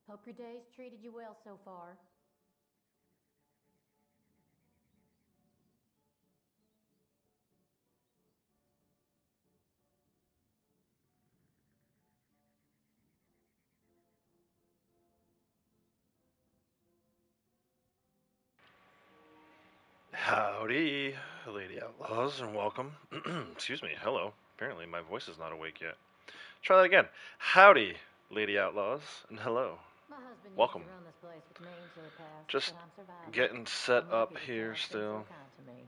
Hope your day's treated you well so far. Howdy, Lady Outlaws, and welcome. Excuse me, hello. Apparently my voice is not awake yet. Try that again. Howdy, Lady Outlaws, and hello. My husband Welcome. used to run this place with me until he passed, Just but I'm surviving. getting set I'm lucky up that here God's been still. so kind to me.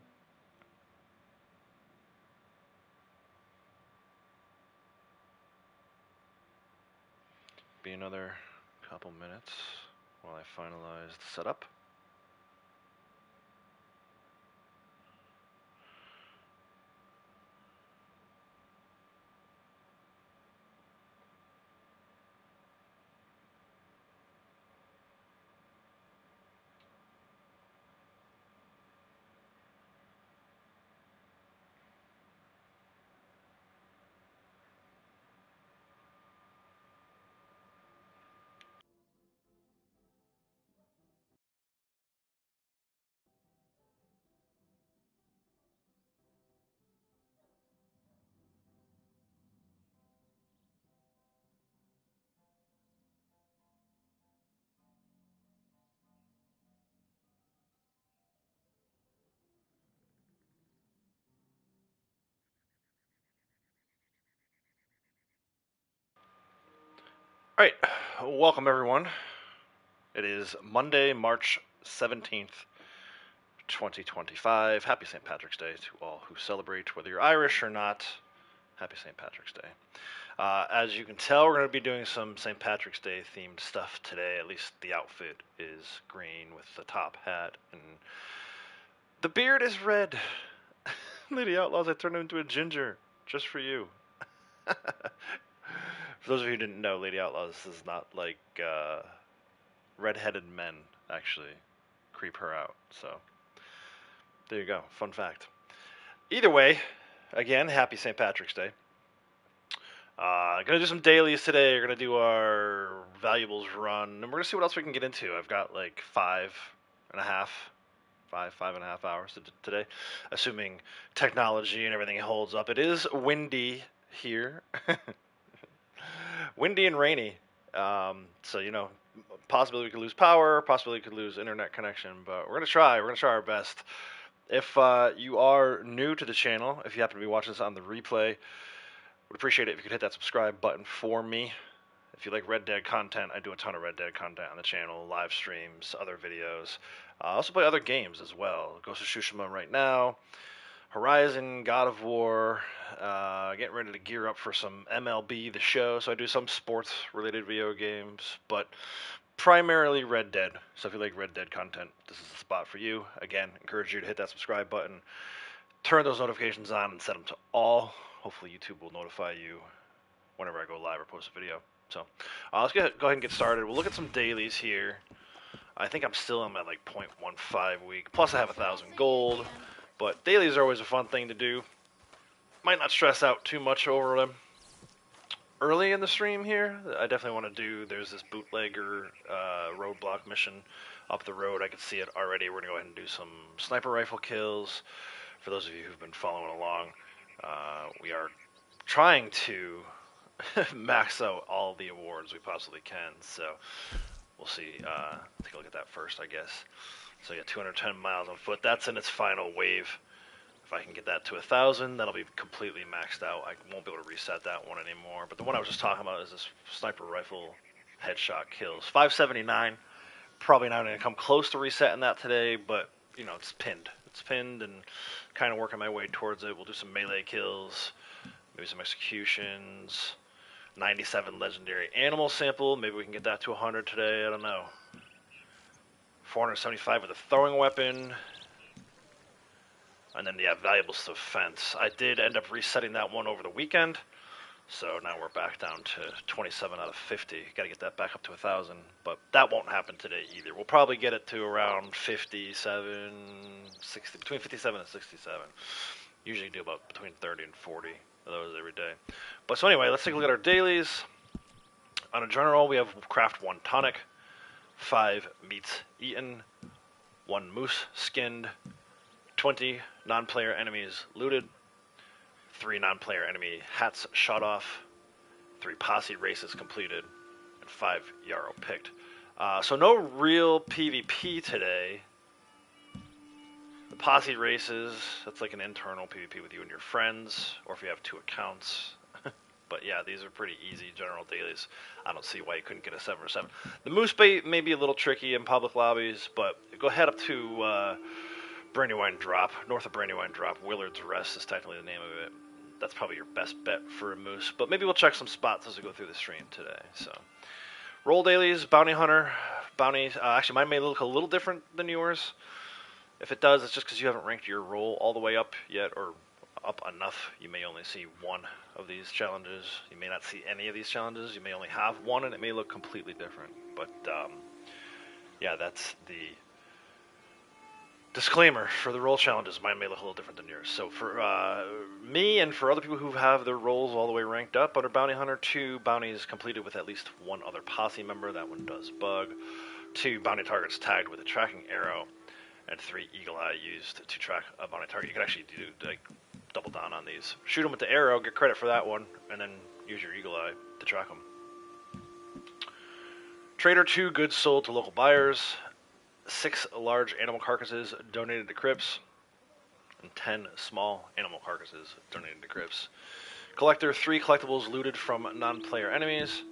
Be another couple minutes while I finalize the setup. Alright, welcome everyone. It is Monday, March 17th, 2025. Happy St. Patrick's Day to all who celebrate, whether you're Irish or not. Happy St. Patrick's Day. As you can tell, we're going to be doing some St. Patrick's Day themed stuff today. At least the outfit is green with the top hat, and the beard is red. Lady Outlaws, I turned him into a ginger just for you. For those of you who didn't know, Lady Outlaws is not like redheaded men actually creep her out. So there you go. Fun fact. Either way, again, happy St. Patrick's Day. Gonna do some dailies today. We're gonna do our valuables run, and we're gonna see what else we can get into. I've got like five and a half hours today, assuming technology and everything holds up. It is windy here, windy and rainy. So possibility we could lose power, possibility we could lose internet connection, but we're gonna try. We're gonna try our best. If you are new to the channel, if you happen to be watching this on the replay, would appreciate it if you could hit that subscribe button for me. If you like Red Dead content, I do a ton of Red Dead content on the channel, live streams, other videos. I also play other games as well. Ghost of Tsushima right now, Horizon, God of War, getting ready to gear up for some MLB The Show, so I do some sports-related video games, but primarily Red Dead. So if you like Red Dead content, this is the spot for you. Again, encourage you to hit that subscribe button, turn those notifications on, and set them to all. Hopefully YouTube will notify you whenever I go live or post a video. So let's go ahead and get started. We'll look at some dailies here. I think I'm still in my like 0.15 week. Plus I have 1,000 gold. But dailies are always a fun thing to do. Might not stress out too much over them. Early in the stream here, I definitely want to do, there's this bootlegger roadblock mission up the road. I can see it already. We're going to go ahead and do some sniper rifle kills. For those of you who've been following along, we are trying to max out all the awards we possibly can. So we'll see. Take a look at that first, I guess. So yeah, 210 miles on foot. That's in its final wave. If I can get that to 1,000, that'll be completely maxed out. I won't be able to reset that one anymore. But the one I was just talking about is this sniper rifle headshot kills. 579. Probably not going to come close to resetting that today, but it's pinned. It's pinned, and kind of working my way towards it. We'll do some melee kills, maybe some executions. 97 legendary animal sample. Maybe we can get that to 100 today. I don't know. 475 with a throwing weapon. And then, yeah, valuables to fence. I did end up resetting that one over the weekend. So now we're back down to 27 out of 50. Got to get that back up to 1,000. But that won't happen today either. We'll probably get it to around 57, 60, between 57 and 67. Usually do about between 30 and 40 of those every day. But so anyway, let's take a look at our dailies. On a general, we have craft 1 tonic. 5 meats eaten, 1 moose skinned, 20 non-player enemies looted, 3 non-player enemy hats shot off, 3 posse races completed, and 5 Yarrow picked. So no real PvP today. The posse races, that's like an internal PvP with you and your friends, or if you have 2 accounts. But yeah, these are pretty easy general dailies. I don't see why you couldn't get a 7 or 7. The moose bait may be a little tricky in public lobbies, but go head up to Brandywine Drop, north of Brandywine Drop. Willard's Rest is technically the name of it. That's probably your best bet for a moose. But maybe we'll check some spots as we go through the stream today. So, roll dailies, bounty hunter, bounty. Actually, mine may look a little different than yours. If it does, it's just because you haven't ranked your role all the way up yet, or up enough. You may only see 1 of these challenges. You may not see any of these challenges. You may only have 1, and it may look completely different. But yeah, that's the disclaimer for the role challenges. Mine may look a little different than yours. So for me and for other people who have their roles all the way ranked up, under Bounty Hunter, 2 bounties completed with at least 1 other posse member. That one does bug. 2 bounty targets tagged with a tracking arrow, and 3 Eagle Eye used to track a bounty target. You can actually do like double down on these. Shoot them with the arrow, get credit for that one, and then use your Eagle Eye to track them. Trader 2 goods sold to local buyers, 6 large animal carcasses donated to crypts, and 10 small animal carcasses donated to crypts. Collector 3 collectibles looted from non-player enemies,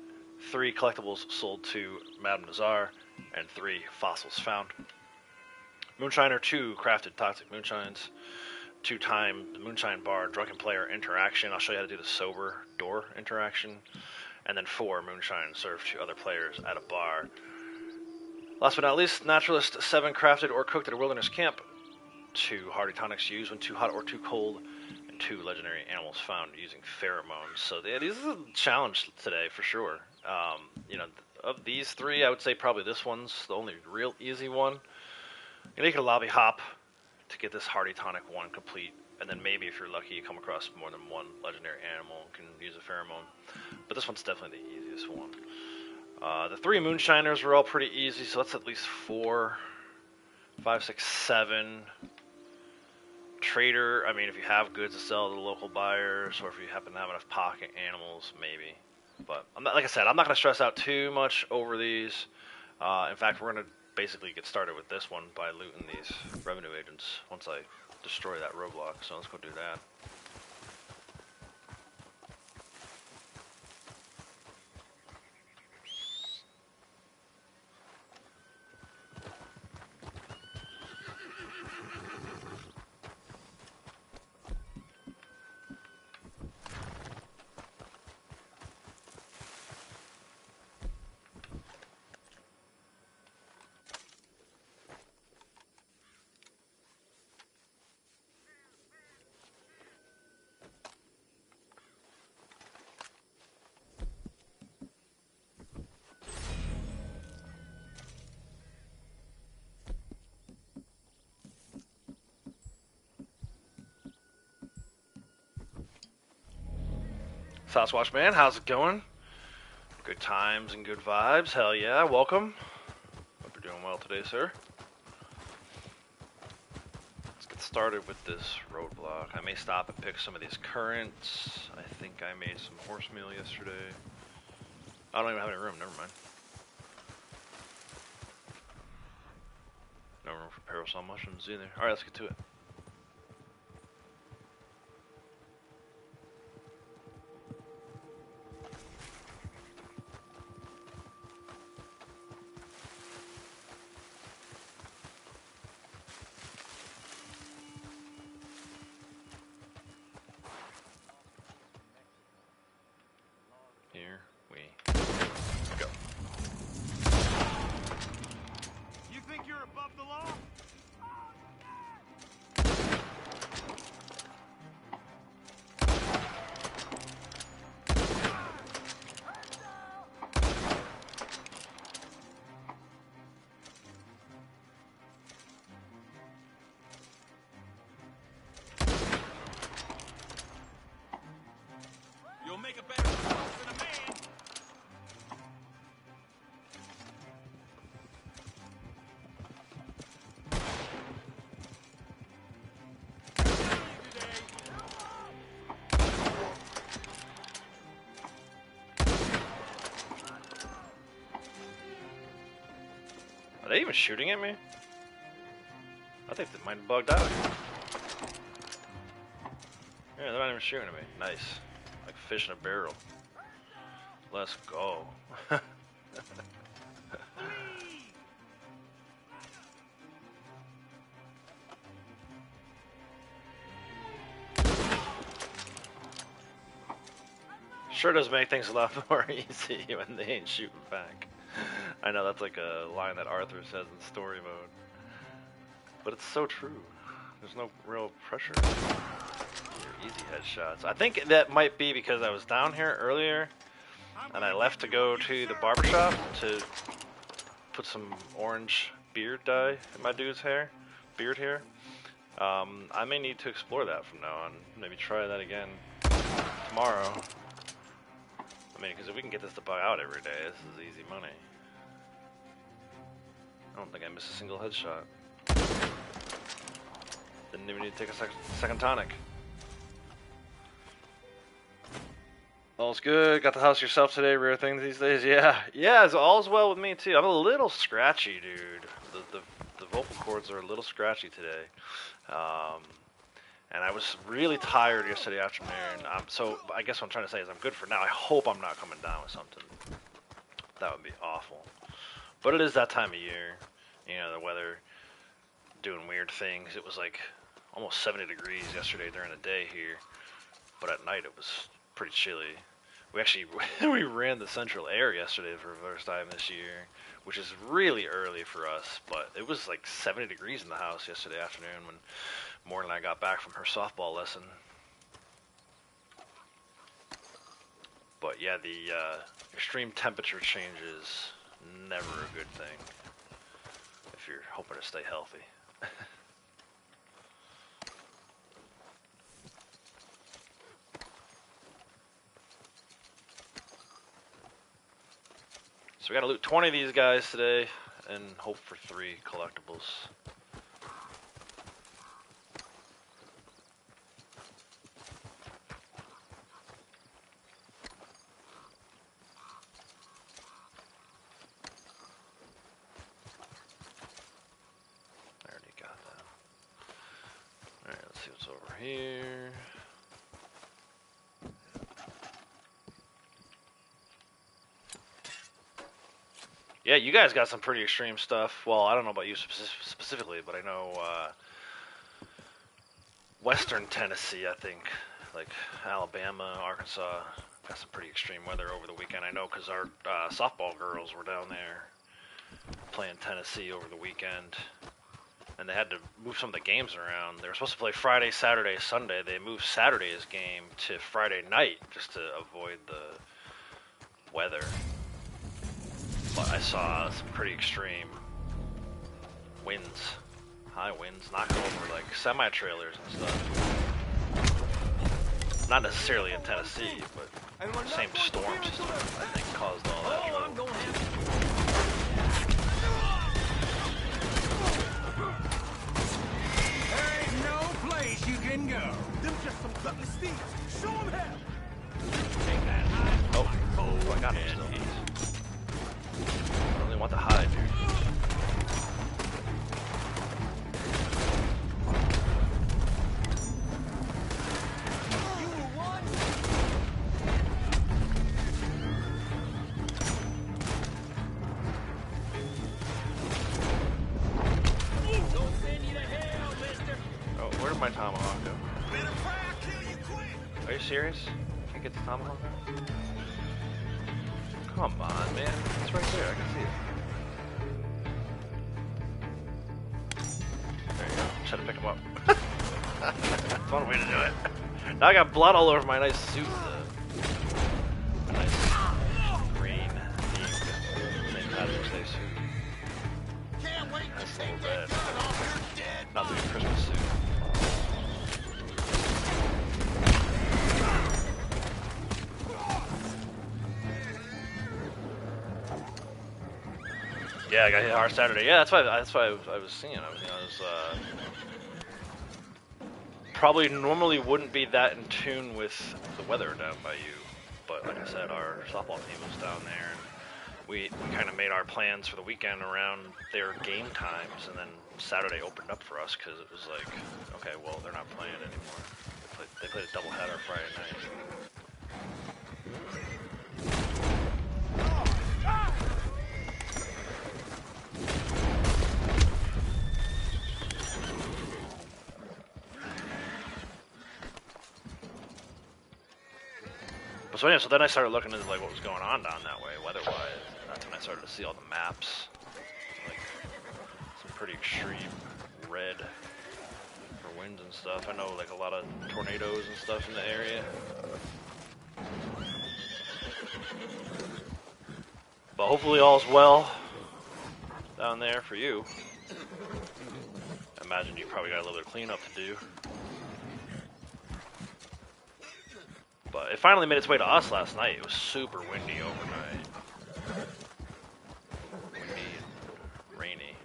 3 collectibles sold to Madame Nazar, and 3 fossils found. Moonshiner 2 crafted toxic moonshines, 2-time moonshine bar drunken player interaction. I'll show you how to do the sober door interaction. And then 4 moonshine served to other players at a bar. Last but not least, Naturalist 7 crafted or cooked at a wilderness camp. 2 hardy tonics used when too hot or too cold. And 2 legendary animals found using pheromones. So yeah, this is a challenge today for sure. You know, of these 3, I would say probably this one's the only real easy one. You make a lobby hop to get this hardy tonic 1 complete, and then maybe if you're lucky you come across more than 1 legendary animal and can use a pheromone. But this one's definitely the easiest one. The 3 moonshiners were all pretty easy, so that's at least 4, 5, 6, 7. Trader, I mean, if you have goods to sell to the local buyers, or if you happen to have enough pocket animals, maybe. But I'm not, like I said, I'm not going to stress out too much over these. In fact, we're going to basically get started with this one by looting these revenue agents once I destroy that roadblock. So let's go do that. Sasquatch Man, how's it going? Good times and good vibes, hell yeah, welcome. Hope you're doing well today, sir. Let's get started with this roadblock. I may stop and pick some of these currants. I think I made some horse meal yesterday. I don't even have any room, never mind. No room for parasol mushrooms either. Alright, let's get to it. Here we go. You think you're above the law? Are they even shooting at me? I think they might have bugged out. Yeah, they're not even shooting at me. Nice. Like fish in a barrel. Let's go. Sure does make things a lot more easy when they ain't shooting back. I know that's like a line that Arthur says in story mode. But it's so true. There's no real pressure. Easy headshots. I think that might be because I was down here earlier and I left to go to the barbershop to put some orange beard dye in my dude's beard hair. I may need to explore that from now on. Maybe try that again tomorrow. I mean, because if we can get this to bug out every day, this is easy money. I don't think I missed a single headshot. Didn't even need to take a second tonic. All's good. Got the house yourself today. Rare thing these days. Yeah, all's well with me too. I'm a little scratchy, dude. The vocal cords are a little scratchy today. And I was really tired yesterday afternoon. So I guess what I'm trying to say is I'm good for now. I hope I'm not coming down with something. That would be awful. But it is that time of year. You know, the weather doing weird things. It was like almost 70 degrees yesterday during the day here. But at night it was pretty chilly. We actually we ran the central air yesterday for the first time this year, which is really early for us. But it was like 70 degrees in the house yesterday afternoon when Morgan and I got back from her softball lesson. But yeah, the extreme temperature changes, never a good thing if you're hoping to stay healthy. So we gotta loot 20 of these guys today and hope for 3 collectibles. I already got that. Alright, let's see what's over here. Yeah, you guys got some pretty extreme stuff. Well, I don't know about you specifically, but I know Western Tennessee, I think, like Alabama, Arkansas, got some pretty extreme weather over the weekend. I know because our softball girls were down there playing Tennessee over the weekend, and they had to move some of the games around. They were supposed to play Friday, Saturday, Sunday. They moved Saturday's game to Friday night just to avoid the weather. But I saw some pretty extreme winds, high winds, knocking over like semi-trailers and stuff. Not necessarily in Tennessee, but the same storm system I think caused all that trouble. There ain't no place you can go. Them just some gutless thieves. Show them hell. Take that high. Oh, I got him still. I don't really want the hide, dude. Oh, where did my tomahawk go? Are you serious? Can't get the tomahawk out? Come on, man. It's right there. I can see it. There you go. Try to pick him up. That's one way to do it. Now I got blood all over my nice suit. My nice green themed St. Patrick's Day suit. Can't wait That's to a little take bad. that gun off your dead Not the Christmas suit. Yeah, I got hit hard Saturday. Yeah, that's why I was seeing. I was probably normally wouldn't be that in tune with the weather down by you, but like I said, our softball team was down there, and we kind of made our plans for the weekend around their game times, and then Saturday opened up for us because it was like, okay, well, they're not playing anymore. They played a doubleheader Friday night. So yeah, so then I started looking into like what was going on down that way, weather-wise. That's when I started to see all the maps, like some pretty extreme red for winds and stuff. I know like a lot of tornadoes and stuff in the area. But hopefully all's well down there for you. I imagine you probably got a little bit of cleanup to do. But it finally made its way to us last night. It was super windy overnight. Windy and rainy.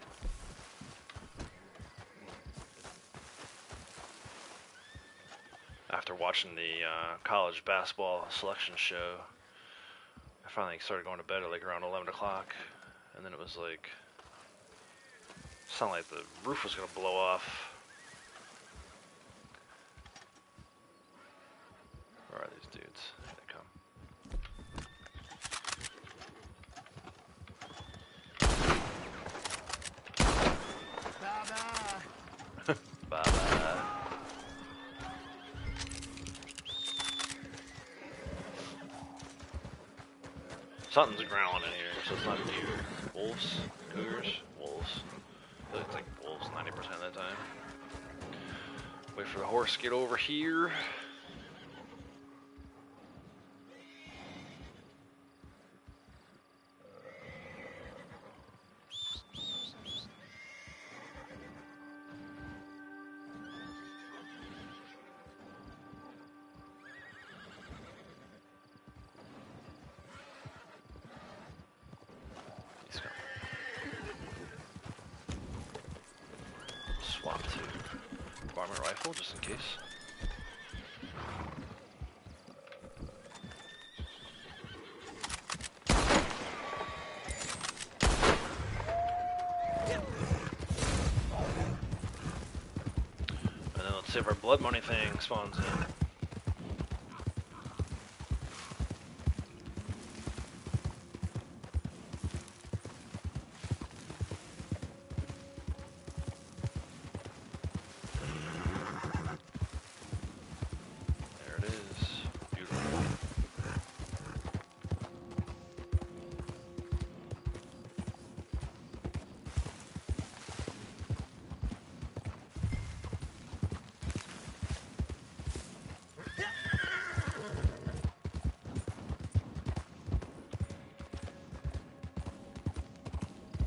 After watching the college basketball selection show, I finally started going to bed at like around 11 o'clock. And then it was like, it sounded like the roof was going to blow off. Where are these dudes? Here they come. Bye-bye. Bye-bye. Something's growling in here, so it's not deer. Wolves? Cougars? Wolves. I think it's like wolves 90% of the time. Wait for the horse to get over here. Swap to varmint rifle just in case. And then let's see if our blood money thing spawns in.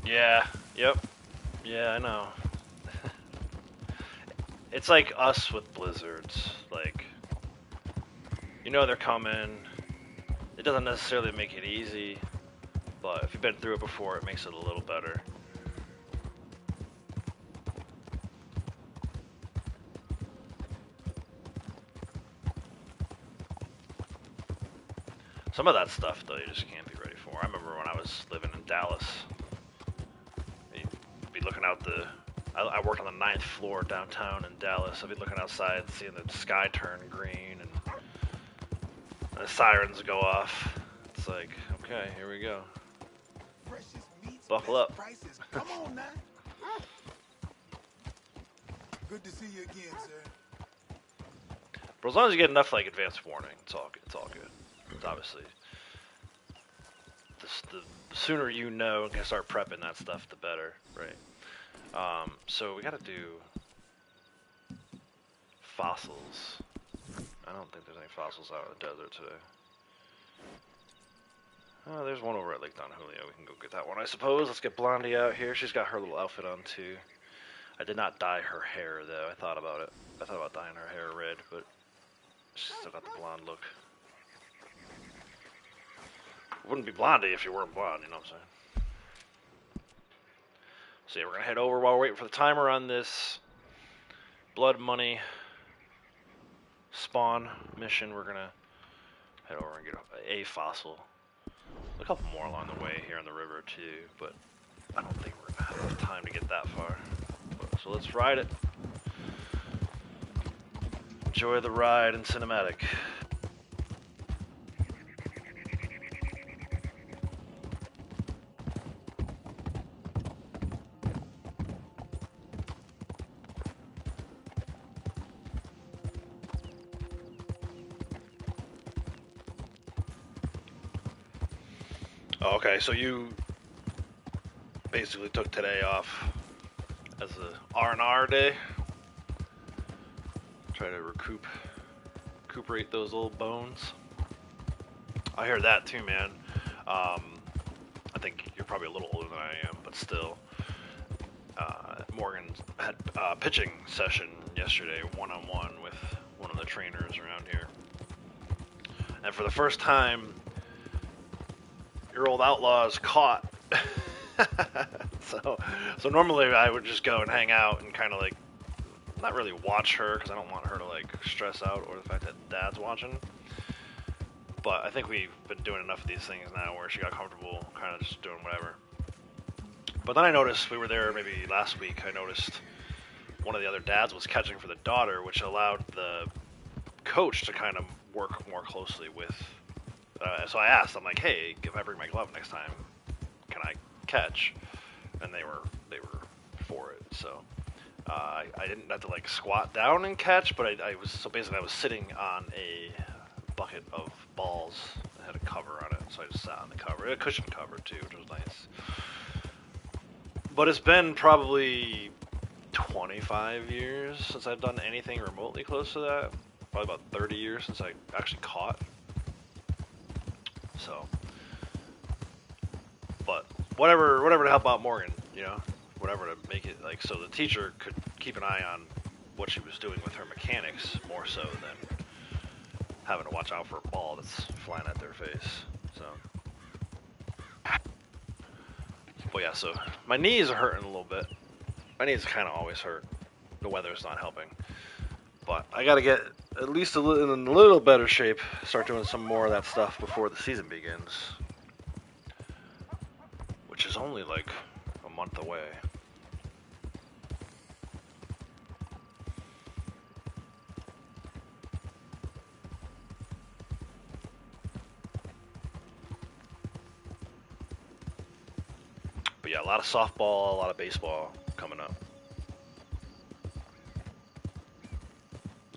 Yeah, yep. Yeah, I know. It's like us with blizzards. Like, you know they're coming. It doesn't necessarily make it easy, but if you've been through it before, it makes it a little better. Some of that stuff, though, you just can't be ready for. I remember when I was living in Dallas. Be looking out I worked on the 9th floor downtown in Dallas. I'd be looking outside, seeing the sky turn green, and the sirens go off. It's like, okay, here we go. Buckle up. Come on now. Good to see you again, sir. But as long as you get enough like advance warning, it's all good. It's obviously, the sooner you know and can start prepping that stuff, the better, right? So we gotta do fossils. I don't think there's any fossils out in the desert today. Oh, there's one over at Lake Don Julio. We can go get that one, I suppose. Let's get Blondie out here. She's got her little outfit on too. I did not dye her hair though. I thought about it. I thought about dyeing her hair red, but she's still got the blonde look. Wouldn't be Blondie if you weren't blonde, you know what I'm saying? So yeah, we're gonna head over while we're waiting for the timer on this blood money spawn mission. We're gonna head over and get a fossil. A couple more along the way here on the river too, but I don't think we're gonna have enough time to get that far. So let's ride it. Enjoy the ride in cinematic. Okay, so you basically took today off as a R&R day. Try to recuperate those old bones. I hear that too, man. I think you're probably a little older than I am, but still. Morgan had a pitching session yesterday, one-on-one with one of the trainers around here. And for the first time, your old outlaw is caught. So normally I would just go and hang out and kind of like, not really watch her because I don't want her to like stress out or the fact that Dad's watching. But I think we've been doing enough of these things now where she got comfortable kind of just doing whatever. But then I noticed, we were there maybe last week, I noticed one of the other dads was catching for the daughter, which allowed the coach to kind of work more closely with. So I asked, I'm like, hey, if I bring my glove next time, can I catch? And they were for it. So I didn't have to like squat down and catch, but I was sitting on a bucket of balls that had a cover on it, so I just sat on the cover, a cushion cover too, which was nice. But it's been probably 25 years since I've done anything remotely close to that. Probably about 30 years since I actually caught. So, but whatever to help out Morgan, you know, whatever to make it like so the teacher could keep an eye on what she was doing with her mechanics more so than having to watch out for a ball that's flying at their face. So. But yeah, so my knees are hurting a little bit. My knees kind of always hurt. The weather's not helping. But I got to get at least in a little better shape, start doing some more of that stuff before the season begins. Which is only like a month away. But yeah, a lot of softball, a lot of baseball coming up.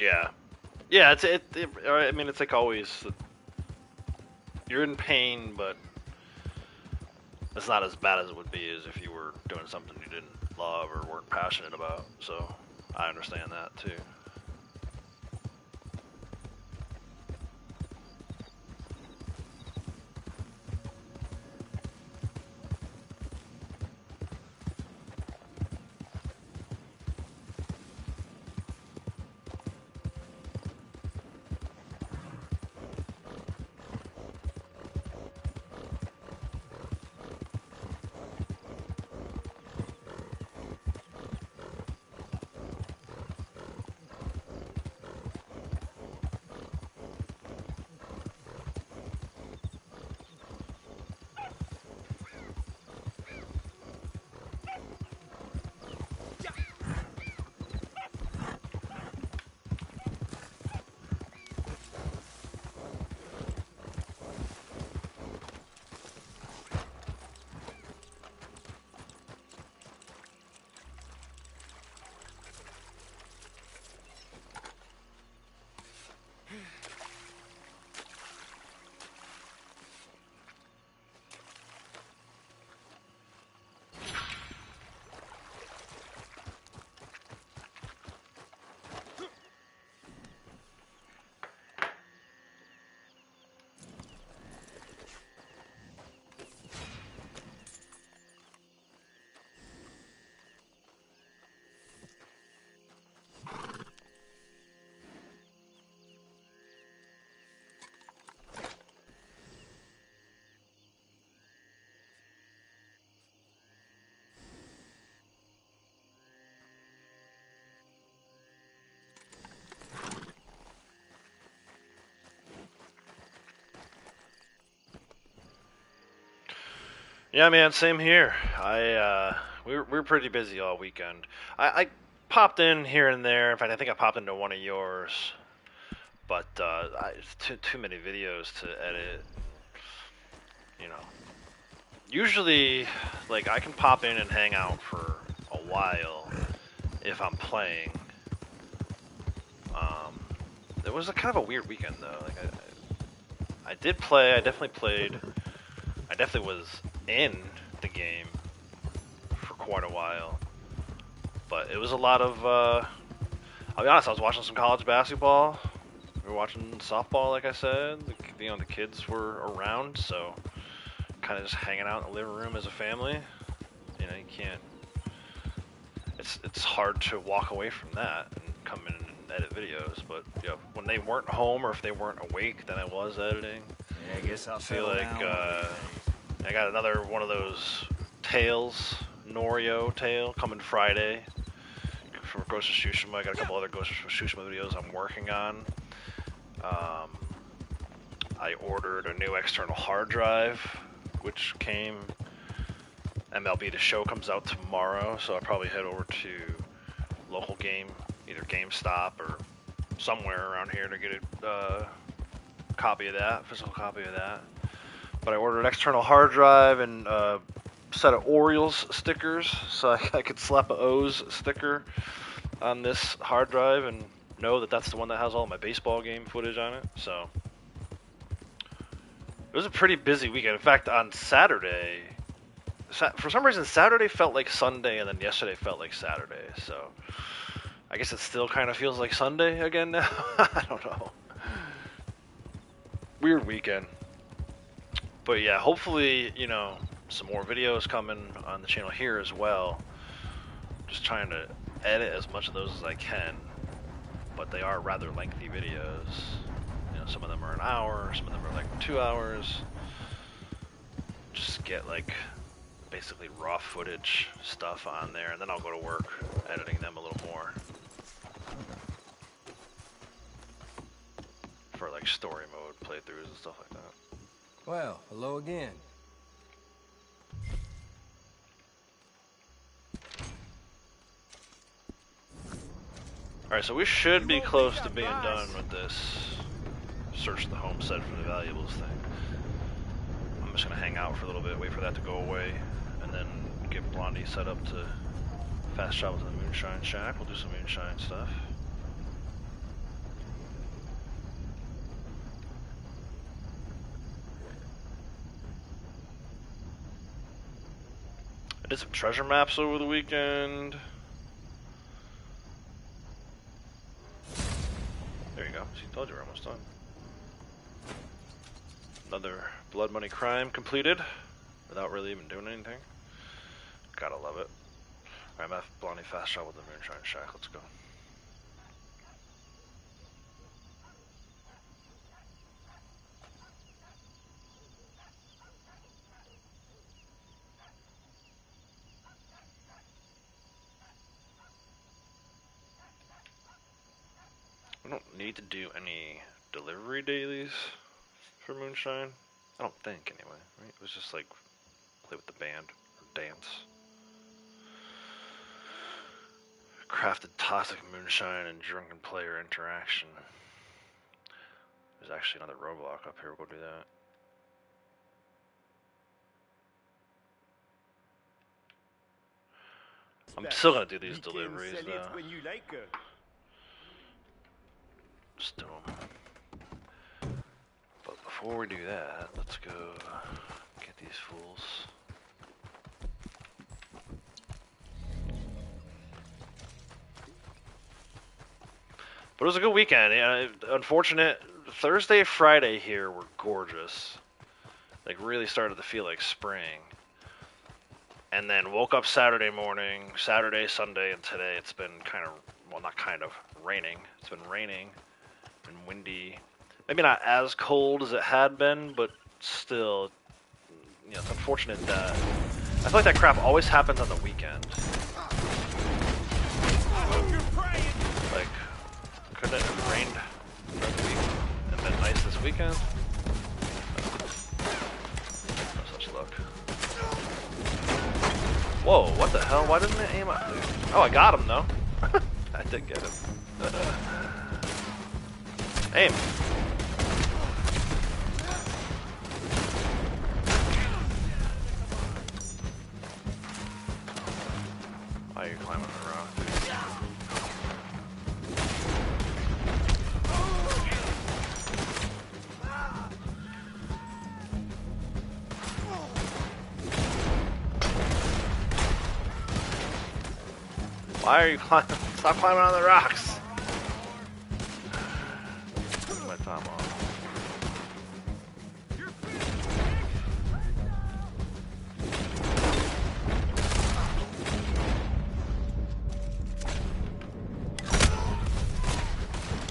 Yeah. Yeah, I mean, it's like always, you're in pain, but it's not as bad as it would be as if you were doing something you didn't love or weren't passionate about. So I understand that too. Yeah, man, same here. We were pretty busy all weekend. I popped in here and there. In fact, I think I popped into one of yours, but it's too many videos to edit. You know, usually, like, I can pop in and hang out for a while if I'm playing. It was a kind of a weird weekend though. Like I did play. I definitely played. I definitely was in the game for quite a while, but it was a lot of. I'll be honest. I was watching some college basketball. We were watching softball, like I said. The kids were around, so kind of just hanging out in the living room as a family. You know, you can't. It's hard to walk away from that and come in and edit videos. But you know, when they weren't home or if they weren't awake, then I was editing. Yeah, I guess I'll feel like I got another one of those tales, Norio tale, coming Friday from Ghost of Tsushima. I got a couple other Ghost of Tsushima videos I'm working on. I ordered a new external hard drive, which came. MLB The Show comes out tomorrow, so I'll probably head over to local game, either GameStop or somewhere around here to get a copy of that, physical copy of that. But I ordered an external hard drive and a set of Orioles stickers, so I could slap a O's sticker on this hard drive and know that that's the one that has all my baseball game footage on it. So it was a pretty busy weekend. In fact, on Saturday, for some reason, Saturday felt like Sunday, and then yesterday felt like Saturday. So I guess it still kind of feels like Sunday again now. I don't know. Weird weekend. But yeah, hopefully, you know, some more videos coming on the channel here as well. Just trying to edit as much of those as I can. But they are rather lengthy videos. You know, some of them are an hour, some of them are like 2 hours. Just get like basically raw footage stuff on there, and then I'll go to work editing them a little more for like story mode playthroughs and stuff like that. Well, hello again. Alright, so we should be close to being done with this search the homestead for the valuables thing. I'm just gonna hang out for a little bit, wait for that to go away, and then get Blondie set up to fast travel to the Moonshine Shack. We'll do some Moonshine stuff. I did some treasure maps over the weekend. There you go. See, told you we're almost done. Another blood money crime completed without really even doing anything. Gotta love it. Alright, I'm at Blondie fast travel to the Moonshine Shack. Let's go. We don't need to do any delivery dailies for Moonshine. I don't think, anyway. Right? It was just like play with the band or dance. Crafted toxic moonshine and drunken player interaction. There's actually another roadblock up here. We'll go do that. I'm still gonna do these deliveries though. Just do them. But before we do that, let's go get these fools. But it was a good weekend. Yeah, unfortunate, Thursday, Friday here were gorgeous. Like really started to feel like spring. And then woke up Saturday morning, Saturday, Sunday, and today it's been kind of, well, not kind of, raining. It's been raining and windy. Maybe not as cold as it had been, but still, you know, it's unfortunate that, I feel like that crap always happens on the weekend. Like, couldn't it have rained throughout the week and been nice this weekend? No such luck. Whoa, what the hell? Why didn't it aim up? Oh, I got him though. I did get him. Aim. Why are you climbing the rock, dude? Why are you climbing? Stop climbing on the rocks. Take my time off.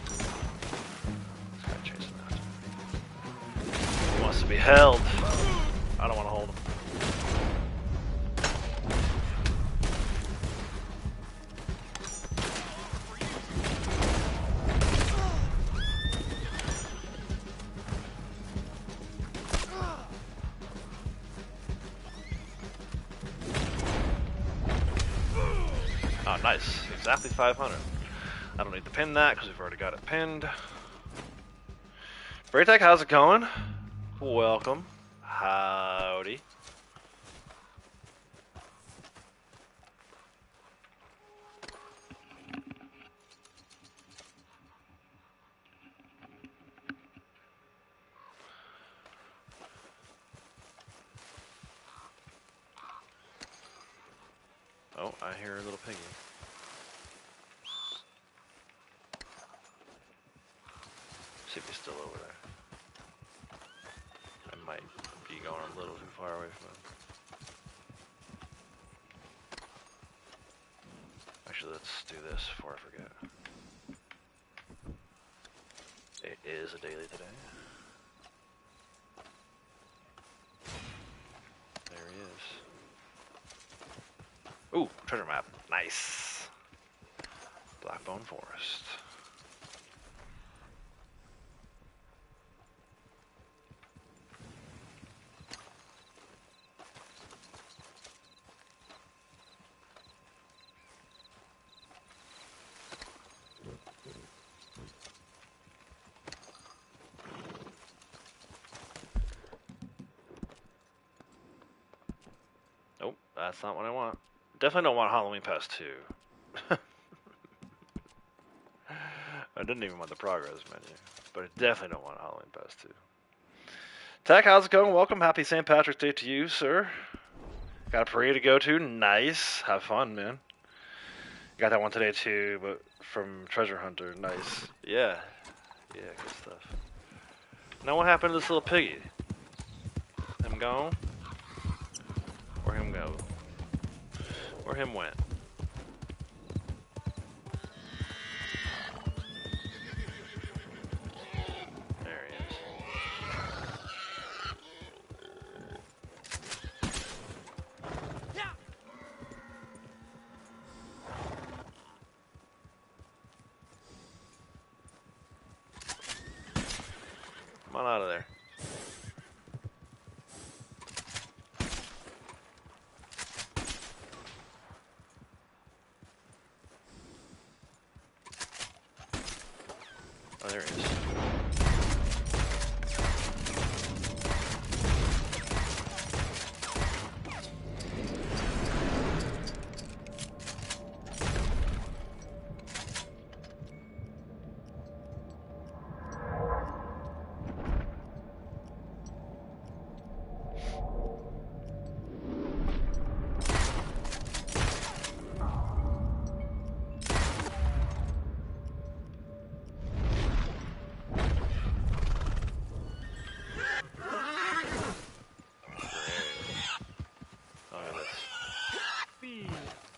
This guy chasing after me. He wants to be held. I don't want to hold him. Oh, nice. Exactly 500. I don't need to pin that because we've already got it pinned. Braytech, how's it going? Welcome. Howdy. Oh, I hear a little piggy. See if he's still over there. I might be going a little too far away from him. Actually, let's do this before I forget. It is a daily today. There he is. Ooh, treasure map. Nice. Blackbone Forest. Nope, that's not what I want. Definitely don't want Halloween Pass 2. I didn't even want the progress menu, but I definitely don't want Halloween Pass 2. Tech, how's it going? Welcome. Happy St. Patrick's Day to you, sir. Got a parade to go to. Nice. Have fun, man. Got that one today too, but from Treasure Hunter. Nice. Yeah. Yeah, good stuff. Now what happened to this little piggy? Him gone? Or him go? Or him went? There he is. Come on out of there. Oh, there he is.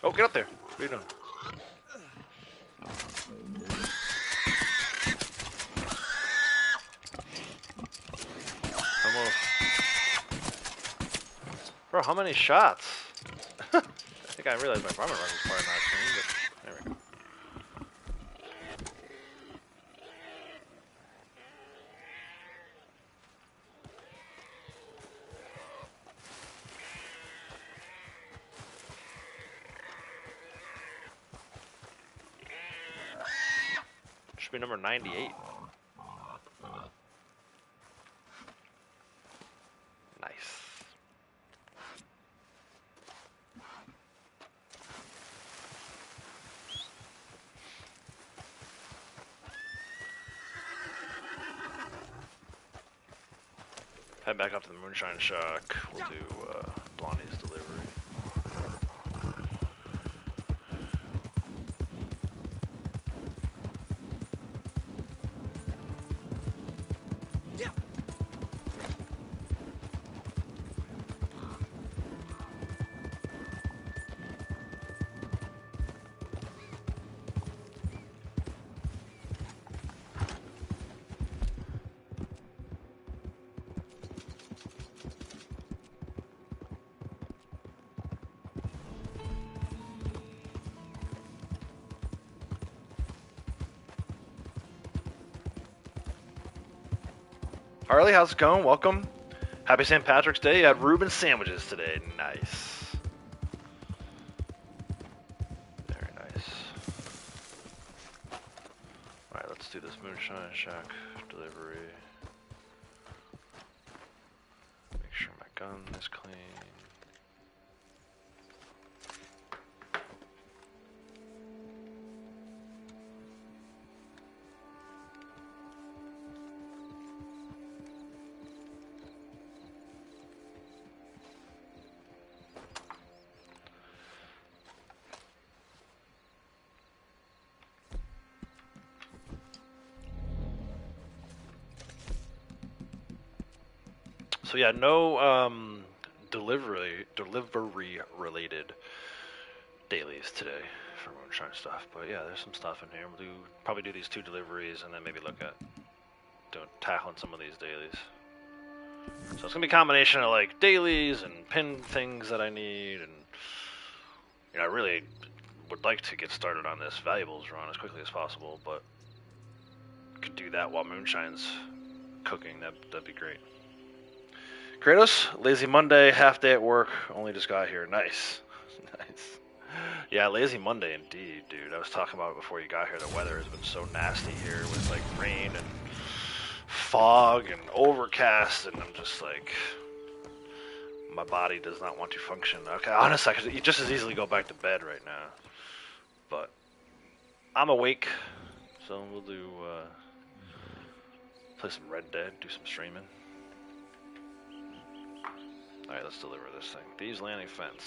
Oh, get up there. What are you doing? Almost. Bro, how many shots? I think I realized my farmer run was probably not clean, but there we go. Should be number 98. Nice. Head back up to the Moonshine Shack. We'll do Blondie's delivery. Harley, how's it going? Welcome. Happy St. Patrick's Day. You had Reuben sandwiches today. Nice. Very nice. Alright, let's do this Moonshine Shack delivery. Make sure my gun is clean. So yeah, no delivery related dailies today for Moonshine stuff, but yeah, there's some stuff in here. We'll probably do these 2 deliveries and then maybe look at tackling some of these dailies. So it's gonna be a combination of like dailies and pin things that I need, and you know, I really would like to get started on this valuables run as quickly as possible, but could do that while Moonshine's cooking. That'd be great. Kratos, lazy Monday, half day at work, only just got here. Nice. Nice. Yeah, lazy Monday indeed, dude. I was talking about it before you got here. The weather has been so nasty here with like rain and fog and overcast, and I'm just like, my body does not want to function. Okay, honestly, I could just as easily go back to bed right now. But I'm awake, so we'll do, play some Red Dead, do some streaming. Alright, let's deliver this thing. Thieves Landing fence.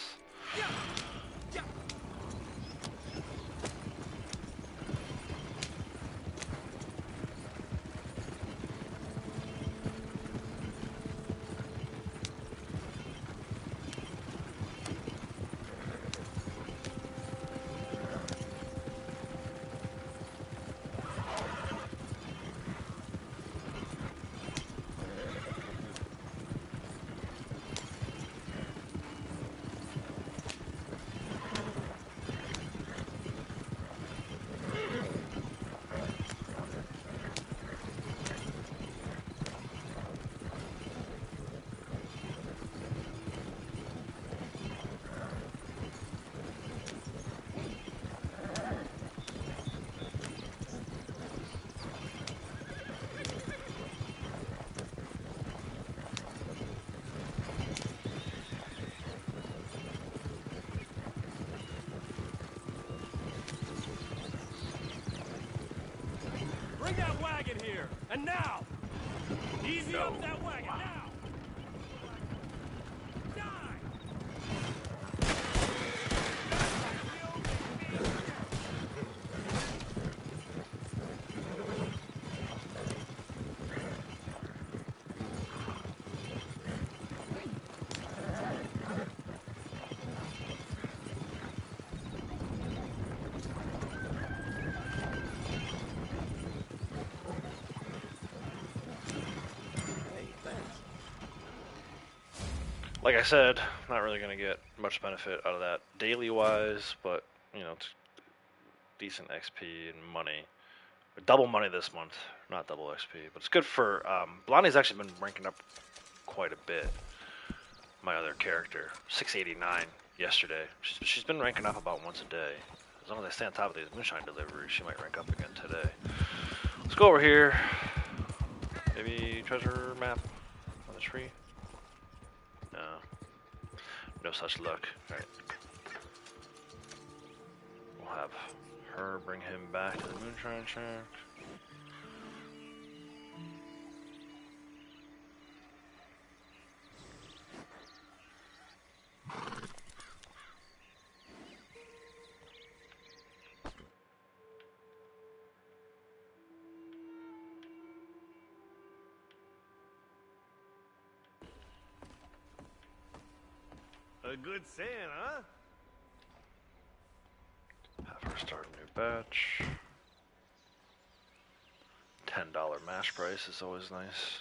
Bring that wagon here, and now! Easy up that wagon, now! Die! Like I said, not really going to get much benefit out of that daily-wise, but, you know, it's decent XP and money. Double money this month, not double XP, but it's good for, Blondie's actually been ranking up quite a bit. My other character, 689 yesterday. She's been ranking up about once a day. As long as I stay on top of these Moonshine deliveries, she might rank up again today. Let's go over here. Maybe treasure map on the tree? No. No such luck. Alright. We'll have her bring him back to the Moonshine Shack. A good saying, huh? Have her start a new batch. $10 mash price is always nice.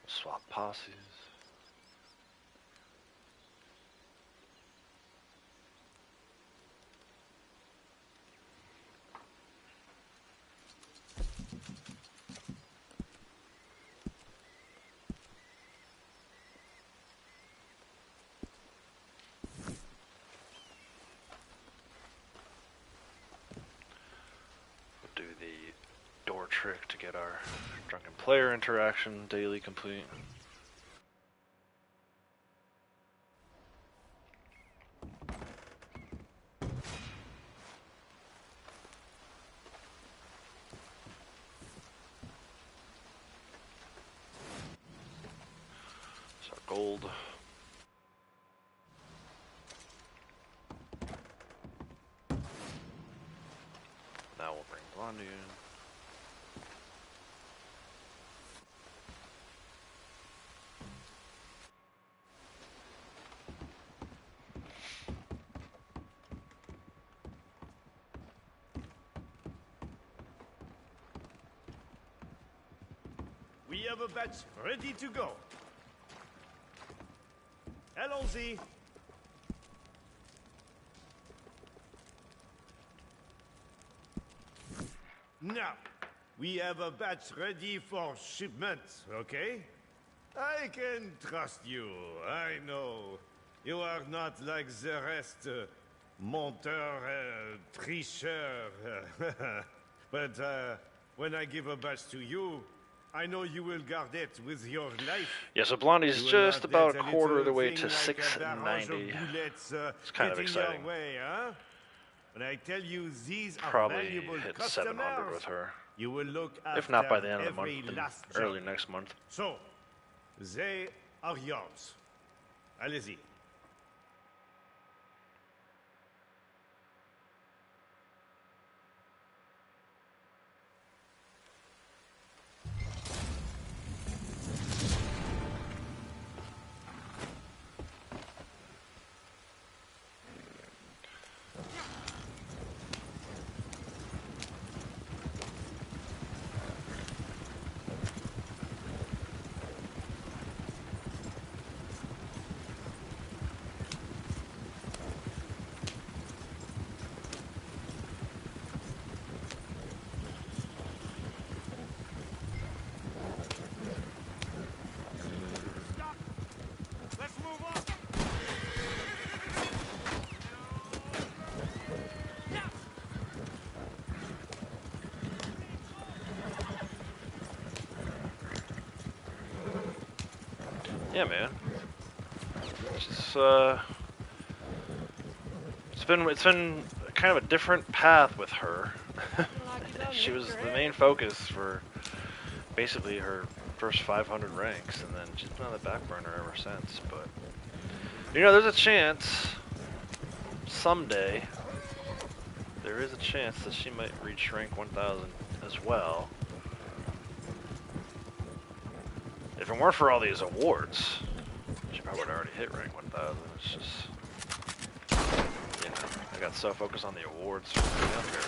Swap posses. Do the door trick to get our drunken player interaction daily complete. So gold. Now we'll bring Blondie in. We have a batch ready to go. Allons-y. Now, we have a batch ready for shipment, okay? I can trust you, I know. You are not like the rest, menteur, tricheur. But when I give a batch to you, I know you will guard it with your life. Yeah, so Blondie's You will just not about a let quarter of the little way thing to like a 690. barrage of bullets, It's kind of get in exciting. your way, huh? When I tell you these are Probably valuable hit customers, 700 with her. you will look after If not by the end of the every month, then last early job. next month. So, they are yours. Allez-y. Let's move on. Yeah, man. Just it's been kind of a different path with her. She was the main focus for basically her first 500 ranks, and then she's been on the back burner ever since. But you know, there's a chance someday there is a chance that she might reach rank 1000 as well. If it weren't for all these awards, she probably would have already hit rank 1000. It's just, you know, I got so focused on the awards for getting up here.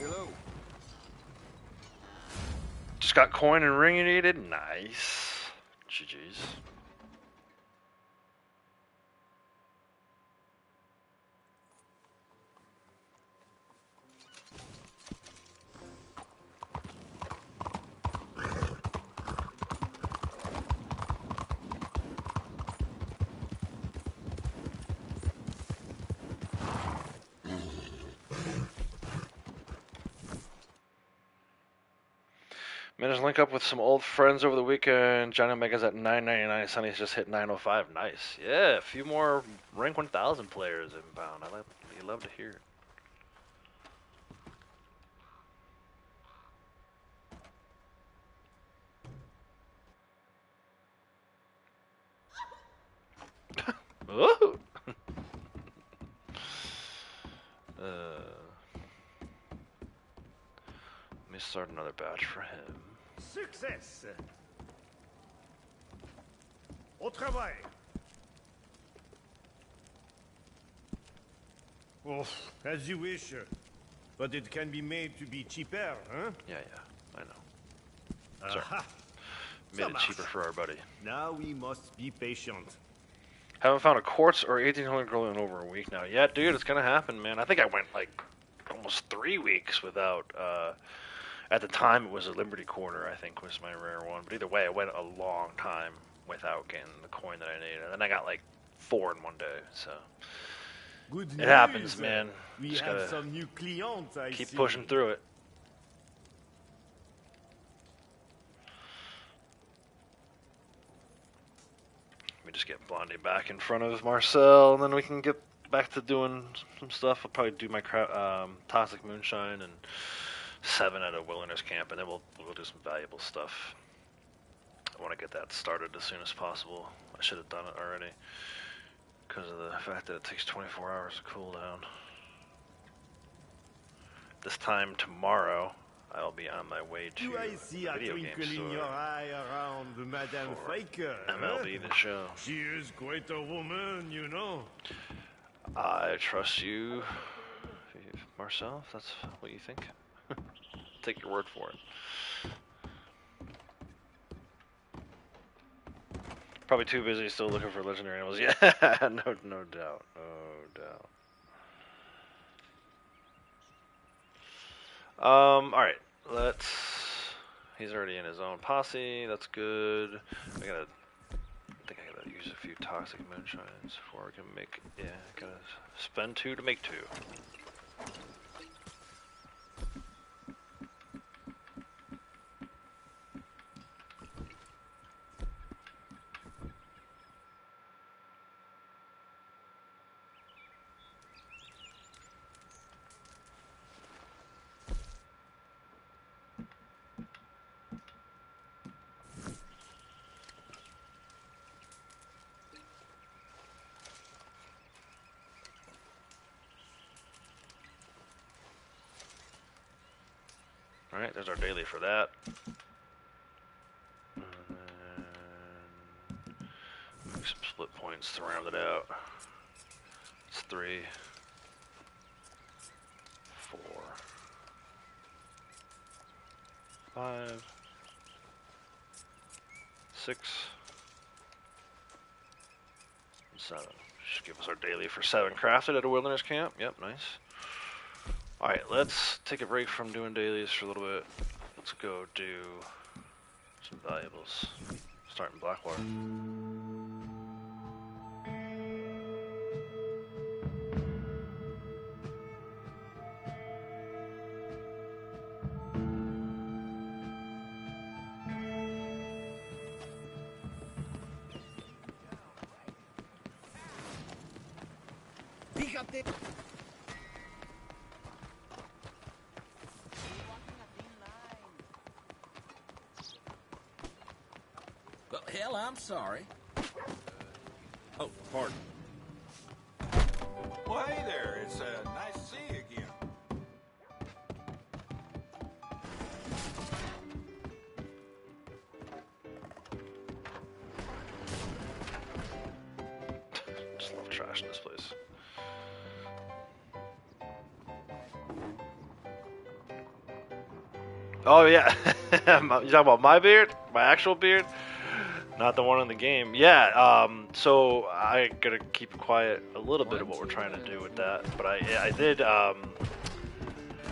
Hello. Just got coin and ring you needed. Nice. GG's. Managed to link up with some old friends over the weekend. Johnny Omega's at 999. Sonny's just hit 905. Nice. Yeah, a few more rank 1000 players inbound. You love to hear it. Ooh. Let me start another batch for him. Success! Au travail! Oh, as you wish. But it can be made to be cheaper, huh? Yeah, I know. Sorry. Aha! Made it cheaper for our buddy. Now we must be patient. Haven't found a quartz or 1800 gold in over a week now. Yeah, dude, it's gonna happen, man. I think I went like almost 3 weeks without. At the time, it was a Liberty Quarter, I think, was my rare one. But either way, I went a long time without getting the coin that I needed. And then I got like 4 in one day, so. Good It news. happens, man. We Just have gotta some new clients, I keep see. pushing through it. Let me just get Blondie back in front of Marcel, and then we can get back to doing some stuff. I'll probably do my Toxic Moonshine and 7 at a wilderness camp, and then we'll do some valuable stuff. I want to get that started as soon as possible. I should have done it already because of the fact that it takes 24 hours to cool down. This time tomorrow, I'll be on my way to Do I see the a video game twinkle in your store. eye around Madame for Faker? MLB The Show. She is quite a woman, you know. I trust you, Marcel, if that's what you think. Take your word for it. Probably too busy still looking for legendary animals. Yeah, no doubt. Alright, he's already in his own posse, that's good. I think I gotta use a few toxic moonshines before I can make, gotta spend 2 to make 2. Alright, there's our daily for that. And then make some split points to round it out. It's 3, 4, 5, 6, 7. Should give us our daily for 7 crafted at a wilderness camp. Yep, nice. Alright, let's take a break from doing dailies for a little bit. Let's go do some valuables. Starting Blackwater. Well, hell, I'm sorry. Oh, pardon. Well, hey there. It's nice to see you again. Just love trash in this place. Oh yeah, you talking about my beard, my actual beard, not the one in the game. Yeah. So I gotta keep quiet a little bit of what we're trying to do with that, but I did.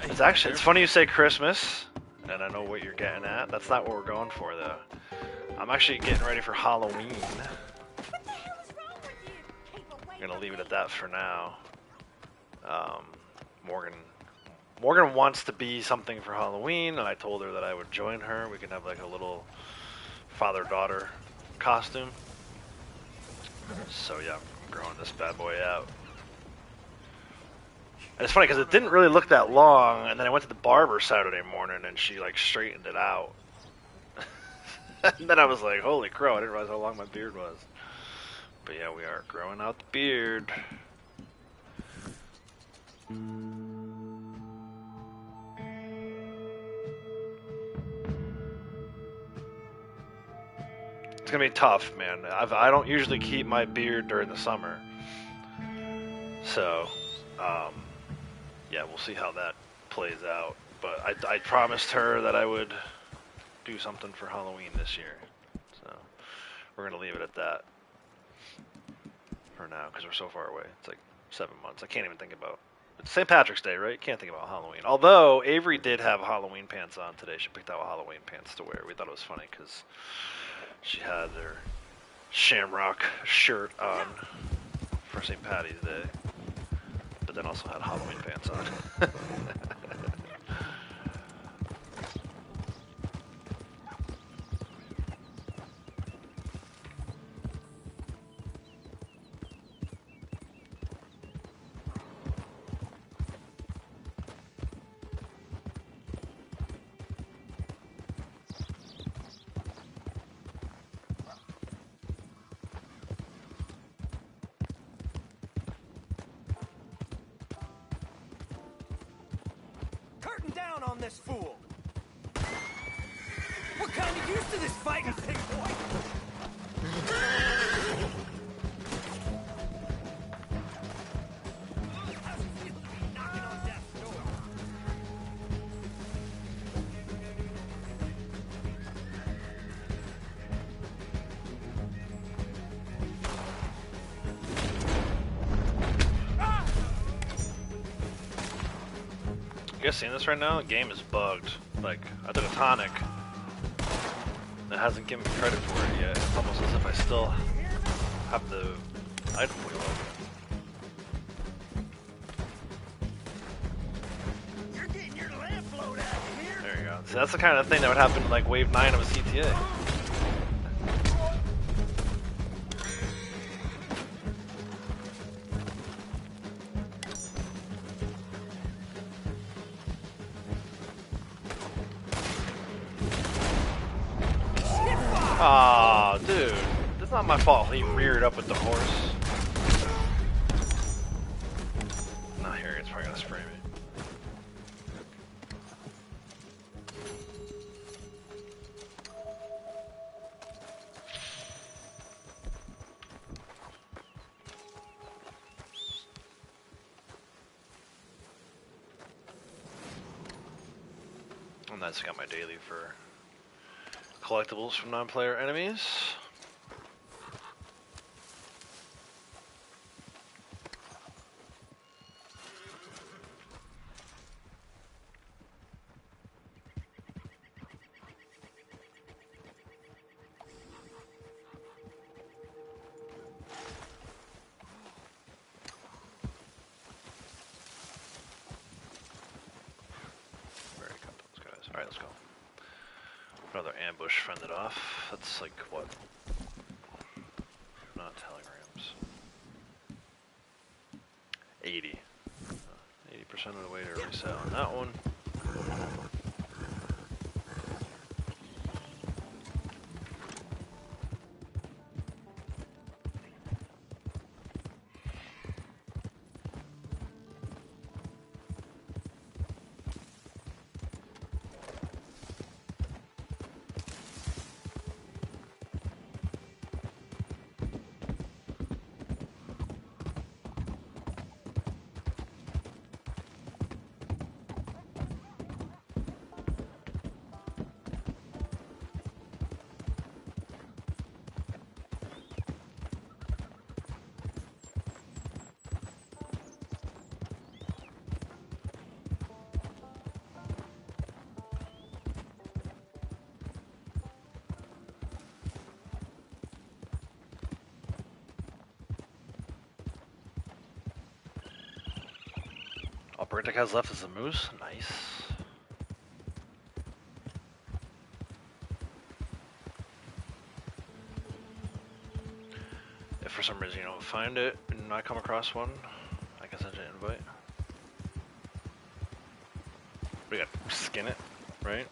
It's funny you say Christmas, and I know what you're getting at. That's not what we're going for though. I'm actually getting ready for Halloween. I'm gonna leave it at that for now. Morgan wants to be something for Halloween, and I told her that I would join her. We can have like a little father-daughter costume. So yeah, I'm growing this bad boy out. And it's funny because it didn't really look that long, and then I went to the barber Saturday morning, and she like straightened it out. And then I was like, holy crow, I didn't realize how long my beard was. But yeah, we are growing out the beard. It's gonna be tough, man. I don't usually keep my beard during the summer. So, yeah, we'll see how that plays out. But I promised her that I would do something for Halloween this year. So, we're gonna leave it at that for now, because we're so far away. It's like 7 months. I can't even think about. It's St. Patrick's Day, right? Can't think about Halloween. Although Avery did have Halloween pants on today. She picked out Halloween pants to wear. We thought it was funny because she had her shamrock shirt on for St. Patty's Day, but then also had Halloween pants on. Curtain down on this fool! We're kind of used to this fighting thing, boy! How's it feel to be knocking on death's door? You guys seeing this right now? The game is bugged. Like, I did a tonic. It hasn't given me credit for it yet. It's almost as if I still have the item wheel open. You're getting your lamp load out of here! There you go. See, that's the kind of thing that would happen in like Wave 9 of a CTA. Aw, dude. That's not my fault. He reared up with the horse. Nah, here, it's probably gonna spray me. And that's got my daily for collectibles from non-player enemies. Already got those guys. Alright, let's go. Another ambush fended off. That's like what? Not telegrams. 80. 80% of the way to resell on that one. Break deck has left is a moose. Nice. If for some reason you don't find it and I come across one, I can send you an invite. We got to skin it, right?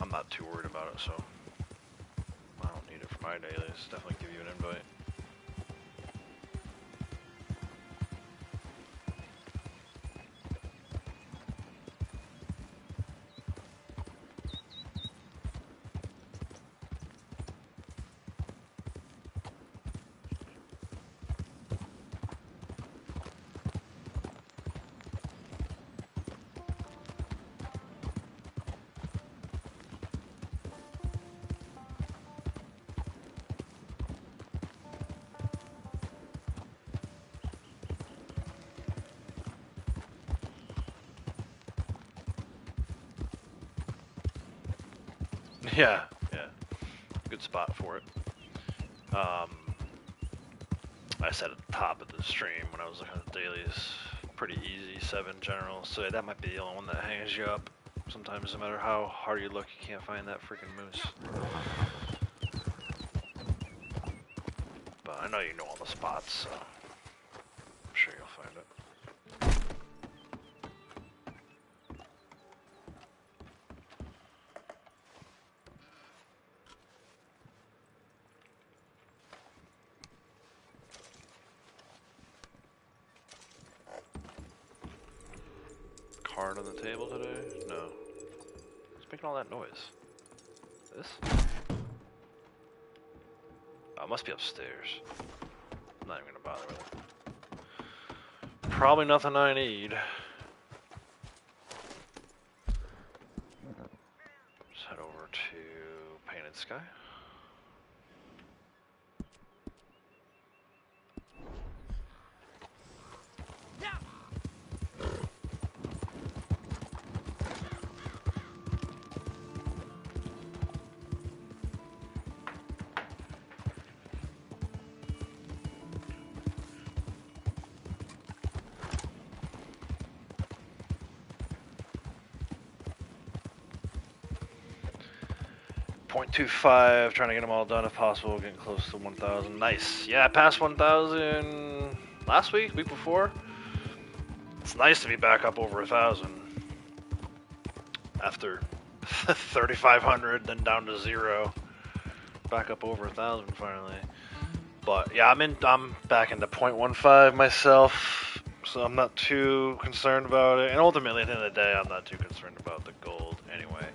I'm not too worried about it, so I don't need it for my dailies. Definitely give you an invite. Yeah, yeah. Good spot for it. I said at the top of the stream when I was looking at the dailies, pretty easy, 7 general, so that might be the only one that hangs you up. Sometimes no matter how hard you look, you can't find that freaking moose. But I know you know all the spots, so I'm sure you'll find it. Card on the table today? No. What's making all that noise? This? Oh, it must be upstairs. I'm not even gonna bother with it. Probably nothing I need. Let's head over to Painted Sky. .25, trying to get them all done if possible, getting close to 1,000. Nice. Yeah, I passed 1,000 last week, week before. It's nice to be back up over 1,000 after 3,500, then down to 0. Back up over 1,000 finally. But yeah, I'm back into .15 myself, so I'm not too concerned about it. And ultimately, at the end of the day, I'm not too concerned about the gold anyway.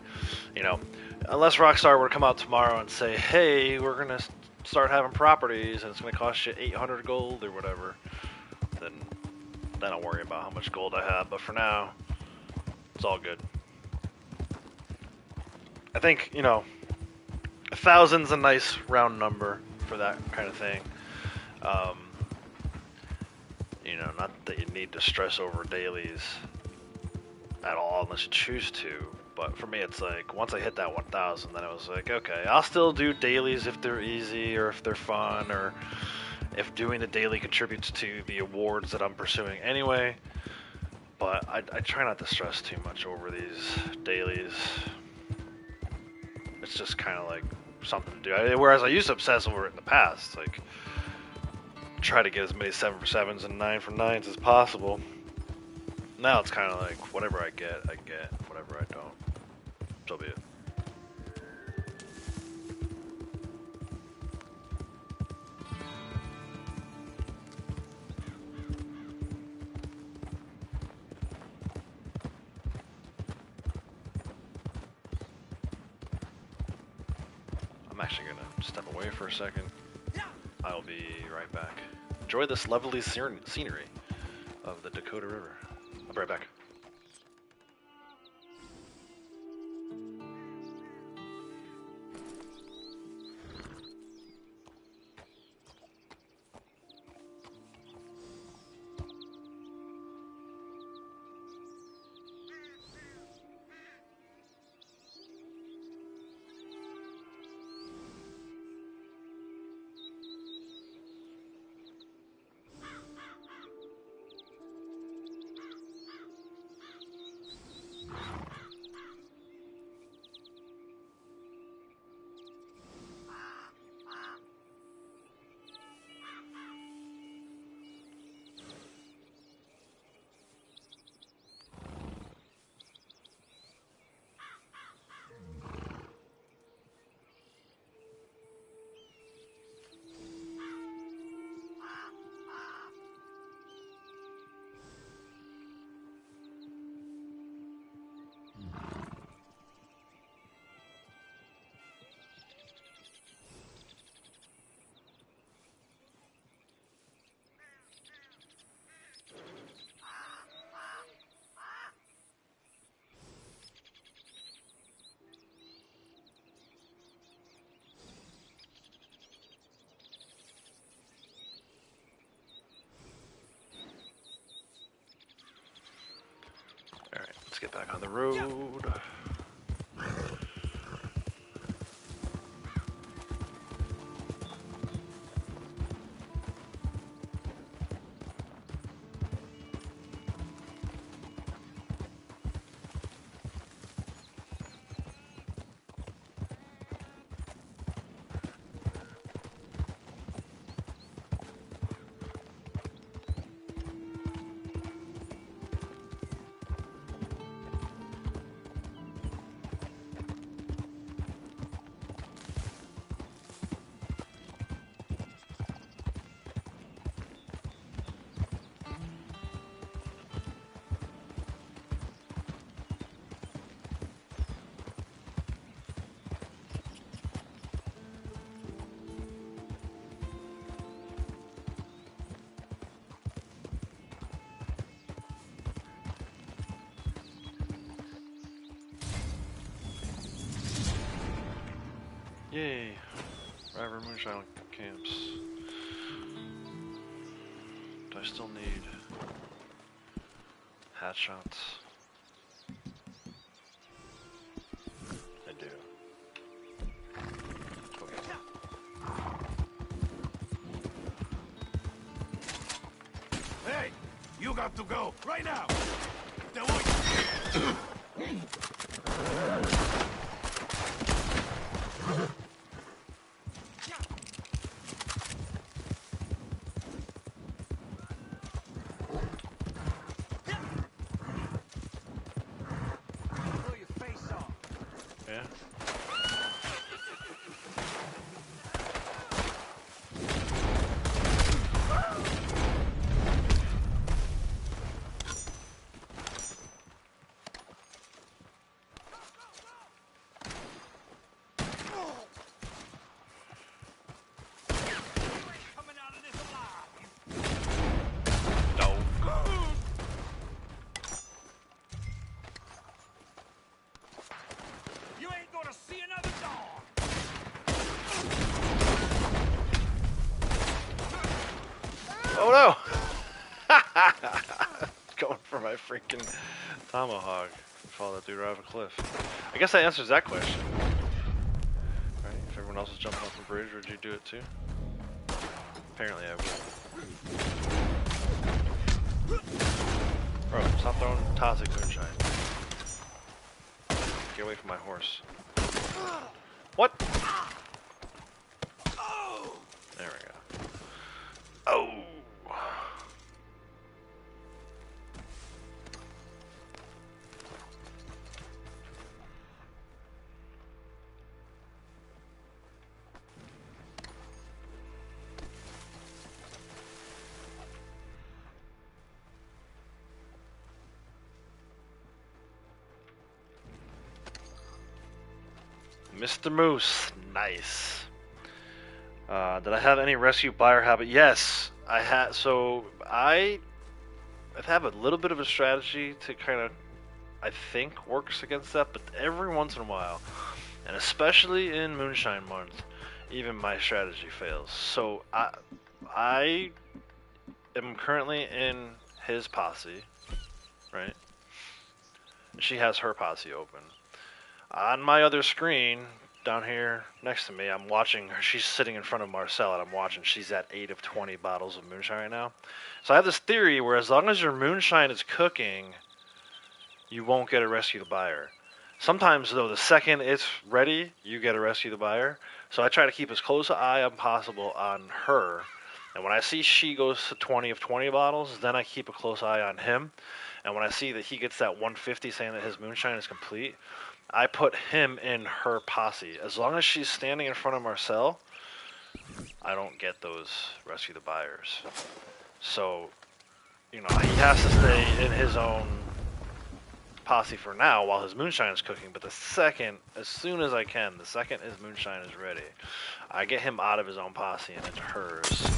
You know, unless Rockstar were to come out tomorrow and say, hey, we're going to start having properties and it's going to cost you 800 gold or whatever, then I'll worry about how much gold I have. But for now, it's all good. I think, you know, 1,000's a nice round number for that kind of thing. You know, not that you need to stress over dailies at all unless you choose to. But for me, it's like, once I hit that 1,000, then I was like, okay, I'll still do dailies if they're easy or if they're fun or if doing the daily contributes to the awards that I'm pursuing anyway. But I try not to stress too much over these dailies. It's just kind of like something to do. Whereas I used to obsess over it in the past, like try to get as many 7 for 7s and 9 for 9s as possible. Now it's kind of like, whatever I get, I get. Whatever I don't, so be it. I'm actually gonna step away for a second. I'll be right back. Enjoy this lovely scenery of the Dakota River. I'll be right back. Let's get back on the road. Yay! River Moonshine camps. Do I still need hat shots? I do. Okay. Hey, you got to go right now. The way. Blow your face off. Yeah. Coming out of this alive. No. You ain't gonna see another dog. Oh no! Going for my freaking tomahawk. Follow that dude off a cliff. I guess that answers that question. Right? If everyone else is jumping off a bridge, would you do it too? Apparently I would. Bro, stop throwing toxic moonshine. Get away from my horse. What? There we go. Oh! Mr. Moose, nice. Did I have any rescue buyer habit? Yes, I had. So I have a little bit of a strategy to kind of, I think, works against that. But every once in a while, and especially in Moonshine Month, even my strategy fails. So I am currently in his posse, right? She has her posse open. On my other screen, down here next to me, I'm watching her. She's sitting in front of Marcel, and I'm watching. She's at 8 of 20 bottles of moonshine right now. So I have this theory where as long as your moonshine is cooking, you won't get a rescue the buyer. Sometimes, though, the second it's ready, you get a rescue the buyer. So I try to keep as close an eye as possible on her. And when I see she goes to 20 of 20 bottles, then I keep a close eye on him. And when I see that he gets that 150 saying that his moonshine is complete, I put him in her posse. As long as she's standing in front of Marcel, I don't get those rescue the buyers. So, you know, he has to stay in his own posse for now while his moonshine is cooking. But the second, as soon as I can, the second his moonshine is ready, I get him out of his own posse and into hers.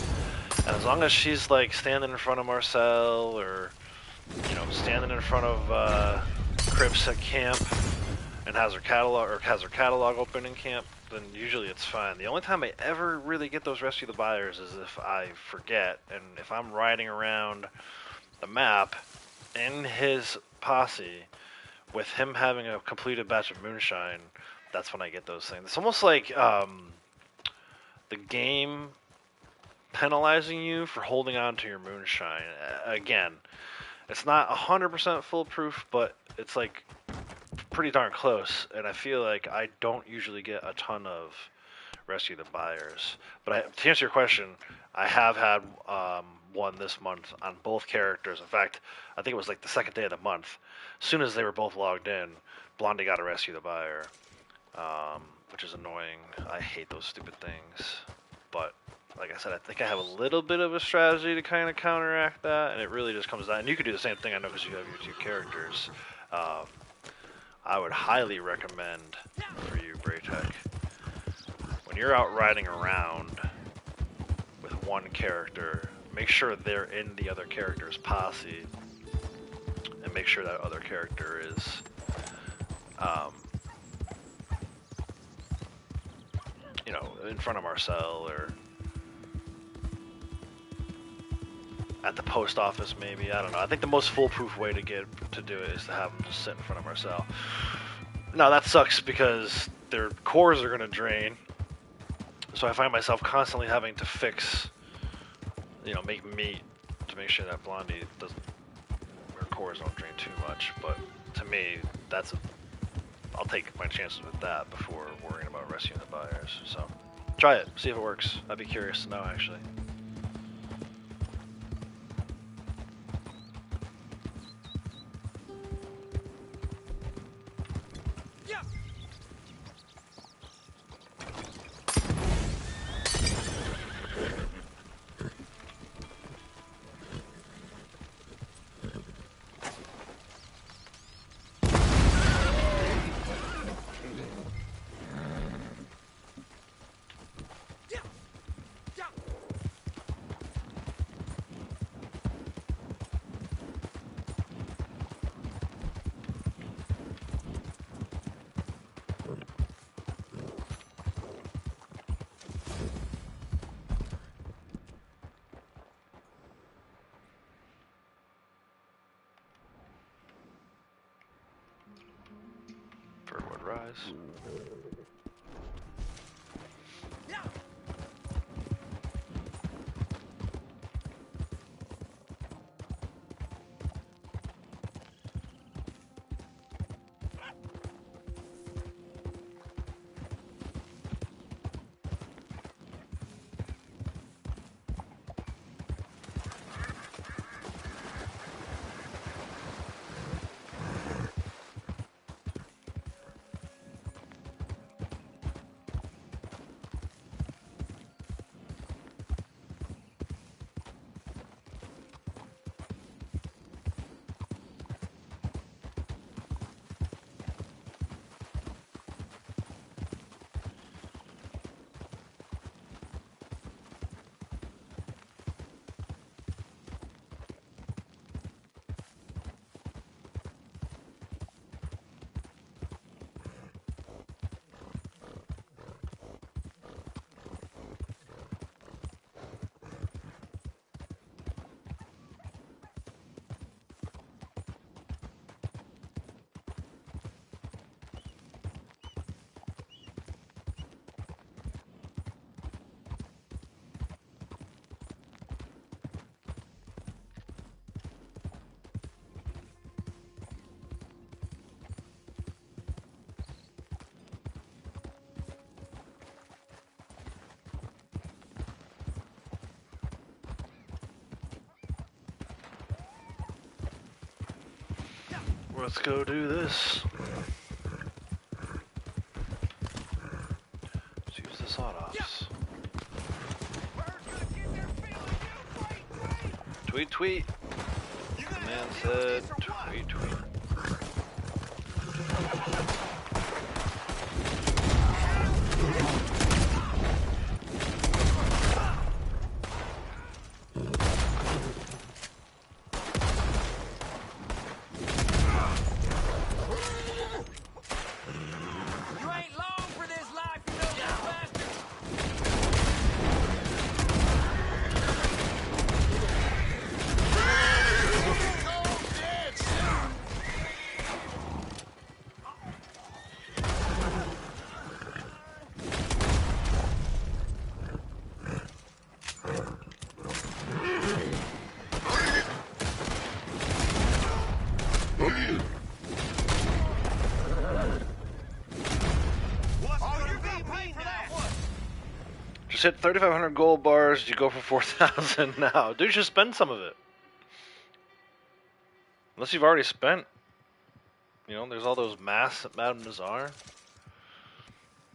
And as long as she's like standing in front of Marcel or, you know, standing in front of Crips at camp, and has her catalog open in camp, then usually it's fine. The only time I ever really get those rescue the buyers is if I forget, and if I'm riding around the map in his posse with him having a completed batch of moonshine, that's when I get those things. It's almost like the game penalizing you for holding on to your moonshine. Again, it's not 100% foolproof, but it's like pretty darn close. And I feel like I don't usually get a ton of rescue the buyers. But to answer your question, I have had one this month on both characters. In fact, I think it was like the second day of the month. As soon as they were both logged in, Blondie got to rescue the buyer, which is annoying. I hate those stupid things. But like I said, I think I have a little bit of a strategy to kind of counteract that, and it really just comes down. And you could do the same thing, I know, because you have your two characters. I would highly recommend for you, Braytech, when you're out riding around with one character, make sure they're in the other character's posse, and make sure that other character is, you know, in front of Marcel or at the post office, maybe. I don't know. I think the most foolproof way to do it is to have them just sit in front of Marcel. Now that sucks because their cores are going to drain. So I find myself constantly having to fix, you know, make meat to make sure that Blondie doesn't, her cores don't drain too much. But to me, I'll take my chances with that before worrying about rescuing the buyers. So try it, see if it works. I'd be curious to know, actually. Furwood Rise. Let's go do this. Let's use the sawed-offs. Tweet, tweet. The man said, tweet, tweet. Just hit 3,500 gold bars. You go for 4,000 now. Dude, just spend some of it. Unless you've already spent. You know, there's all those masks at Madame Nazar.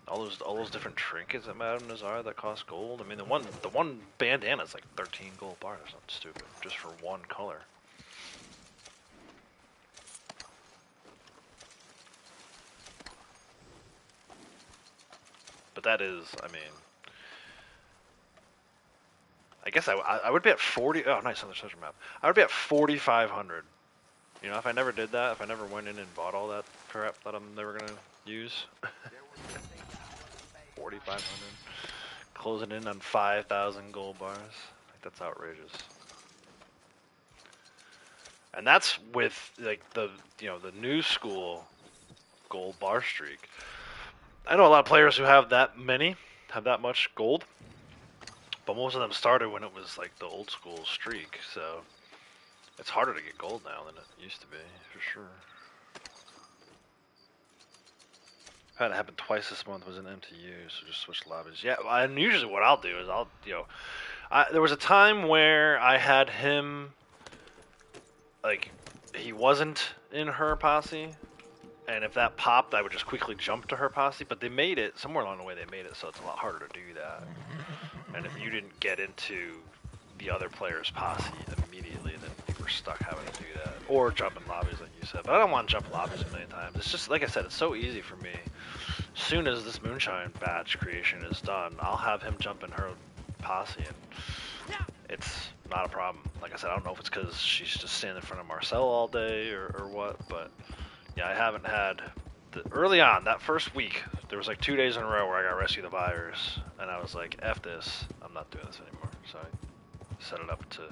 All those different trinkets at Madame Nazar that cost gold. I mean, the one bandana is like 13 gold bars. That's not stupid. Just for one color. But that is, I mean, I guess I would be at 40. Oh, nice, another treasure map. I would be at 4,500. You know, if I never did that, if I never went in and bought all that crap that I'm never gonna use. 4,500. Closing in on 5,000 gold bars. Like, that's outrageous. And that's with like the new school gold bar streak. I know a lot of players who have that much gold, but most of them started when it was like the old school streak, so it's harder to get gold now than it used to be, for sure. Had it happen twice this month was an MTU, so just switch lobbies. Yeah, and usually what I'll do is there was a time where I had him, like, he wasn't in her posse, and if that popped, I would just quickly jump to her posse, but they made it, somewhere along the way they made it so it's a lot harder to do that. And if you didn't get into the other player's posse immediately, then you were stuck having to do that. Or jump in lobbies, like you said. But I don't want to jump in lobbies a million times. It's just, like I said, it's so easy for me. As soon as this moonshine badge creation is done, I'll have him jump in her posse, and it's not a problem. Like I said, I don't know if it's because she's just standing in front of Marcel all day or what, but yeah, I haven't had... Early on, that first week, there was like 2 days in a row where I got Rescue the Virus, and I was like, F this, I'm not doing this anymore. So I set it up to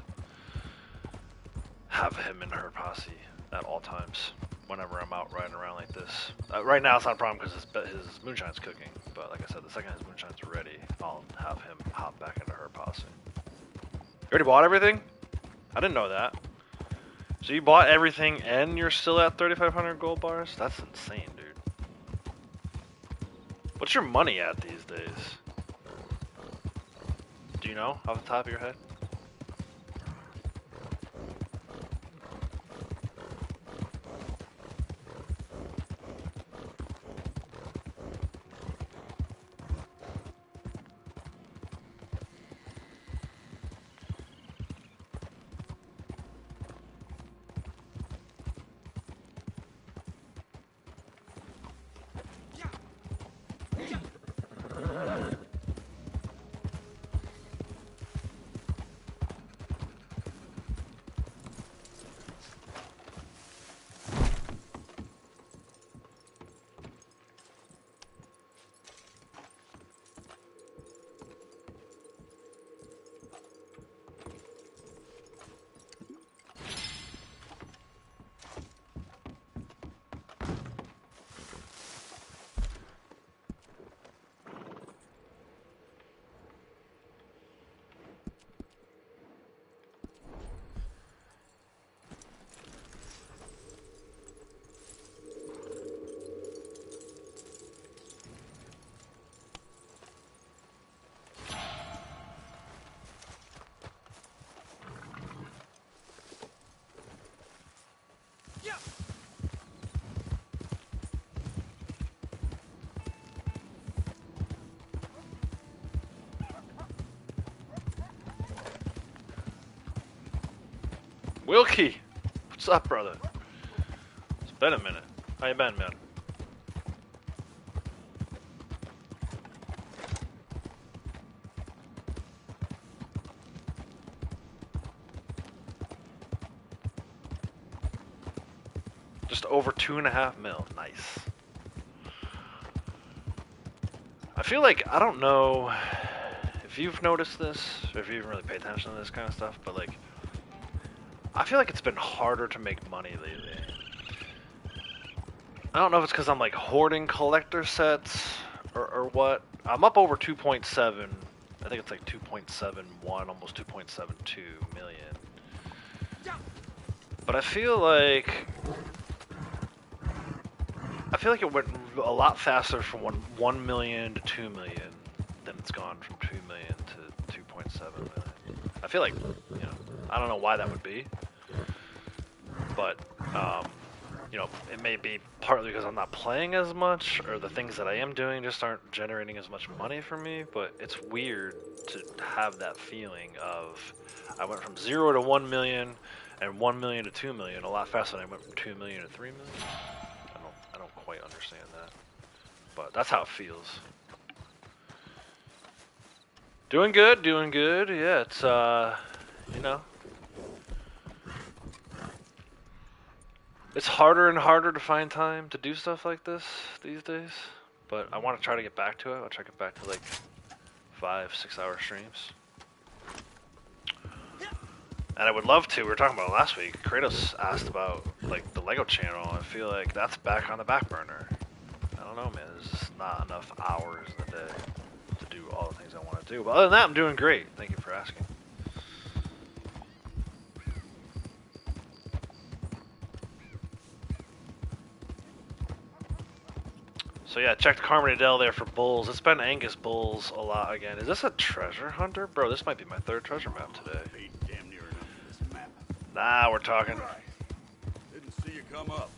have him in her posse at all times, whenever I'm out riding around like this. Right now it's not a problem because his moonshine's cooking, but like I said, the second his moonshine's ready, I'll have him hop back into her posse. You already bought everything? I didn't know that. So you bought everything and you're still at 3,500 gold bars? That's insane, dude. What's your money at these days? Do you know off the top of your head? Wilkie! What's up, brother? It's been a minute. How you been, man? Just over 2.5 mil. Nice. I feel like, I don't know if you've noticed this, or if you even really pay attention to this kind of stuff, but like, I feel like it's been harder to make money lately. I don't know if it's because I'm like hoarding collector sets or what. I'm up over 2.7. I think it's like 2.71, almost 2.72 million. But I feel like it went a lot faster from 1 million to 2 million than it's gone from 2 million million. I feel like, I don't know why that would be, but it may be partly because I'm not playing as much, or the things that I am doing just aren't generating as much money for me. But it's weird to have that feeling of I went from 0 to 1 million and 1 million to 2 million a lot faster than I went from 2 million to 3 million. I don't quite understand that, but that's how it feels. Doing good, doing good. Yeah, it's it's harder and harder to find time to do stuff like this these days, but I want to try to get back to it. I'll try to get back to like 5-6 hour streams. And I would love to. We were talking about it last week. Kratos asked about like the Lego channel. I feel like that's back on the back burner. I don't know, man. There's just not enough hours in the day to do all the things I want to do. But other than that, I'm doing great. Thank you for asking. So yeah, checked Carmen Adele there for bulls. It's been Angus bulls a lot again. Is this a treasure hunter? Bro, this might be my 3rd treasure map today. Damn near enough to this map. Nah, we're talking. Didn't see you come up.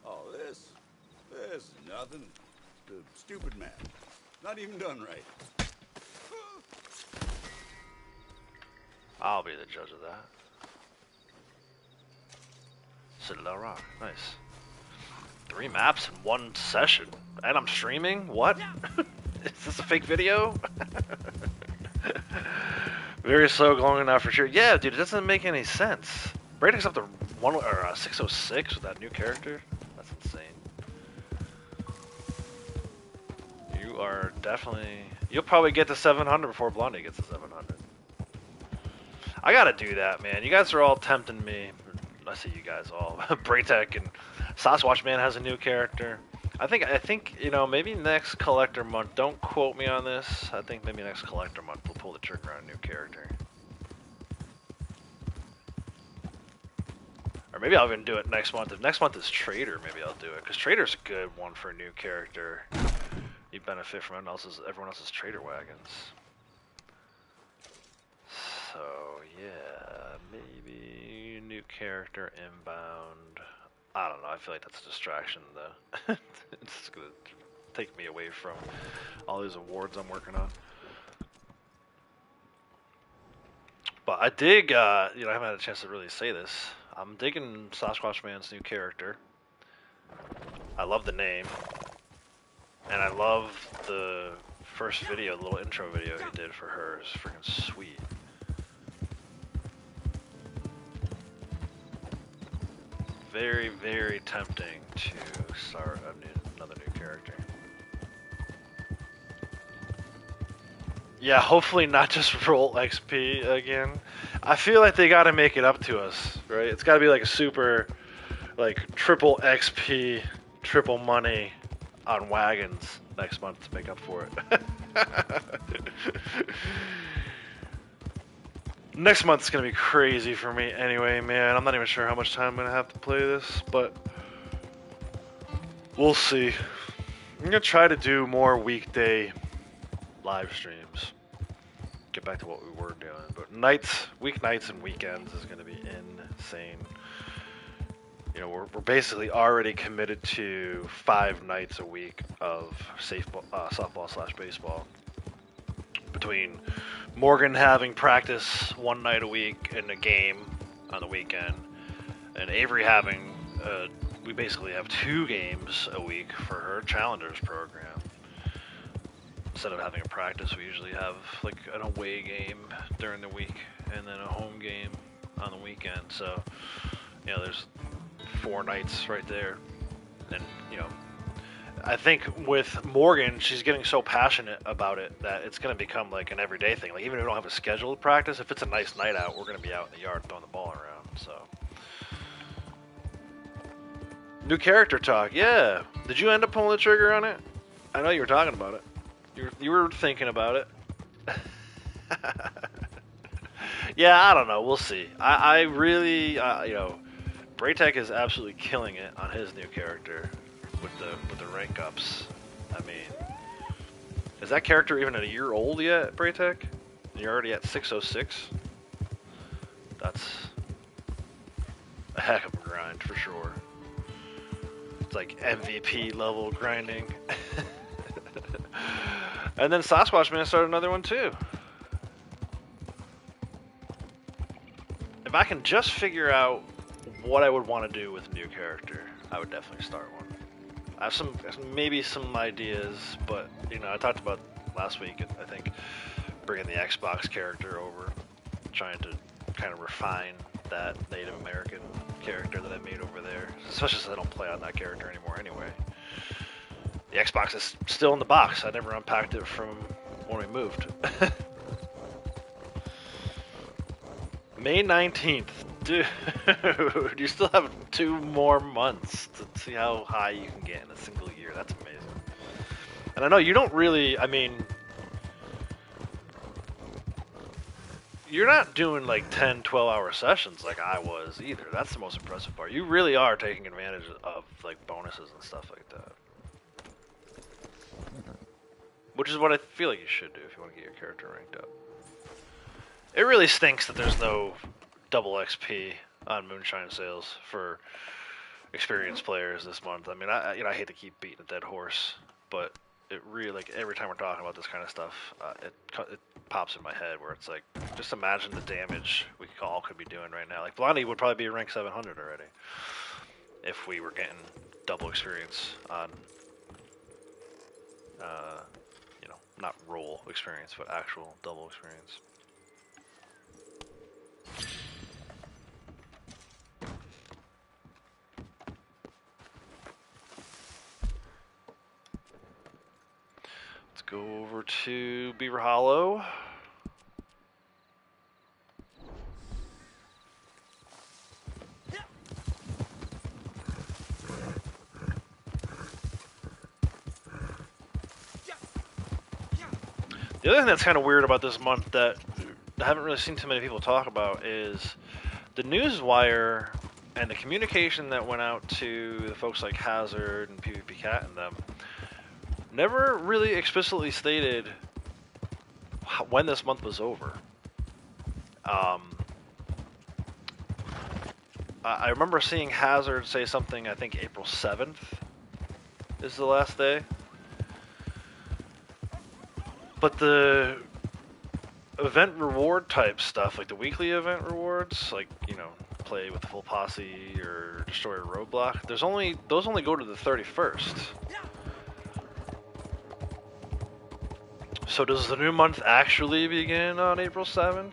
Oh, this is nothing. The stupid map. Not even done right. I'll be the judge of that. Citadel Rock, nice. 3 maps in 1 session, and I'm streaming? What? Is this a fake video? Very slow going now for sure. Yeah, dude, it doesn't make any sense. Braiding's up to 606 with that new character. That's insane. You are definitely... You'll probably get to 700 before Blondie gets to 700. I gotta do that, man. You guys are all tempting me. I see you guys all. Braytech and Sasquatch Man has a new character. I think maybe next collector month. Don't quote me on this. I think maybe next collector month we'll pull the trigger on a new character. Or maybe I'll even do it next month. If next month is Trader, maybe I'll do it. Because Trader's a good one for a new character. You benefit from everyone else's Trader wagons. So yeah, maybe new character inbound. I don't know. I feel like that's a distraction though. It's gonna take me away from all these awards I'm working on. But I dig. I haven't had a chance to really say this. I'm digging Sasquatch Man's new character. I love the name, and I love the first video, the little intro video he did for her. It's freaking sweet. Very, very tempting to start another new character. Yeah, hopefully not just roll XP again. I feel like they gotta make it up to us, right? It's gotta be like a super, like, triple XP, triple money on wagons next month to make up for it. Next month's gonna be crazy for me anyway, man. I'm not even sure how much time I'm gonna have to play this, but we'll see. I'm gonna try to do more weekday live streams. Get back to what we were doing, but weeknights and weekends is gonna be insane. We're basically already committed to 5 nights a week of softball/baseball. Between Morgan having practice 1 night a week and a game on the weekend, and Avery having, we basically have 2 games a week for her Challengers program. Instead of having a practice, we usually have like an away game during the week and then a home game on the weekend. So, there's 4 nights right there. And, I think with Morgan, she's getting so passionate about it that it's going to become like an everyday thing. Like, even if we don't have a scheduled practice, if it's a nice night out, we're going to be out in the yard throwing the ball around. So, new character talk. Yeah. Did you end up pulling the trigger on it? I know you were talking about it. You were thinking about it. Yeah, I don't know. We'll see. I really, Braytech is absolutely killing it on his new character with the rank ups. I mean, Is that character even a year old yet, Braytech? You're already at 606? That's a heck of a grind for sure. It's like MVP level grinding. And then Sasquatch Man started another one too. If I can just figure out what I would want to do with a new character, I would definitely start one. I have maybe some ideas, but you know, I talked about last week, I think, bringing the Xbox character over, trying to kind of refine that Native American character that I made over there, especially since I don't play on that character anymore anyway. The Xbox is still in the box. I never unpacked it from when we moved. May 19th. Dude, you still have 2 more months to see how high you can get in a single year. That's amazing. And I know you don't really, I mean, you're not doing like 10, 12-hour sessions like I was either. That's the most impressive part. You really are taking advantage of like bonuses and stuff like that. Which is what I feel like you should do if you want to get your character ranked up. It really stinks that there's no double XP on Moonshine sales for experienced players this month. I mean, I hate to keep beating a dead horse, but it really, like, every time we're talking about this kind of stuff, it pops in my head where it's like, just imagine the damage we all could be doing right now. Like, Blondie would probably be rank 700 already if we were getting double experience on, you know, not roll experience, but actual double experience. Let's go over to Beaver Hollow. The other thing that's kind of weird about this month that I haven't really seen too many people talk about is the newswire and the communication that went out to the folks like Hazard and PvP Cat and them never really explicitly stated when this month was over. I remember seeing Hazard say something, I think April 7th is the last day. But the event reward type stuff, like the weekly event rewards, like, you know, play with the full posse or destroy a roadblock, those only go to the 31st. So does the new month actually begin on April 7th?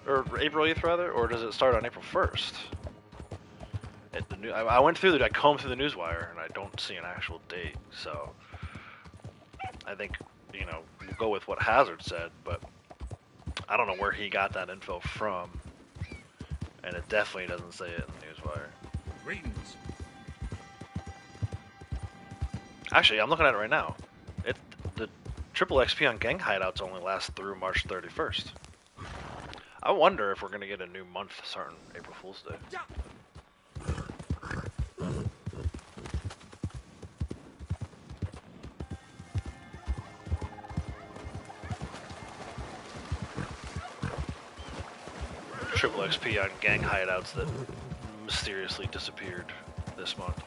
Or April 8th rather? Or does it start on April 1st? I went through I combed through the newswire and I don't see an actual date, so I think, you know, we'll go with what Hazard said, but I don't know where he got that info from, and it definitely doesn't say it in the newswire. Greetings. Actually, I'm looking at it right now. The triple XP on gang hideouts only lasts through March 31st. I wonder if we're gonna get a new month starting April Fool's Day. Triple XP on gang hideouts that mysteriously disappeared this month.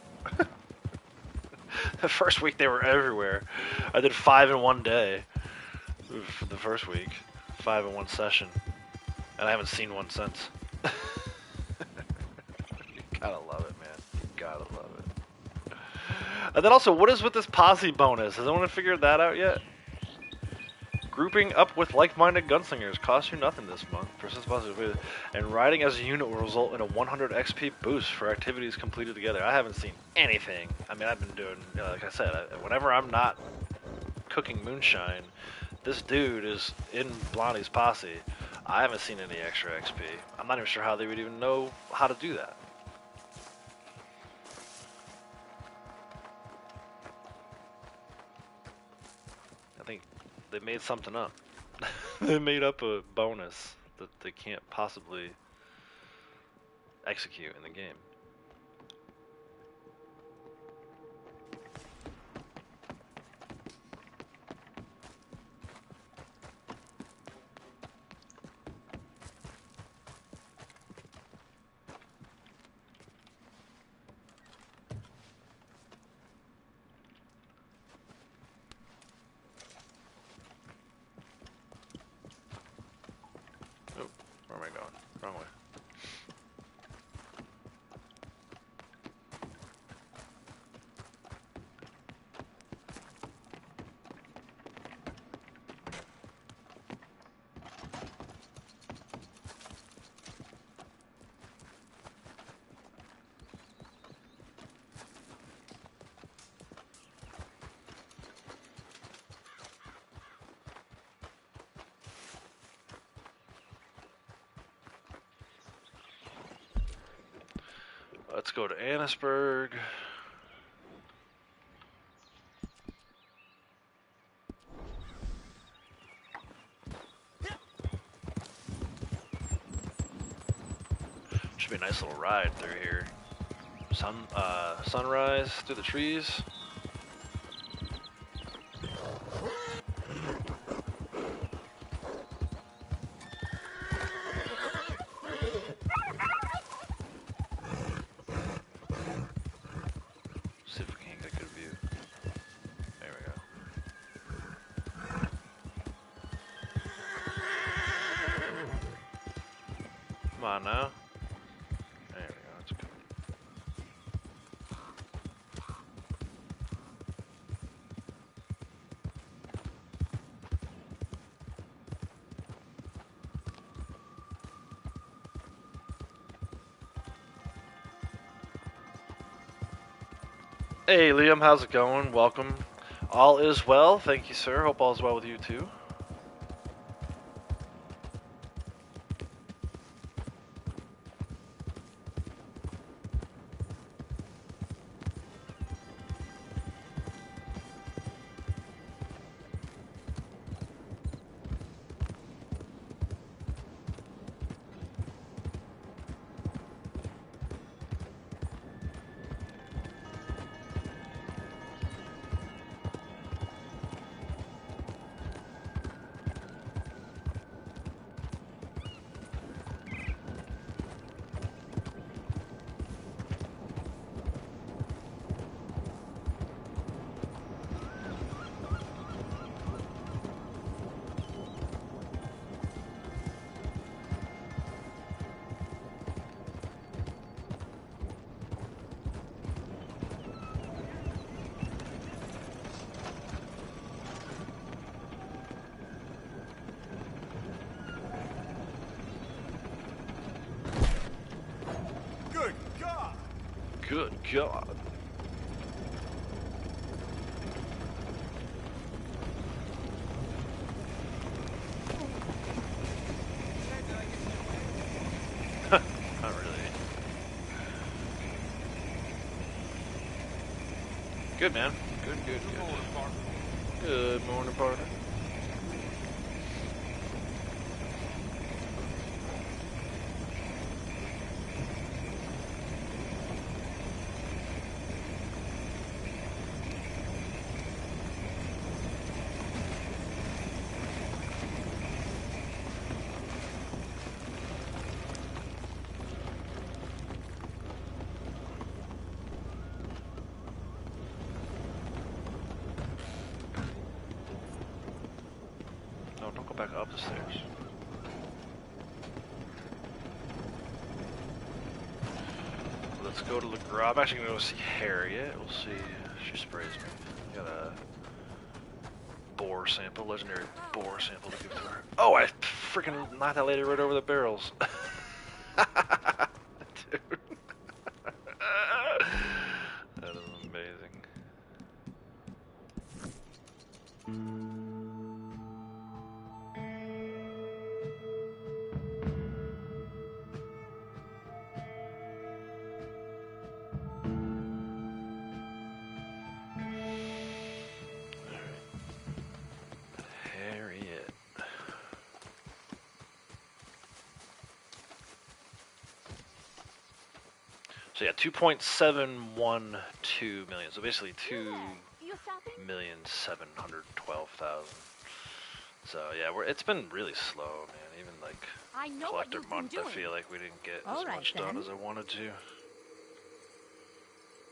The first week they were everywhere. I did 5 in one day. For the first week, 5 in one session, and I haven't seen one since. You gotta love it, man. You gotta love it. And then also, what is with this posse bonus? Has anyone figured that out yet? Grouping up with like-minded gunslingers costs you nothing this month. Persist positive, and riding as a unit will result in a 100 XP boost for activities completed together. I haven't seen anything. I mean, I've been doing, you know, like I said, whenever I'm not cooking moonshine, this dude is in Blondie's posse. I haven't seen any extra XP. I'm not even sure how they would even know how to do that. I think they made something up. They made up a bonus that they can't possibly execute in the game. Where am I going? Wrong way. Let's go to Annisburg. Should be a nice little ride through here. Sunrise through the trees. See if we can get a good view. There we go. Come on now. There we go. That's good. Hey Liam, how's it going? Welcome. All is well, thank you, sir. Hope all is well with you too. Good God! Good God. Not really. Good, man. Good. Good morning, partner. No, don't go back up the stairs. Let's go to the garage. I'm actually gonna go see Harriet. We'll see if she sprays me. Got a boar sample, legendary boar sample to give to her. Oh, I freaking knocked that lady right over the barrels. Dude. That is amazing. Harriet. So yeah, 2.712 million. So basically 2,712,000. So yeah, it's been really slow, man. Even like I know what collector you've been month, I doing. feel like we didn't get All as right, much done then. as I wanted to.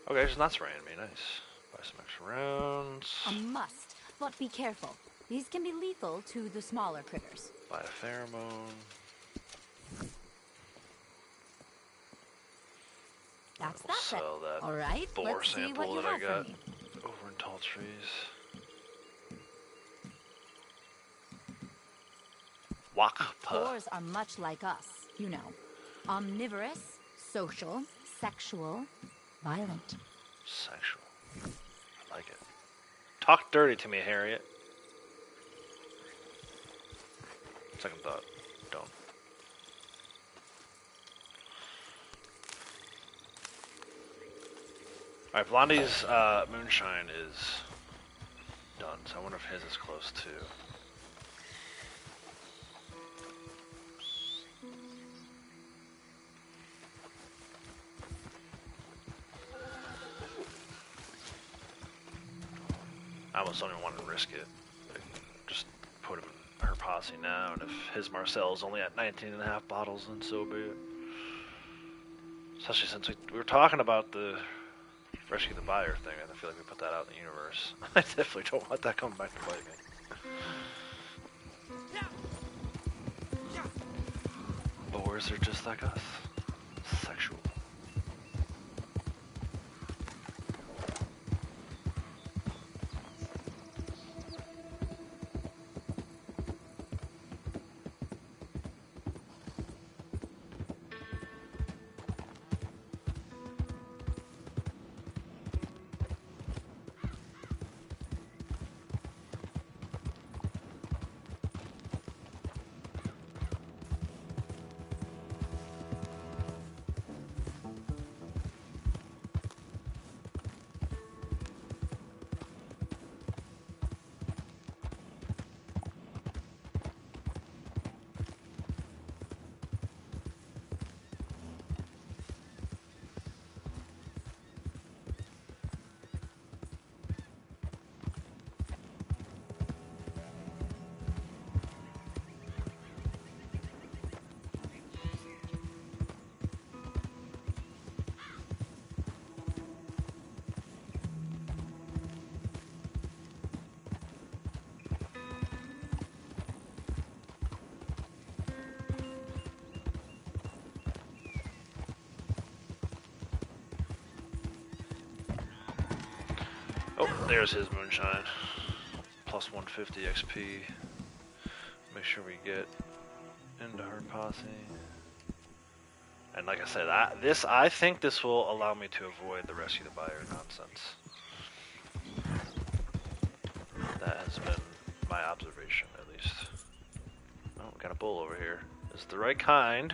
Okay, it's not spraying me. Nice. Buy some extra rounds. A must, but be careful. These can be lethal to the smaller critters. Buy a pheromone. That's it. Sell that All right, boar let's see sample what you that I have got for me. over in tall trees. Wakpa. Boars are much like us, you know. Omnivorous, social, sexual, violent. Sexual. I like it. Talk dirty to me, Harriet. Second thought. Don't. Alright, Blondie's moonshine is done, so I wonder if his is close too. I almost don't even want to risk it. Just put him in her posse now, and if his Marcel's only at 19 and a half bottles, then so be it. Especially since we were talking about the rescue the buyer thing, and I feel like we put that out in the universe. I definitely don't want that coming back to bite me. Boars are just like us. Sexual. Oh, there's his moonshine. Plus 150 XP. Make sure we get into her posse. And like I said, I think this will allow me to avoid the rescue the buyer nonsense. That has been my observation, at least. Oh, we got a bull over here. Is it the right kind?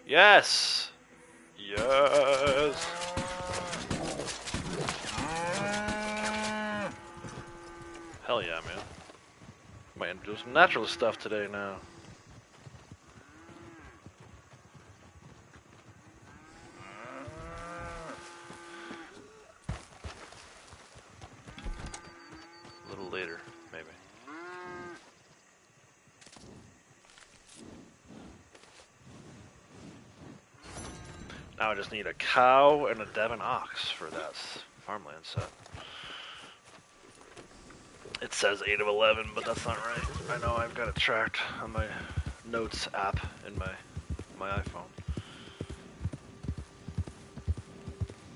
Yes! Yes! Hell yeah, man. Might do some natural stuff today now. A little later, maybe. Now I just need a cow and a Devon ox for that farmland set. It says 8 of 11, but that's not right. I know I've got it tracked on my notes app in my iPhone.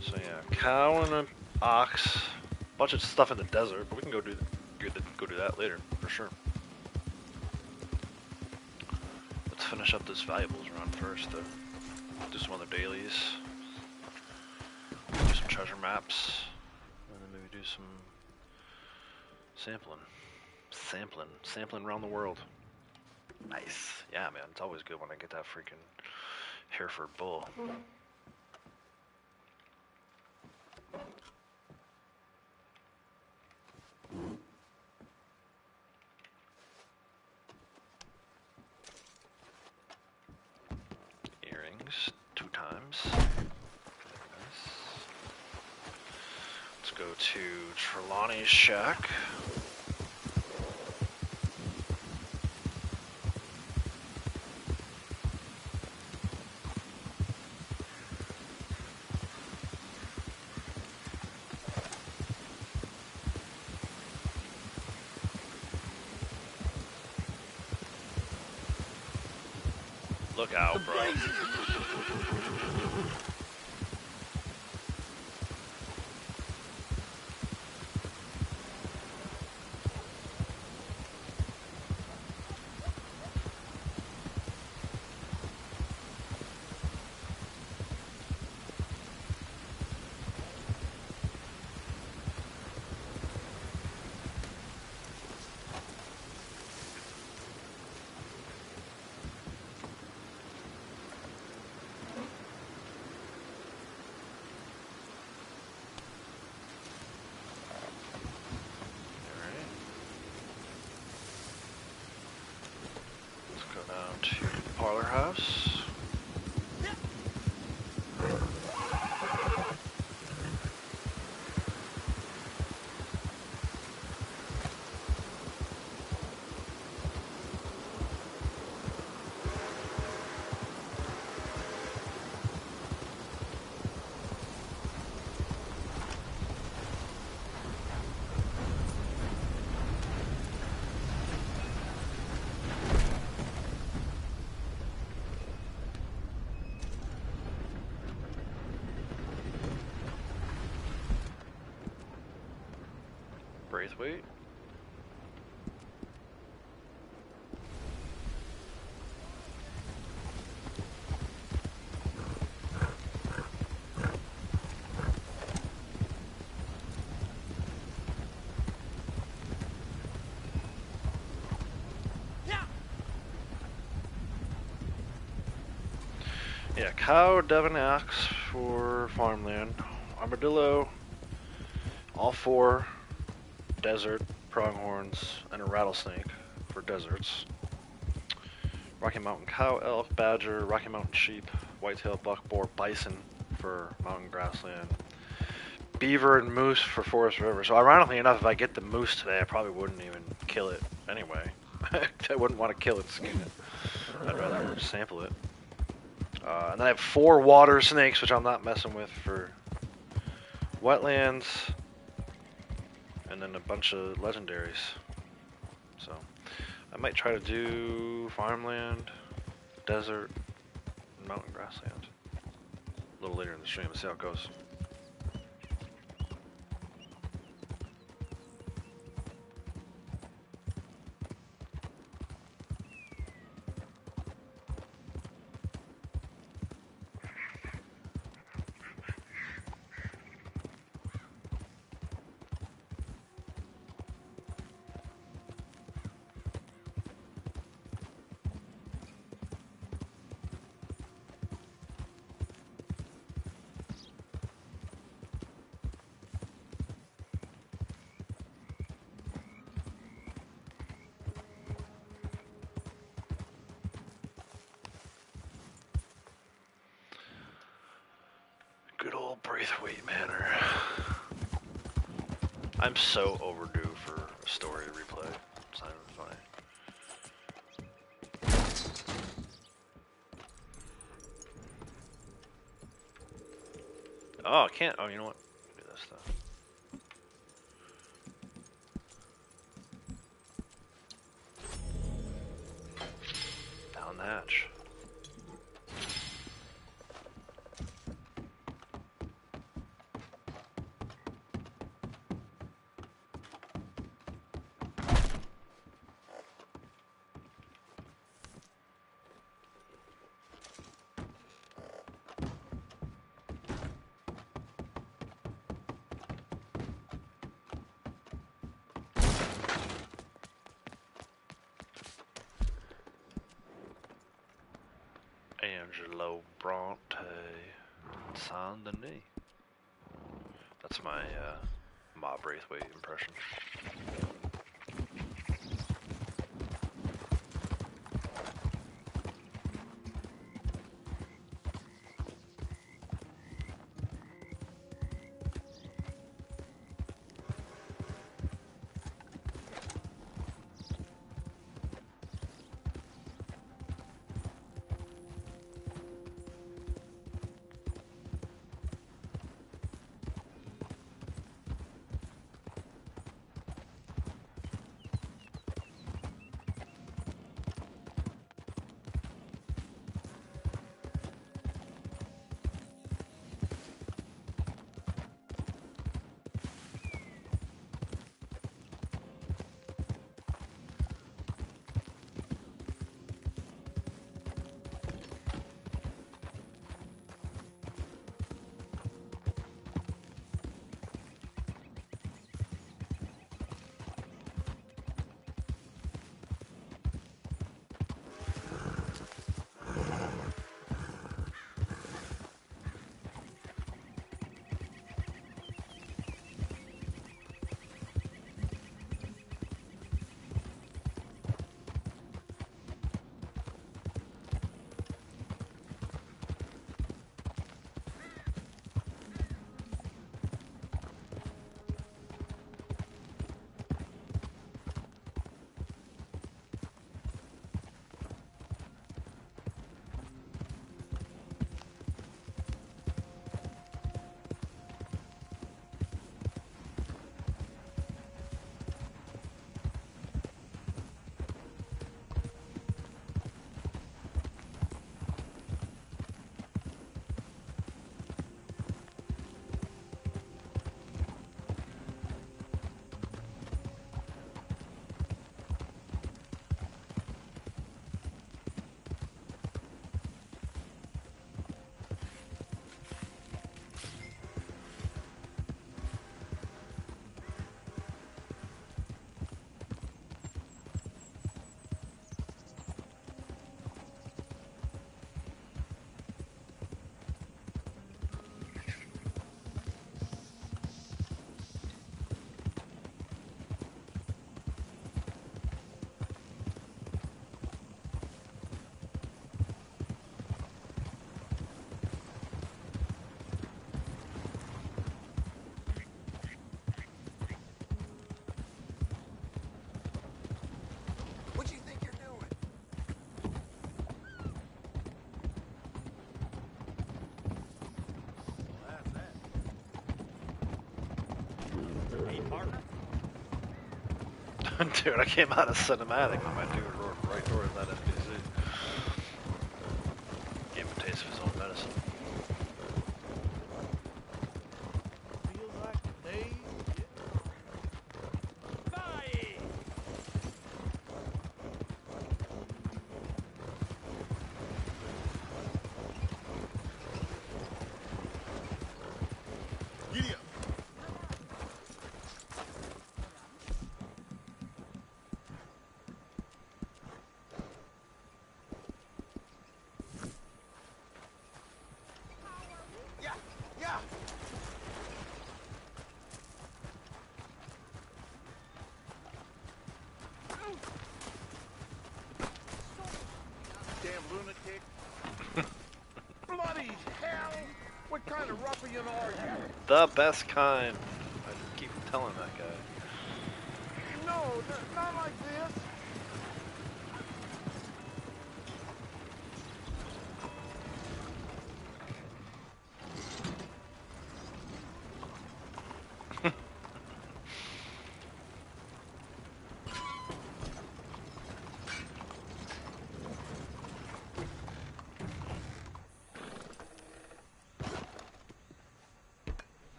So yeah, cow and an ox, bunch of stuff in the desert, but we can go do that later for sure. Let's finish up this valuables run first. Do some other dailies, do some treasure maps, and then maybe do some sampling around the world. Nice. Yeah, man, it's always good when I get that freaking Hereford bull. Earrings, 2 times. Nice. Let's go to Trelawney's shack. Look out, bro. parlor house. Braithwaite. Yeah, cow, Devon axe for farmland, armadillo, all four, desert, pronghorns, and a rattlesnake for deserts. Rocky Mountain cow, elk, badger, Rocky Mountain sheep, whitetail, buck, boar, bison for mountain grassland, beaver and moose for forest river. So ironically enough, if I get the moose today, I probably wouldn't even kill it anyway. I wouldn't want to kill it and skin it. I'd rather sample it. And then I have 4 water snakes, which I'm not messing with for wetlands, and then a bunch of legendaries. So I might try to do farmland, desert, and mountain grassland a little later in the stream and see how it goes. Good old Braithwaite Manor. I'm so overdue for a story replay. It's not even funny. Oh, I can't. Oh, you know what? Do this stuff. Down the hatch. Angelo Bronte, Saint Denis. That's my Ma Braithwaite impression. Dude, I came out of cinematic when my dude rode right towards that NPC. Gave him a taste of his own medicine. Feels like they... Fire! Giddy up. Yeah, yeah. Damn lunatic. Bloody hell! What kind of ruffian are you? The best kind. I keep telling that guy. No, not like this.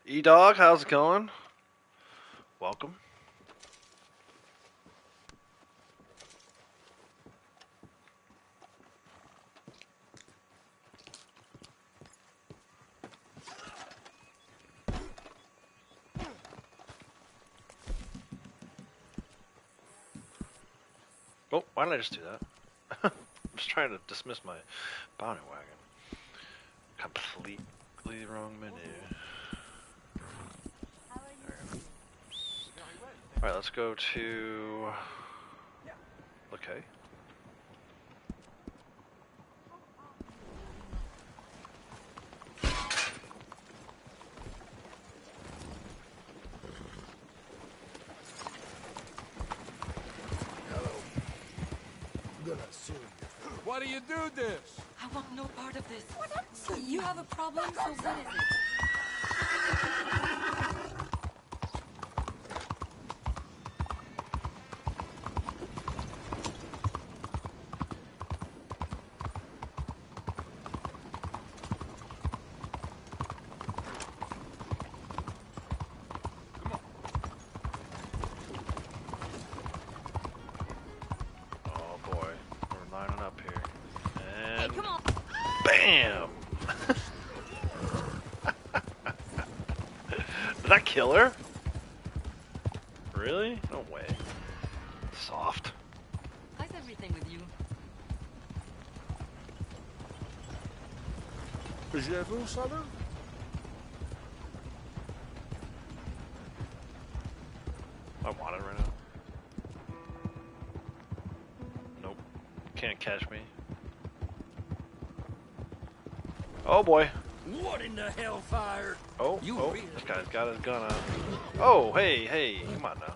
E-Dog, how's it going? Welcome. Oh, why did I just do that? I was trying to dismiss my bounty wagon. Completely wrong menu. Alright, let's go to... Okay. Why do you do this? I want no part of this. So you have a problem, so what is it? Oh boy, we're lining up here. Hey, And come on. BAM! Did I kill her? Really? No way. Soft. How's everything with you? J'avoue, salut. I want it right now. Nope. Can't catch me. Oh boy. What in the hellfire? Oh, You oh, really- this guy's got his gun out. Oh, hey, hey, come on now.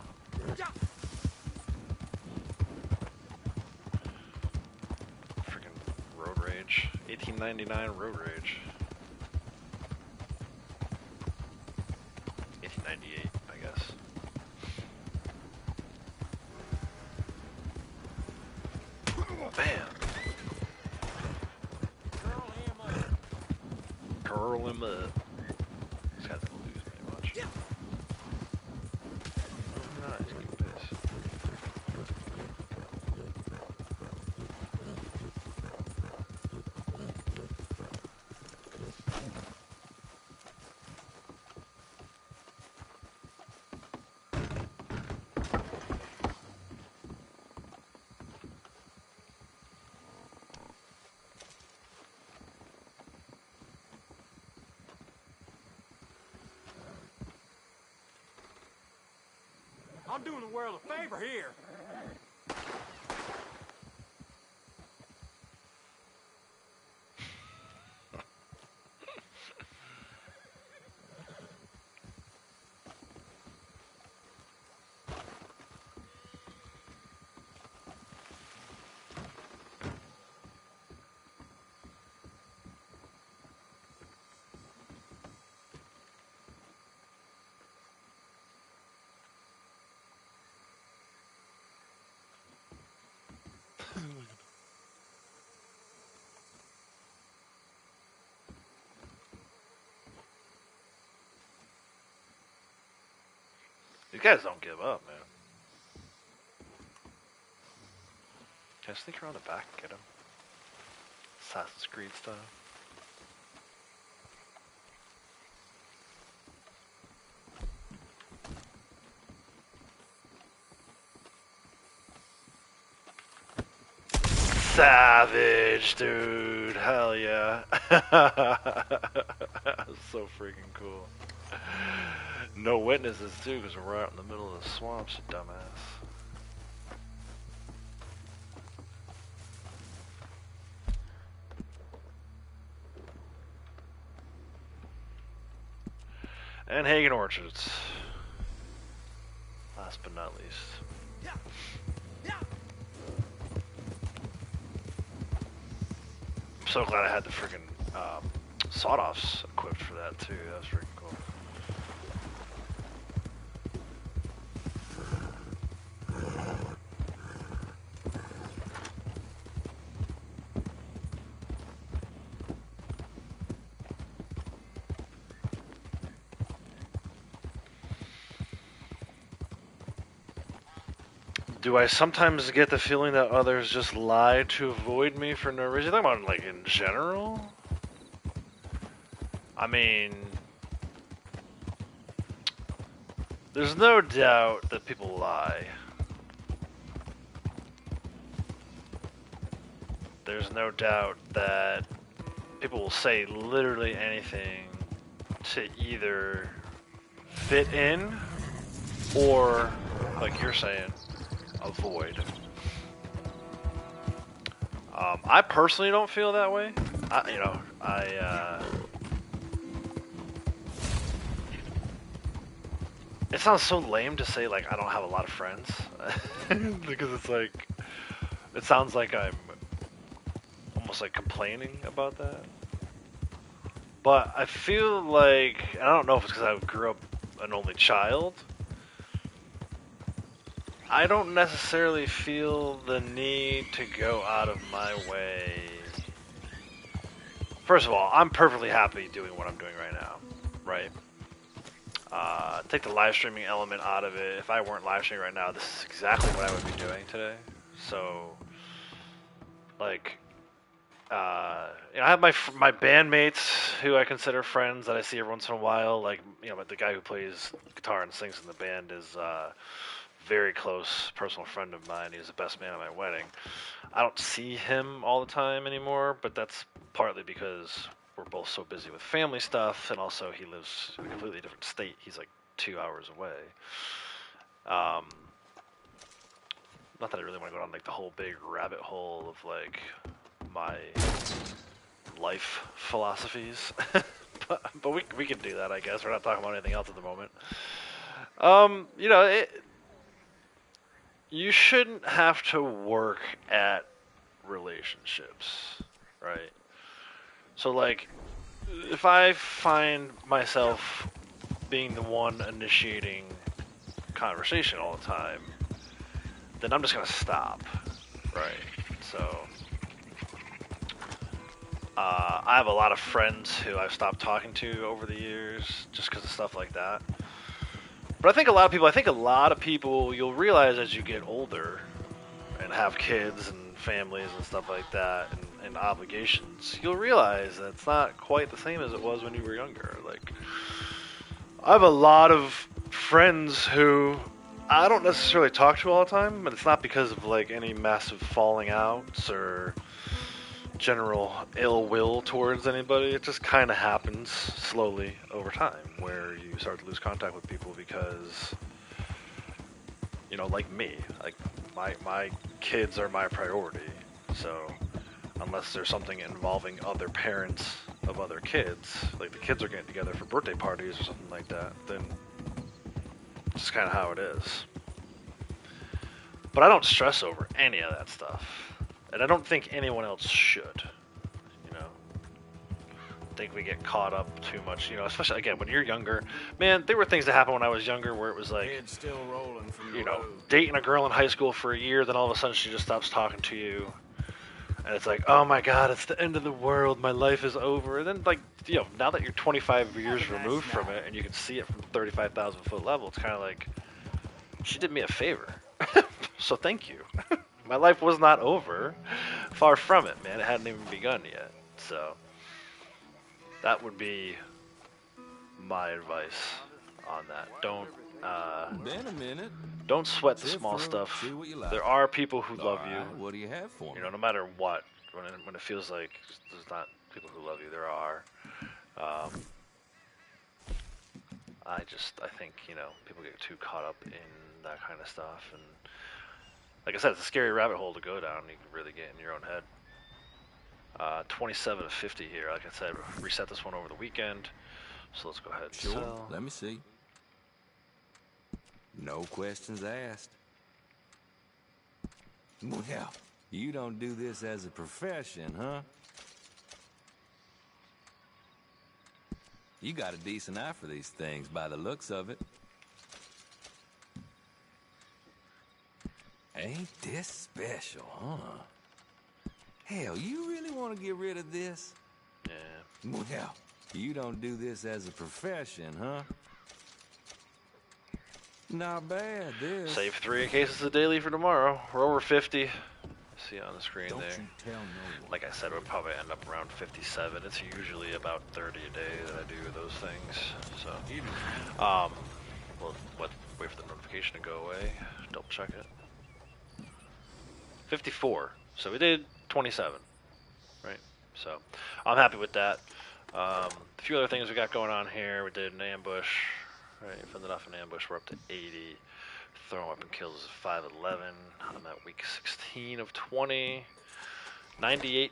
Freaking road rage. 1899 road rage. 1898, I guess. Bam! Curl him up. This guy's gonna lose me much. Nice, good piss. I'm doing the world a favor here. These guys don't give up, man. Can I sneak around the back and get him? Assassin's Creed style. Savage, dude. Hell yeah. That's so freaking cool. No witnesses, too, because we're out in the middle of the swamps, you dumbass. And Hagen Orchards. Last but not least. I'm so glad I had the freaking sawed-offs equipped for that too. That was freaking cool. Do I sometimes get the feeling that others just lie to avoid me for no reason? I'm talking about, like, in general? I mean, there's no doubt that people lie. There's no doubt that people will say literally anything to either fit in or, like you're saying, avoid. I personally don't feel that way. It sounds so lame to say, like, I don't have a lot of friends. Because it's like, it sounds like I'm almost like complaining about that. But I feel like, I don't know if it's because I grew up an only child, I don't necessarily feel the need to go out of my way. First of all, I'm perfectly happy doing what I'm doing right now, right? Take the live streaming element out of it. If I weren't live streaming right now, this is exactly what I would be doing today. So, like, I have my bandmates who I consider friends that I see every once in a while. Like, the guy who plays guitar and sings in the band is very close personal friend of mine. He's the best man at my wedding. I don't see him all the time anymore, but that's partly because we're both so busy with family stuff, and also he lives in a completely different state. He's like 2 hours away. Not that I really want to go down like the whole big rabbit hole of like my life philosophies, but we can do that, I guess. We're not talking about anything else at the moment. You shouldn't have to work at relationships, right? So, like, if I find myself being the one initiating conversation all the time, then I'm just gonna stop, right? So, I have a lot of friends who I've stopped talking to over the years just because of stuff like that. But I think a lot of people, you'll realize as you get older and have kids and families and stuff like that and obligations, you'll realize that it's not quite the same as it was when you were younger. Like, I have a lot of friends who I don't necessarily talk to all the time, but it's not because of like any massive falling outs or general ill will towards anybody. It just kind of happens slowly over time where you start to lose contact with people because, like me, like my kids are my priority. So unless there's something involving other parents of other kids, like the kids are getting together for birthday parties or something like that, then it's just kind of how it is. But I don't stress over any of that stuff. And I don't think anyone else should, I think we get caught up too much, especially, again, when you're younger. Man, there were things that happened when I was younger where it was like, It's still rolling from the road. dating a girl in high school for a year, then all of a sudden she just stops talking to you. And it's like, oh my God, it's the end of the world, my life is over. And then, like, now that you're 25 years removed from it and you can see it from 35,000 foot level, it's kind of like, she did me a favor. So thank you. My life was not over. Far from it, man. It hadn't even begun yet. So that would be my advice on that. Been a minute. Don't sweat the Sift small through, stuff. see what you like. There are people who All love you. right, what do you have for me? You know, no matter what. When it feels like there's not people who love you, there are. I think, you know, people get too caught up in that kind of stuff, and like I said, it's a scary rabbit hole to go down. You can really get in your own head. 27 to 50 here. Like I said, reset this one over the weekend. So let's go ahead and Sure, sell. let me see. No questions asked. Well, you don't do this as a profession, huh? You got a decent eye for these things by the looks of it. Ain't this special, huh? Hell, you really want to get rid of this? Yeah. Well, you don't do this as a profession, huh? Not bad, this. Save 3 cases a daily for tomorrow. We're over 50. See on the screen Don't there. you tell no one. Like I said, we'll probably end up around 57. It's usually about 30 a day that I do those things. So, we'll wait for the notification to go away. Double check it. 54. So we did 27, right? So I'm happy with that. A few other things we got going on here. We did an ambush. Right, fended off an ambush. We're up to 80. Throwing weapon kills is 511. I'm at week 16 of 20. 98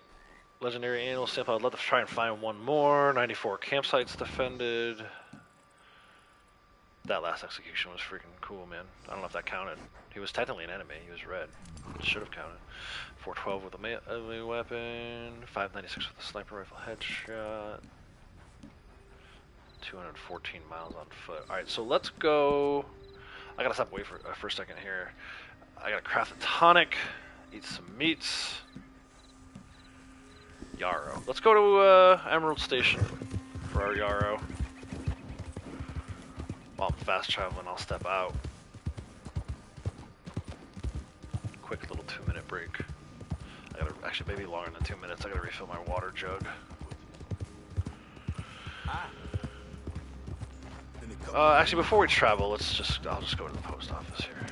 legendary annual sample. I'd love to try and find one more. 94 campsites defended. That last execution was freaking cool, man. I don't know if that counted. He was technically an enemy. He was red. It should have counted. 412 with a melee weapon. 596 with a sniper rifle headshot. 214 miles on foot. Alright, so let's go. I gotta step away for a second here. I gotta craft a tonic. Eat some meats. Yarrow. Let's go to Emerald Station for our Yarrow. While I'm fast traveling, I'll step out. Quick little 2-minute break. I gotta, actually maybe longer than 2 minutes. I gotta refill my water jug. Actually, before we travel, I'll just go to the post office here.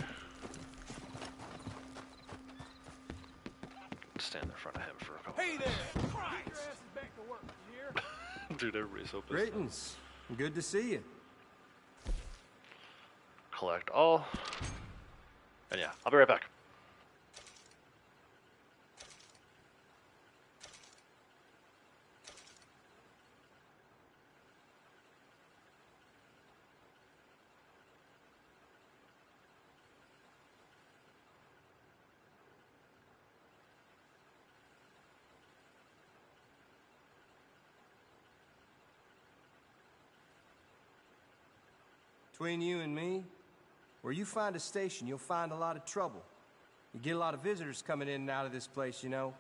Stand in front of him for a couple minutes. There! Christ! Get your asses back to work, you hear? Dude, everybody's so pissed. Greetings. Good to see you. Collect all. And yeah, I'll be right back. Between you and me, where you find a station, you'll find a lot of trouble. You get a lot of visitors coming in and out of this place, you know.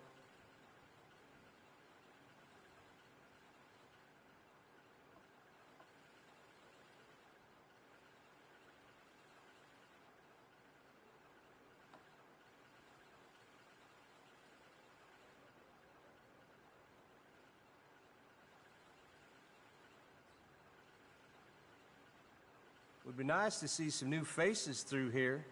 Would be nice to see some new faces through here.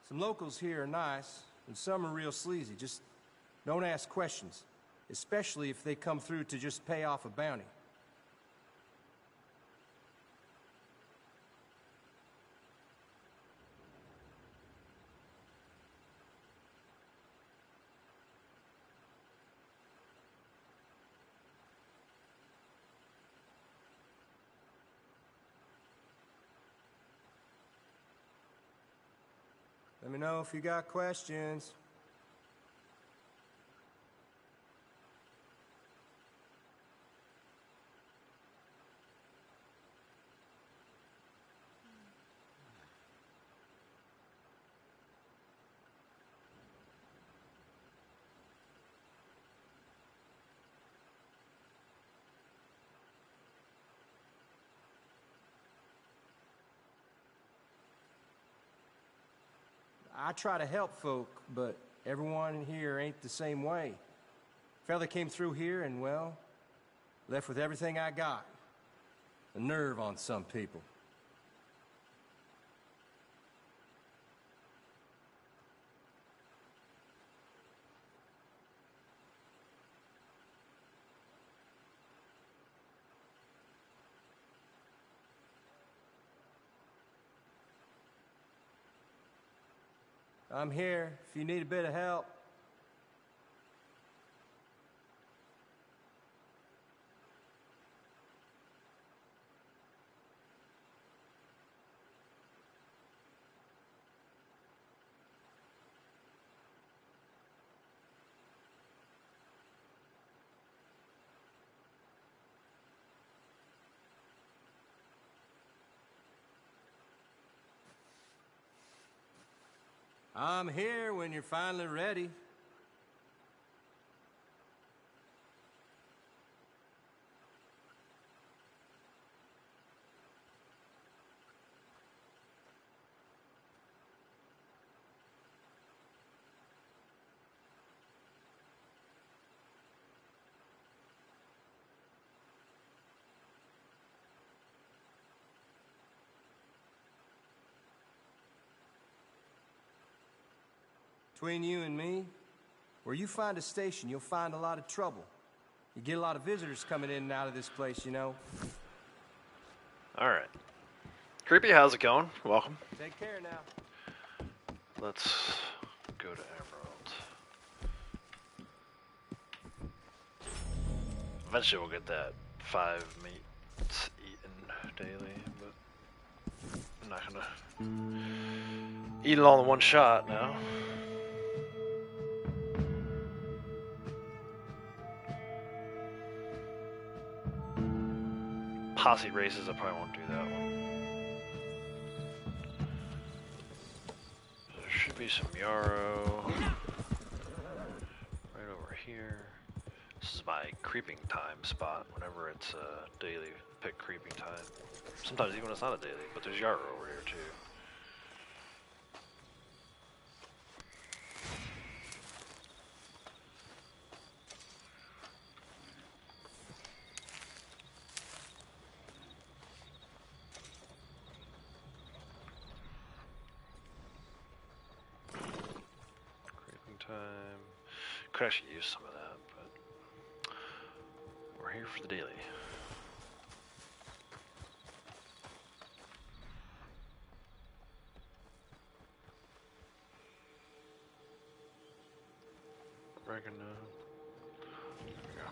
Some locals here are nice, and some are real sleazy. Just don't ask questions, especially if they come through to just pay off a bounty. Let me know if you got questions. I try to help folk, but everyone here ain't the same way. Fella came through here and, well, left with everything I got. A nerve on some people. I'm here if you need a bit of help. I'm here when you're finally ready. Between you and me, where you find a station, you'll find a lot of trouble. You get a lot of visitors coming in and out of this place, you know. Alright. Creepy, how's it going? Welcome. Take care now. Let's go to Emerald. Eventually we'll get that 5 meats eaten daily, but I'm not gonna eat it all in one shot now. Posse races, I probably won't do that one. There should be some yarrow right over here. This is my creeping time spot whenever it's a daily pick creeping time. Sometimes even when it's not a daily, but there's yarrow over here too. Could actually use some of that, but we're here for the daily. Oregano. There we go.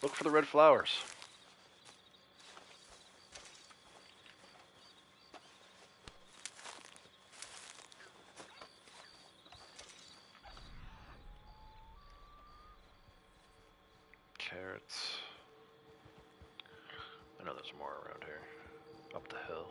Look for the red flowers. Carrots. I know there's more around here. Up the hill.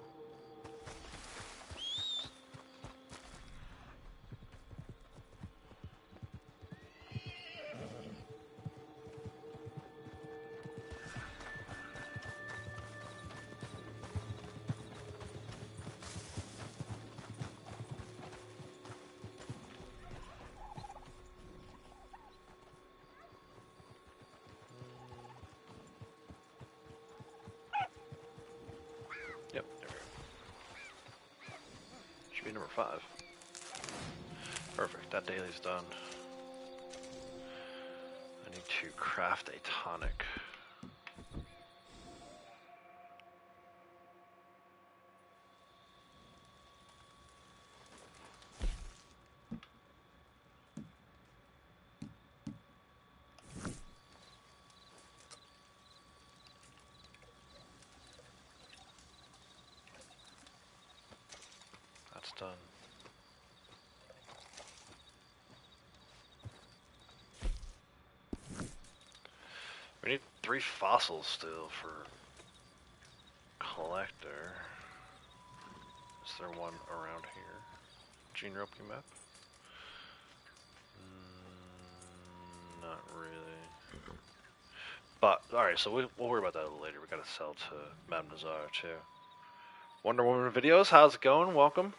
Yep, there we go. Should be number 5. Perfect, that daily's done. I need to craft a tonic. That's done. We need 3 fossils still for collector. Is there one around here? Gene Ropke map? Not really. But, alright, so we'll worry about that a little later. We gotta sell to Madame Nazar too. Wonder Woman videos, how's it going? Welcome.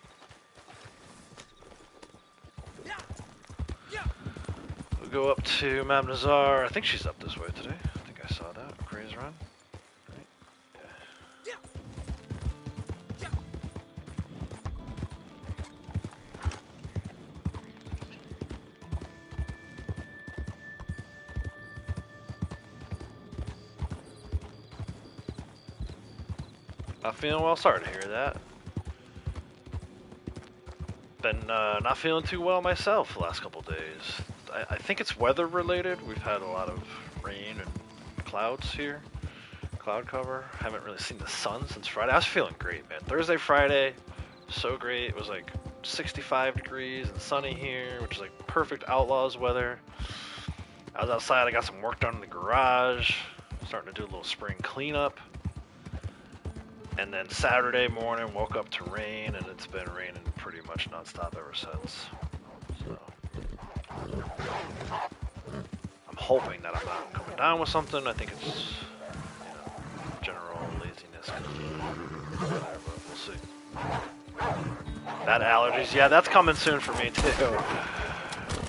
go up to Madame Nazar. I think she's up this way today. I think I saw that. Gray's Run. Right? Yeah. Not feeling well. Sorry to hear that. Been not feeling too well myself the last couple days. I think it's weather related. We've had a lot of rain and clouds here. Cloud cover. Haven't really seen the sun since Friday. I was feeling great, man. Thursday, Friday, so great. It was like 65 degrees and sunny here, which is like perfect Outlaws weather. I was outside. I got some work done in the garage. Starting to do a little spring cleanup. And then Saturday morning, woke up to rain, and it's been raining pretty much nonstop ever since. So I'm hoping that I'm not coming down with something. I think it's, general laziness. Whatever, we'll see. That allergies, yeah, that's coming soon for me too.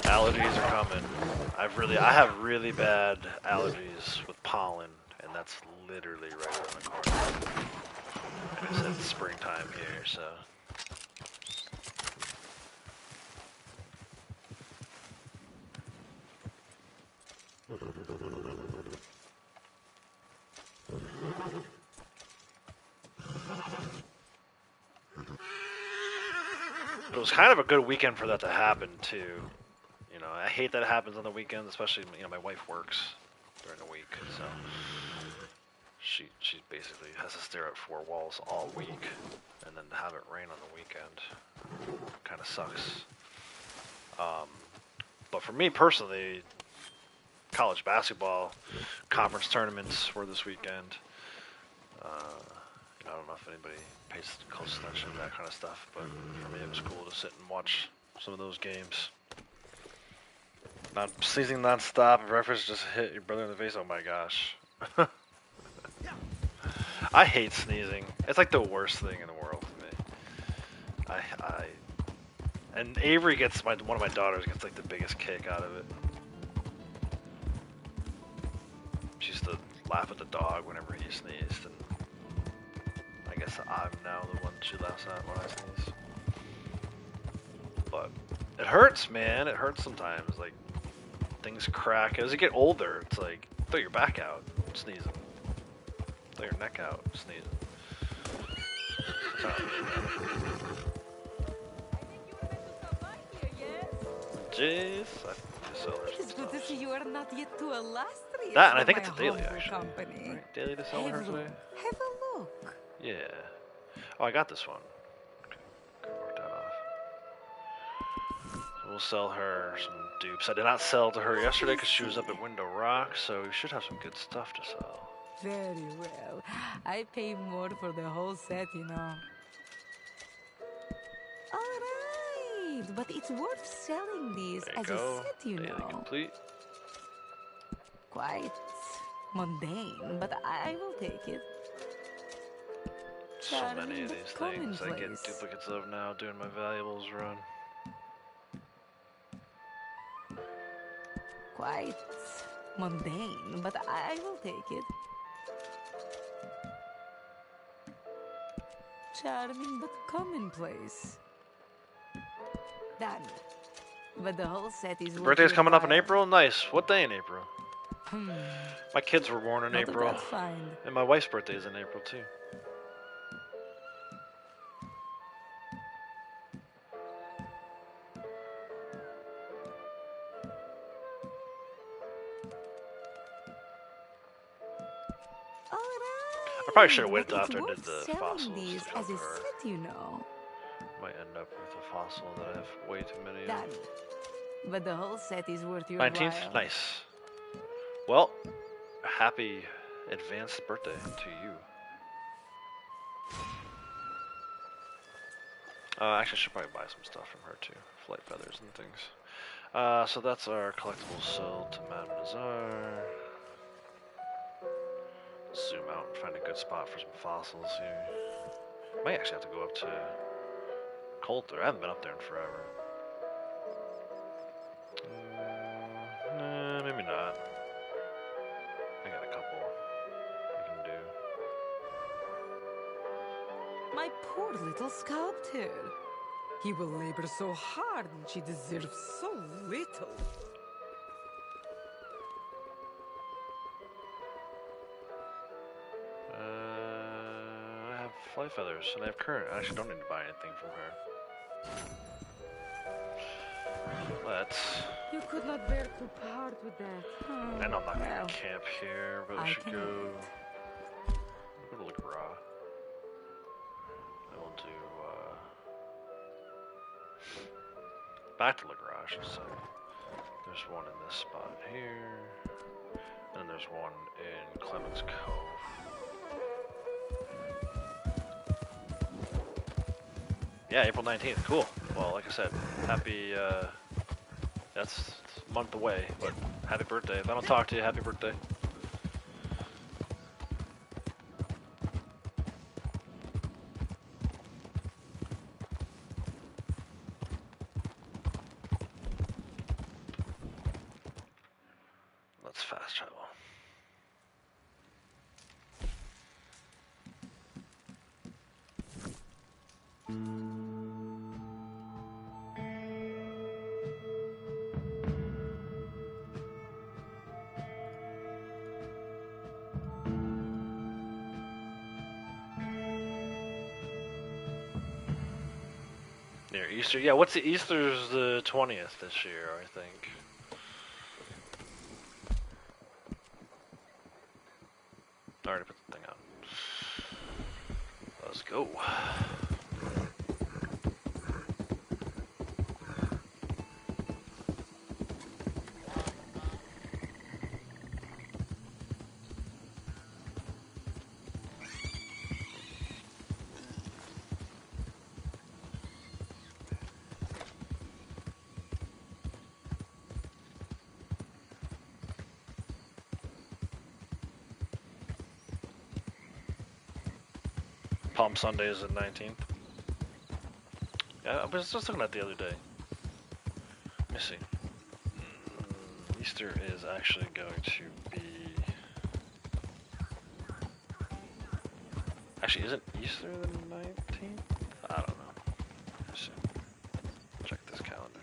Allergies are coming. I have really bad allergies with pollen, and that's literally right around the corner. I said it's springtime here, so. It was kind of a good weekend for that to happen too. You know, I hate that it happens on the weekends, especially my wife works during the week, so. She basically has to stare at four walls all week, and then to have it rain on the weekend kind of sucks. But for me personally, college basketball conference tournaments were this weekend. I don't know if anybody pays close attention to that kind of stuff, but for me it was cool to sit and watch some of those games. Not sneezing non-stop, and reference just hit your brother in the face. Oh my gosh. I hate sneezing. It's like the worst thing in the world to me. And Avery gets one of my daughters gets like the biggest kick out of it. She used to laugh at the dog whenever he sneezed, and I guess I'm now the one she laughs at when I sneeze. But it hurts, man. It hurts sometimes. Like things crack as you get older. It's like throw your back out sneezing. Throw your neck out, sneezing. Jeez, It is good to see you are not yet too illustrious. That, and I think for it's a my daily humble actually. company. Right? Daily to sell her today? Have a look. Yeah. Oh, I got this one. Okay, gotta work that off. So we'll sell her some dupes. I did not sell to her yesterday because she was up at Window Rock, so we should have some good stuff to sell. Very well. I pay more for the whole set, you know. Alright, but it's worth selling these There you as go. a set, you Daily know. complete. Quite mundane, but I will take it. So many of but these things I get commonplace. duplicates of now doing my valuables run. Quite mundane, but I will take it. Charming but commonplace. Done. But the whole set is worth Birthday's your coming up in while. April? Nice. What day in April? My kids were born in Not a April. bad find. And my wife's birthday is in April too. I probably should have waited till after I did the fossils These to as show a her. set, you know. Might end up with a fossil that I have way too many Done. of. But the whole set is worth your 19th? while. Nice. Well, happy advanced birthday to you. Actually, I should probably buy some stuff from her too. Flight feathers and things. So that's our collectibles sold to Madame Nazar. Zoom out and find a good spot for some fossils here. Might actually have to go up to Coulter. I haven't been up there in forever. poor little sculptor. He will labor so hard and she deserves so little. I have fly feathers and I have current. I actually don't need to buy anything from her. Let's. You could not bear to part with that. I know I'm not gonna camp here, but we should can go to LaGras. I will do back to LaGras, I should say. There's one in this spot here, and there's one in Clemens Cove. Yeah, April 19th. Cool. Well, like I said, happy. That's a month away, but happy birthday. If I don't talk to you, happy birthday. Let's fast travel. Near Easter? Yeah, what's the Easter's the 20th this year, I think. I already put the thing on. Let's go. Palm Sunday is the 19th. Yeah, I was just looking at the other day. Let me see. Easter is actually going to be... Actually, isn't Easter the 19th? I don't know. Let me see. Check this calendar.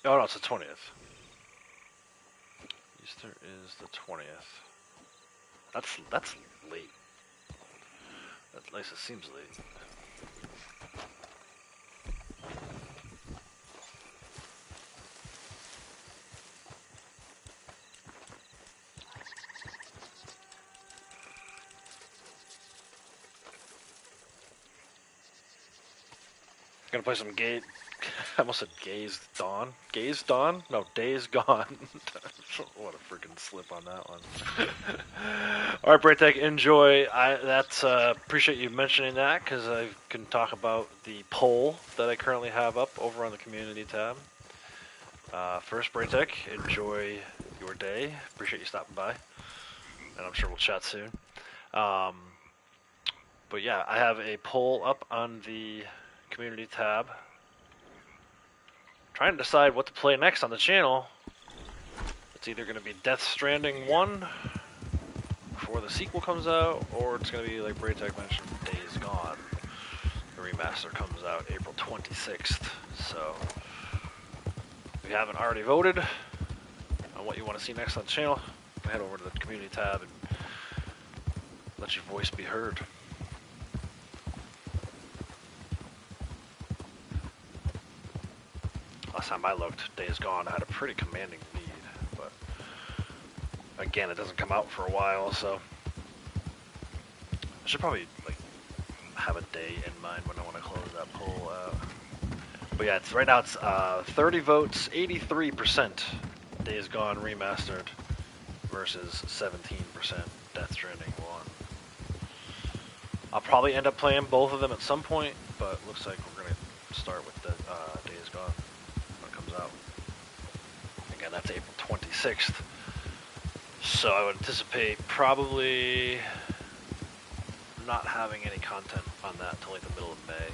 Oh no, it's the 20th. Easter is the 20th. That's late. At least it seems late. Gonna play some I almost said Gaze Dawn. Gaze Dawn? No, Days Gone. What a freaking slip on that one. Alright, Braytech, enjoy. Appreciate you mentioning that, because I can talk about the poll that I currently have up over on the community tab. First, Braytech, enjoy your day. Appreciate you stopping by. And I'm sure we'll chat soon. But yeah, I have a poll up on the community tab. Trying to decide what to play next on the channel. It's either going to be Death Stranding 1 before the sequel comes out, or it's going to be, like Braytech mentioned, Days Gone. The remaster comes out April 26th. So, if you haven't already voted on what you want to see next on the channel, head over to the community tab and let your voice be heard. Last time I looked, Days Gone had a pretty commanding lead, but again, it doesn't come out for a while, so I should probably have a day in mind when I want to close that poll out. But yeah, right now it's 30 votes, 83% Days Gone remastered versus 17% Death Stranding 1. I'll probably end up playing both of them at some point, but looks like we're gonna start with the Days Gone. Out. Again, that's April 26th. So I would anticipate probably not having any content on that until like the middle of May.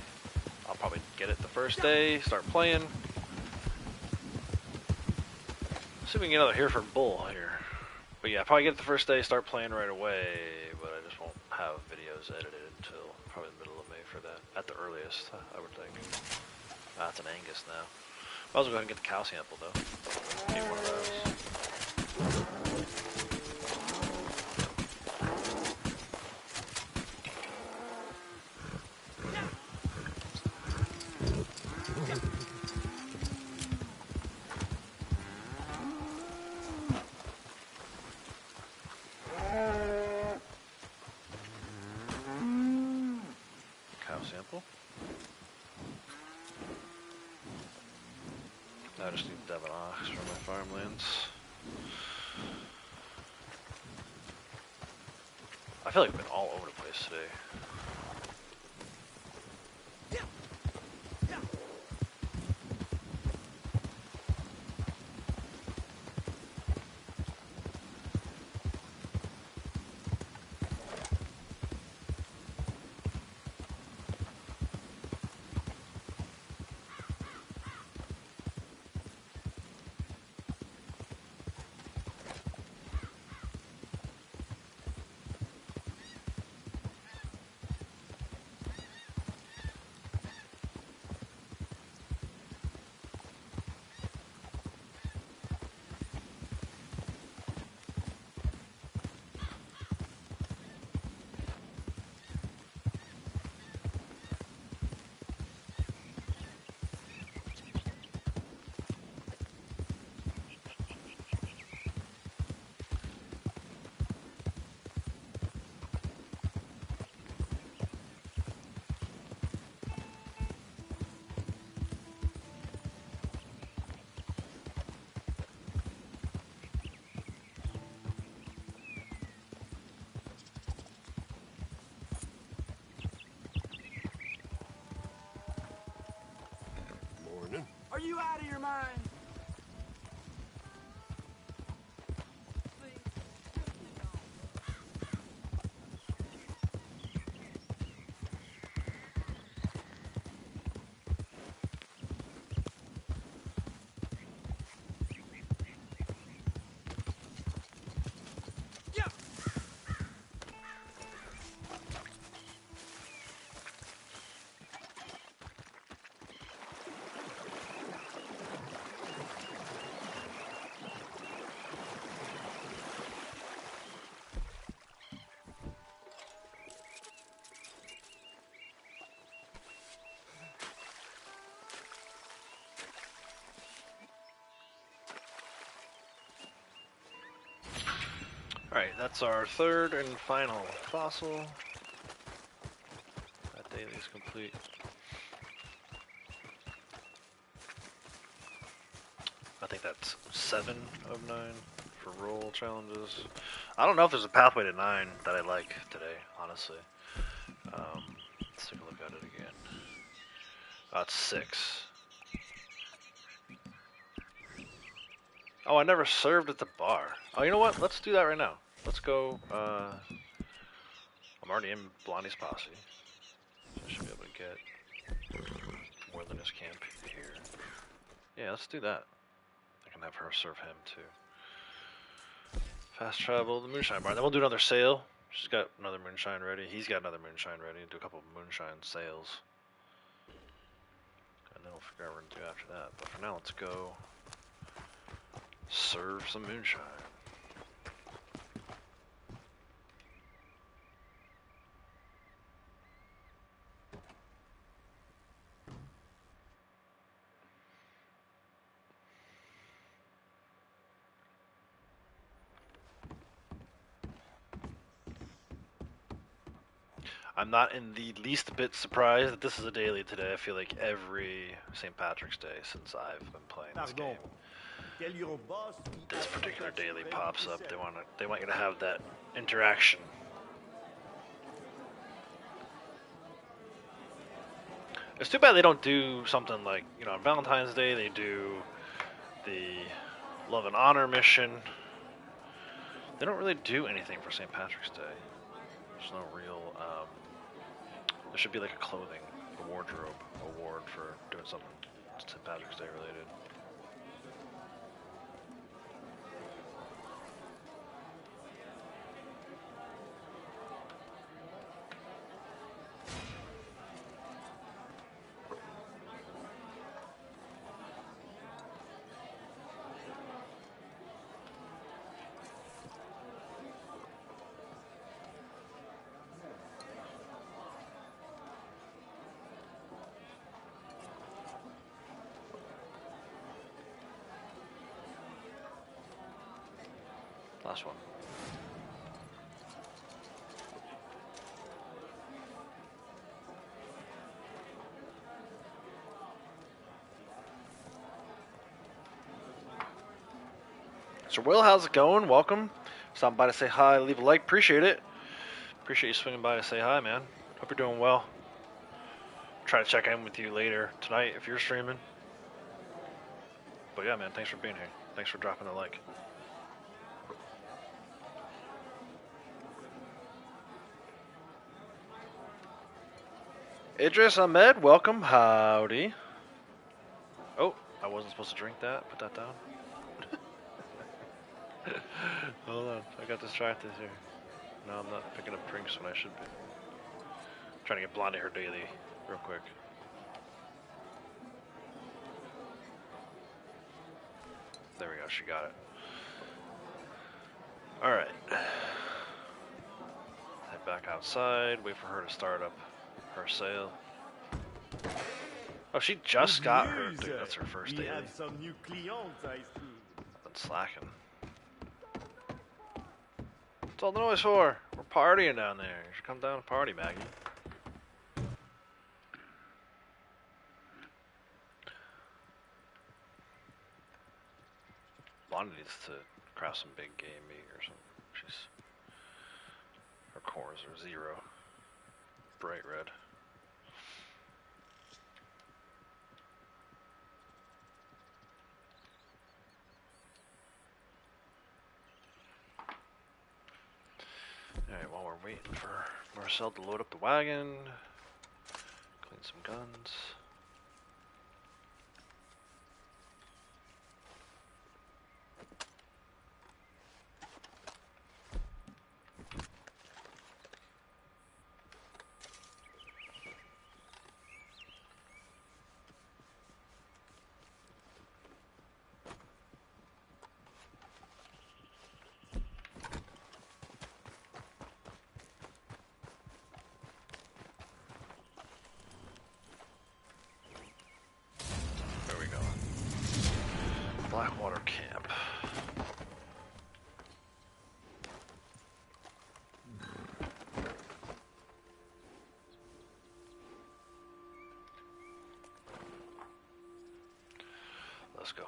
I'll probably get it the first day, start playing. See if we can get another Hereford Bull here. But But yeah, probably get it the first day, start playing right away, but I just won't have videos edited until probably the middle of May for that, at the earliest, I would think. That's an Angus now. Might as well go ahead and get the cow sample, though. Need one of those. Cow sample. I just need Devon ox for my farmlands. I feel like we've been all over the place today. Are you out of your mind? Alright, that's our third and final fossil. That daily is complete. I think that's 7 of 9 for roll challenges. I don't know if there's a pathway to 9 that I like today, honestly. Let's take a look at it again. It's 6. Oh, I never served at the bar. Oh, you know what? Let's do that right now. Let's go. I'm already in Blondie's posse. So I should be able to get Wilderness Camp here. Yeah, let's do that. I can have her serve him too. Fast travel, the moonshine bar. Then we'll do another sale. She's got another moonshine ready. He's got another moonshine ready. Do a couple of moonshine sales. And then we'll figure out what we're going to do after that. But for now, let's go serve some moonshine. I'm not in the least bit surprised that this is a daily today. I feel like every St. Patrick's Day since I've been playing this game, this particular daily pops up. They want you to have that interaction. It's too bad they don't do something like, you know, on Valentine's Day they do the Love and Honor mission. They don't really do anything for St. Patrick's Day. There's no real, there should be like a clothing, a wardrobe award for doing something St. Patrick's Day related. Last one. So Will, how's it going? Welcome. Stop by to say hi, leave a like. Appreciate it. Appreciate you swinging by to say hi, man. Hope you're doing well. Try to check in with you later tonight if you're streaming. But yeah, man, thanks for being here. Thanks for dropping a like. Idris Ahmed, welcome. Howdy. Oh, I wasn't supposed to drink that. Put that down. Hold on, I got distracted here. No, I'm not picking up drinks when I should be. I'm trying to get Blondie her daily real quick. There we go, she got it. Alright. Head back outside, wait for her to start up her sale. Oh, she just got her. Dude, that's her first daily. Some new clients, I see. Been slacking. What's all the noise for? We're partying down there. You should come down and party, Maggie. Blondie needs to craft some big game meat or something. Her cores are 0. Bright red. Alright, while we're waiting for Marcel to load up the wagon, clean some guns. Blackwater Camp. Let's go.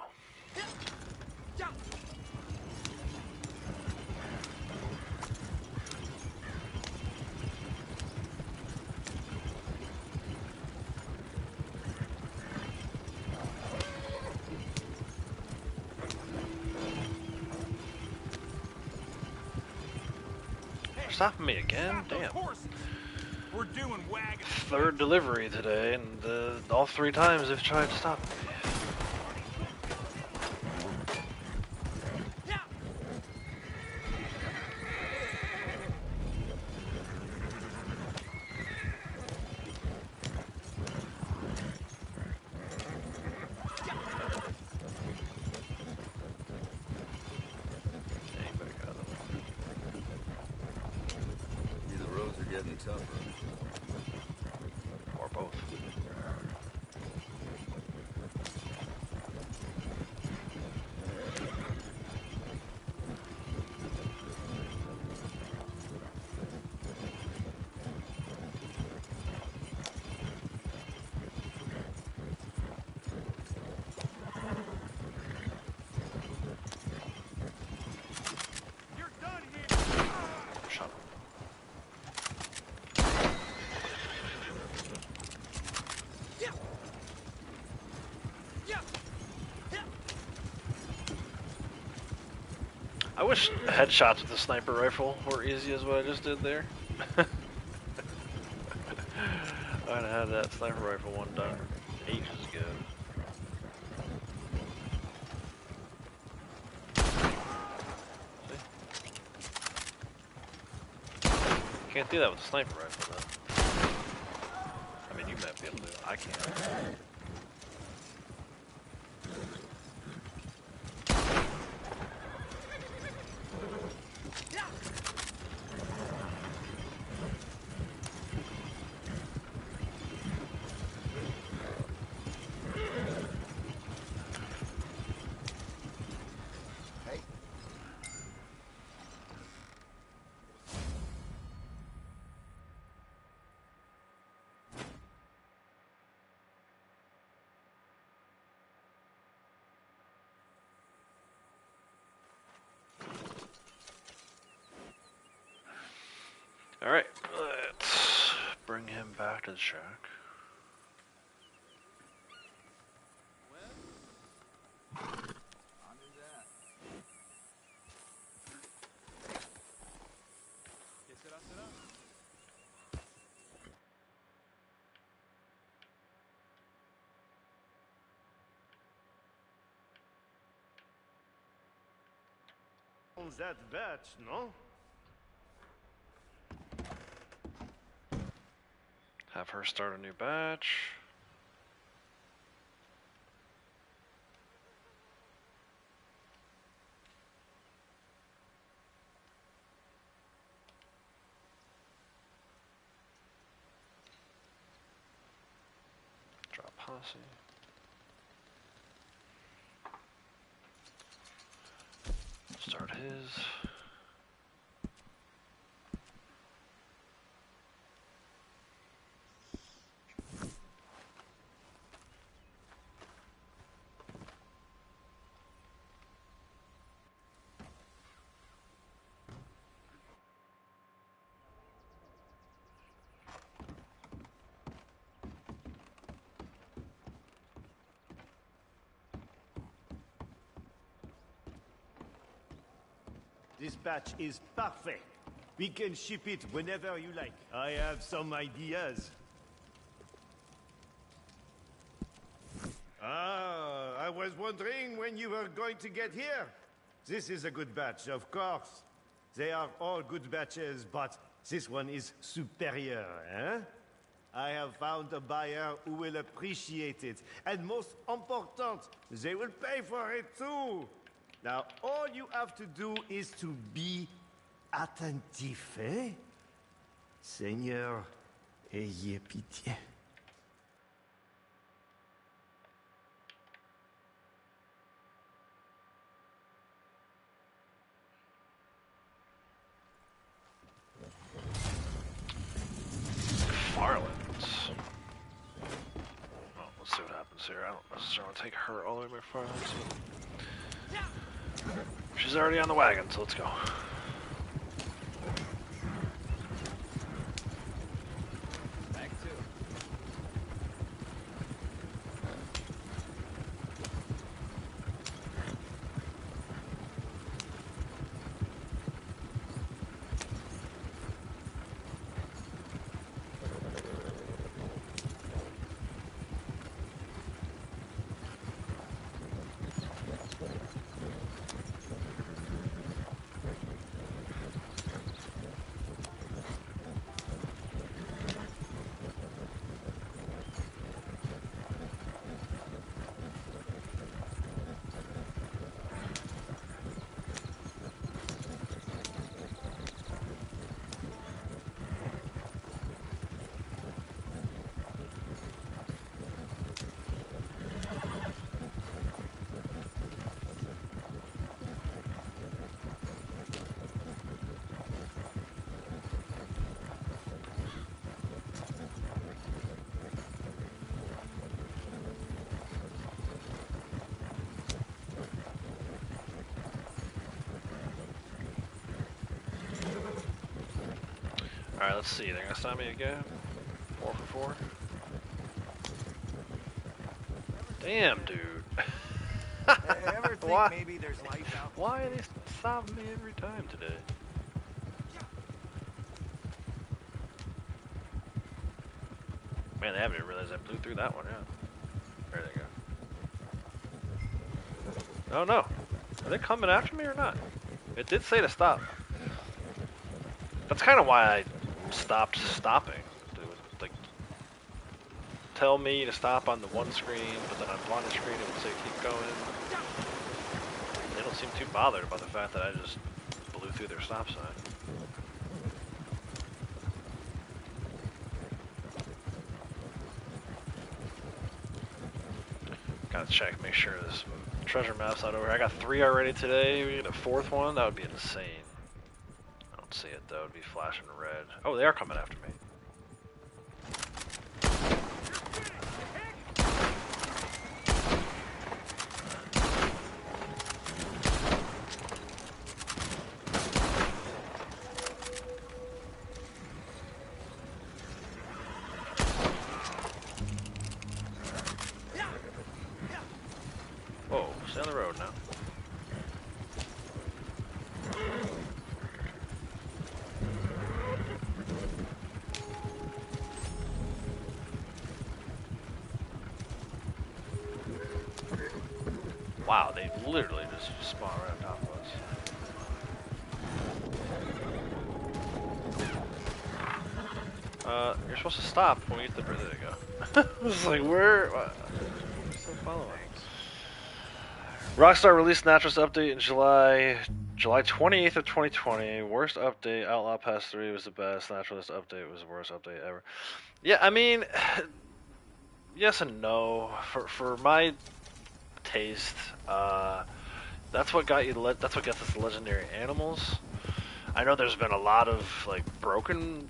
Stopping me again? Damn. We're doing wagon. Third delivery today, and all 3 times they've tried to stop me. Or both. I wish headshots with a sniper rifle were easy as what I just did there. I'd have had that sniper rifle one done ages ago. Can't do that with a sniper rifle though. I mean, you might be able to. I can't. Alright, let's bring him back to the shack. Owns that batch, no? Have her start a new batch. Drop posse. Start his. This batch is perfect. We can ship it whenever you like. I have some ideas. Ah, I was wondering when you were going to get here. This is a good batch, of course. They are all good batches, but this one is superior, eh? I have found a buyer who will appreciate it. And most important, they will pay for it too. Now, all you have to do is to be attentif, eh? Seigneur, ayez pitié. Farlands. Well, let's see what happens here. I don't necessarily want to take her all the way to my Farlands. She's already on the wagon, so let's go. Alright, let's see. They're gonna stop me again. 4 for 4. Damn, dude. Ever think Why? maybe there's life out? Why are they stopping me every time today? Man, they haven't even realized I blew through that one, yeah. There they go. Oh no. Are they coming after me or not? It did say to stop. That's kind of why I stopped stopping. It would, like, tell me to stop on the one screen, but then on one screen it would say keep going. They don't seem too bothered about the fact that I just blew through their stop sign. Gotta check, make sure this treasure map's not over. I got 3 already today. We get a 4th one. That would be insane. I don't see it though. It would be flashing red. Oh, they are coming after me. Stay on the road now. Wow, they literally just spawn right on top of us. You're supposed to stop when we get the bridge. There you go. It's like, where? Still following. Rockstar released Naturalist update in July 28th of 2020. Worst update, Outlaw Pass 3 was the best. Naturalist update was the worst update ever. Yeah, I mean, yes and no. For my taste, that's what got you. That's what gets us the legendary animals. I know there's been a lot of like broken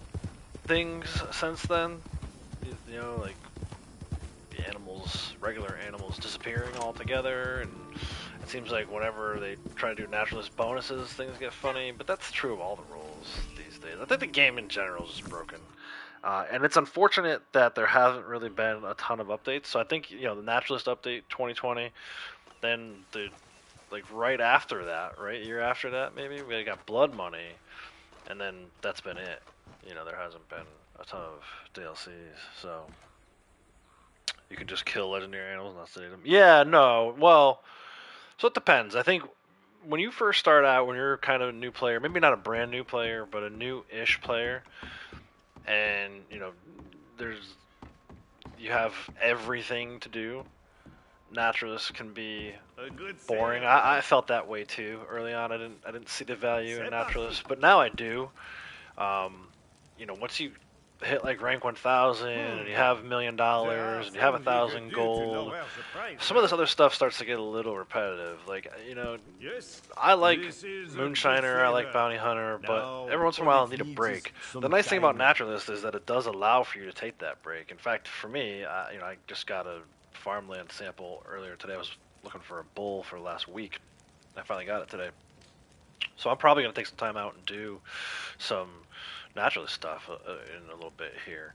things since then. You know, like the animals, regular animals, disappearing altogether, and it seems like whenever they try to do naturalist bonuses, things get funny. But that's true of all the rules these days. I think the game in general is just broken. And it's unfortunate that there hasn't really been a ton of updates. So I think the Naturalist update 2020, then the like right after that, right year after that maybe we got Blood Money, and then that's been it. There hasn't been a ton of DLCs. So you can just kill legendary animals and not sedate them. Yeah, no, well, so it depends. I think when you first start out, when you're kind of a new player, maybe not a brand new player, but a new-ish player, and you have everything to do, naturalists can be boring. I felt that way too early on. I didn't see the value in naturalists, but now I do. Once you hit like rank 1000 and you have $1 million and you have 1,000 gold, some of this other stuff starts to get a little repetitive. Like, I like Moonshiner, I like Bounty Hunter, but every once in a while I need a break. The nice thing about Naturalist is that it does allow for you to take that break. In fact, for me, I just got a farmland sample earlier today. I was looking for a bull for last week. I finally got it today. So I'm probably going to take some time out and do some naturalist stuff in a little bit here.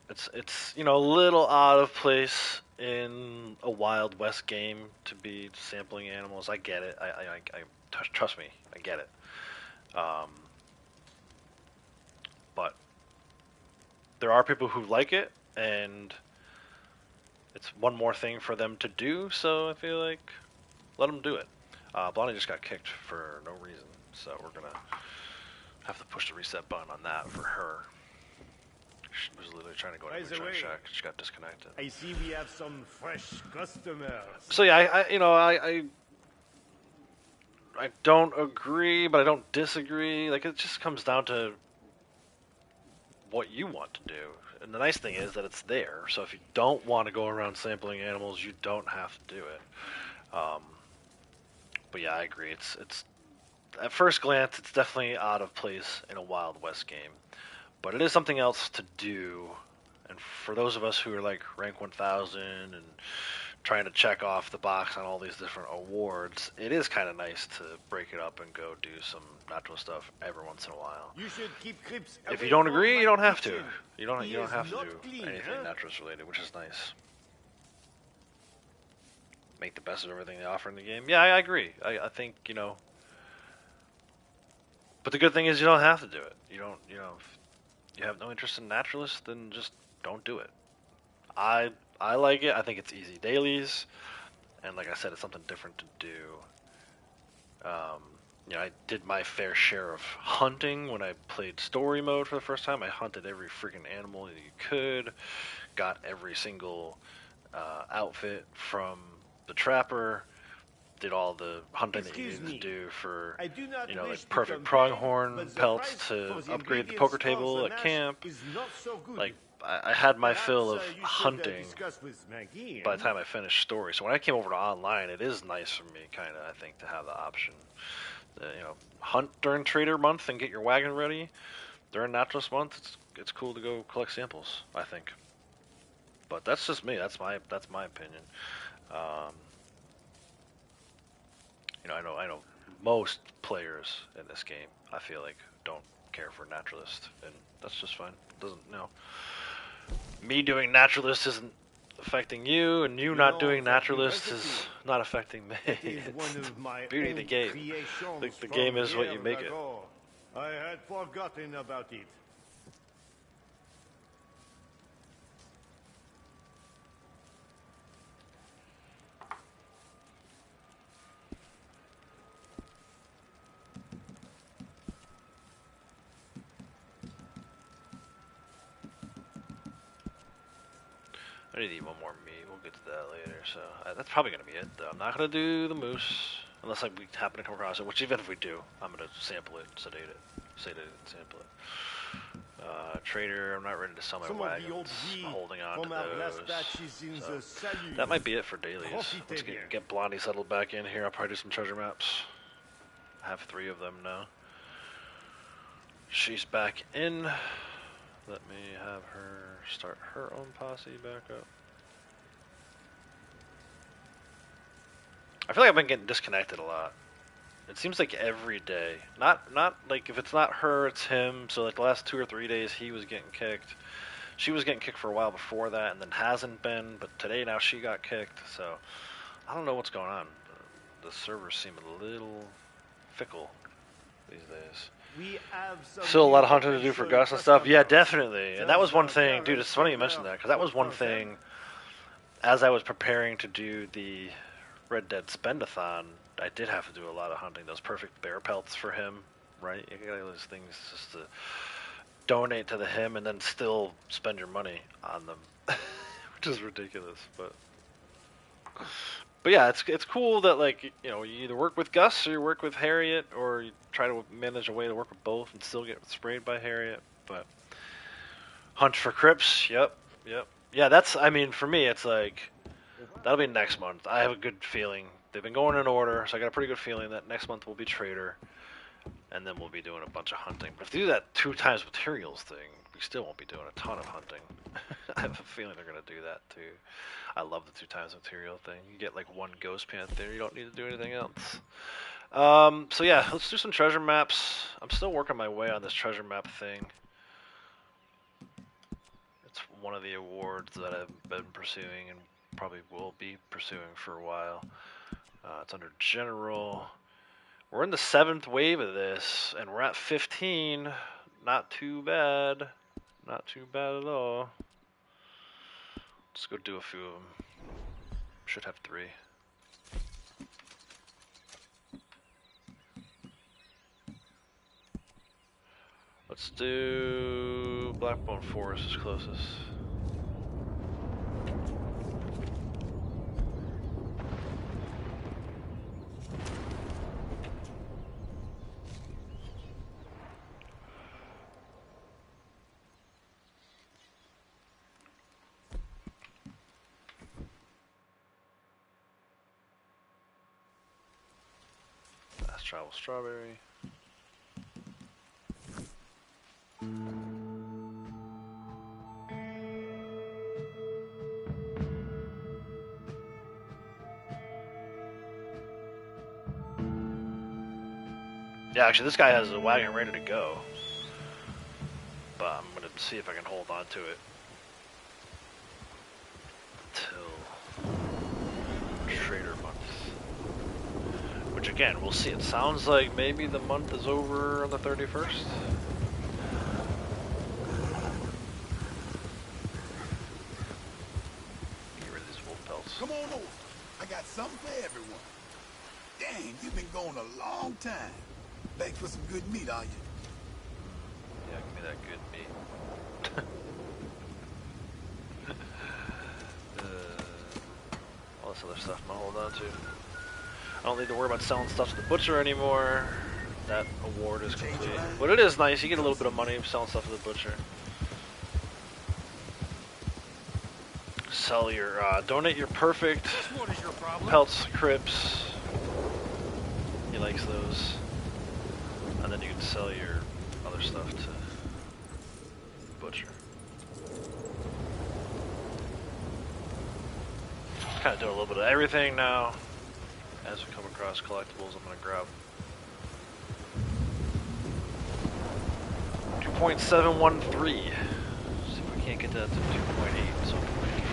It's a little out of place in a Wild West game to be sampling animals. I get it. I trust me, I get it. But there are people who like it, and it's one more thing for them to do. So I feel like let them do it. Blondie just got kicked for no reason, so we're gonna have to push the reset button on that for her. She was literally trying to go to check. She got disconnected. I see we have some fresh customers. So yeah, I don't agree, but I don't disagree. Like, it just comes down to what you want to do. And the nice thing is that it's there. So if you don't want to go around sampling animals, you don't have to do it. But yeah, I agree. It's at first glance, it's definitely out of place in a Wild West game. But it is something else to do. And for those of us who are like rank 1000 and trying to check off the box on all these different awards, it is kind of nice to break it up and go do some natural stuff every once in a while. You should keep creeps if you don't agree, you don't have to. You don't have to do anything naturalist related, which is nice. Make the best of everything they offer in the game. Yeah, I agree. I think, but the good thing is you don't have to do it. You don't, if you have no interest in naturalists, then just don't do it. I like it. I think it's easy dailies, and like I said, it's something different to do. I did my fair share of hunting when I played story mode for the first time. I hunted every freaking animal that you could, got every single outfit from the trapper, did all the hunting that you needed to do for, like perfect pronghorn pelts to upgrade the poker table at camp. Like, I had my fill of hunting by the time I finished story. So when I came over to online, it is nice for me, kind of, I think, to have the option. Hunt during Trader Month and get your wagon ready. During Naturalist Month, it's cool to go collect samples, I think. But that's just me. That's my opinion. I know most players in this game, I feel like, don't care for naturalist, and that's just fine. Me doing naturalist isn't affecting you, and you not doing naturalist is not affecting me. It is It's one the of my beauty of the own game. creations The from game is what you years make it. ago. I had forgotten about it. I need to eat one more meat. We'll get to that later. So that's probably gonna be it, though. I'm not gonna do the moose unless like we happen to come across it. Which even if we do, I'm gonna sample it, sedate it, sample it. Trader, I'm not ready to sell my Some of the old wagons. wheat I'm holding on to from our last those. batches in So the Salut. that might be it for dailies. Profitez Let's bien. get Blondie settled back in here. I'll probably do some treasure maps. I have 3 of them now. She's back in. Let me have her start her own posse back up. I feel like I've been getting disconnected a lot. It seems like every day. Not like if it's not her, it's him. So like the last 2 or 3 days he was getting kicked. She was getting kicked for a while before that and then hasn't been, but today now she got kicked. So I don't know what's going on. The servers seem a little fickle these days. We have some Still a lot of hunting to do for potential Gus and stuff. Yeah, customers. definitely. And that was one thing, dude, it's funny you mentioned that, because that was one thing, as I was preparing to do the Red Dead Spendathon, I did have to do a lot of hunting. Those perfect bear pelts for him, right? You got those things just to donate to him and then still spend your money on them, which is ridiculous, but yeah, it's cool that, like, you know, you either work with Gus or you work with Harriet, or you try to manage a way to work with both and still get sprayed by Harriet. But hunt for Crips, yep. Yeah, that's, I mean, for me, it's like, that'll be next month. I have a good feeling. They've been going in order, so I got a pretty good feeling that next month will be Trader, and then we'll be doing a bunch of hunting. But if they do that 2 times materials thing, we still won't be doing a ton of hunting. I have a feeling they're going to do that too. I love the 2 times material thing. You get like 1 ghost panther, you don't need to do anything else. So yeah, let's do some treasure maps. I'm still working my way on this treasure map thing. It's one of the awards that I've been pursuing and probably will be pursuing for a while. It's under general. We're in the 7th wave of this, and we're at 15. Not too bad. Not too bad at all. Let's go do a few of them. Should have 3. Let's do Blackbone Forest is closest. Fast travel strawberry. Yeah, actually, this guy has a wagon ready to go, but I'm gonna see if I can hold on to it till Trader month. Which again, we'll see. It sounds like maybe the month is over on the 31st. Get rid of these wolf pelts. Come on over. I got something for everyone. Dang, you've been going a long time. Back for some good meat, are you? Yeah, give me that good meat. All this other stuff I'm gonna hold on to. I don't need to worry about selling stuff to the butcher anymore. That award is complete. But it is nice, you get a little bit of money selling stuff to the butcher. Sell your, donate your perfect What is your problem? pelts, crypts. He likes those. And then you can sell your other stuff to the butcher. Kind of doing a little bit of everything now. As we come across collectibles, I'm going to grab 2.713. See if we can't get that to 2.8 at some point.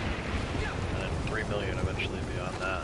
million eventually beyond that.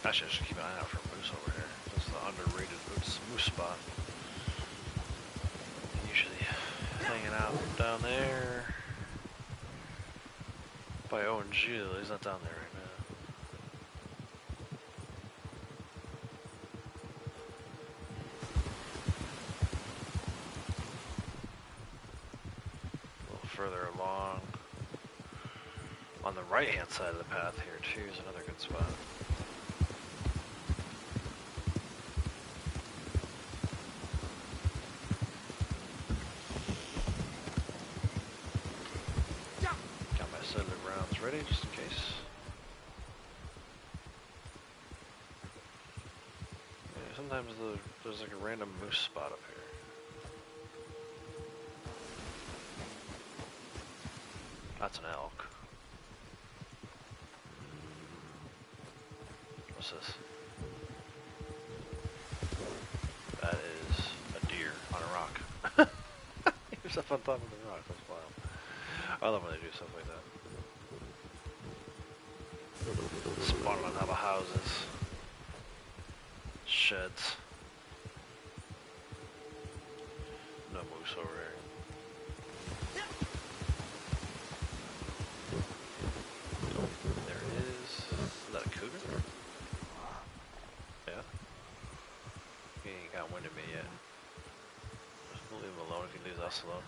Actually, I should keep an eye out for moose over here. This is the underrated moose spot. Usually hanging out down there by ONG, though. He's not down there right now. A little further along. On the right-hand side of the path here, too, is another good spot. Ready, just in case. Yeah, sometimes there's like a random moose spot up here. That's an elk. What's this? That is a deer on a rock. You're up on top of the rock, that's wild. I love when they do stuff like that. Spawning on top of houses, sheds. No moose over here. There it is. Is that a cougar? Yeah. He ain't got wind of me yet. We'll leave him alone if he leaves us alone.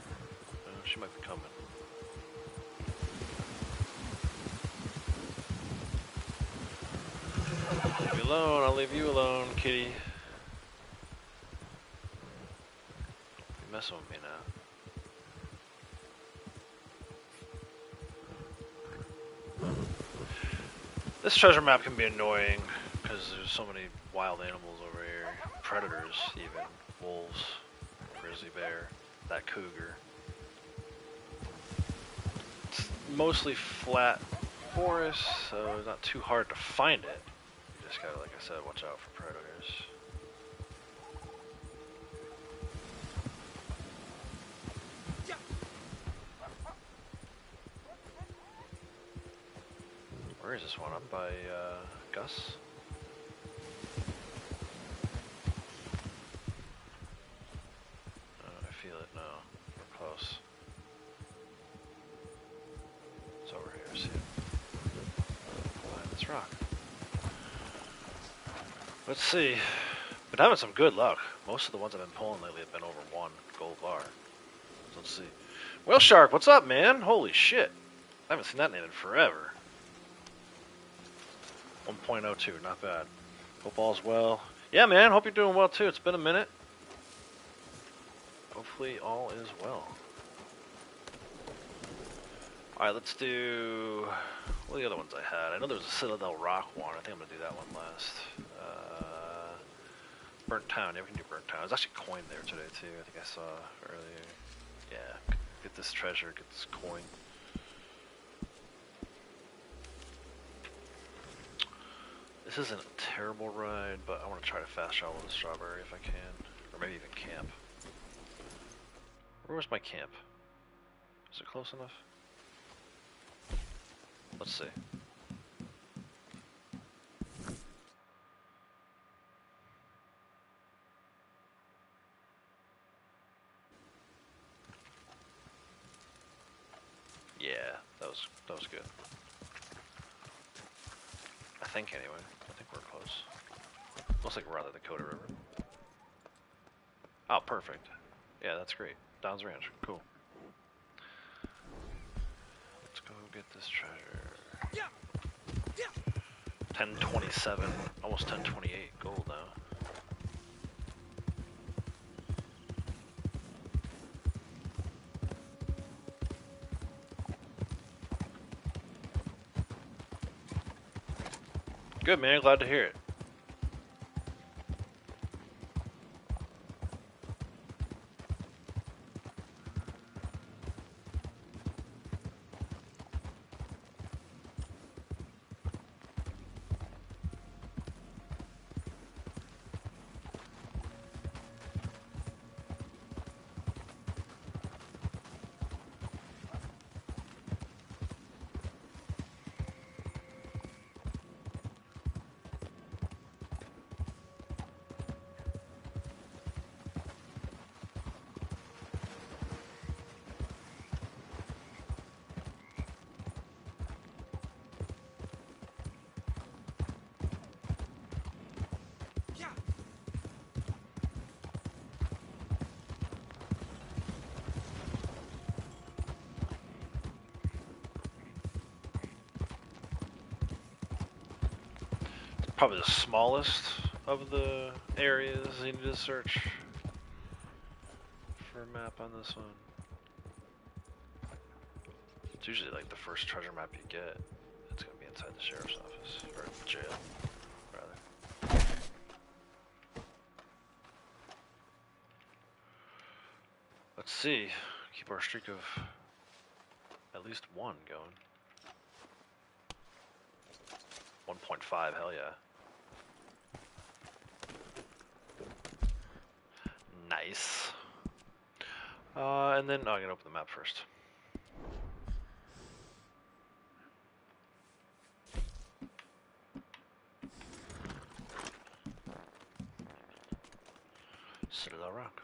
She might be coming. Leave you alone, I'll leave you alone, kitty. You're messing with me now. This treasure map can be annoying because there's so many wild animals over here. Predators, even. Wolves, grizzly bear, that cougar. It's mostly flat forest, so it's not too hard to find it. Just gotta, like I said, watch out for predators. Where is this one? Up by Gus? I feel it now. We're close. It's over here. See it? Behind this rock. Let's see. Been having some good luck. Most of the ones I've been pulling lately have been over 1 gold bar. So let's see. Whale Shark, what's up, man? Holy shit. I haven't seen that name in forever. 1.02, not bad. Hope all's well. Yeah, man, hope you're doing well too. It's been a minute. Hopefully all is well. Alright, let's do... what are the other ones I had? I know there was a Citadel Rock one. I think I'm going to do that one last. Burnt Town. Yeah, we can do Burnt Town. There's actually coin there today, too. I think I saw earlier. Yeah, get this treasure, get this coin. This isn't a terrible ride, but I want to try to fast travel to Strawberry if I can. Or maybe even camp. Where was my camp? Is it close enough? Let's see. Yeah, that was good. I think anyway. I think we're close. Looks like we're on the Dakota River. Oh, perfect. Yeah, that's great. Don's Ranch. Cool. Let's go get this treasure. 1027, almost 1028 gold now. Good, man. Glad to hear it. Probably the smallest of the areas you need to search for a map on this one. It's usually like the first treasure map you get. It's gonna be inside the sheriff's office, or jail, rather. Let's see. Keep our streak of at least one going. 1.5, hell yeah. Nice. And then, I'm gonna open the map first. Citadel Rock.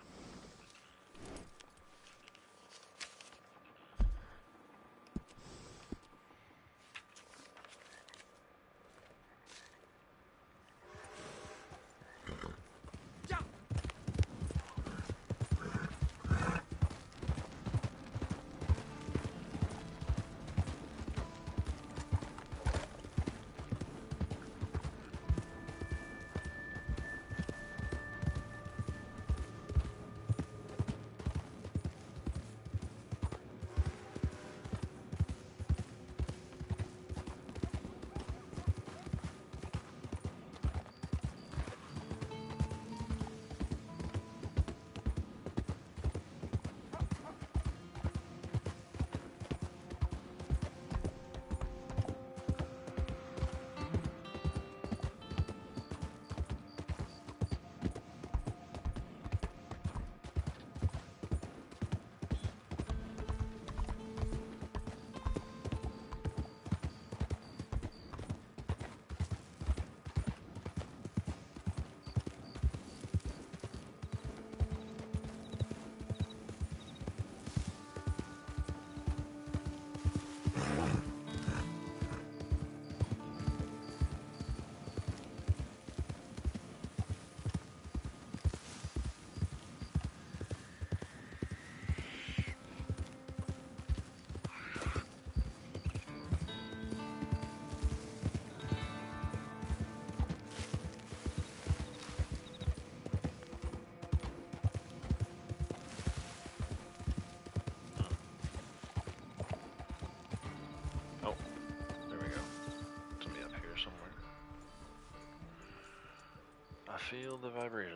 Feel the vibration.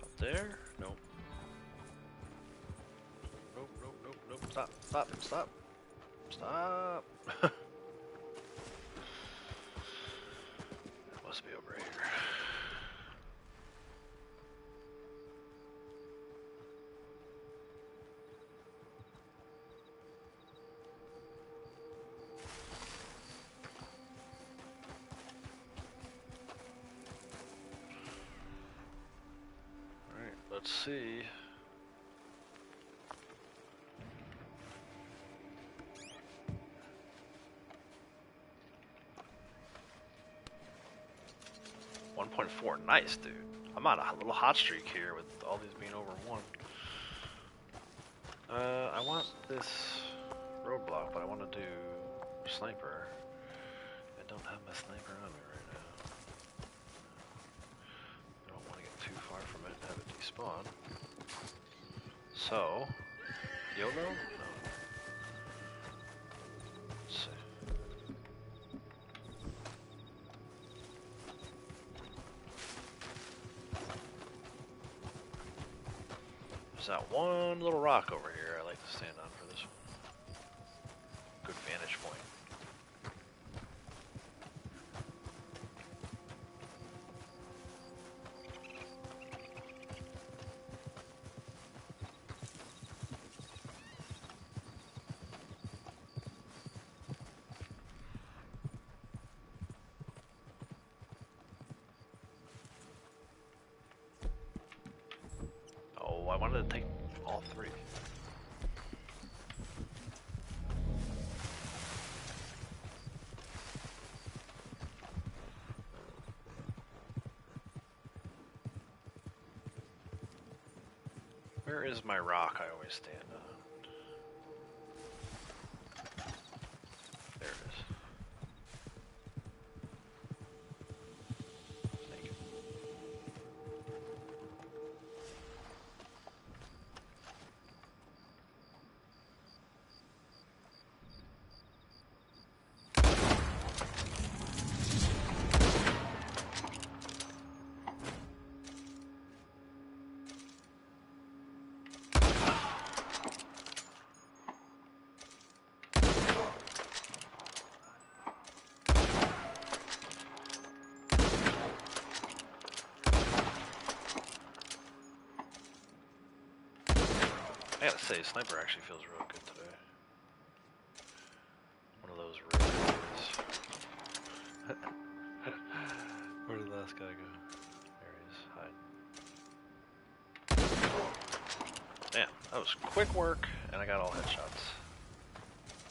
Up there? Nope. Nope, nope, nope, nope. Stop, stop, stop. Stop. It must be over here. Let's see. $1.5 4. Nice, dude. I'm on a little hot streak here with all these being over 1. I want this roadblock, but I want to do sniper. I don't have my sniper on me right now. I don't want to get too far from it and have it despawn. So, YOLO? No. Let's see. There's that one little rock over here I like to stand on for this one. Good vantage point. Oh, I wanted to take all 3. Where is my rock I always stand on? There it is. Thank you. I gotta say, sniper actually feels real good today. One of those raids. Where did the last guy go? There he is, hide. Damn, that was quick work, and I got all headshots.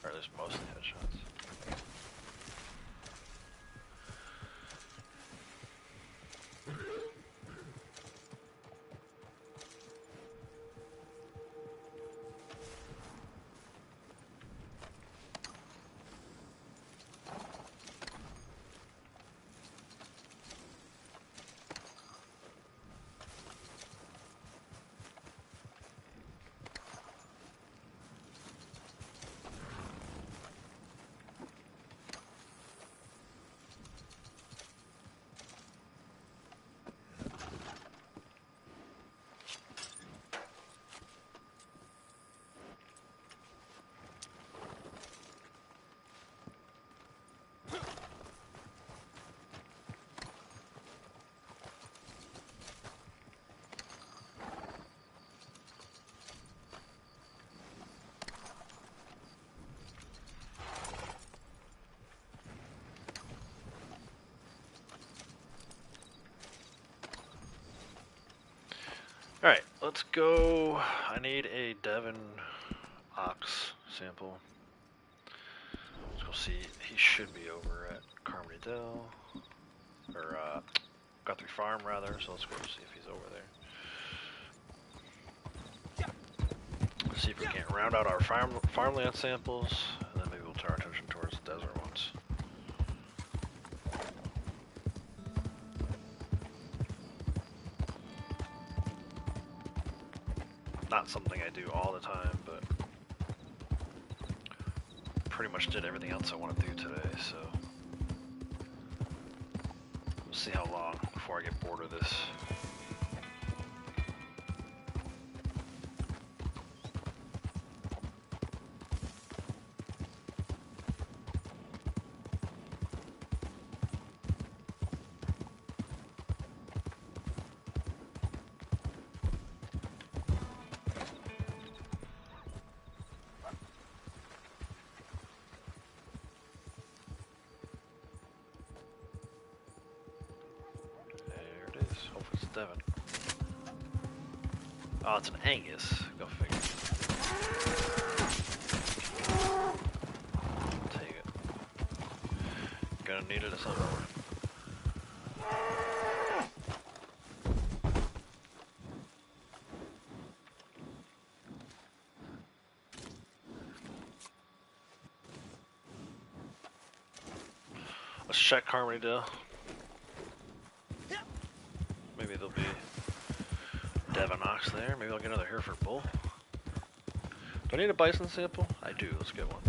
Or at least mostly headshots. Alright, let's go. I need a Devon Ox sample. Let's go see. He should be over at Carmody Dell. Or, Guthrie Farm, rather. So let's go see if he's over there. Let's see if we can't round out our farmland samples. And then maybe we'll turn our attention towards the desert ones. Not something I do all the time, but pretty much did everything else I want to do today, so we'll see how long before I get bored of this. Hopefully it's Devon. Oh, it's an Angus. Go figure. Take it. Gonna need it at some point. check Harmony-Dale. Maybe there'll be Devon Ox there. Maybe I'll get another Hereford Bull. Do I need a bison sample? I do. Let's get one.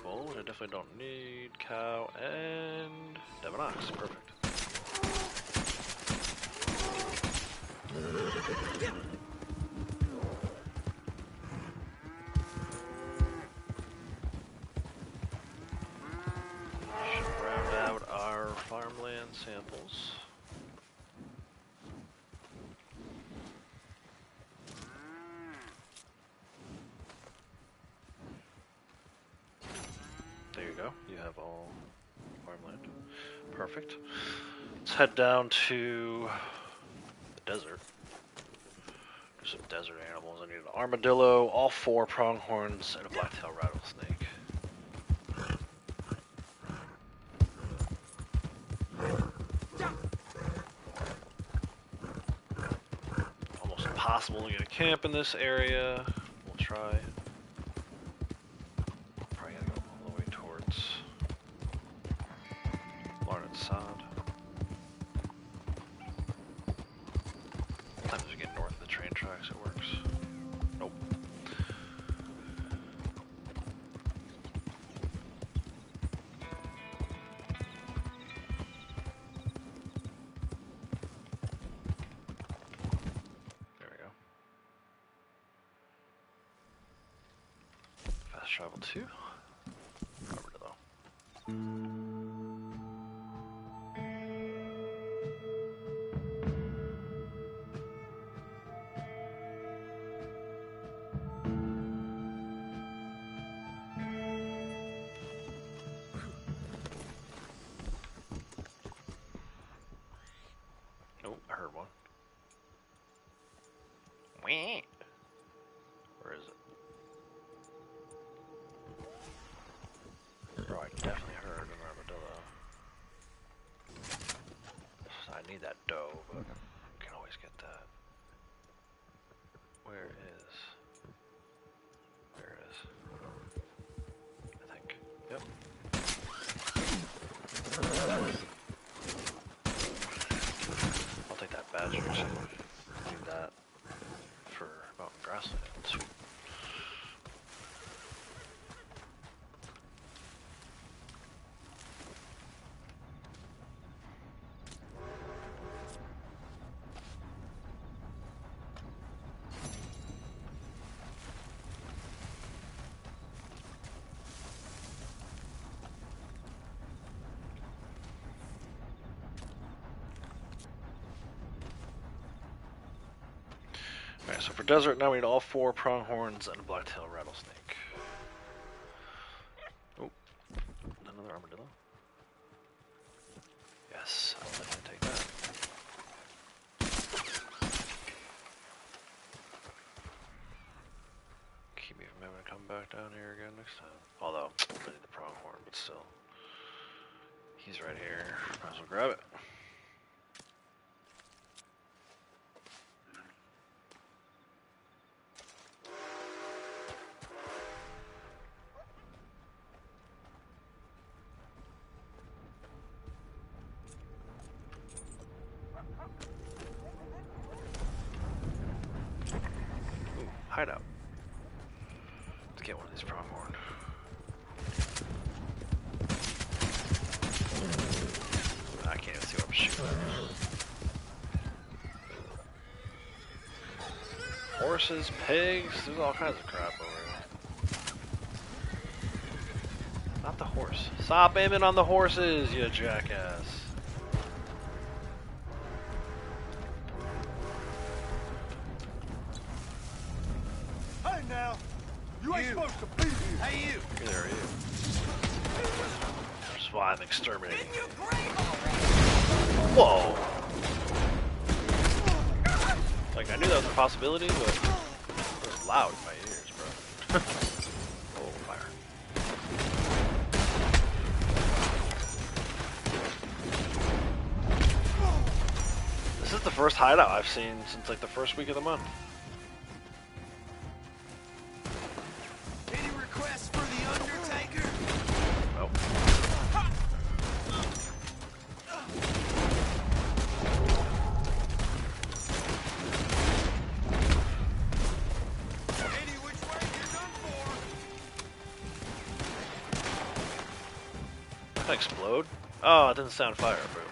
Bull, which I definitely don't need. Cow and Devon Ox. Perfect. Should round out our farmland samples. There you go. You have all farmland. Perfect. Let's head down to the desert. There's some desert animals. I need an armadillo, all 4 pronghorns, and a black-tailed rattlesnake. Almost impossible to get a camp in this area. We'll try. Probably gotta go all the way towards Larned Sod. Sometimes we get north of the train tracks, it works. Nope. There we go. Fast travel 2. Armadillo. Oh, I heard one. Where is it? Bro, I definitely heard an armadillo. I need that doe, but I can always get that. Where is? There it is. I think. Yep. I'll take that badger. So I need that for mountain grassland. Sweet. Alright, so for desert now we need all 4 pronghorns and a black-tailed rattlesnake. Oh, another armadillo. Yes, I'll definitely take that. Keep me from having to come back down here again next time. Although, I need the pronghorn, but still. He's right here. Might as well grab it. hideout. Let's get one of these pronghorn. I can't even see what I'm shooting at. Horses, pigs, there's all kinds of crap over here. Not the horse. Stop aiming on the horses, you jackass. Hey now! You ain't supposed to be here! Hey you! There he is. That's why I'm exterminating. Whoa! Like, I knew that was a possibility, but it was loud in my ears, bro. Oh, fire. This is the first hideout I've seen since, like, the first week of the month. Any requests for the Undertaker? Nope. Any which way you're done for. Did that explode? Oh, it didn't sound fire, bro.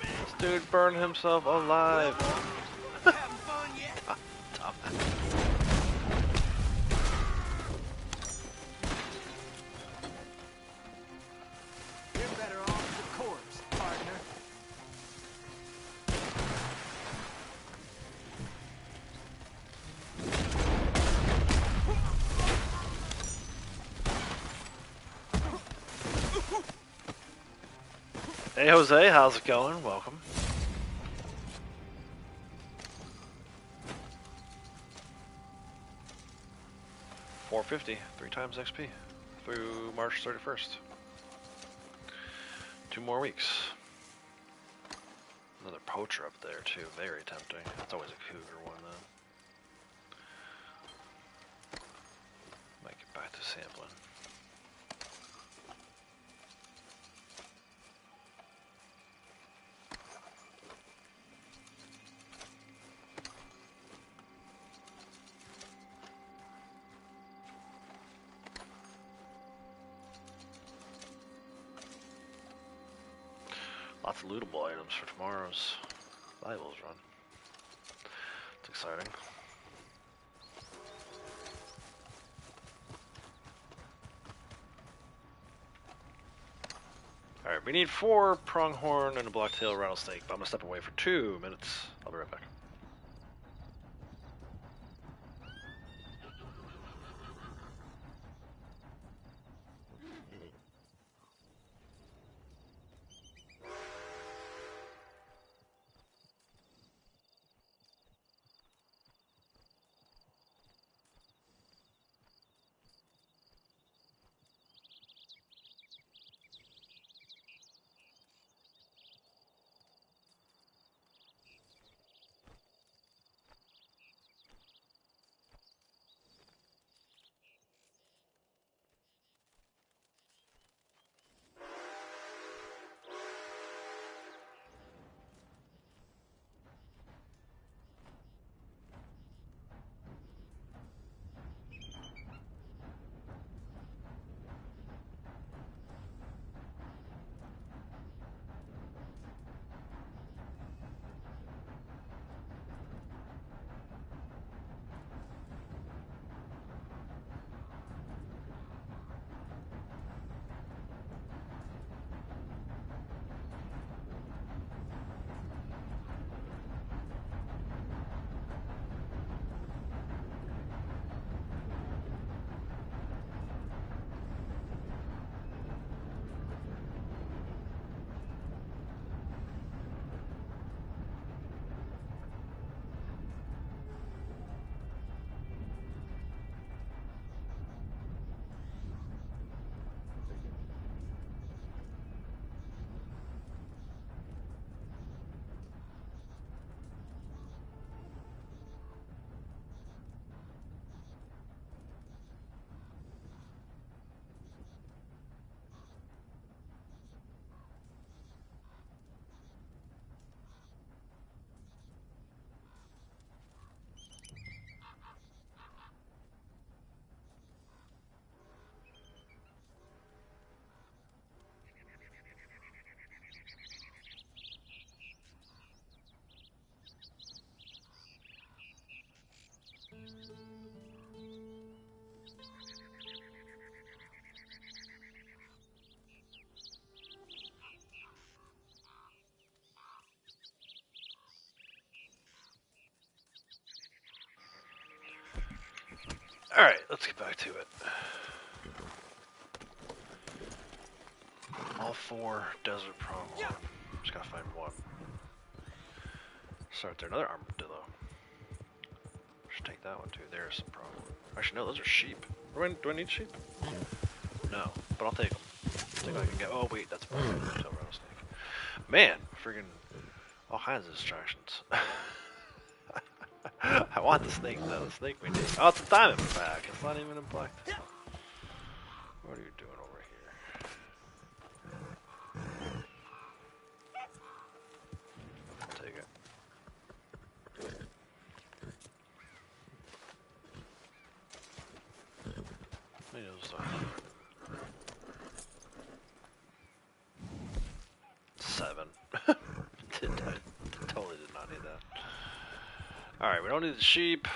This dude burned himself alive. Having fun yet? You're better off the corpse, partner. Hey Jose, how's it going? Welcome. $450, 3 times XP through March 31st. 2 more weeks. Another poacher up there too, very tempting. It's always a cougar one though. Might get back to sampling. Lots of lootable items for tomorrow's valuables run. It's exciting. Alright, we need 4 pronghorn and a blacktail rattlesnake, but I'm gonna step away for 2 minutes. I'll be right back. Alright, let's get back to it. All 4 desert pronghorn. Just gotta find one. Start there. Another armadillo. Should take that one too. There's some pronghorn. Actually, no, those are sheep. Do I need sheep? No, but I'll take them. I think I can get. Oh wait, that's rattlesnake. Man, friggin' all kinds of distractions. I want the snake though. The snake we need. Oh, it's a diamond back. It's not even in black. What are you doing over here? I'll take it. Maybe it'll start. 7. Totally did not need that. Alright, we don't need the sheep.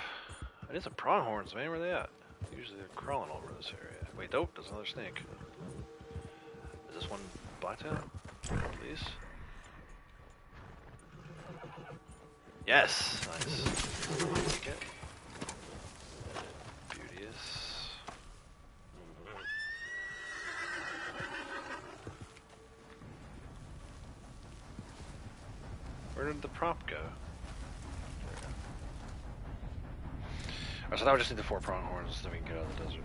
I need some pronghorns, man. Where are they at? Usually they're crawling over this area. Wait, nope, there's another snake. Is this one blacktail? Please? Yes! Nice. Take it. Beauteous. Where did the prompt go? Alright, so now we just need the 4 pronghorns, then we can get out of the desert.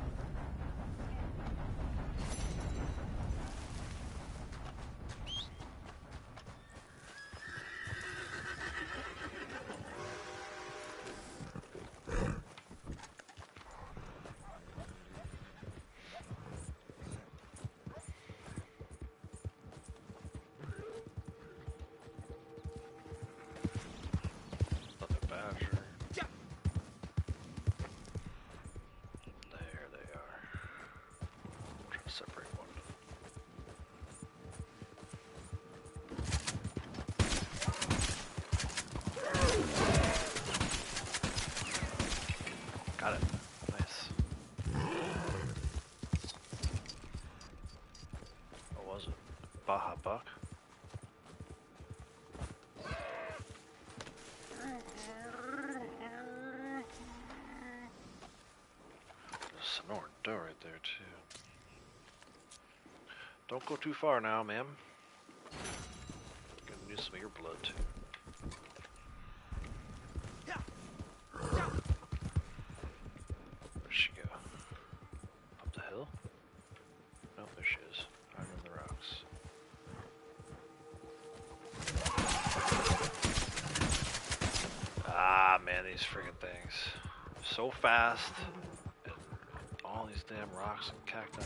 Got it. Nice. What was it? Baja Buck? There's Sonoran doe right there too. Don't go too far now, ma'am. Gonna need some of your blood too. Where'd she go? Up the hill? No, there she is. Hiding in the rocks. Ah, man, these friggin' things. So fast. And all these damn rocks and cacti.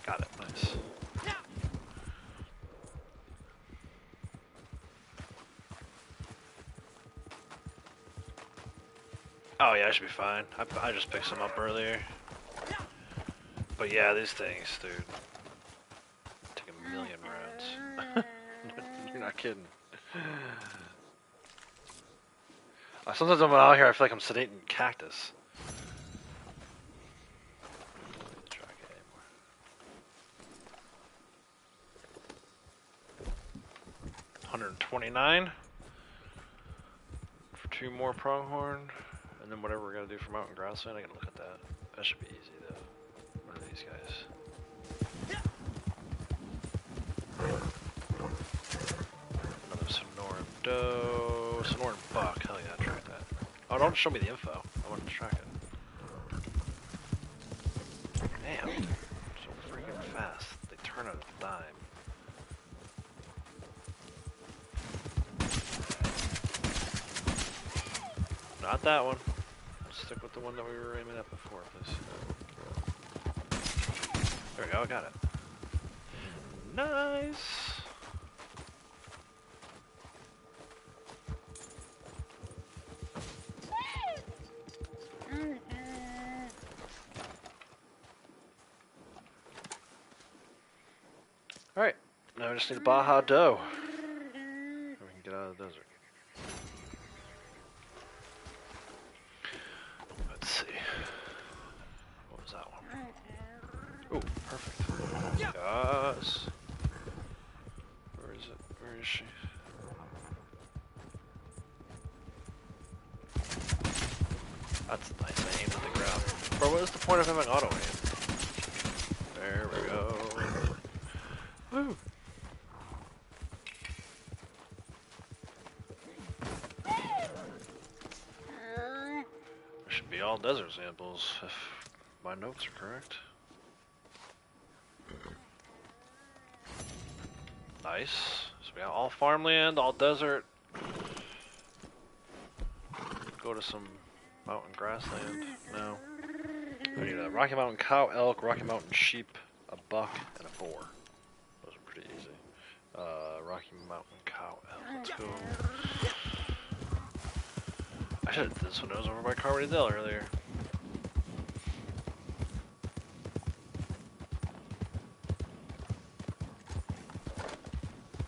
Got it, nice. Oh yeah, I should be fine. I just picked some up earlier. But yeah, these things, dude. Take a million rounds. You're not kidding. Sometimes when I'm out here, I feel like I'm sedating cactus. Track it anymore. 129 for 2 more pronghorn. And then whatever we're gonna do for mountain grassland, I gotta look at that. That should be easy though. What are these guys? Another Sonoran doe, Sonoran buck. Hell yeah, track that. Oh, don't show me the info. I want to track it. Damn, dude. So freaking fast. They turn on a dime. Not that one. Stick with the one that we were aiming at before, please. There we go, I got it. Nice! Alright, now we just need a Baja doe. We can get out of the desert. Let's see. What was that one? Oh, perfect. Yes. Where is it? Where is she? point of having auto aim? There we go. Woo! There should be all desert samples, if my notes are correct. Nice. So we got all farmland, all desert. Go to some mountain grassland. No. We need a Rocky Mountain cow, elk, Rocky Mountain sheep, a buck, and a boar. Those are pretty easy. Rocky Mountain cow, elk. Let's go. I should have did this when I was over by Carmody Dell earlier.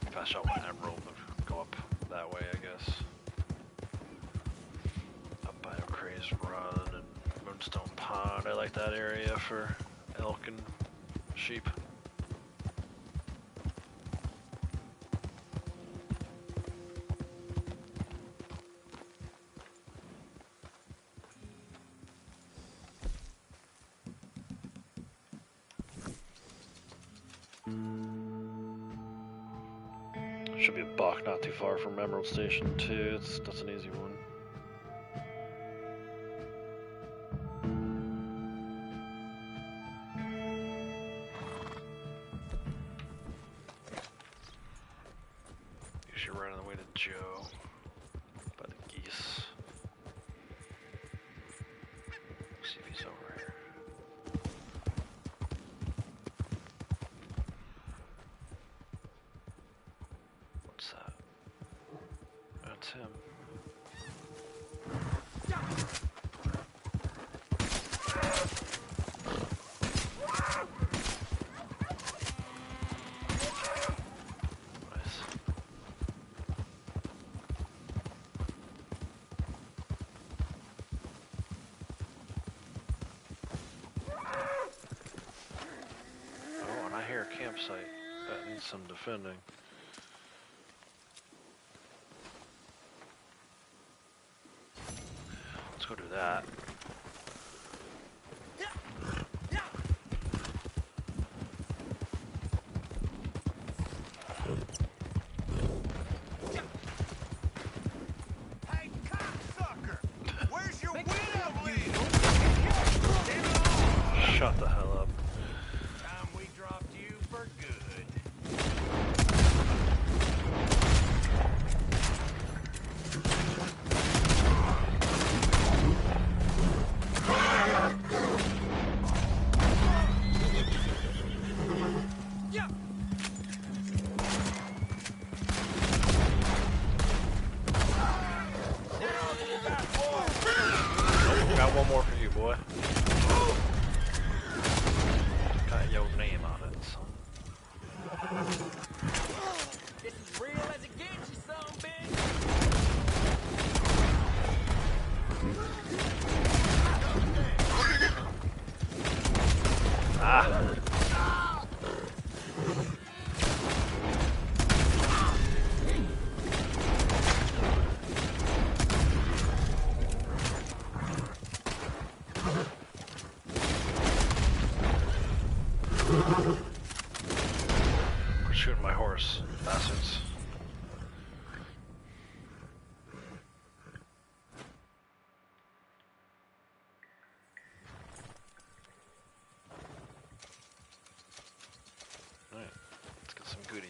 If I shot one emerald, I'd go up that way, I guess. Up by O'Crae's Run and Moonstone Pond. I like that area for elk and sheep. Should be a buck not too far from Emerald Station too. That's an easy one. Usually right on the way to Joe by the geese. See if he's over here. What's that? That's him. Nice. Oh, and I hear a campsite. That needs some defending. Let's go do that. Hey, cocksucker! Where's your widow bleed? Shut the hell up. Time we dropped you for good. Got one more for you, boy. Got your name on it, son. It's as real as it gets, you son bitch. Ah. Quit shooting my horse, bastards. Alright, let's get some goodies.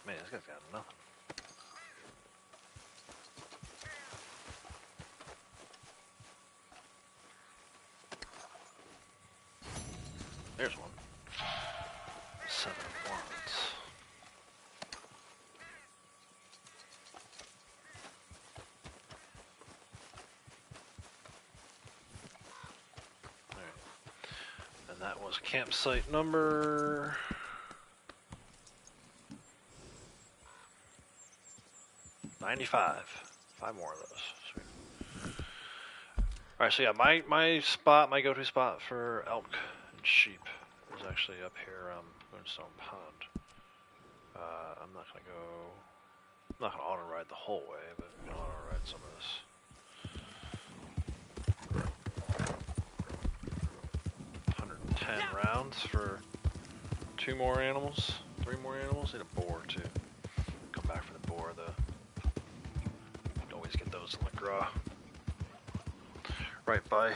Man, this guy's got nothing. And that was campsite number... 95. 5 more of those. Sweet. Alright, so yeah, my spot, my go-to spot for elk and sheep is actually up here, Moonstone Pond. I'm not gonna auto ride the whole way, but I'm gonna auto ride some of this. 110 rounds for 2 more animals, 3 more animals. Need a boar too. Come back for the boar though. Always get those in the graw. Right by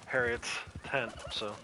Harriet's tent, so.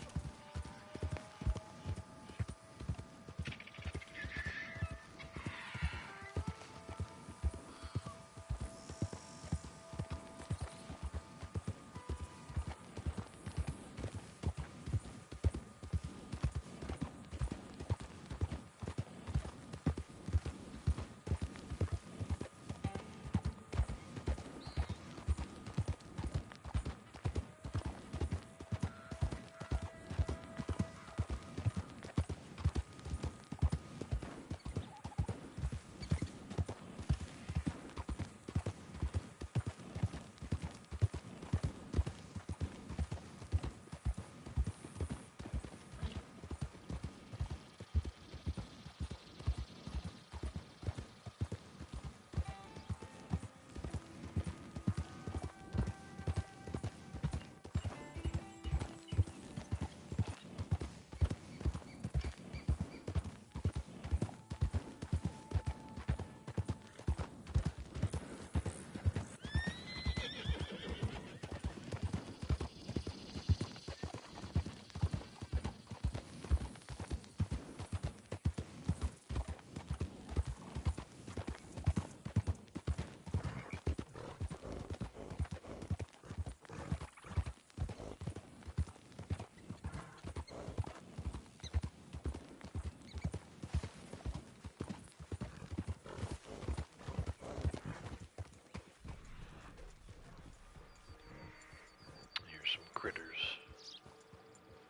Some critters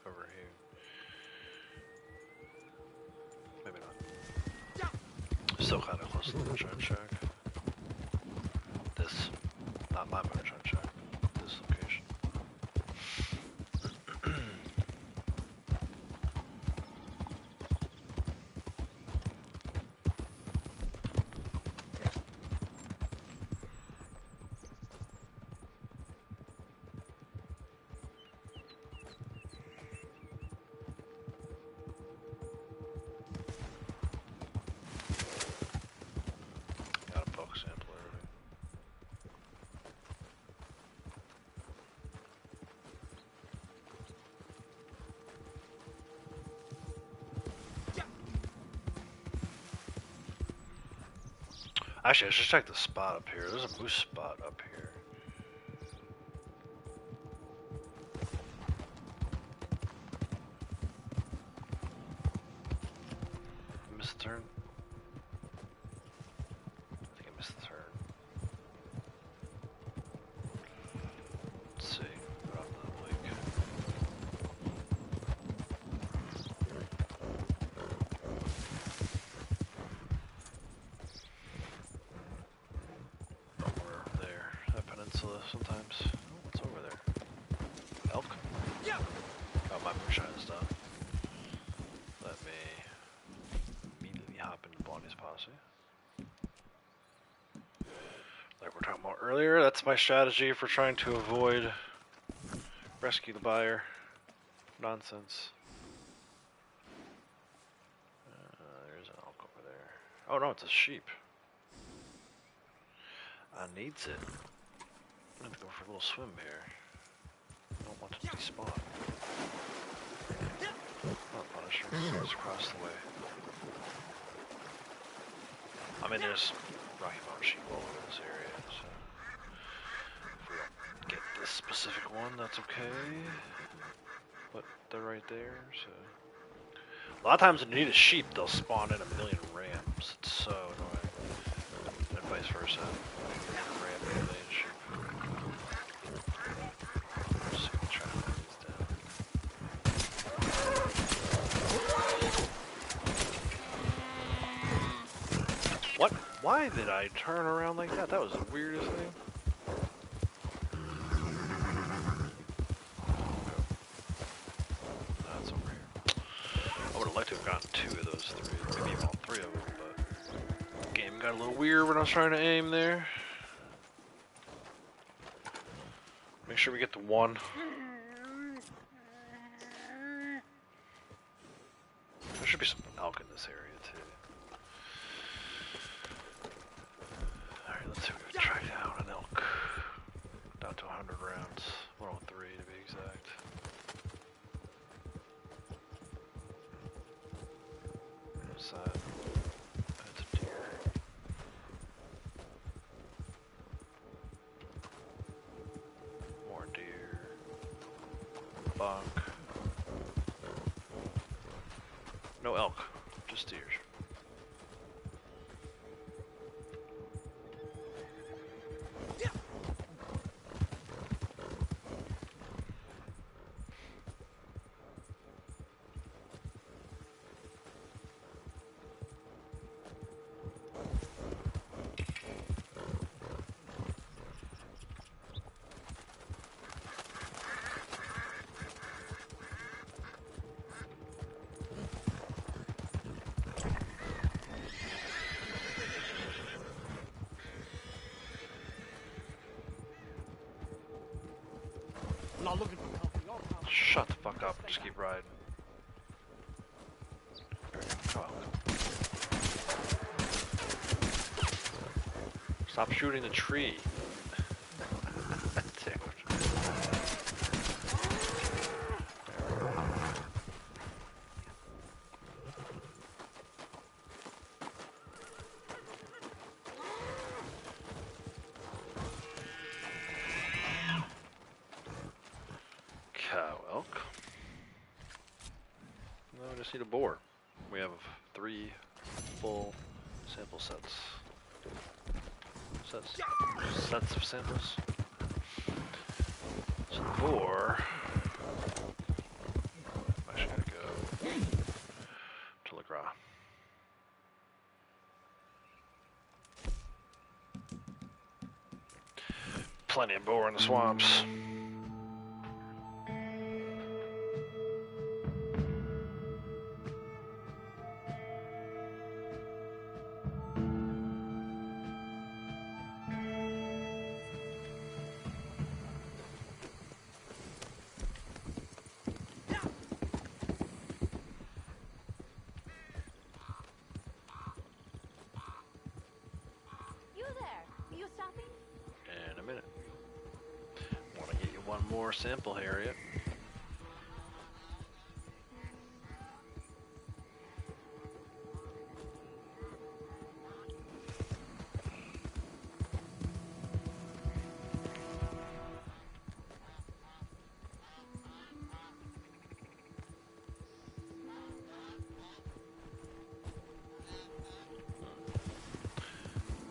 over here. Maybe not. Still kind of close to the moonshine shack. This, not my moonshine shack. This location. Actually, I should check the spot up here. There's a moose spot up here. I missed the turn. I think I missed the turn. Let's see. We're on the lake. Sometimes. Oh, what's over there? Elk? Yeah. Oh, my moonshine is done. Let me immediately hop into Bonnie's posse. Like we were talking about earlier, that's my strategy for trying to avoid rescue the buyer nonsense. There's an elk over there. Oh no, it's a sheep. I needs it. I'm gonna go for a little swim here. I don't want to despawn. Not Punisher, it's across the way. I mean, there's Rocky Mountain sheep all over this area, so if we don't get this specific one, that's okay. But they're right there, so. A lot of times when you need a sheep, they'll spawn in a million rams. It's so annoying. And vice versa. A ram and a million sheep. Just gonna try to knock these down. What? Why did I turn around like that? That was the weirdest thing. That's over here. I would have liked to have gotten 2 of those 3, maybe even all 3 of them, but the game got a little weird when I was trying to aim there. Make sure we get the 1. There should be some elk in this area too. Alright, let's see if we can track down an elk. Down to 100 rounds. 103 to be exact. What's that? That's a deer. More deer. Buck. No elk, just deer. I'm not looking for company. Shut the fuck up, just keep riding. Oh. Stop shooting the tree. Damn it. Cow elk. No, I just need a boar. We have 3 full sample sets. Sets of samples. So the boar. I'm actually gonna go to LaGras. Plenty of boar in the swamps. In a minute. Want to get you one more sample, Harriet.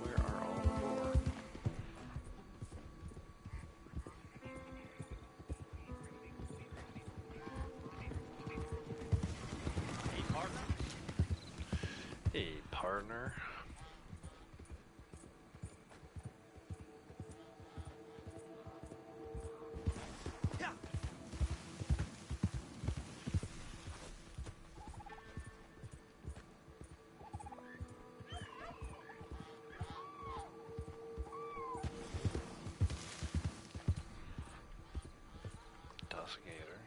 Where are all the more? Hey, partner. Gator.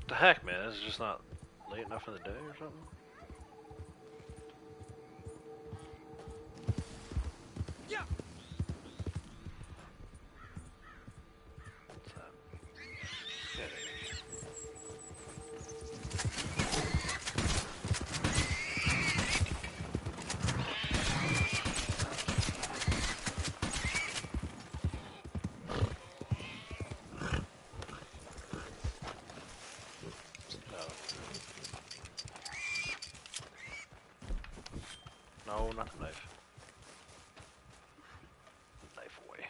The heck, man? Is it just not late enough in the day or something? Yeah. What's that? Get it. No, not the knife. Knife away.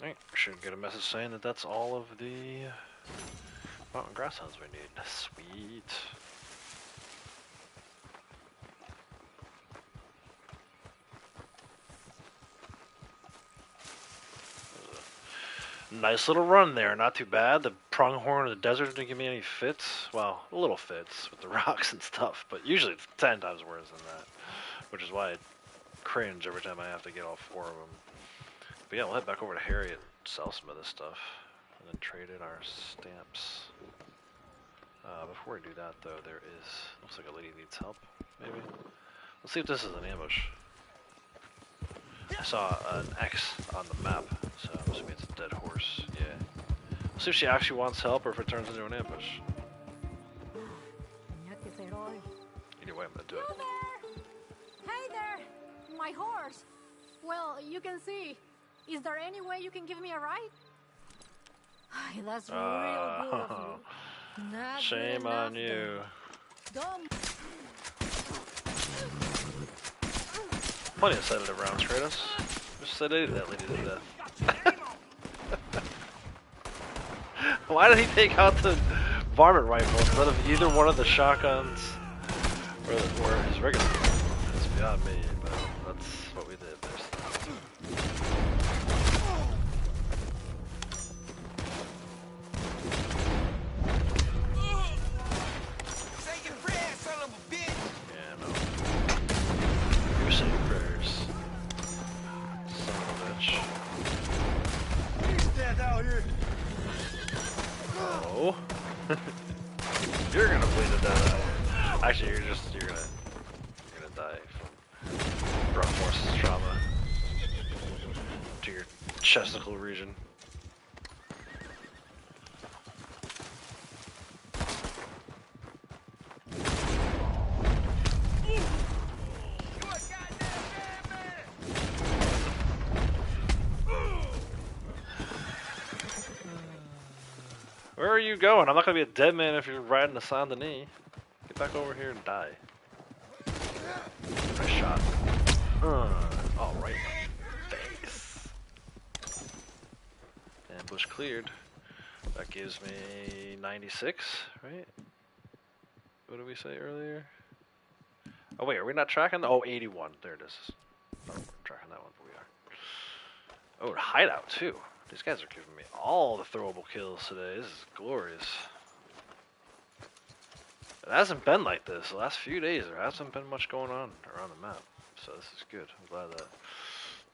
Alright. Alright, should get a message saying that that's all of the mountain grass hounds we need. Sweet. Nice little run there, not too bad. The pronghorn of the desert didn't give me any fits. Well, a little fits with the rocks and stuff, but usually it's 10 times worse than that. Which is why I cringe every time I have to get all 4 of them. But yeah, we'll head back over to Harry and sell some of this stuff. And then trade in our stamps. Before we do that though, there is, looks like a lady needs help, maybe? Let's see if this is an ambush. I saw an X on the map, so I'm assuming it's a dead horse, yeah. We'll see if she actually wants help or if it turns into an ambush. Either way, I'm gonna do it. Hey there! My horse! Well, you can see. Is there any way you can give me a ride? That's real good of you. Not Shame good on enough, you. though. Don't. Plenty of sedative rounds, Kratos. Just sedate that lady to death. Why did he take out the varmint rifle instead of either one of the shotguns or his regular gun? It's beyond me, but that's what we did. Yeah, no. You're saying prayers. Son of a bitch. He's dead out here. Oh. You're gonna bleed to death. Actually, you're gonna die from blunt force trauma to your chesticle region. Where are you going? I'm not gonna be a dead man if you're riding a Saint Denis. Get back over here and die. Nice shot. Alright. Face. Ambush cleared. That gives me 96, right? What did we say earlier? Oh wait, are we not tracking? Oh, 81. There it is. Oh, we're tracking that one, but we are. Oh, hideout too. These guys are giving me all the throwable kills today. This is glorious. It hasn't been like this the last few days. There hasn't been much going on around the map. So this is good. I'm glad that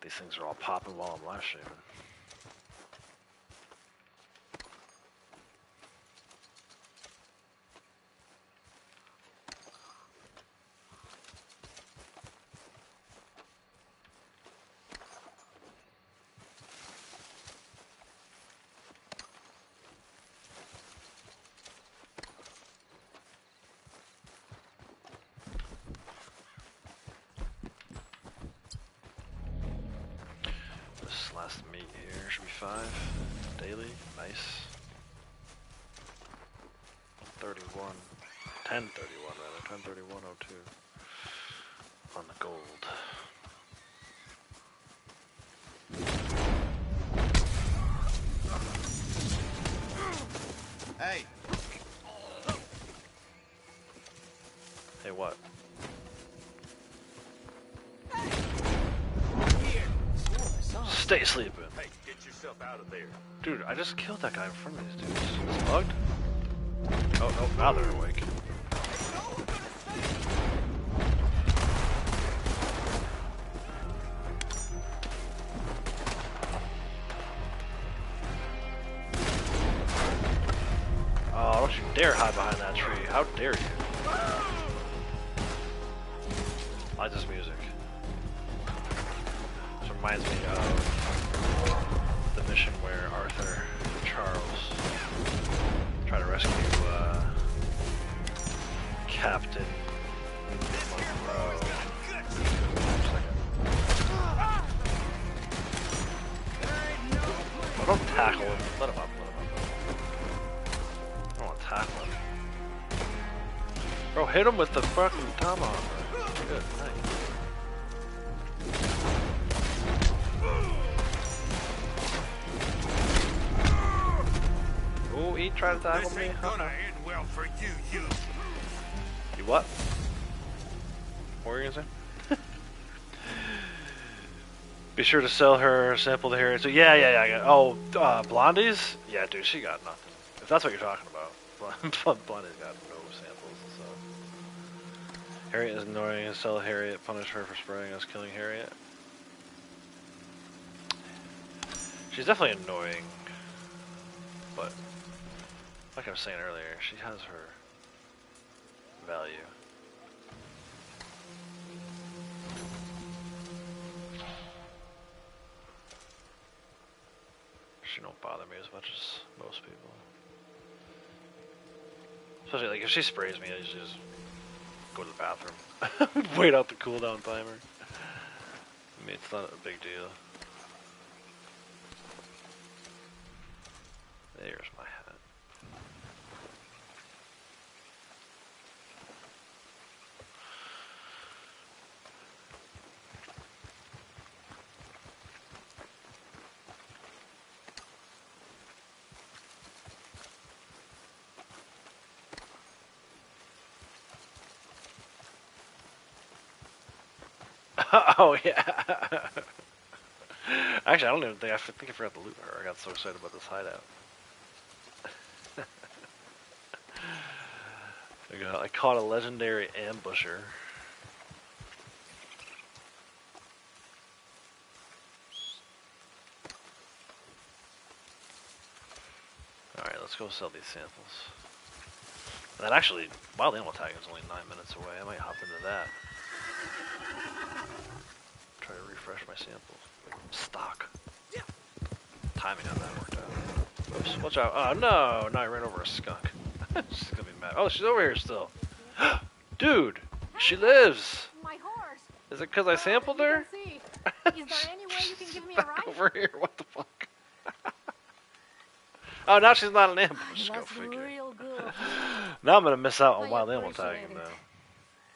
these things are all popping while I'm live streaming. Last meat here should be 5 daily. Nice. 31, 1031 rather, 1031.02 on the gold. Hey. Hey, what? Stay sleeping. Hey, get yourself out of there. Dude, I just killed that guy in front of these dudes. It's bugged? Oh, no, now they're awake. Oh, don't you dare hide behind that tree. How dare you? I like this music. This reminds me of the mission where Arthur and Charles try to rescue Captain Monroe. Oh, don't tackle him. Let him up, I don't want to tackle him. Bro, hit him with the fucking tomahawk. Good, nice. me, try to tackle This me. ain't gonna end well for you, you. You what? What were you gonna say? Be sure to sell her, sample the hair. So yeah, I got. Oh, Blondie's? Yeah, dude, she got nothing. If that's what you're talking about, Blondie's got no samples. So Harriet is annoying. Sell Harriet. Punish her for spraying us, killing Harriet. She's definitely annoying, but like I was saying earlier, she has her value. She don't bother me as much as most people. Especially like if she sprays me, I just go to the bathroom. Wait out the cooldown timer. I mean, it's not a big deal. There's my hat. Oh yeah. Actually, I don't even think I forgot to loot her. I got so excited about this hideout. I caught a legendary ambusher. Alright, let's go sell these samples. And actually, wild animal tag is only 9 minutes away. I might hop into that. Try to refresh my samples. Stock. Timing on that worked out. Oops, watch out. Oh no! Now I ran over a skunk. She's gonna be mad. Oh, she's over here still. Dude, she lives. My horse. Is it because I sampled her? Is there any way you can give me a ride? Over here, what the fuck? Oh, now she's not an ambush. Go That's figure. real good. Now I'm gonna miss out on I wild animal appreciate tagging it. though.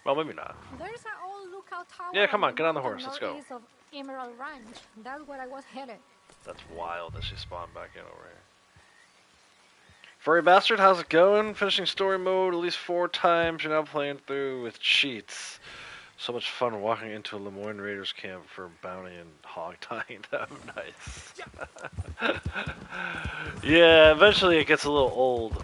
Well, maybe not. There's an old lookout tower. Yeah, come on, get on the mountain horse, let's go. northeast of Emerald Ranch. That's where I was headed. That's wild that she spawned back in over here. Furry Bastard, how's it going? Finishing story mode at least 4 times. You're now playing through with cheats. So much fun walking into a Lemoyne Raiders camp for bounty and hog tying. That would be nice. Yeah, eventually it gets a little old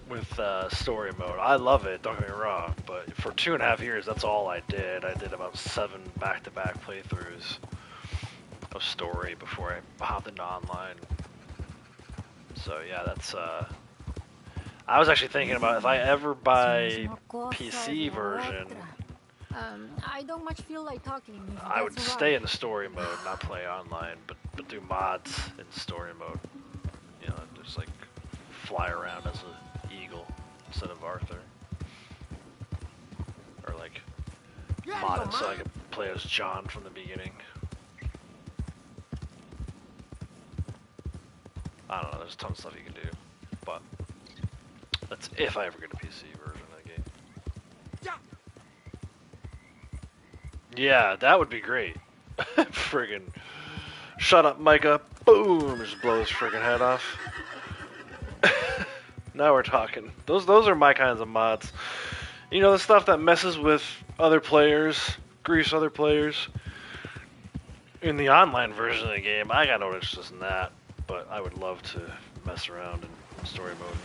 with story mode. I love it, don't get me wrong, but for 2.5 years, that's all I did. I did about 7 back-to-back playthroughs of story before I hopped into online. So yeah, that's I was actually thinking about if I ever buy PC version, I don't much feel like talking. I would That's stay right. in the story mode, not play online, but do mods in story mode. You know, just like fly around as an eagle instead of Arthur, or like mod it so I could play as John from the beginning. I don't know, there's a ton of stuff you can do, but that's if I ever get a PC version of the game. Yeah, that would be great. Friggin' shut up, Micah. Boom! Just blow his friggin' head off. Now we're talking. Those are my kinds of mods. You know, the stuff that messes with other players, griefs other players. In the online version of the game, I got no interest in that, but I would love to mess around in story mode.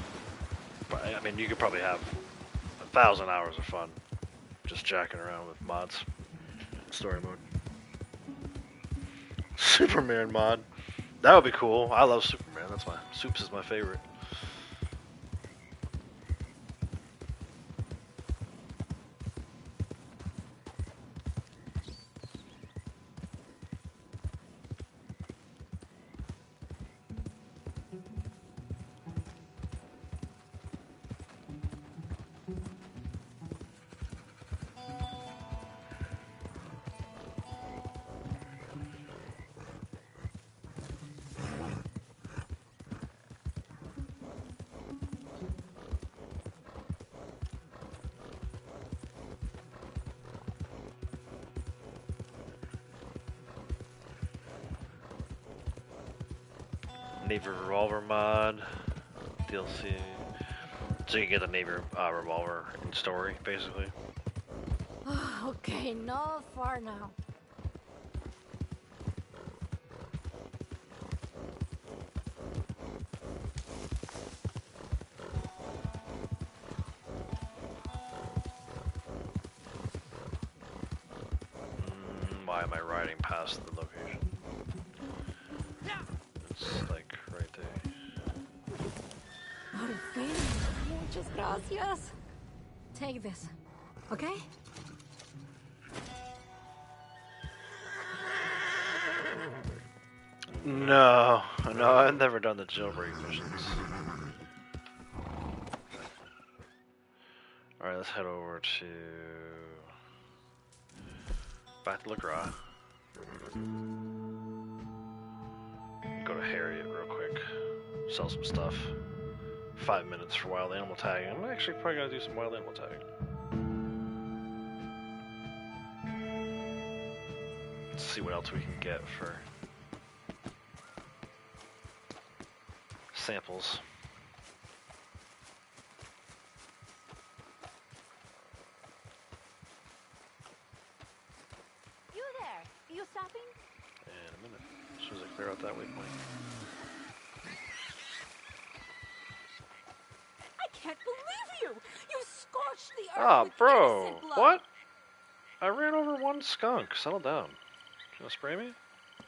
But, I mean, you could probably have 1,000 hours of fun just jacking around with mods. Story mode. Superman mod. That would be cool. I love Superman. That's my Supes is my favorite. Navy Revolver mod, DLC. So you can get the Navy revolver in story, basically. Okay, not far now. Why am I riding past the location? It's like right there. Por fin. Muchas gracias. Take this, okay? No, I've never done the jailbreak missions. Alright, let's head over to... back to LaGras. Go to Harriet real quick. Sell some stuff. 5 minutes for wild animal tagging. I'm actually probably gonna do some wild animal tagging. Let's see what else we can get for samples. You there? You stopping? In a minute. As soon as I clear out that waypoint. I can't believe you! You scorched the earth Ah, with bro! innocent blood. What? I ran over one skunk. Settle down. You gonna spray me?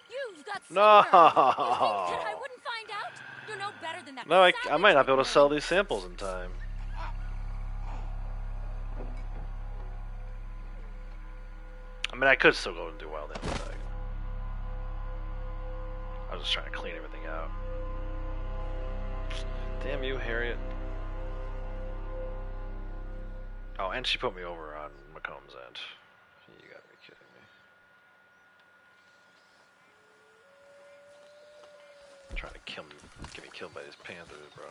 You've got No! sunburn. You think I wouldn't find out? You know better than that. No, I might not be able to savage sell these samples in time. I mean, I could still go and do wild animal tag. I was just trying to clean everything out. Damn you, Harriet. Oh, and she put me over on Macomb's end. You gotta be kidding me. Trying to kill me, get me killed by these panthers, bro.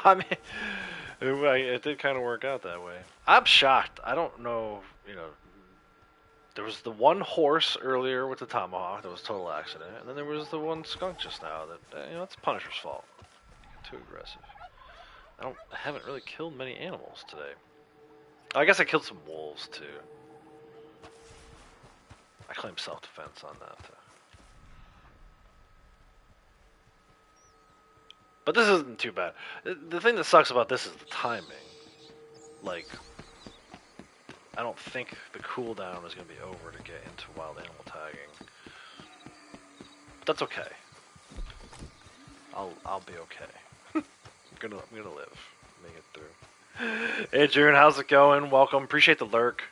I mean, it did kind of work out that way. I'm shocked. I don't know, you know. There was the one horse earlier with the tomahawk that was a total accident, and then there was the one skunk just now that, you know, it's Punisher's fault. Too aggressive. I haven't really killed many animals today. I guess I killed some wolves too. I claim self-defense on that too. But this isn't too bad. The thing that sucks about this is the timing. Like, I don't think the cooldown is going to be over to get into wild animal tagging. But that's okay. I'll be okay. I'm gonna live. Make it through. Hey June, how's it going? Welcome. Appreciate the lurk.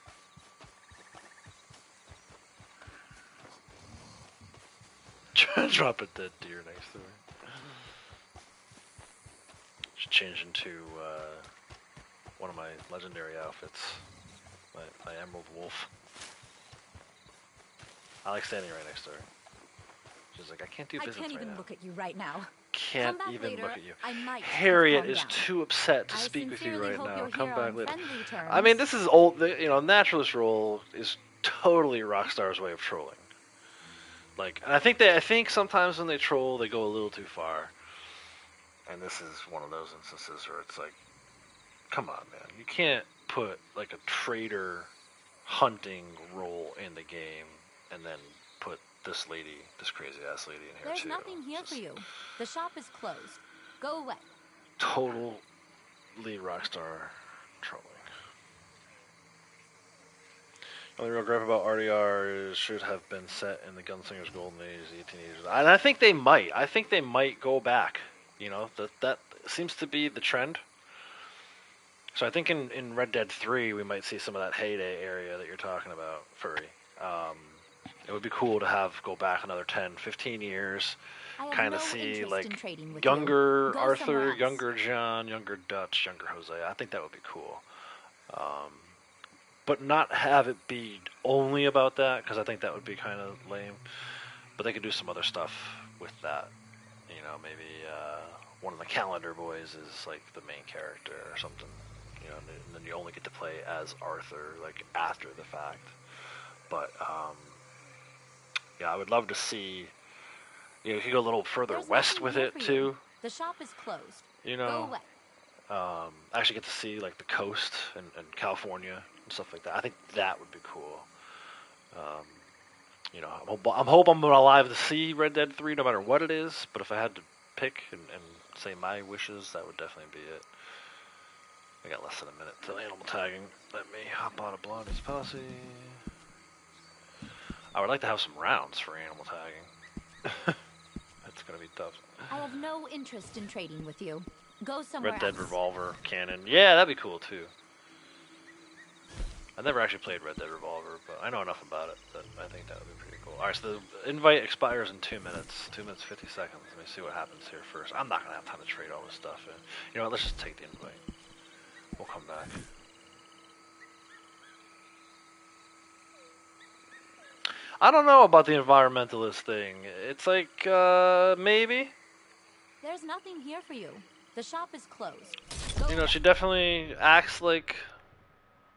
Drop a dead deer next to her. Should change into one of my legendary outfits. My Emerald Wolf. I like standing right next to her. She's like, I can't do business right now. I can't even look at you right now. Can't Come back even later. look at you. I might Harriet calm is down. too upset to I speak with you sincerely right hope now. you're Come here back on later. friendly terms. I mean, this is old. You know, Naturalist role is totally Rockstar's way of trolling. Like, and I think sometimes when they troll, they go a little too far. And this is one of those instances where it's like, come on, man. You can't put like a traitor hunting role in the game and then put this crazy ass lady in here There's too. nothing here for you. The shop is closed. Go away. Total lead Rockstar trolling. The only real gripe about RDR is should have been set in the Gunslinger's golden age, the 1880s. And I think they might. I think they might go back. You know, that seems to be the trend. So I think in Red Dead 3 we might see some of that heyday area that you're talking about, Furry. It would be cool to have go back another 10, 15 years, kind of see like younger Arthur, younger John, younger Dutch, younger Jose. I think that would be cool. But not have it be only about that, because I think that would be kind of lame. But they could do some other stuff with that. You know, maybe one of the Calendar boys is like the main character or something. know, and then you only get to play as Arthur like after the fact. But yeah, I would love to see. You know, you could go a little further west with it too. The shop is closed. You know, Go away. actually get to see like the coast and California and stuff like that. I think that would be cool. You know, I'm hoping I'm alive to see Red Dead 3 no matter what it is. But if I had to pick and say my wishes, that would definitely be it. I got less than a minute till animal tagging. Let me hop on a Blondie's posse. I would like to have some rounds for animal tagging. That's gonna be tough. I have no interest in trading with you. Go somewhere Red Dead else. Revolver cannon. Yeah, that'd be cool too. I never actually played Red Dead Revolver, but I know enough about it that I think that would be pretty cool. Alright, so the invite expires in 2 minutes. 2 minutes, 50 seconds. Let me see what happens here first. I'm not going to have time to trade all this stuff in. You know what, let's just take the invite. We'll come back. I don't know about the environmentalist thing. It's like, maybe? There's nothing here for you. The shop is closed. You know, she definitely acts like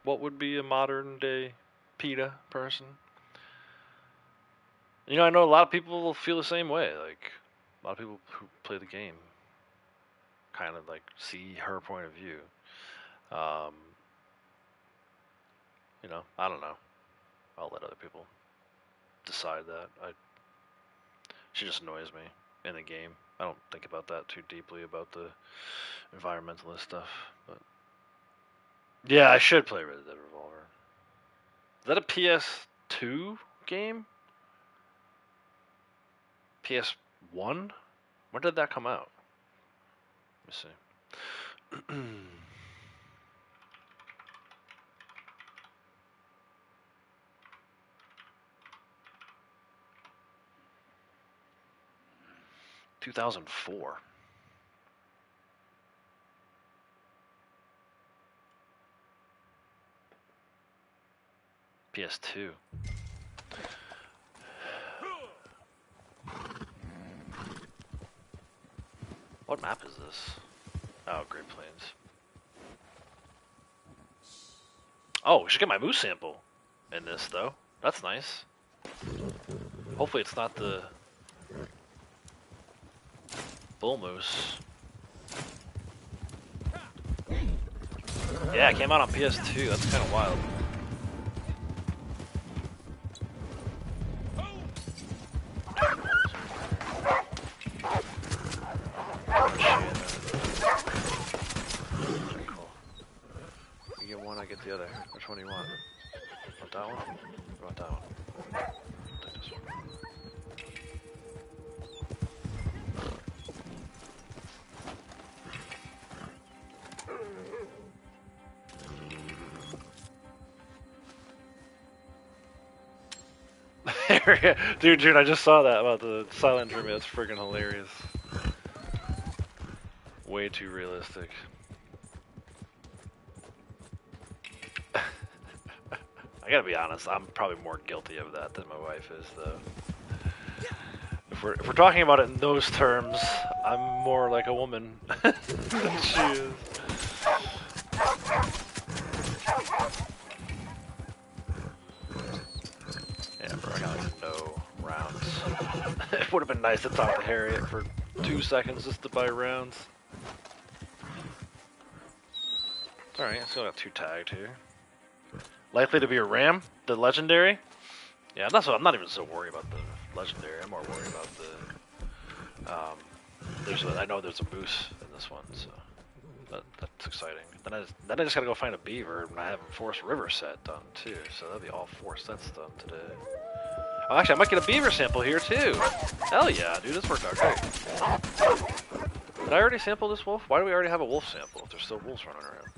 what would be a modern day PETA person. You know, I know a lot of people feel the same way. Like, a lot of people who play the game kind of like see her point of view. You know, I don't know. I'll let other people decide that. She just annoys me in the game. I don't think about that too deeply about the environmentalist stuff, but yeah, I should play Red Dead Revolver. Is that a PS2 game? PS1? When did that come out? Let me see. 2004. PS2. What map is this? Oh, Great Plains. Oh, we should get my moose sample in this, though. That's nice. Hopefully it's not the bull moose. Yeah, it came out on PS2. That's kind of wild. You get one, I get the other. Which one do you want? Want that one? You want that one? I'll take this one. Dude, I just saw that about the silent dream. That's freaking hilarious. Way too realistic. I gotta be honest, I'm probably more guilty of that than my wife is, though. If we're talking about it in those terms, I'm more like a woman than she is. Yeah, bro, I got like no rounds. It would have been nice to talk to Harriet for 2 seconds just to buy rounds. Alright, I still got 2 tagged here. Likely to be a ram, the legendary. Yeah, I'm not even so worried about the legendary. I'm more worried about the. I know there's a moose in this one, so that's exciting. Then I just gotta go find a beaver, and I have a Forest River set done too, so that'll be all 4 sets done today. Oh, actually, I might get a beaver sample here too. Hell yeah, dude, this worked out great. Did I already sample this wolf? Why do we already have a wolf sample if there's still wolves running around?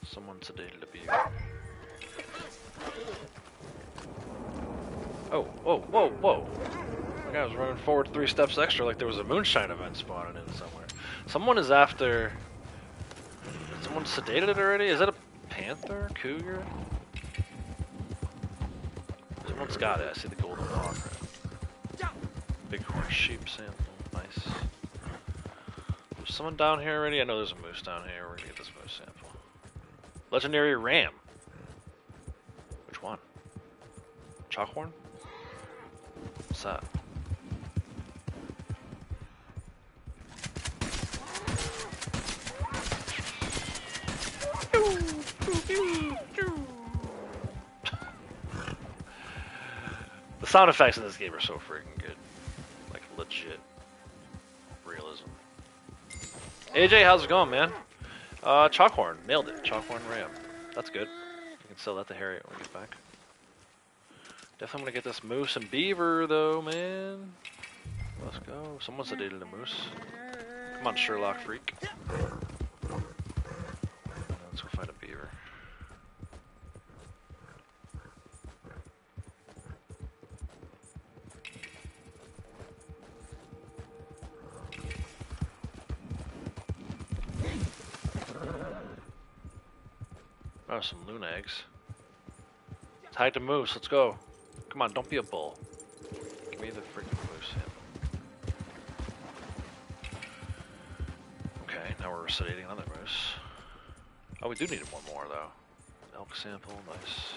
Someone sedated a beaver. Oh, whoa, whoa, whoa. My guy was running forward 3 steps extra like there was a moonshine event spawning in somewhere. Someone is after... Someone sedated it already? Is that a panther? Cougar? Someone's got it. I see the golden hawk. Right? Bighorn sheep sample. Nice. someone down here already? I know there's a moose down here. We're gonna get this moose sample. Legendary ram. Which one? Chalkhorn? What's that? The sound effects in this game are so freaking good. Like, legit. Realism. AJ, how's it going, man? Chalkhorn. Nailed it. Chalkhorn Ram. That's good. We can sell that to Harriet when we get back. Definitely gonna get this moose and beaver, though, man. Let's go. Someone sedated a moose. Come on, Sherlock freak. Let's go find a beaver. Oh, some loon eggs. Tag the moose, let's go. Come on, don't be a bull. Give me the freaking moose. Okay, now we're sedating another moose. Oh, we do need one more though. Elk sample, nice.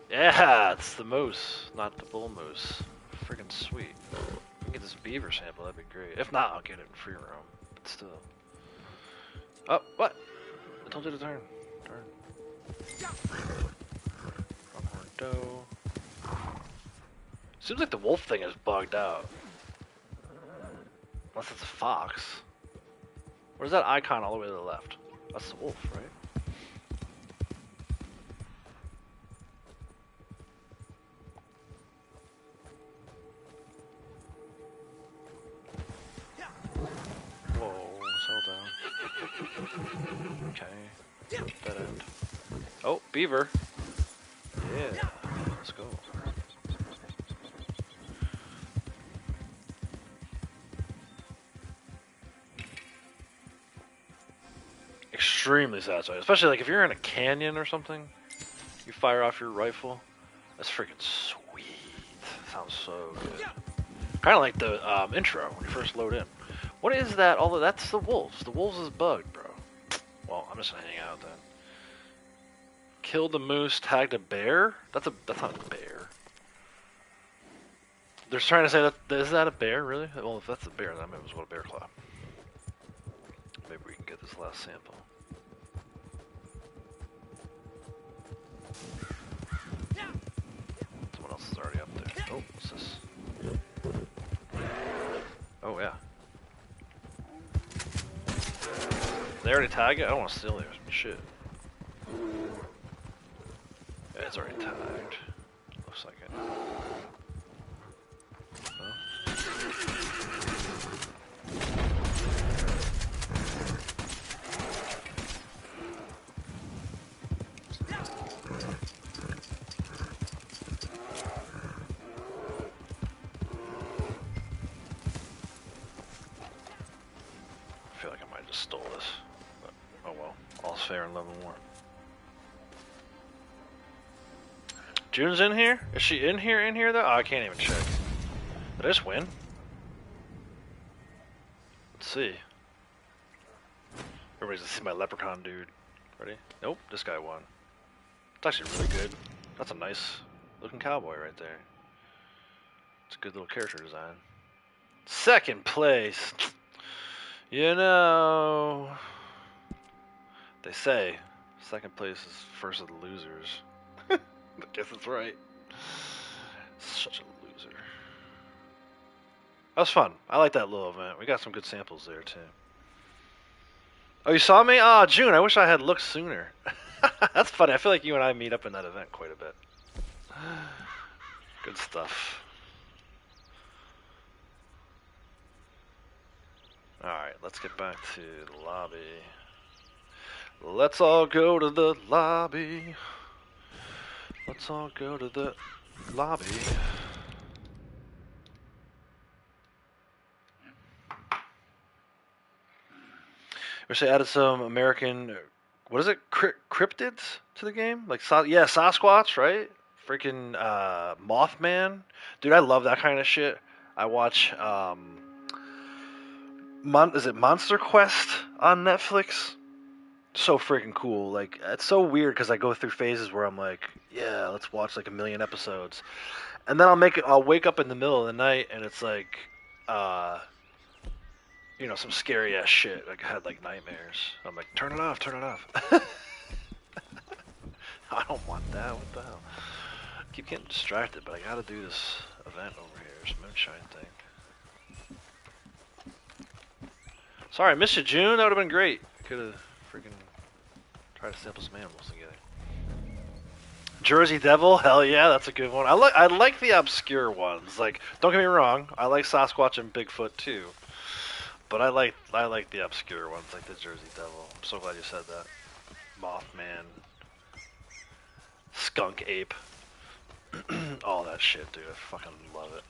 Yeah, it's the moose, not the bull moose. Freaking sweet. If we can get this beaver sample, that'd be great. If not, I'll get it in free roam. But still. Oh, what? I told you to turn. Turn. Pronghorn doe. Seems like the wolf thing is bugged out. Unless it's a fox. Where's that icon all the way to the left? That's the wolf, right? Okay. Dead end. Oh, beaver. Yeah. Let's go. Extremely satisfying. Especially like if you're in a canyon or something. You fire off your rifle. That's freaking sweet. Sounds so good. Kind of like the intro when you first load in. What is that? Although that's the wolves. The wolves is bugged, bro. Well, I'm just gonna hang out then. Killed the moose, tagged a bear? That's not a bear. They're trying to say that is that a bear, really? Well, if that's a bear, then I might as well a bear claw. Maybe we can get this last sample. Someone else is already up there. Oh, what's this? Oh yeah. They already tag it? I don't want to steal theirs. Shit. Yeah, it's already tagged. Looks like it. I feel like I might have just stole this. But, oh well. All's fair in love and war. June's in here? Is she in here though? Oh, I can't even check. Did I just win? Let's see. Everybody's gonna see my leprechaun dude. Ready? Nope, this guy won. It's actually really good. That's a nice looking cowboy right there. It's a good little character design. Second place. You know, they say second place is first of the losers. I guess that's right. Such a loser. That was fun. I like that little event. We got some good samples there too. Oh, you saw me? Oh, June, I wish I had looked sooner. That's funny. I feel like you and I meet up in that event quite a bit. Good stuff. Alright, let's get back to the lobby. Let's all go to the lobby. Let's all go to the lobby. Wish they added some American what is it? Cryptids to the game? Like yeah, Sasquatch, right? Freaking Mothman, dude. I love that kind of shit. I watch is it Monster Quest on Netflix? So freaking cool. Like it's so weird because I go through phases where I'm like, yeah, let's watch like a million episodes, and then I'll wake up in the middle of the night and it's like, you know, some scary ass shit. Like I had like nightmares. I'm like, turn it off, turn it off. I don't want that. What the hell? I keep getting distracted, but I gotta do this event over here. This moonshine thing. Sorry, I missed you, June. That would have been great. Could have freaking tried to sample some animals together. Jersey Devil, hell yeah, that's a good one. I like the obscure ones. Like, don't get me wrong, I like Sasquatch and Bigfoot too. But I like the obscure ones, like the Jersey Devil. I'm so glad you said that. Mothman, Skunk Ape, all that shit, dude. I fucking love it.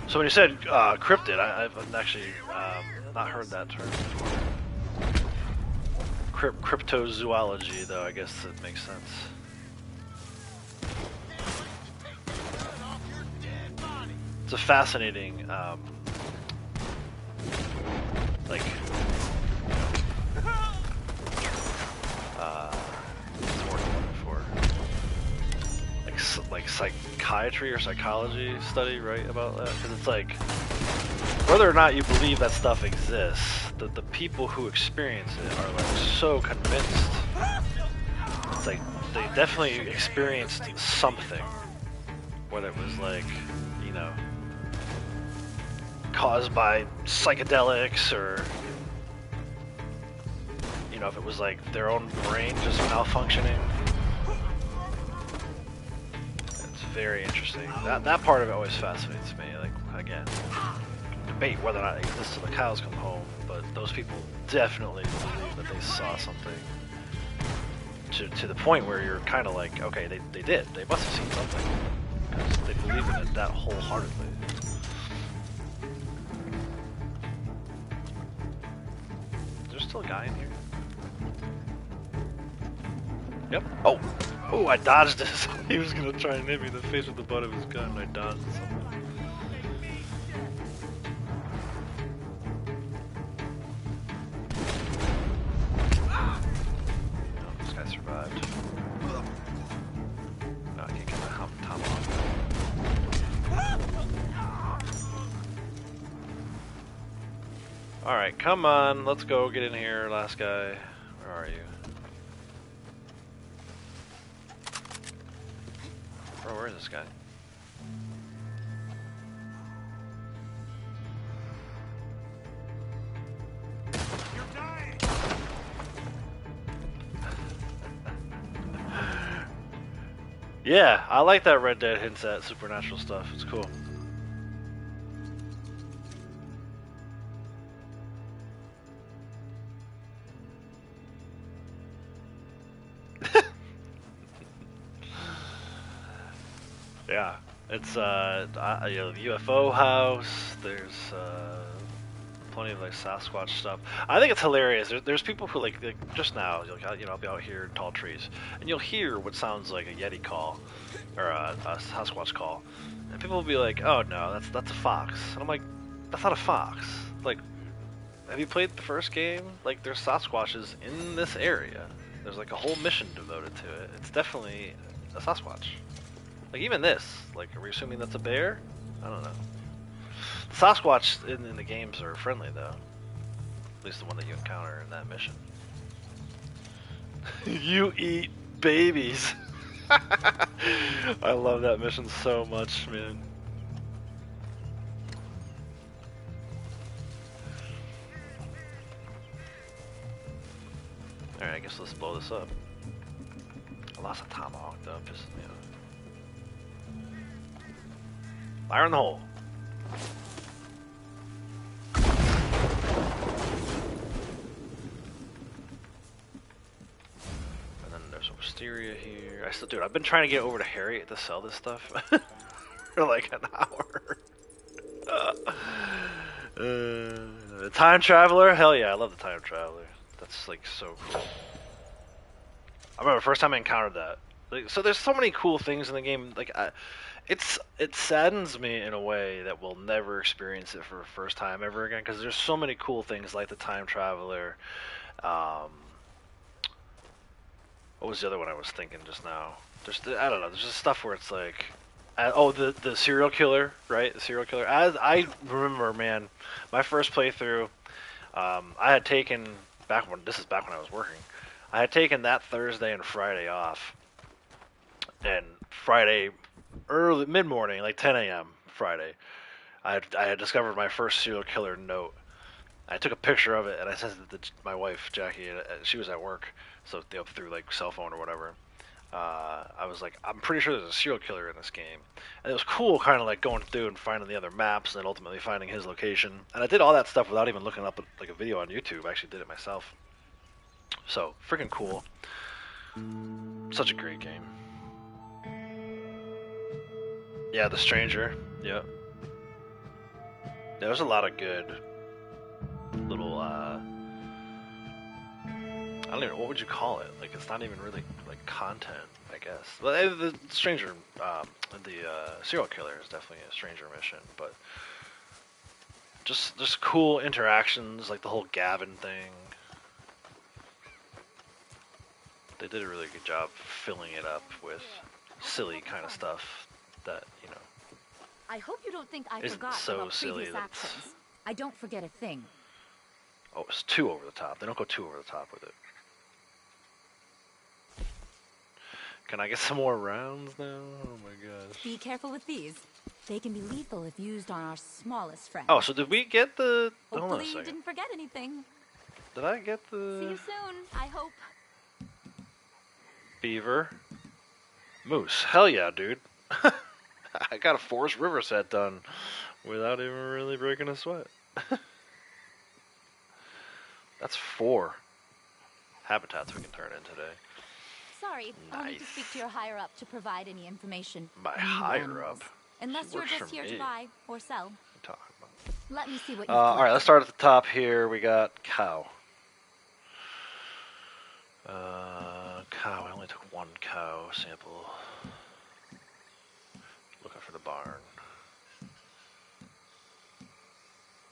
So when you said cryptid, I've actually not heard that term before. Cryptozoology, though, I guess it makes sense. It's a fascinating, like, what's the word I'm looking for? Like psychiatry or psychology study, right, about that? Because it's like, whether or not you believe that stuff exists, the people who experience it are like so convinced. It's like they definitely experienced something, whether it was like, you know, caused by psychedelics or, you know, if it was like their own brain just malfunctioning. It's very interesting. That part of it always fascinates me. Like, again, debate whether or not it exists till the cows come home, but those people definitely believe that they saw something to the point where you're kind of like, okay, they did. They must have seen something because they believe in it that wholeheartedly. There's still a guy in here. Yep. Oh, I dodged this. He was gonna try and hit me in the face with the butt of his gun, and I dodged something. Survived. No, I can't get my tomahawk. Alright, come on, let's go get in here, last guy. Where are you? Bro, where is this guy? Yeah, I like that Red Dead hints at supernatural stuff. It's cool. Yeah, it's you know, the UFO house. There's plenty of like Sasquatch stuff. I think it's hilarious. There's people who like just now, you know, I'll be out here in tall trees, and you'll hear what sounds like a Yeti call or a Sasquatch call, and people will be like, "Oh no, that's a fox," and I'm like, "That's not a fox." Like, have you played the first game? Like, there's Sasquatches in this area. There's like a whole mission devoted to it. It's definitely a Sasquatch. Like even this. Like, are we assuming that's a bear? I don't know. Sasquatch in the games are friendly, though. At least the one that you encounter in that mission. You eat babies. I love that mission so much, man. Alright, I guess let's blow this up. I lost a tomahawk, though. Pisses me off. Fire in the hole. And then there's a wisteria here. Dude, I've been trying to get over to Harriet to sell this stuff for like an hour. The Time Traveler? Hell yeah, I love the Time Traveler. That's like so cool. I remember the first time I encountered that. Like, so there's so many cool things in the game. Like, it saddens me in a way that we'll never experience it for the first time ever again. Because there's so many cool things like the Time Traveler. What was the other one I was thinking just now? I don't know. There's just stuff where it's like, the serial killer, right? The serial killer. As I remember, man, my first playthrough, I had taken back when I was working. I had taken that Thursday and Friday off, and Friday mid morning, like 10 a.m. Friday, I had discovered my first serial killer note. I took a picture of it and I sent it to my wife Jackie, and she was at work, so through like cell phone or whatever. I was like, I'm pretty sure there's a serial killer in this game, and it was cool, kind of like going through and finding the other maps, and then ultimately finding his location. And I did all that stuff without even looking up like a video on YouTube. I actually did it myself. So freaking cool. Such a great game. Yeah, The Stranger. Yeah. There's a lot of good little I don't even, what would you call it? Like, it's not even really like content, I guess. Well, the Stranger, the serial killer is definitely a Stranger mission, but just cool interactions, like the whole Gavin thing. They did a really good job filling it up with silly kind of stuff that, you know. I hope you don't think I isn't forgot so about silly previous that actions. I don't forget a thing. Oh, it's too over the top. They don't go too over the top with it. Can I get some more rounds now? Oh my gosh. Be careful with these. They can be lethal if used on our smallest friends. Oh, so did we get the... Hold on a Hopefully you second. didn't forget anything. Did I get the... See you soon, I hope. Beaver. Moose. Hell yeah, dude. I got a Forest River set done without even really breaking a sweat. That's 4 habitats we can turn in today. Sorry, I'll need to Nice. speak to your higher-up to provide any information. My on new higher-up? animals. Unless She you're works just for here me. to buy or sell. Talk about. Let me see what you've Alright, let's start at the top here. We got cow. Cow. I only took 1 cow sample. Looking for the barn.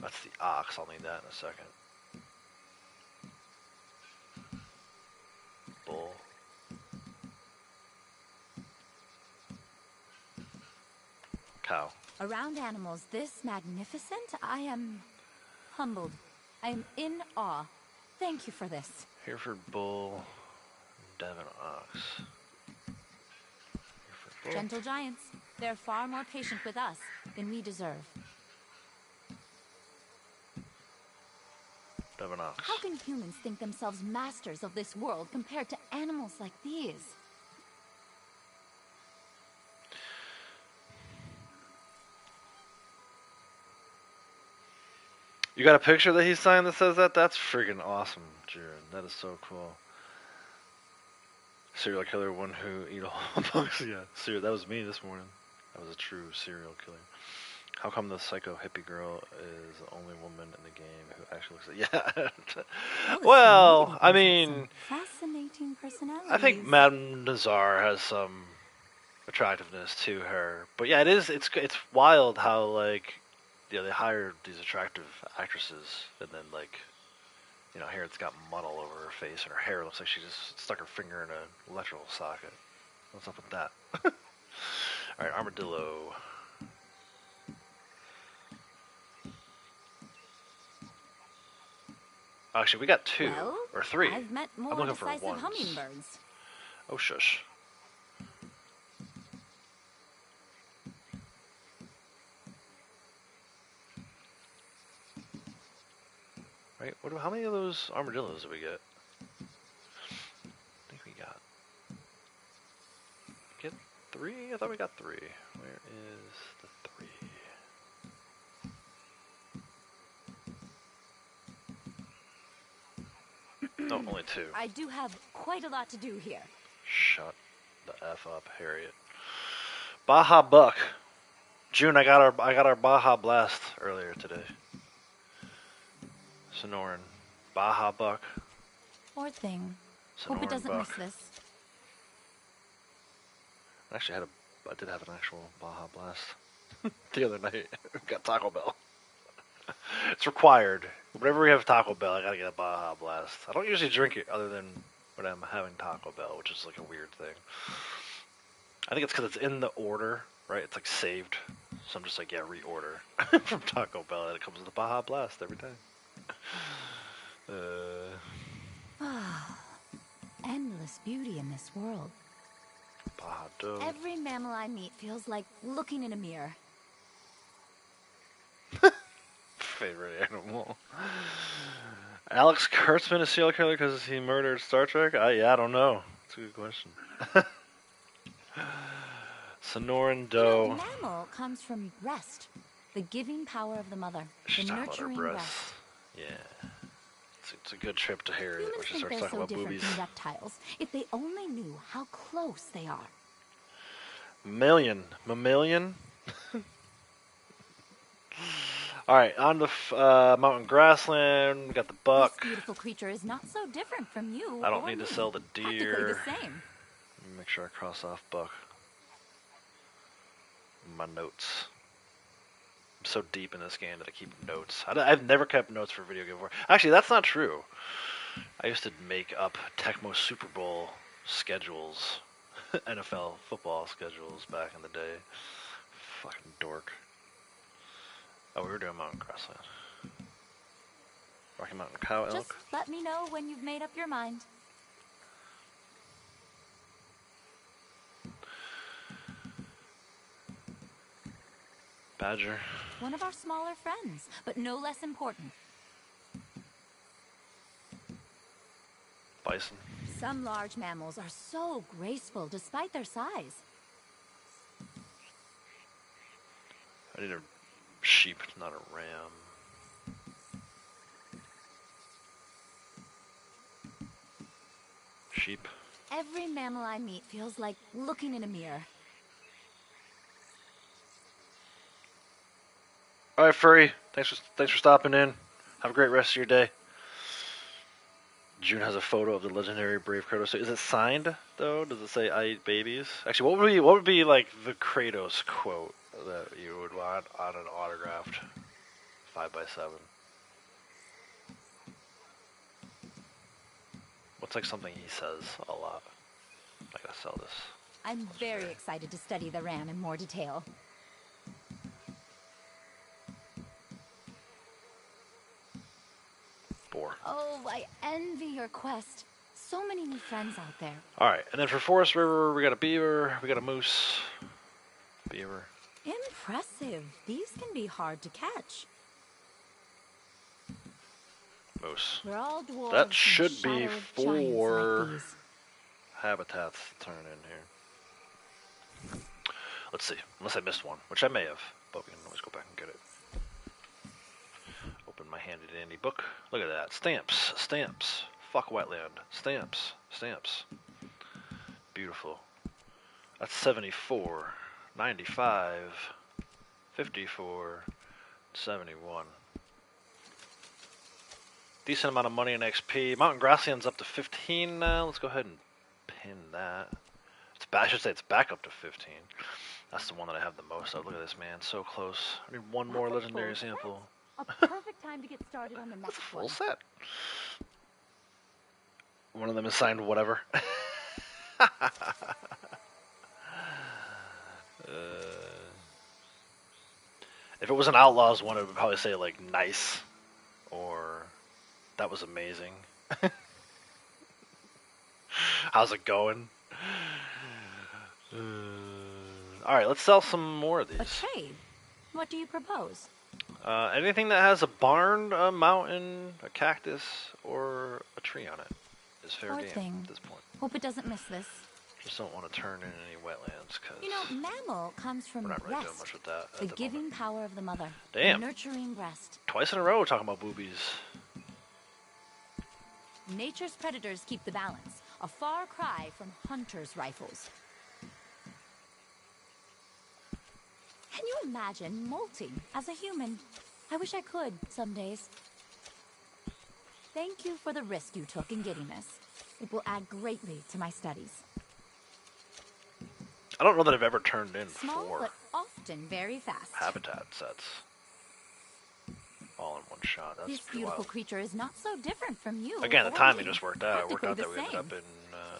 That's the ox. I'll need that in a second. Bull. Cow. Around animals this magnificent, I am humbled. I am in awe. Thank you for this. Hereford bull. Devon ox. Hereford bull. Gentle giants, they're far more patient with us than we deserve. Devon ox. How can humans think themselves masters of this world compared to animals like these? You got a picture that he signed that says that? That's freaking awesome, Jared. That is so cool. Serial killer, one who eat all bugs. Yeah, that was me this morning. That was a true serial killer. How come the psycho hippie girl is the only woman in the game who actually looks like... Yeah. Well, I mean... Fascinating personality. I think Madame Nazar has some attractiveness to her. But yeah, it's wild how, like... Yeah, they hired these attractive actresses, and then, like, you know, here it's got mud all over her face, and her hair looks like she just stuck her finger in an electrical socket. What's up with that? Alright, armadillo. Actually, we got 2, well, or 3. I've met more I'm looking for decisive ones. hummingbirds. Oh, shush. Right, how many of those armadillos did we get? I think we get 3? I thought we got 3. Where is the 3? No, only 2. I do have quite a lot to do here. Shut the F up, Harriet. Baja Buck. June, I got our Baja Blast earlier today. Sonoran. Baja Buck. Poor thing. Sonoran Hope it doesn't Buck. miss this. Actually, I did have an actual Baja Blast the other night. Got Taco Bell. It's required. Whenever we have Taco Bell, I gotta get a Baja Blast. I don't usually drink it other than when I'm having Taco Bell, which is like a weird thing. I think it's because it's in the order, right? It's like saved. So I'm just like, yeah, reorder from Taco Bell, and it comes with a Baja Blast every time. Endless beauty in this world. Baja dough. Every mammal I meet feels like looking in a mirror. Favorite animal. Alex Kurtzman is serial killer because he murdered Star Trek? Yeah, I don't know. That's a good question. Sonoran doe. You know, mammal comes from rest, the giving power of the mother, She's the talking about her nurturing breasts. rest. Yeah. It's a good trip to Harriet Humans when she think starts they're talking so about different boobies. from reptiles. If they only knew how close they are. Mammalian? Alright, on the mountain grassland, we got the buck. This beautiful creature is not so different from you. I don't or need to me. sell the Practically deer. the same. Let me make sure I cross off buck. My notes. I'm so deep in this game that I keep notes. I've never kept notes for video game before. Actually, that's not true. I used to make up Tecmo Super Bowl schedules, NFL football schedules back in the day. Fucking dork. Oh, we were doing mountain grassland. Rocky Mountain cow elk. Just let me know when you've made up your mind. Badger. One of our smaller friends, but no less important. Bison. Some large mammals are so graceful despite their size. I need a sheep, not a ram. Sheep. Every mammal I meet feels like looking in a mirror. All right, Furry. Thanks for stopping in. Have a great rest of your day. June has a photo of the legendary Brave Kratos. Is it signed though? Does it say "I eat babies"? Actually, what would be like the Kratos quote that you would want on an autographed 5x7? What's like something he says a lot? I gotta sell this. I'm very excited to study the ram in more detail. Boar. Oh, I envy your quest. So many new friends out there. Alright, and then for Forest River, we got a beaver, we got a moose. Beaver. Impressive. These can be hard to catch. Moose. We're all dwarves. That should in the be shadow of giants 4 like these. habitats to turn in here. Let's see, unless I missed one, which I may have, but we can always go back and get it. Open my handy dandy book. Look at that. Stamps. Stamps. Fuck wetland. Stamps. Stamps. Beautiful. That's 74. 95. 54. 71. Decent amount of money in XP. Mountain Grassland's up to 15 now. Let's go ahead and pin that. I should say it's back up to 15. That's the one that I have the most of. Look at this, man. So close. I need one more legendary sample. A perfect time to get started on the next Full one. set. One of them is signed whatever. If it was an Outlaws one, it would probably say like nice or that was amazing. How's it going? All right, let's sell some more of these. A trade? What do you propose? Anything that has a barn, a mountain, a cactus, or a tree on it is fair Poor game thing. at this point. Hope it doesn't miss this. Just don't want to turn in any wetlands because You know, mammal comes from we're not really doing rest, much with that the at the giving moment. power of the mother, Damn. the nurturing breast. Twice in a row we're talking about boobies. Nature's predators keep the balance. A far cry from hunters' rifles. Can you imagine molting as a human? I wish I could, some days. Thank you for the risk you took in getting this. It will add greatly to my studies. I don't know that I've ever turned in Small, 4 but often very fast. habitat sets all in one shot. That's This pretty beautiful wild. creature is not so different from you. Again, the or timing me. just worked out. It worked out that we Practically ended the up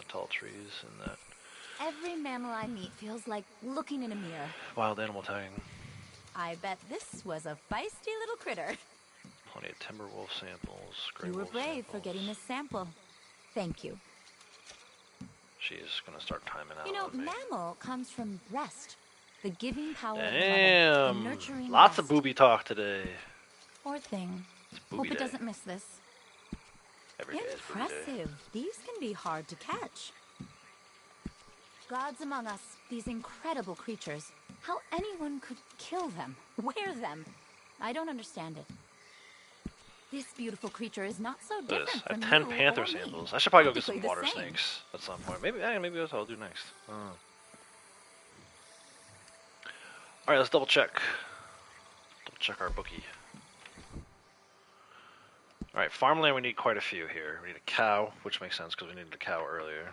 in tall trees and that Every mammal I meet feels like looking in a mirror. wild animal tagging. I bet this was a feisty little critter. Plenty of timber wolf samples. Gray You were wolf brave for samples. getting this sample. Thank you. She's gonna start timing out You know, on me. mammal comes from breast. The giving power of mother. The Damn! nurturing Lots of breast. booby talk today. Poor thing. It's booby Hope it day. doesn't miss this. Every day is booby day. Impressive. These can be hard to catch. Gods among us, these incredible creatures. How anyone could kill them, wear them. I don't understand it. This beautiful creature is not so Look at this. different I have from 10 you panther or me. samples. I should probably go get some Practically the water same. snakes at some point. Maybe that's what I'll do next. Alright, let's double check. Double check our bookie. Alright, farmland, we need quite a few here. We need a cow, which makes sense because we needed a cow earlier.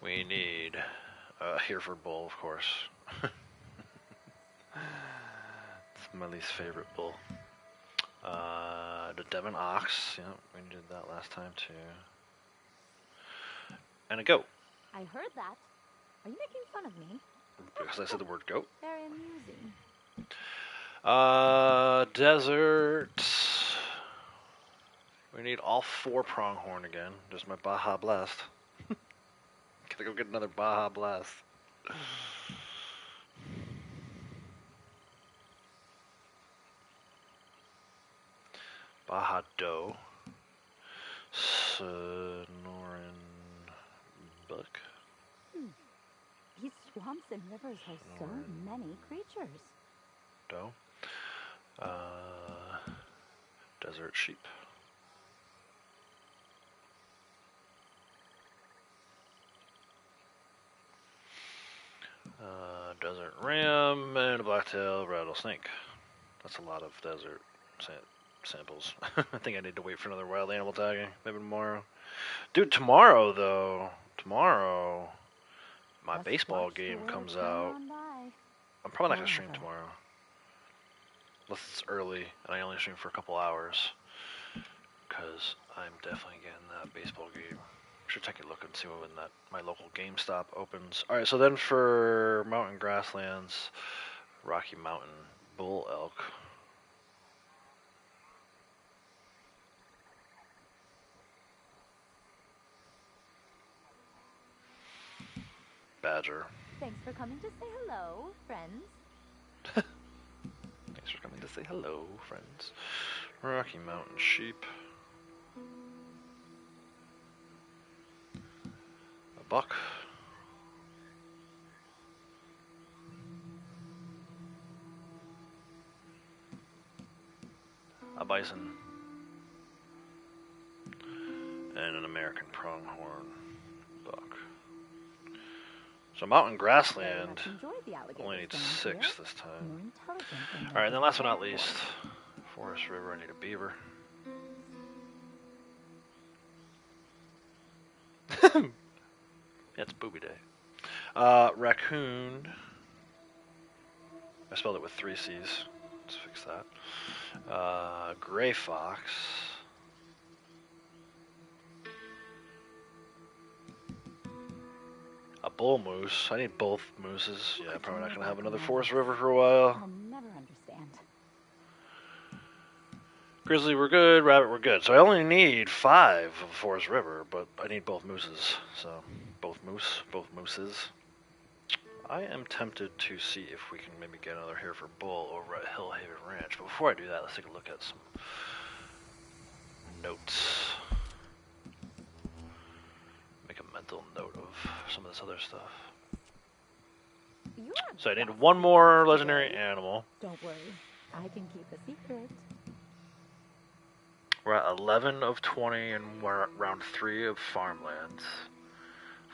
We need a Hereford bull, of course. It's my least favorite bull. The Devon ox, yeah, we did that last time too. And a goat, I heard that. Are you making fun of me? because I said the word goat. Very amusing. Desert. We need all 4 pronghorn again. Just my Baja Blast. Gotta go get another Baja Blast. Baja Doe. Sonoran Buck. These swamps and rivers host so many creatures. Doe. Desert sheep. Desert ram and a blacktail rattlesnake. That's a lot of desert samples. I think I need to wait for another wild animal tagging. Maybe tomorrow. Dude, tomorrow though. Tomorrow, my Just baseball watch the game world comes turn out. on by. I'm probably not gonna stream Forever. tomorrow. Unless it's early and I only stream for a couple hours. Because I'm definitely getting that baseball game. Should take a look and see when my local GameStop opens. Alright, so then for mountain grasslands, Rocky Mountain bull elk. Badger. Thanks for coming to say hello, friends. Thanks for coming to say hello, friends. Rocky Mountain sheep. A buck. A bison. And an American pronghorn buck. So mountain grassland Very much enjoyed the alligators only needs down 6 here. this More time. intelligent than Alright, and then most last but not before. least, Forest River, I need a beaver. Yeah, it's booby day. Raccoon. I spelled it with 3 C's. Let's fix that. Gray fox. A bull moose. I need both mooses. Yeah, probably not going to have another Forest River for a while. I'll never understand. Grizzly, we're good. Rabbit, we're good. So I only need 5 of Forest River, but I need both mooses. So, both mooses. I am tempted to see if we can maybe get another Hereford bull over at Hillhaven Ranch. But before I do that, let's take a look at some notes. Make a mental note of some of this other stuff. You are So I need fast. 1 more legendary animal. Don't worry, I can keep a secret. We're at 11 of 20 and we're at round 3 of farmlands.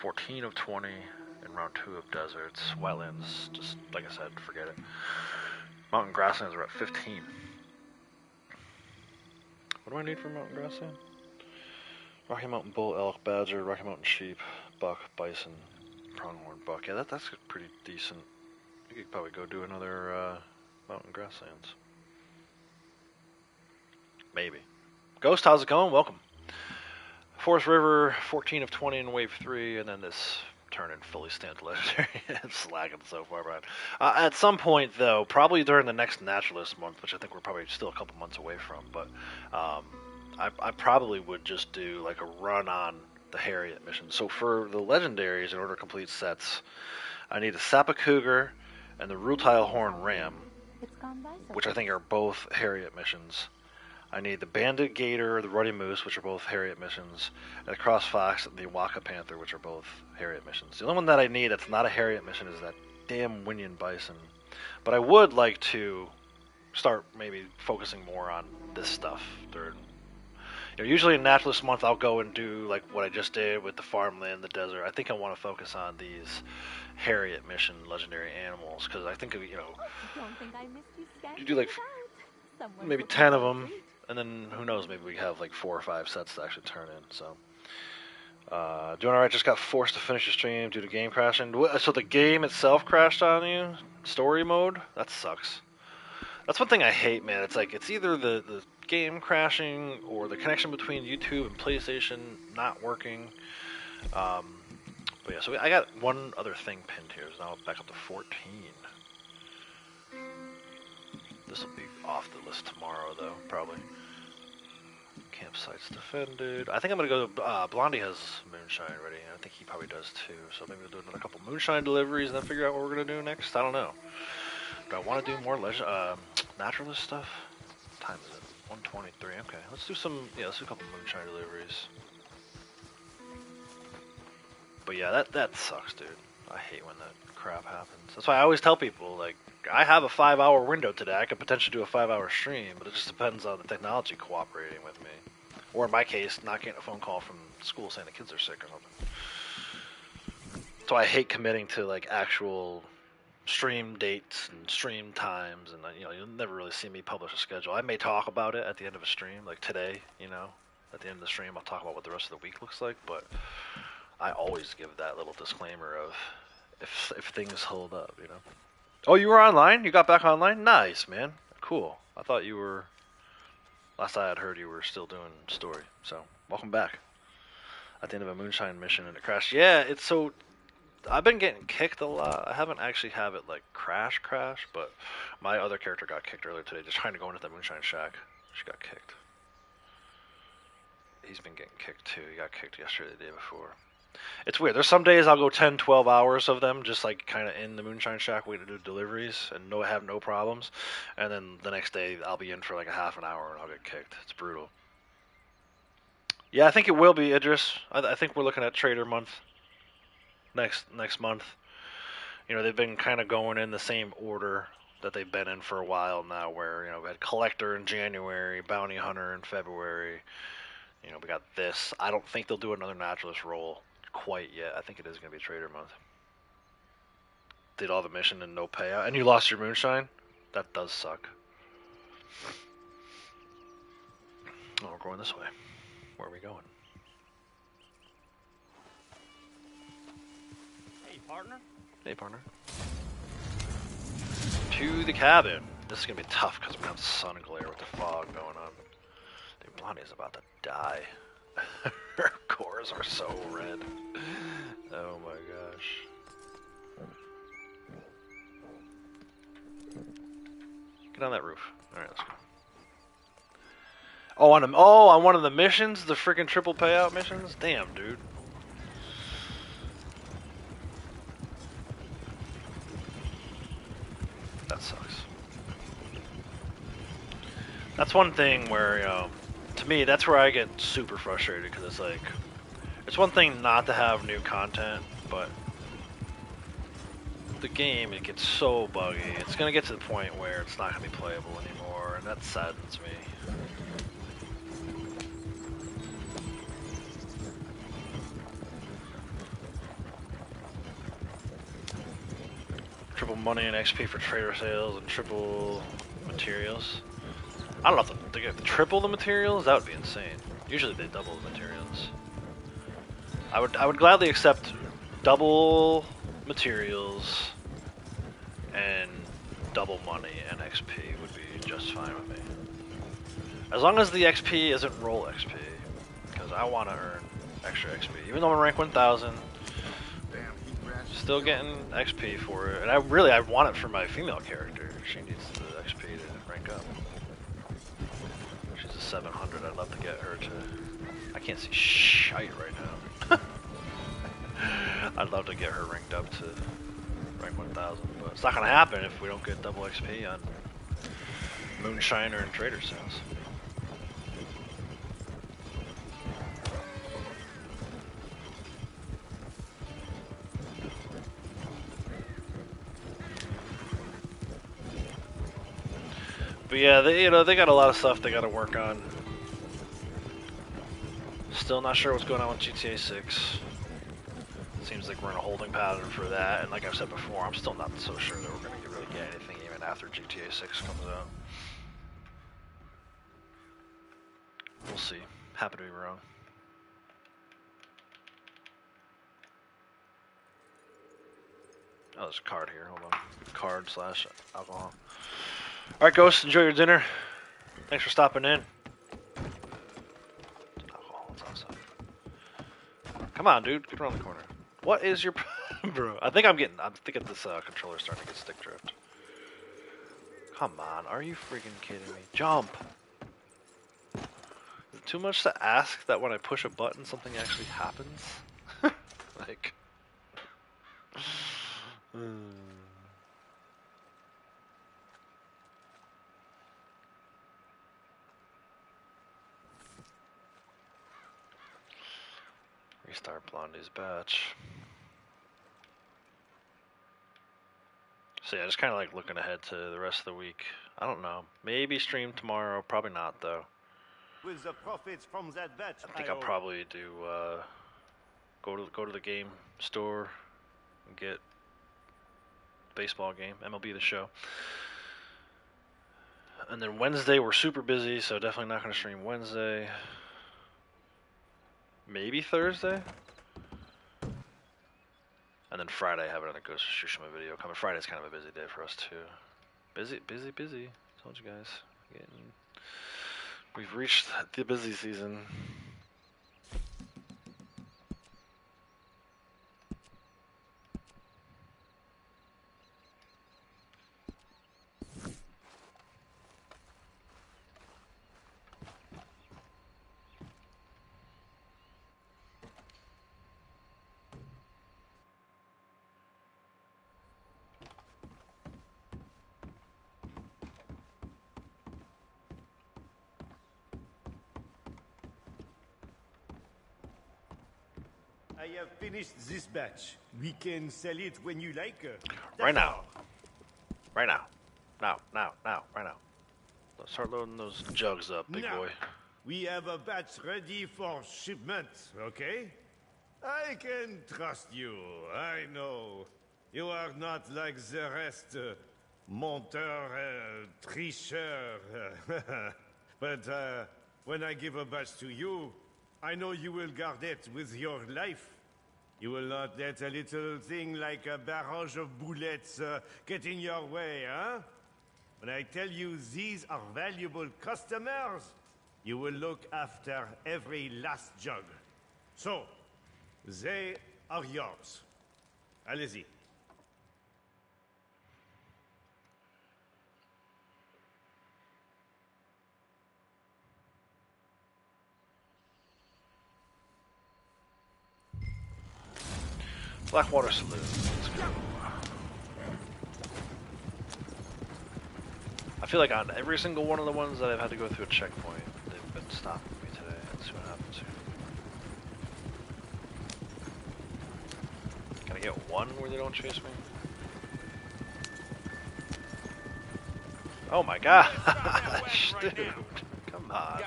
14 of 20 in round 2 of deserts. Wetlands, just like I said, forget it. Mountain grasslands are at 15. What do I need for mountain grassland? Rocky Mountain bull, elk, badger, Rocky Mountain sheep, buck, bison, pronghorn buck. Yeah, that's pretty decent. You could probably go do another mountain grasslands. Maybe. Ghost, how's it going? Welcome. Forest River, 14 of 20 in wave 3, and then this turn in fully stamped legendary. It's lagging so far behind. At some point, though, probably during the next Naturalist month, which I think we're probably still a couple months away from, but I probably would just do like a run on the Harriet mission. So for the legendaries, in order to complete sets, I need a Sapa Cougar and the Rutile Horn Ram, which I think are both Harriet missions. I need the Bandit Gator, the Ruddy Moose, which are both Harriet missions, and the Cross Fox and the Waka Panther, which are both Harriet missions. The only one that I need that's not a Harriet mission is that damn Winyan Bison. But I would like to start maybe focusing more on this stuff. Usually in Naturalist month I'll go and do like what I just did with the farmland, the desert. I think I want to focus on these Harriet mission legendary animals, because I think, you do like maybe 10 of them. And then, who knows, maybe we have like 4 or 5 sets to actually turn in, so. Doing alright, just got forced to finish the stream due to game crashing. So the game itself crashed on you? Story mode? That sucks. That's one thing I hate, man. It's like, it's either the game crashing or the connection between YouTube and PlayStation not working. But yeah, so I got one other thing pinned here, so now I'm back up to 14. This will be off the list tomorrow, though, probably. Campsites defended. I think I'm going to go... Blondie has moonshine ready, and I think he probably does, too. So maybe we'll do another couple moonshine deliveries and then figure out what we're going to do next. I don't know. Do I want to do more naturalist stuff? What time is it? 1:23. Okay, let's do some... Yeah, let's do a couple moonshine deliveries. But yeah, that sucks, dude. I hate when that crap happens. That's why I always tell people, like, I have a 5-hour window today. I could potentially do a 5-hour stream, but it just depends on the technology cooperating with me. Or in my case, not getting a phone call from school saying the kids are sick or something. So I hate committing to like actual stream dates and stream times, and you'll never really see me publish a schedule. I may talk about it at the end of a stream, like today, at the end of the stream I'll talk about what the rest of the week looks like, but I always give that little disclaimer of if things hold up, Oh, you were online? You got back online? Nice, man. Cool. I thought you were... Last I had heard you were still doing story. So, welcome back. At the end of a moonshine mission and it crashed. Yeah, it's so... I've been getting kicked a lot. I haven't actually have it, like, crash, but my other character got kicked earlier today just trying to go into the moonshine shack. She got kicked. He's been getting kicked, too. He got kicked yesterday, the day before. It's weird. There's some days I'll go 10, 12 hours of them just like kind of in the moonshine shack waiting to do deliveries and have no problems. And then the next day I'll be in for like a half an hour and I'll get kicked. It's brutal. Yeah, I think it will be, Idris. I think we're looking at Trader Month next month. They've been kind of going in the same order that they've been in for a while now, where we had Collector in January, Bounty Hunter in February. We got this. I don't think they'll do another Naturalist roll quite yet. I think it is going to be Trader Month. Did all the mission and no payout. And you lost your moonshine? That does suck. Oh, we're going this way. Where are we going? Hey, partner. Hey, partner. To the cabin. This is going to be tough because we have sun and glare with the fog going on. Dude, Blondie's about to die. Her cores are so red. Oh my gosh. Get on that roof. Alright, let's go. On one of the missions? The freaking triple payout missions? Damn, dude. That sucks. That's one thing where, to me, that's where I get super frustrated, because it's like, it's one thing not to have new content, but the game, it gets so buggy. It's going to get to the point where it's not going to be playable anymore, and that saddens me. triple money and XP for trader sales and triple materials. I don't know if they get triple the materials. That would be insane. Usually they double the materials. I would gladly accept double materials and double money and XP would be just fine with me. As long as the XP isn't roll XP, because I want to earn extra XP. Even though I'm rank 1000, still getting XP for it. And I want it for my female character. She needs the XP to rank up. She's a 700. I'd love to get her to... I can't see shite right now. I'd love to get her ranked up to rank 1000, but it's not going to happen if we don't get double XP on Moonshiner and Trader Sales. But yeah, they got a lot of stuff they got to work on. Still not sure what's going on with GTA 6. Seems like we're in a holding pattern for that, and like I've said before, I'm still not so sure that we're going to really get anything even after GTA 6 comes out. We'll see. Happy to be wrong. Oh, there's a card here. Hold on. Card / alcohol. Alright, Ghost, enjoy your dinner. Thanks for stopping in. Alcohol, it's outside. Come on, dude. Get around the corner. What is your bro? I think this controller's starting to get stick drift. Come on, are you freaking kidding me? Jump! Is it too much to ask that when I push a button something actually happens? Like... Restart Blondie's batch. So yeah, just kind of like looking ahead to the rest of the week. I don't know. Maybe stream tomorrow. Probably not though. With the profits from that batch, I think I'll probably do go to the game store and get baseball game, MLB The Show. And then Wednesday we're super busy, so definitely not going to stream Wednesday. Maybe Thursday. And then Friday I have another Ghost of Tsushima video coming. Friday's kind of a busy day for us too. Busy. Told you guys. We've reached the busy season. I have finished this batch. We can sell it when you like. Right now. Right now. Now. Right now. Let's start loading those jugs up, big boy. We have a batch ready for shipment, okay? I can trust you. I know. You are not like the rest. Monteur, tricheur. But when I give a batch to you, I know you will guard it with your life. You will not let a little thing like a barrage of bullets get in your way, huh? When I tell you these are valuable customers, you will look after every last jug. So, they are yours. Allez-y. Blackwater Saloon. Let's go. I feel like on every single one of the ones that I've had to go through a checkpoint, they've been stopping me today. Let's see what happens here. Can I get one where they don't chase me? Oh my gosh, dude. Come on.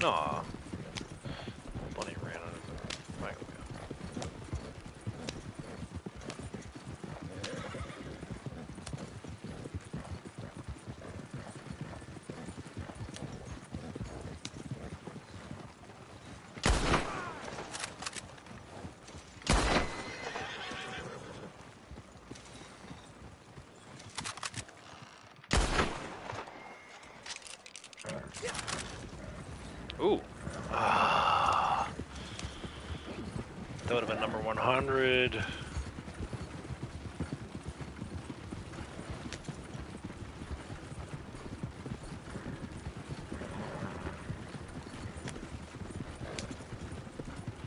Aw. Bunny ran out of the wagon wheel. Ooh. Ah. That would have been number 100.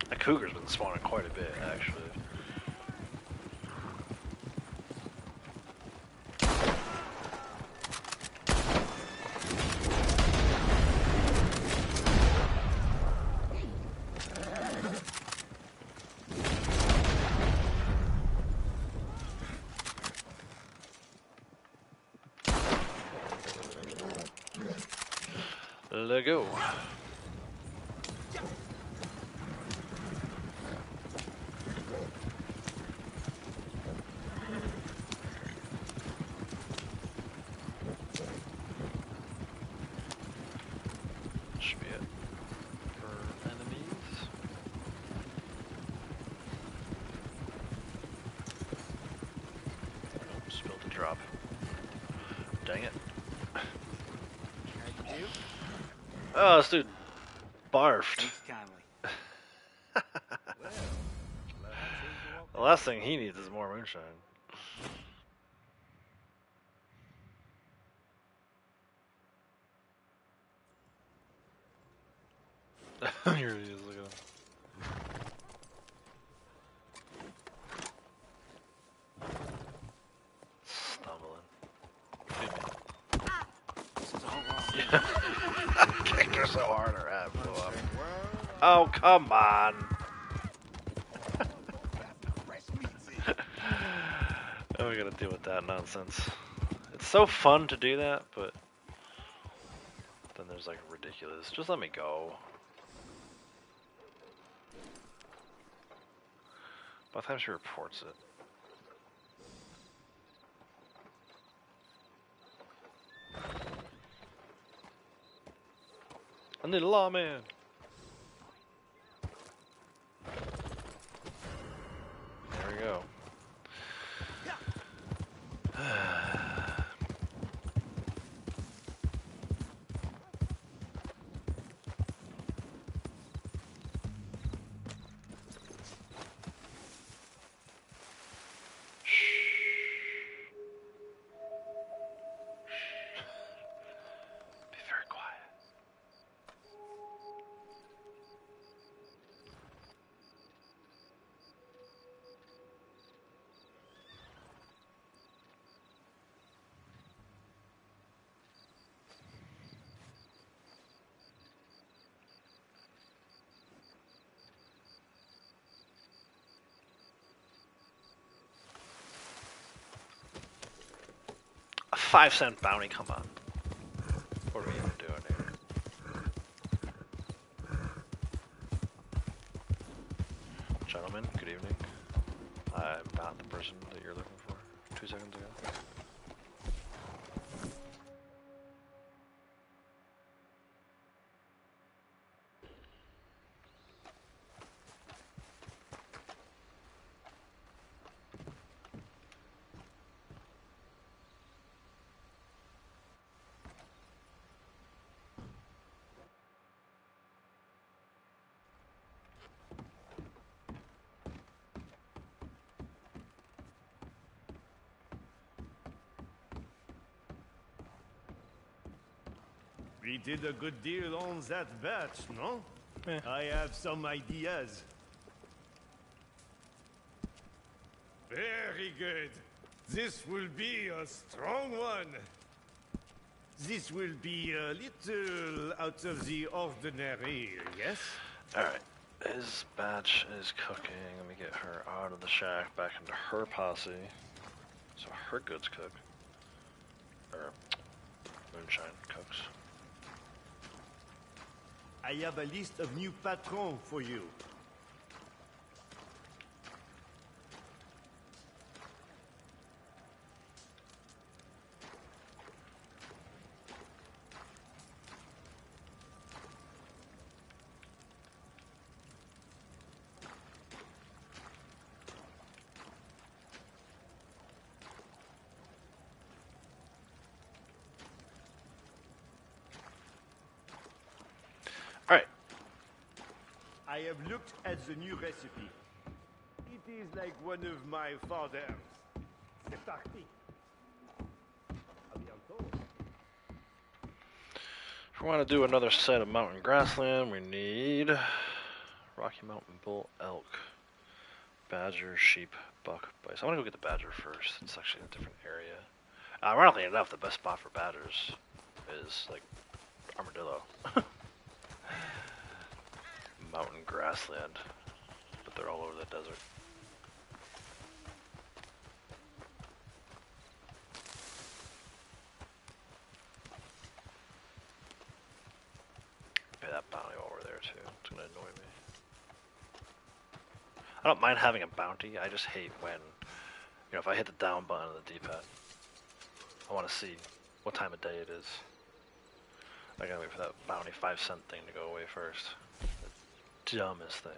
A cougar's been spawning quite a bit, actually. Let go. Should be it for enemies. Oh, spilled the drop. Dang it. Oh, this dude barfed. Thanks kindly. The last thing he needs is more moonshine. Here he is, look at him. Kicked her so hard her head blew up. Oh, come on. Oh, we gotta deal with that nonsense. It's so fun to do that, but then there's like ridiculous. Just let me go. By the time she reports it. I need a lawman. There we go. Be very quiet. A 5-cent bounty, come on. What are we even doing here? Gentlemen, good evening. I'm not the person that you're looking for 2 seconds ago. We did a good deal on that batch, no? Yeah. I have some ideas. Very good. This will be a strong one. This will be a little out of the ordinary, yes? Alright. His batch is cooking. Let me get her out of the shack, back into her posse. So her goods cook. Or moonshine cooks. I have a list of new patrons for you. All right. I have looked at the new recipe. It is like one of my father's. C'est parti. À bientôt. If we want to do another set of mountain grassland, we need Rocky Mountain bull, elk, badger, sheep, buck, bison. I want to go get the badger first. It's actually in a different area. Ironically enough, the best spot for badgers is like Armadillo. Mountain grassland, but they're all over the desert. Pay that bounty over there too. It's gonna annoy me. I don't mind having a bounty. I just hate when, if I hit the down button on the D-pad, I want to see what time of day it is. I gotta wait for that bounty 5-cent thing to go away first. The dumbest thing.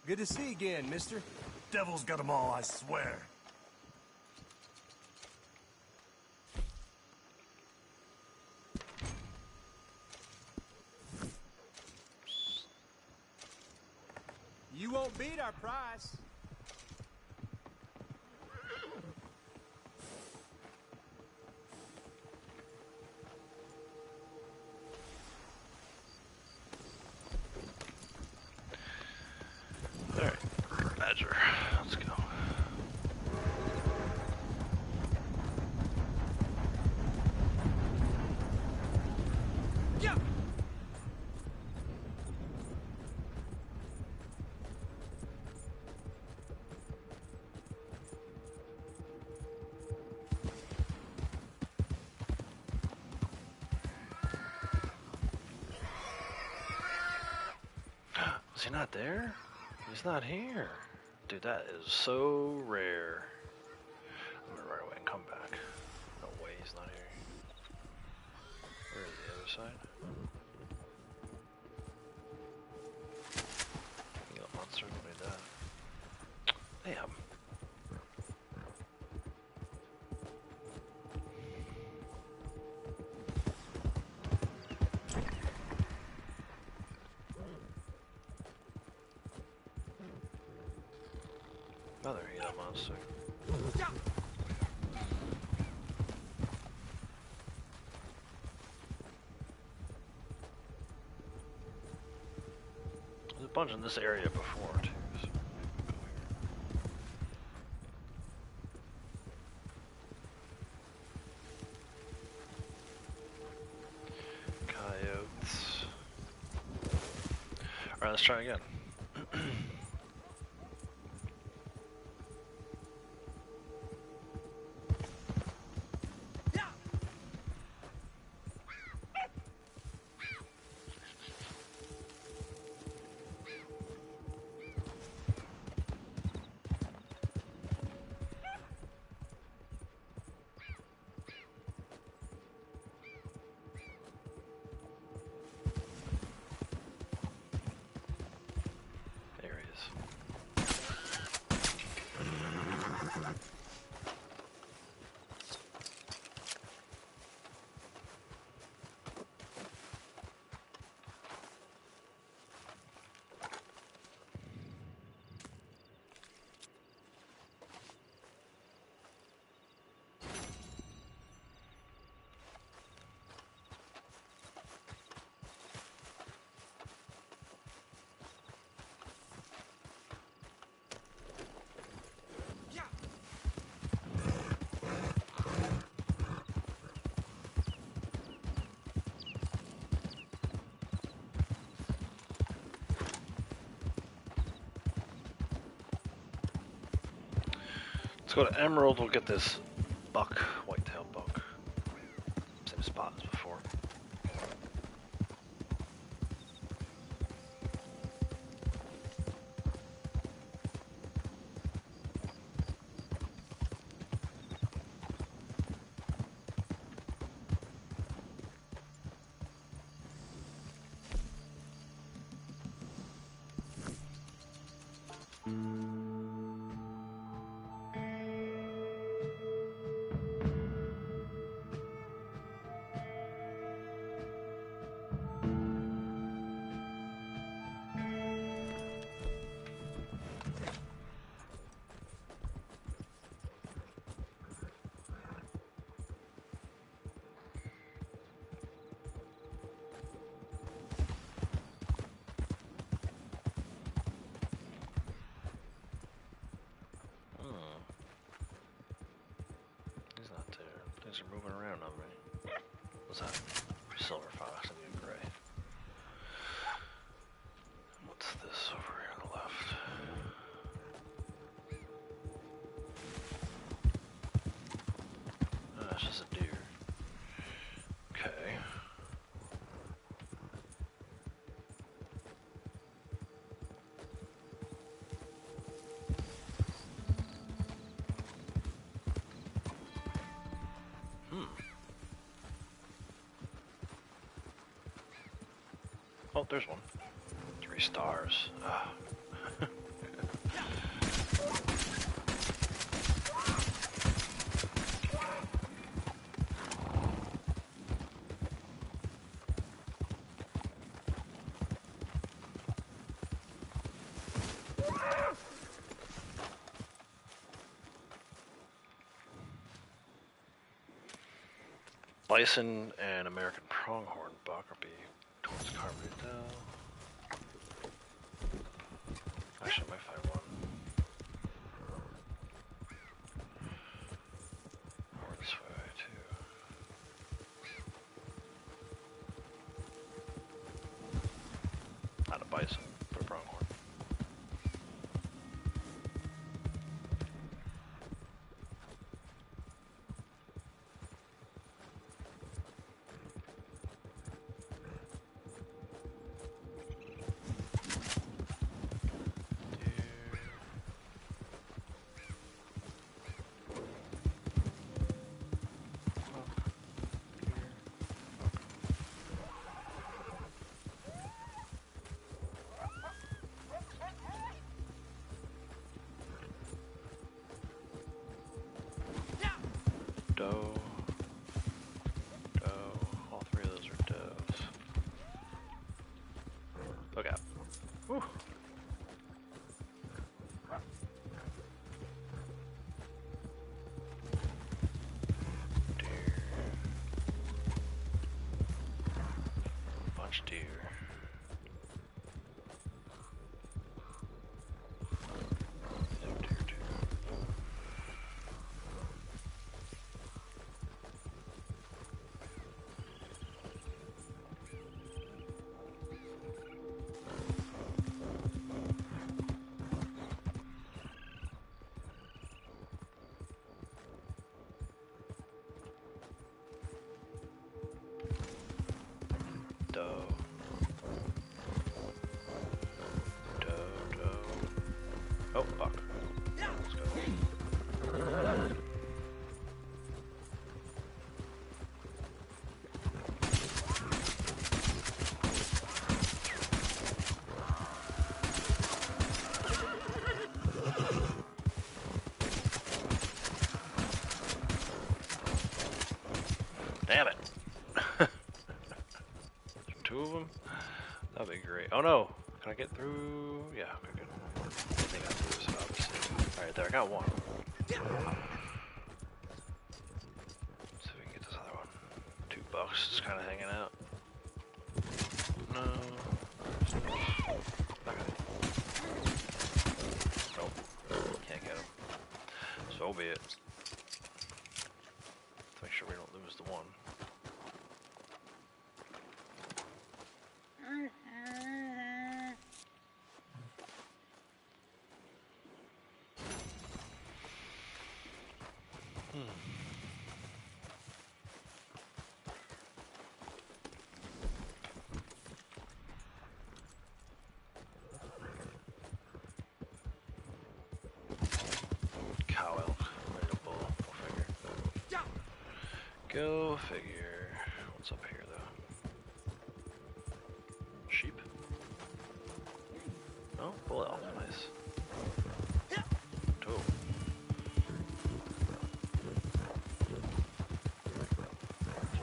Good to see you again, mister. Devil's got them all, I swear. You won't beat our price. Alright, badger. Let's go. Yeah. Was he not there? He's not here. Dude, that is so rare. I'm gonna run away and come back. No way he's not here. Where is the other side? You got monster, don't need that. Damn. Another Gila monster. There's a bunch in this area before too. So coyotes. Alright, let's try again. Let's go to Emerald. We'll get this buck, whitetail buck. Same spot as before. He's not there. Things are moving around on me. What's that? Silver fox and gray. What's this over here on the left? Oh, it's just a deer. Okay. Oh, there's one. 3 stars. Ah. Bison and American pronghorn buck are being towards Carbonate Dell. Actually, I might find one. Or this way, too. Not a bison, but a pronghorn. Doe. Doe. All 3 of those are does. Look out. Whew. Deer. Bunch of deer. Doe. Doe, doe. Oh, buck. Let's go. Damn it. 2 of them? That'd be great. Oh no! Can I get through? Yeah, okay, good. I think I through this, obviously. Alright, there, I got one. Let's see if we can get this other one. 2 bucks, just kind of hanging out. No. Okay. Nope. Can't get him. So be it. Let's make sure we don't lose the one. Go figure. What's up here, though? Sheep? Oh, bull elk, nice. Oh.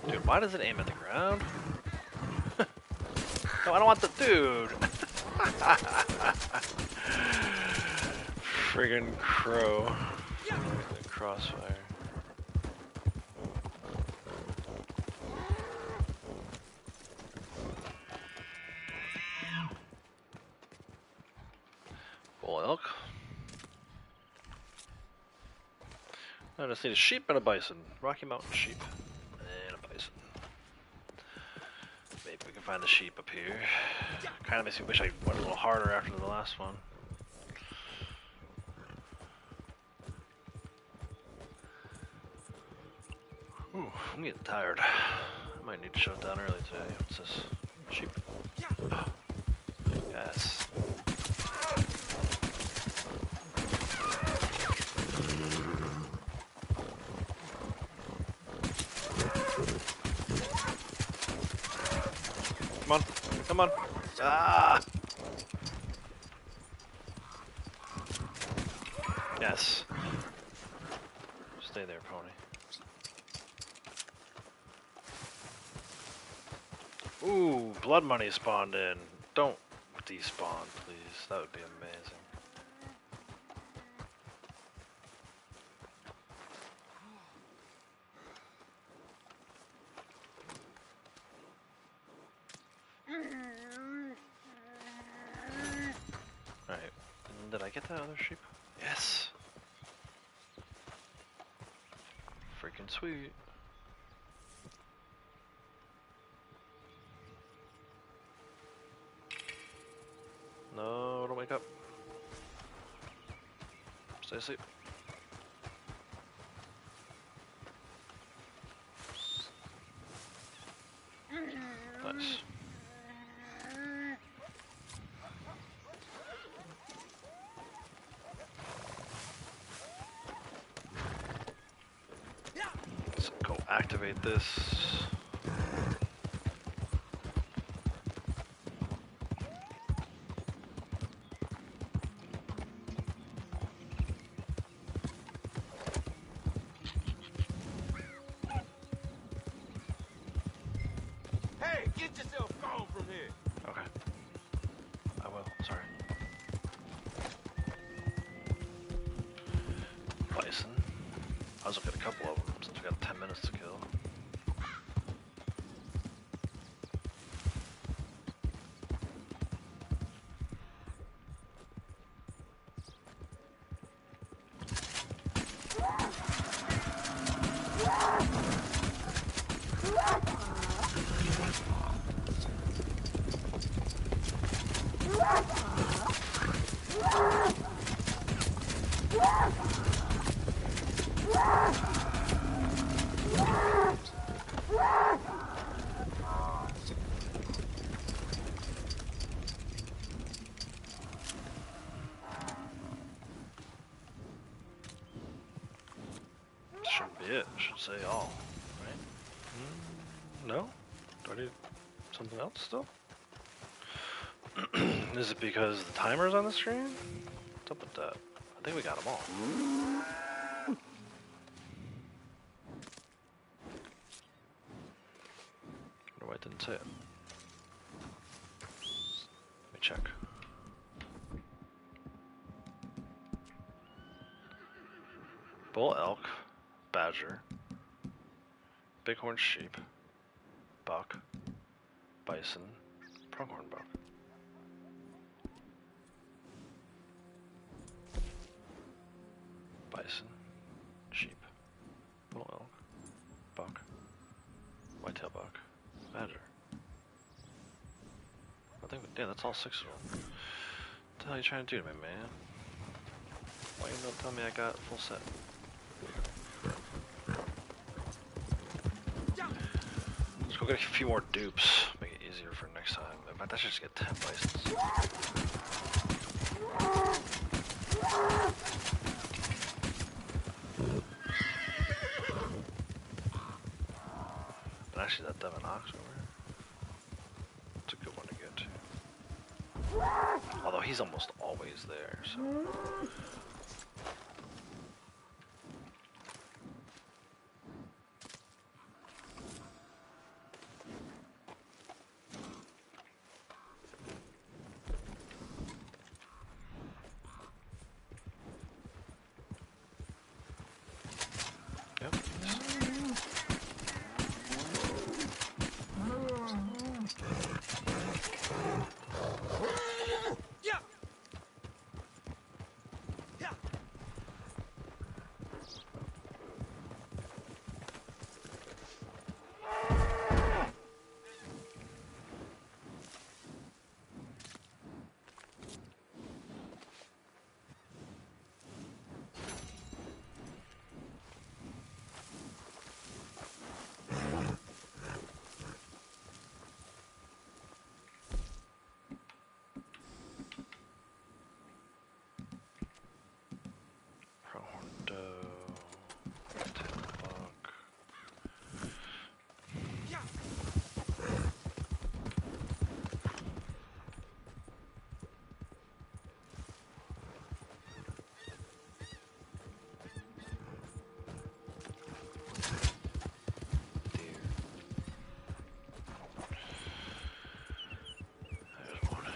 Dude, why does it aim at the ground? No, I don't want the dude. Friggin' crow. The crossfire. Bull elk. I just need a sheep and a bison. Rocky Mountain sheep and a bison. Maybe we can find the sheep up here. Kind of makes me wish I went a little harder after the last one. Ooh, I'm getting tired. I might need to shut down early today. What's this? Sheep. Yes. Come on, come on. Ah! Yes. Stay there, pony. Ooh, blood money spawned in. Don't despawn, please. That would be amazing. Alright, did I get that other sheep? Yes! Freaking sweet. No, don't wake up. Stay asleep. Nice. Let's go activate this. Hey, get yourself gone from here. Okay. I will, sorry. Bison. I was looking at a couple of them since we got 10 minutes to kill. Shouldn't be it. Should say all, right? No? Do I need something else still? Is it because the timer's on the screen? What's up with that? I think we got them all. Wonder why it didn't say it. Let me check. Bull elk, badger, bighorn sheep, buck, bison, pronghorn buck. Bison, sheep, bull elk, buck, whitetail buck, badger. I think, yeah, that's all 6 of them. What the hell are you trying to do to me, man? Why you not tell me I got full set? Let's go get a few more dupes. Make it easier for next time. In fact, I should just get 10 bisons. actually, that Devon Ox over here. It's a good one to get to. Although he's almost always there, so. Yep. Yeah. Yeah. Pronghorn doe. Tail buck. Yeah. Deer. There's one.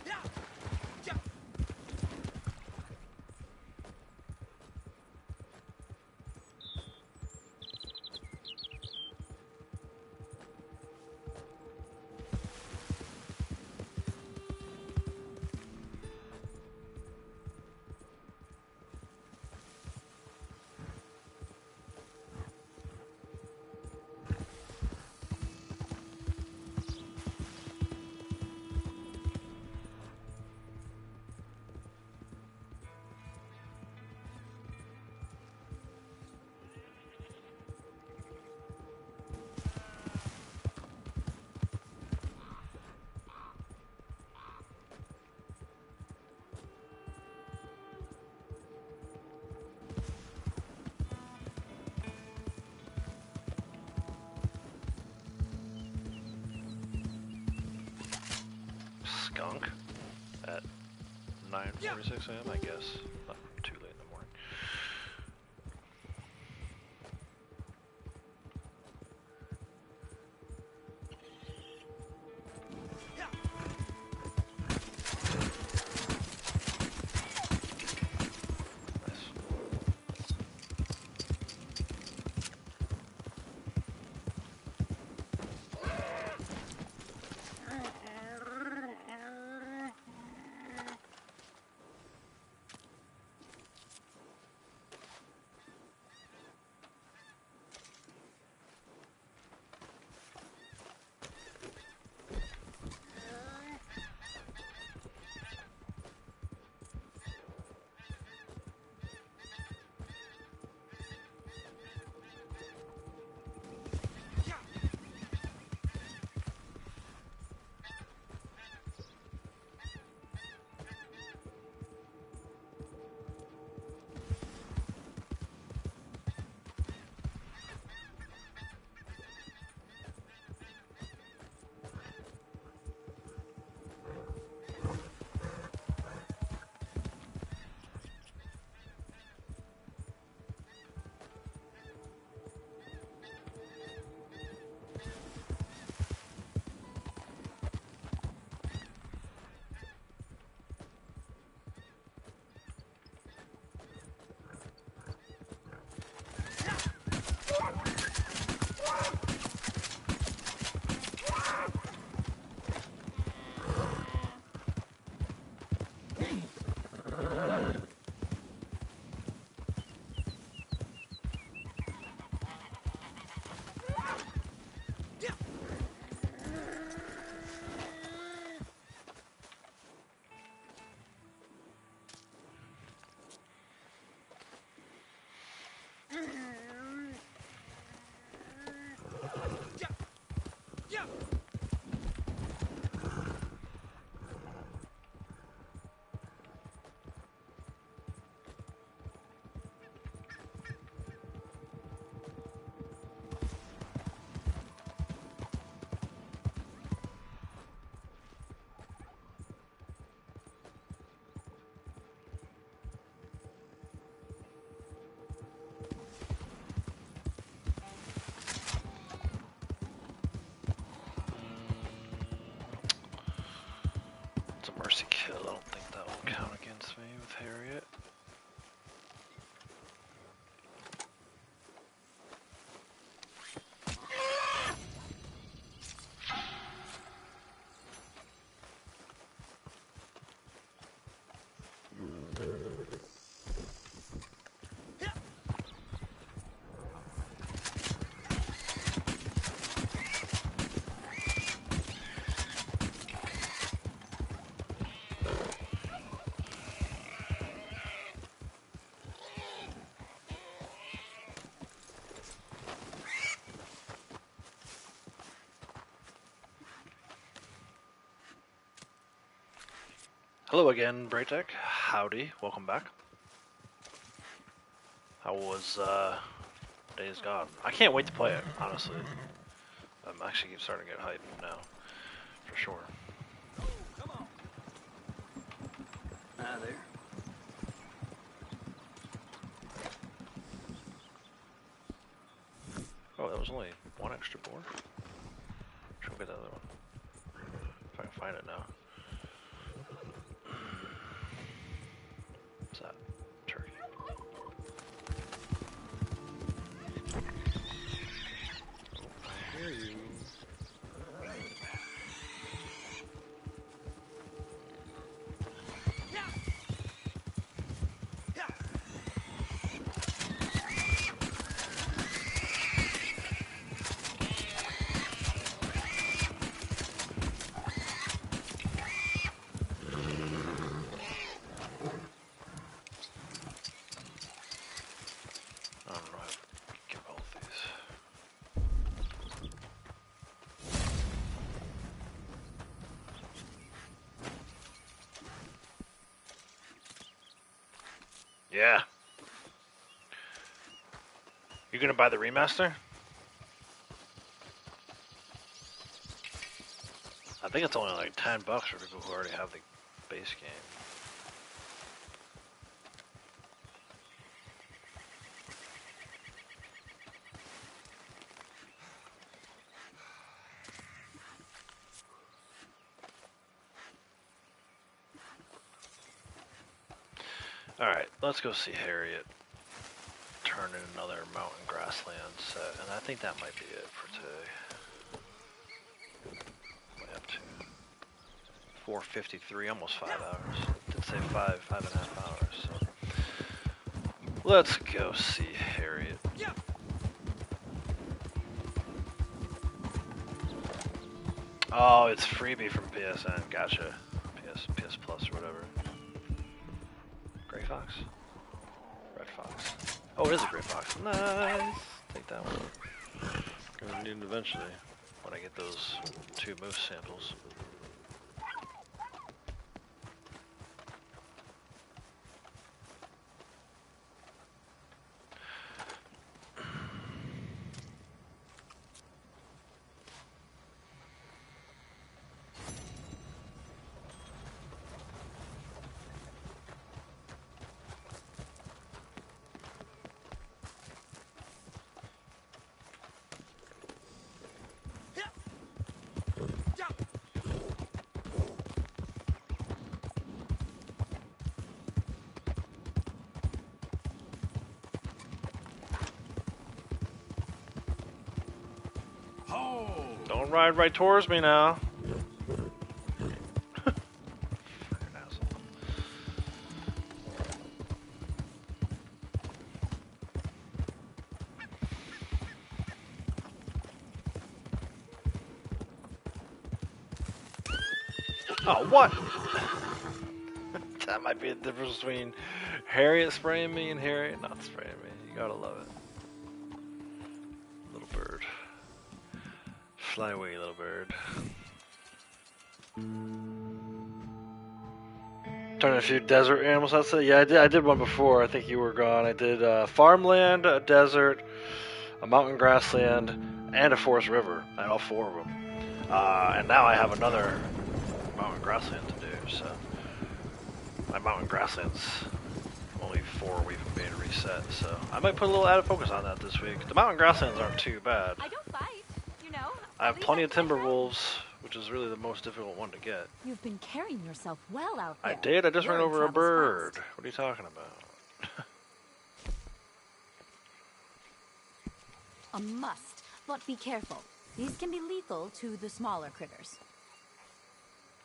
Yeah. Yeah. Skunk at 9:46 a.m. I guess. Not too late in the morning. Hello again, Braytech. Howdy, welcome back. How was Days Gone? I can't wait to play it, honestly. I'm actually starting to get hyped now, for sure. Come on. Hi there. Oh, that was only one extra board. Should we get the other one? If I can find it now. What's that? Turkey. Oh, I hear you. I don't know how to get both these. Yeah. You gonna buy the remaster? I think it's only like $10 for people who already have the base game. Alright, let's go see Harriet turn in another mountain grassland set, and I think that might be it for today. Way up to 4:53, almost 5 hours. Did say 5.5 hours, so let's go see Harriet. Oh, it's freebie from PSN, gotcha. PS Plus or whatever. Gray Fox? Red Fox. Oh, it is a Gray Fox. Nice! Take that one. Gonna need it eventually, when I get those 2 moose samples. Don't ride right towards me now. Oh, what? That might be the difference between Harriet spraying me and Harriet not spraying me. You gotta love it. Little bird. Fly away, little bird. Turn a few desert animals out. So yeah, I did one before. I think you were gone. I did farmland, a desert, a mountain grassland, and a forest river. I had all 4 of them. And now I have another mountain grassland to do. So my mountain grassland's only 4 we've made a reset. So I might put a little added focus on that this week. The mountain grasslands aren't too bad. I don't fight, you know. I have plenty of timber wolves, which is really the most difficult one to get. You've been carrying yourself well out there. I did. I just ran over a travels bird. fast. What are you talking about? A must, but be careful. These can be lethal to the smaller critters.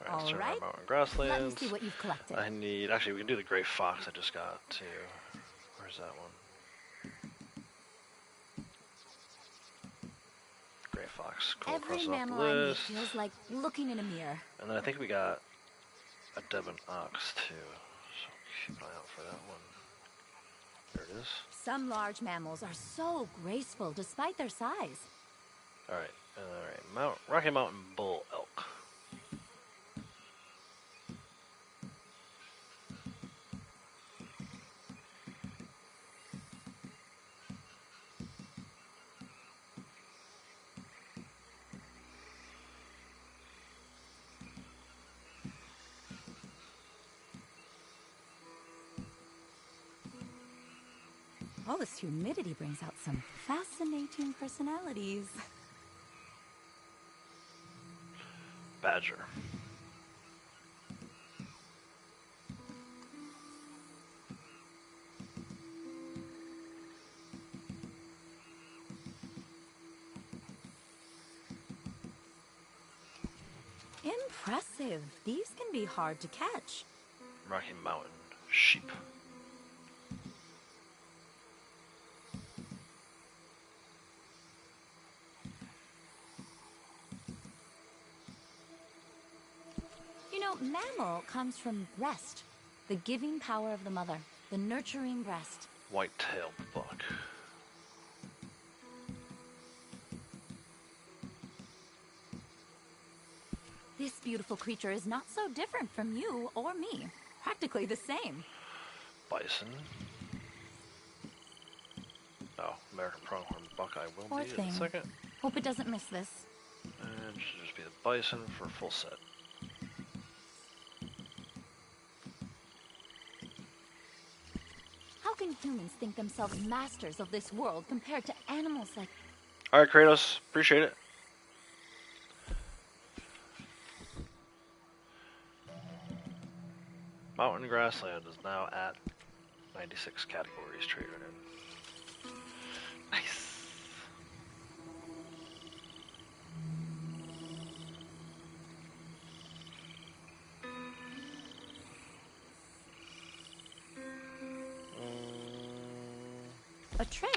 Alright, let's turn Alright. our mountain grasslands. Let me see what you've collected. I need... Actually, we can do the gray fox I just got, too. Where's that one? Gray fox. Cool, Every cross off mammal the I meet list. feels like looking in a mirror. And then I think we got a Devon ox, too. So keep an eye out for that one. There it is. Some large mammals are so graceful despite their size. Alright, Rocky Mountain bull elk. All this humidity brings out some fascinating personalities. Badger. Impressive. These can be hard to catch. Rocky Mountain sheep. You know, mammal comes from breast, the giving power of the mother, the nurturing breast. White-tailed buck. This beautiful creature is not so different from you or me. Practically the same. Bison. Oh, American pronghorn buckeye will Poor be in thing. a second. Hope it doesn't miss this. And it should just be the bison for full set. How can humans think themselves masters of this world compared to animals like... Alright, Kratos. Appreciate it. Mountain Grassland is now at 96 categories traded in. Nice. A trade?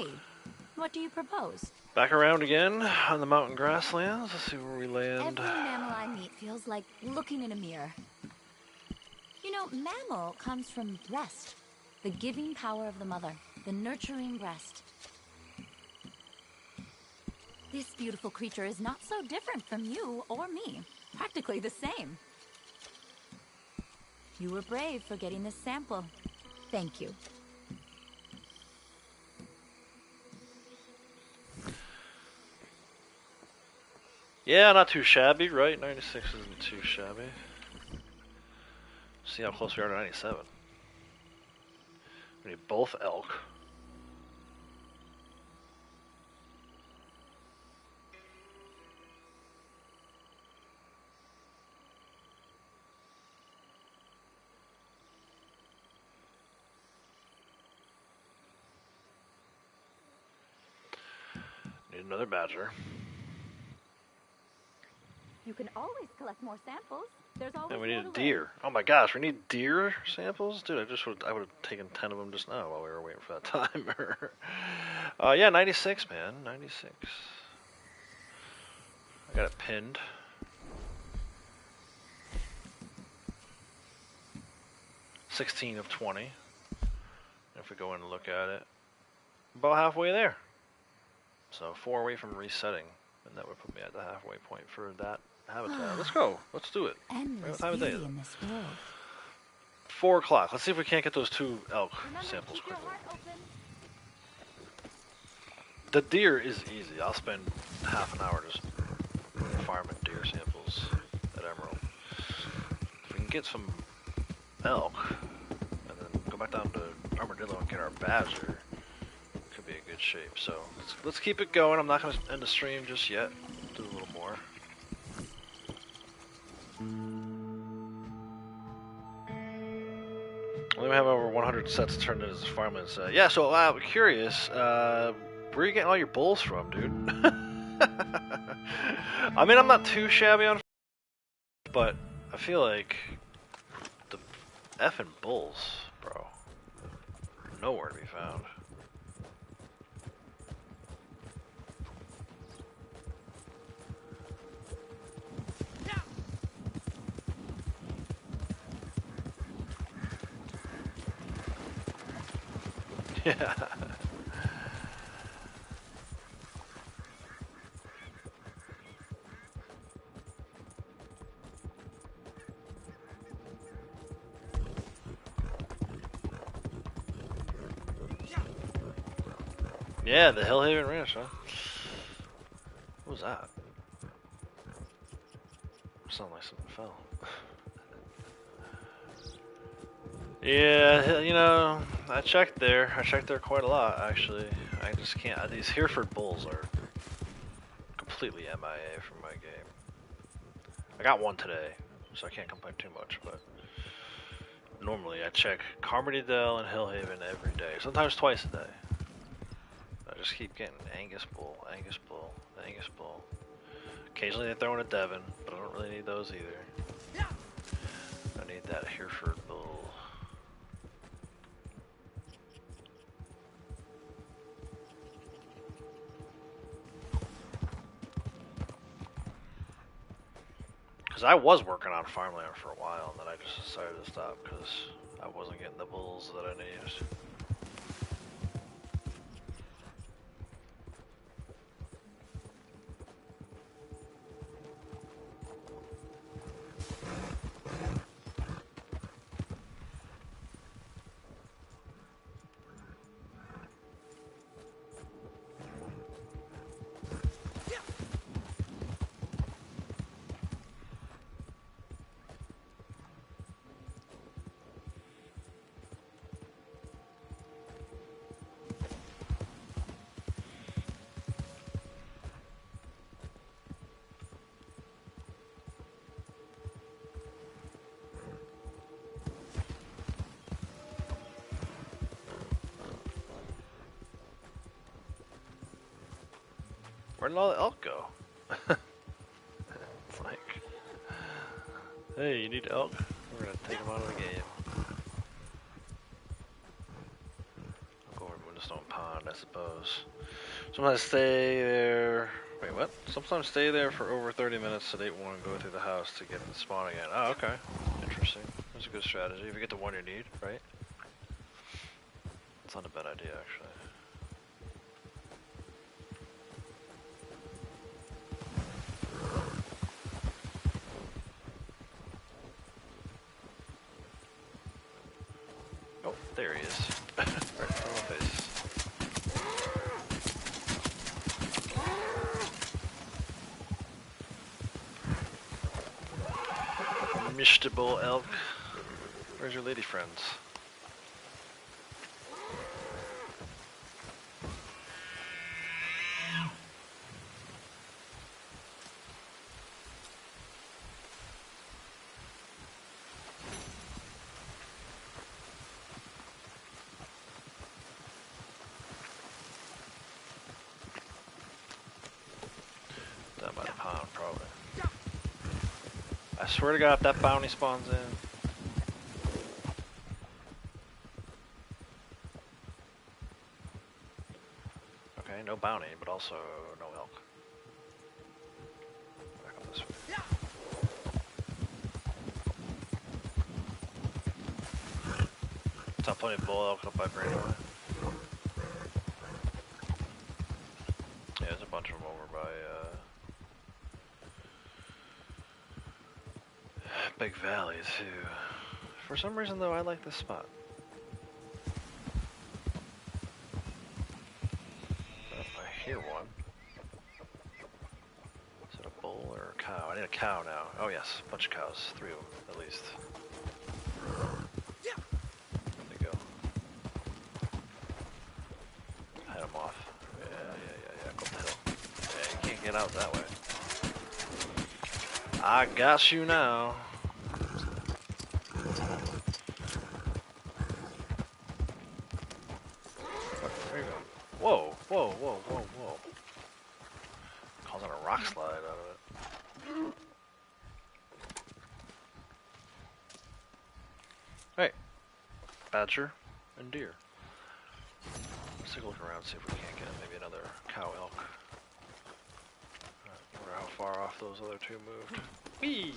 What do you propose? Back around again on the mountain grasslands. Let's see where we land. Every mammal I meet feels like looking in a mirror. You know, mammal comes from breast, the giving power of the mother, the nurturing breast. This beautiful creature is not so different from you or me. Practically the same. You were brave for getting this sample. Thank you. Yeah, not too shabby, right? 96 isn't too shabby. See how close we are to 97. We need both elk. Need another badger. You can always collect more samples. There's always And we need more a to deer. Oh my gosh, we need deer samples? Dude, I would have taken 10 of them just now while we were waiting for that timer. Yeah, 96, man. 96. I got it pinned. $16 of 20. If we go in and look at it, about halfway there. So 4 away from resetting, and that would put me at the halfway point for that habitat. Let's go. Let's do it. Endless What time of day beauty is it? in this world. 4 o'clock. Let's see if we can't get those 2 elk Remember, samples keep your quickly. heart open. The deer is easy. I'll spend half an hour just farming deer samples at Emerald. If we can get some elk, and then go back down to Armadillo and get our badger, could be in good shape. So let's keep it going. I'm not going to end the stream just yet. Do a little more. We have over 100 sets turned in as farmlands. Yeah, so I'm curious, where are you getting all your bulls from, dude? I mean, I'm not too shabby on, but I feel like the effing bulls, bro, nowhere to be found. Yeah. Yeah, the Hellhaven Ranch, huh? What was that? Sounded like something fell. Yeah, you know, I checked there. I checked there quite a lot, actually. I just can't. These Hereford bulls are completely MIA from my game. I got one today, so I can't complain too much, but normally I check Carmody-Dell and Hillhaven every day, sometimes twice a day. I just keep getting Angus bull, Angus bull, Angus bull. Occasionally they throw in a Devon, but I don't really need those either. I need that Hereford bull. Because I was working on farmland for a while, and then I just decided to stop because I wasn't getting the bulls that I needed. Where did all the elk go? It's like, hey, you need elk? We're gonna take them out of the game. I'll go over to Moonstone Pond, I suppose. Sometimes stay there. Wait, what? Sometimes stay there for over 30 minutes so they won't go through the house to get in the spawn again. Oh, okay. Interesting. That's a good strategy. If you get the one you need, right? It's not a bad idea, actually. Oh, there he is. Right in front of my face. Mr. Bull Elk. Where's your lady friends? Down by the pond, probably. I swear to God, if that bounty spawns in. Okay, no bounty, but also no elk. Back up this way. Top plenty of bull elk up by Brandyway. Yeah, there's a bunch of them over by Big Valley too. For some reason though, I like this spot. Oh, I hear one. Is it a bull or a cow? I need a cow now. Oh yes, a bunch of cows. 3 of them at least. There you go. Head them off. Yeah. Go up the hill. Yeah, you can't get out that way. I got you now. There you go. Whoa. Causing a rock slide out of it. Hey, badger and deer. Let's take a look around, see if we can't get maybe another cow elk. I wonder how far off those other two moved. Whee!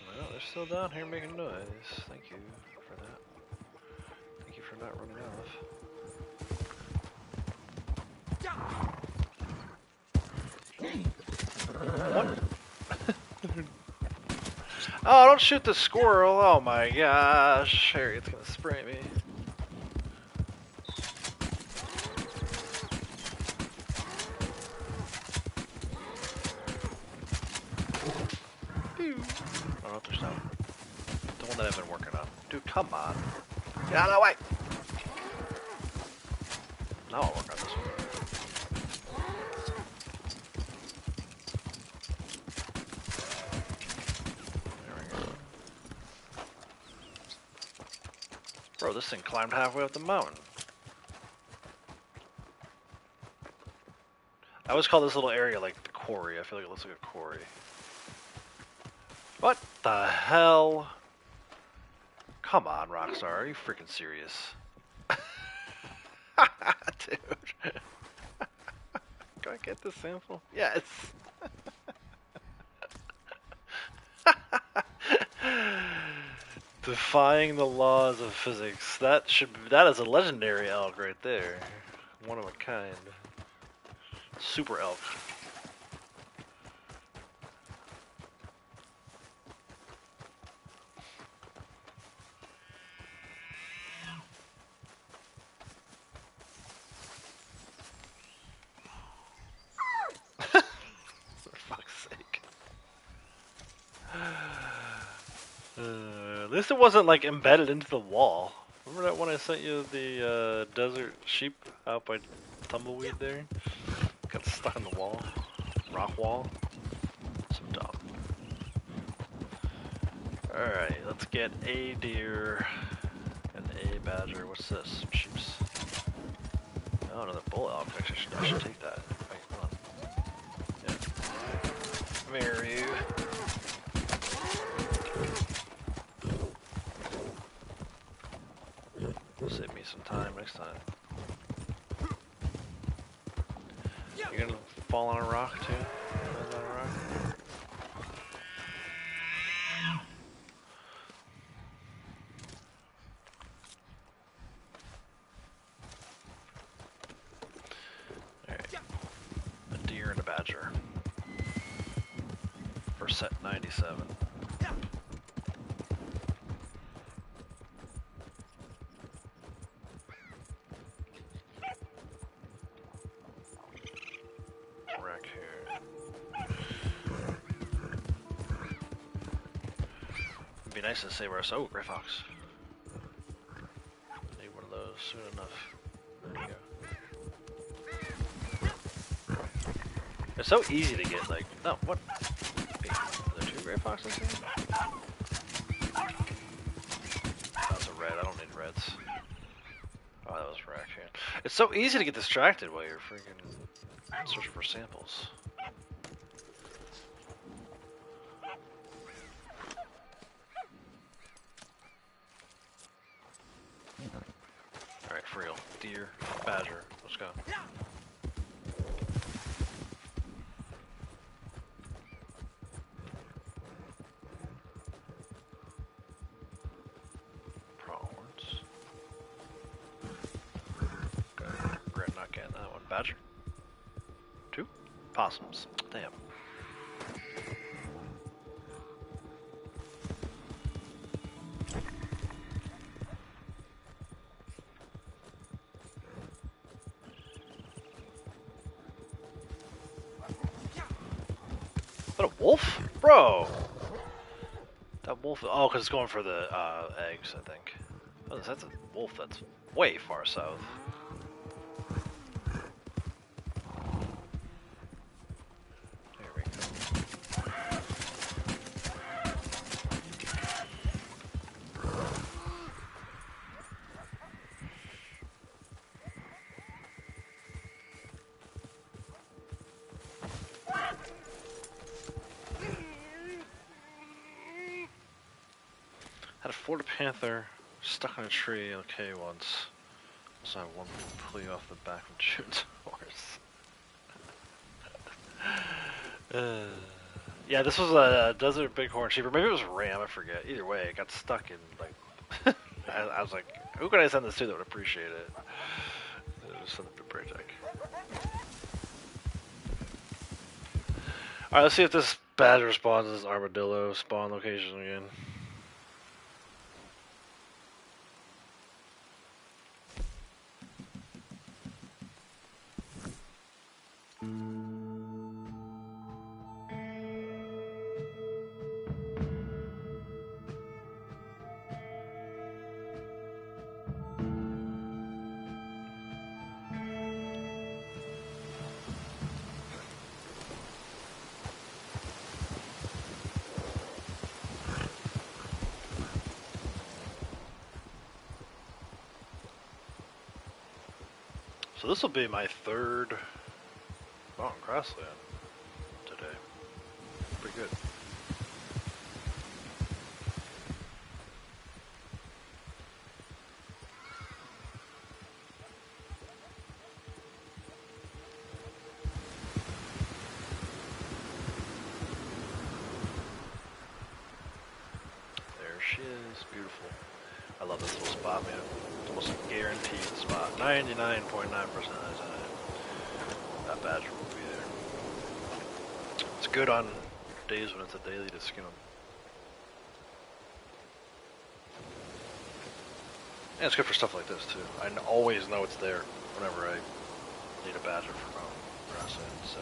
Well, they're still down here making noise. Thank you for that. Thank you for not running off. What? Oh, don't shoot the squirrel. Oh my gosh. Harriet's gonna spray me. Oh, no, there's not. The one that I've been working on. Dude, come on. Get out of the way! Now I'll work on this one. There we go. Bro, this thing climbed halfway up the mountain. I always call this little area like the quarry. I feel like it looks like a quarry. What the hell? Come on, Rockstar. Are you freaking serious? Dude. Can I get this sample? Yes. Defying the laws of physics. That is a legendary elk right there. One of a kind. Super elk. For fuck's sake. At least it wasn't like embedded into the wall. Remember that when I sent you the desert sheep out by Tumbleweed there? Got stuck in the wall. Rock wall. So dumb. Alright, let's get a deer and a badger. What's this? Some sheeps. Oh, another bull elk. Actually, I should take that. Wait, hold on. Yeah. Come here, you. Save me some time next time. You're gonna fall on a rock too? Land on a rock? Alright. A deer and a badger. For set 97. Be nice to say where it's. Oh, Gray Fox. Need one of those soon enough. There you go. It's so easy to get, like. No, what? Wait, are there two Gray Foxes here? That's a red. I don't need reds. Oh, that was raccoon. It's so easy to get distracted while you're freaking searching for samples. Alright, for real. Deer, badger, let's go. Pronghorns. Regret not getting that one. Badger. 2? Possums. Damn. What, a wolf? Bro! That wolf. Oh, because it's going for the eggs, I think. Oh, that's a wolf that's way far south. There we go. Had a Florida panther stuck in a tree okay once. Also had one pulley off the back of June's horse. Yeah, this was a desert bighorn sheep, or maybe it was a ram, I forget. Either way, it got stuck in, like... I was like, who can I send this to that would appreciate it? Just send it to Braytech. Alright, let's see if this badger spawns as armadillo spawn location again. So this will be my third mountain grassland today. Pretty good. There she is, beautiful. I love this little spot, man. It's almost a guaranteed spot. 99.9% of the time, that badger will be there. It's good on days when it's a daily to skin them. And it's good for stuff like this, too. I always know it's there whenever I need a badger for mountain grassland. So.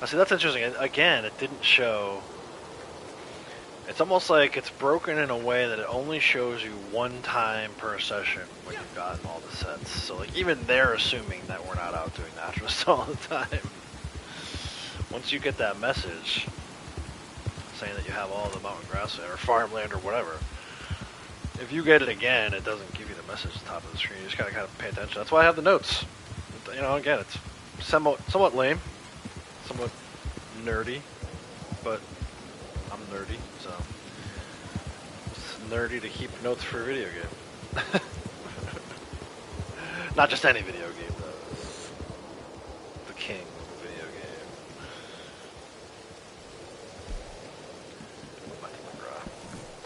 Now, see, that's interesting. Again, it didn't show... It's almost like it's broken in a way that it only shows you one time per session when you've gotten all the sets. So like even they're assuming that we're not out doing naturalists all the time. Once you get that message saying that you have all the mountain grassland or farmland or whatever, if you get it again, it doesn't give you the message at the top of the screen. You just gotta kind of pay attention. That's why I have the notes. You know, again, it's somewhat lame, somewhat nerdy, but I'm nerdy, so it's nerdy to keep notes for a video game. Not just any video game, though. The king of the video game.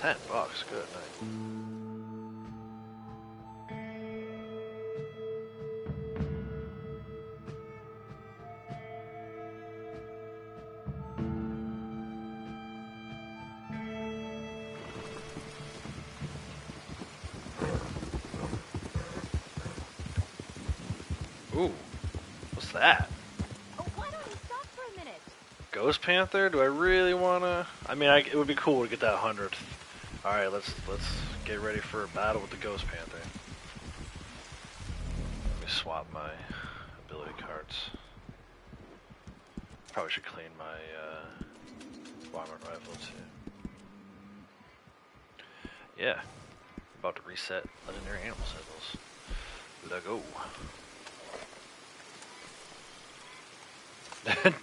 $10, good night. Ooh, what's that? Oh, why don't you stop for a minute? Ghost Panther? Do I really wanna? I mean, it would be cool to get that 100th. All right, let's get ready for a battle with the Ghost Panther. Let me swap my ability cards. Probably should clean my varmint rifle too. Yeah, about to reset legendary animal symbols. Let go.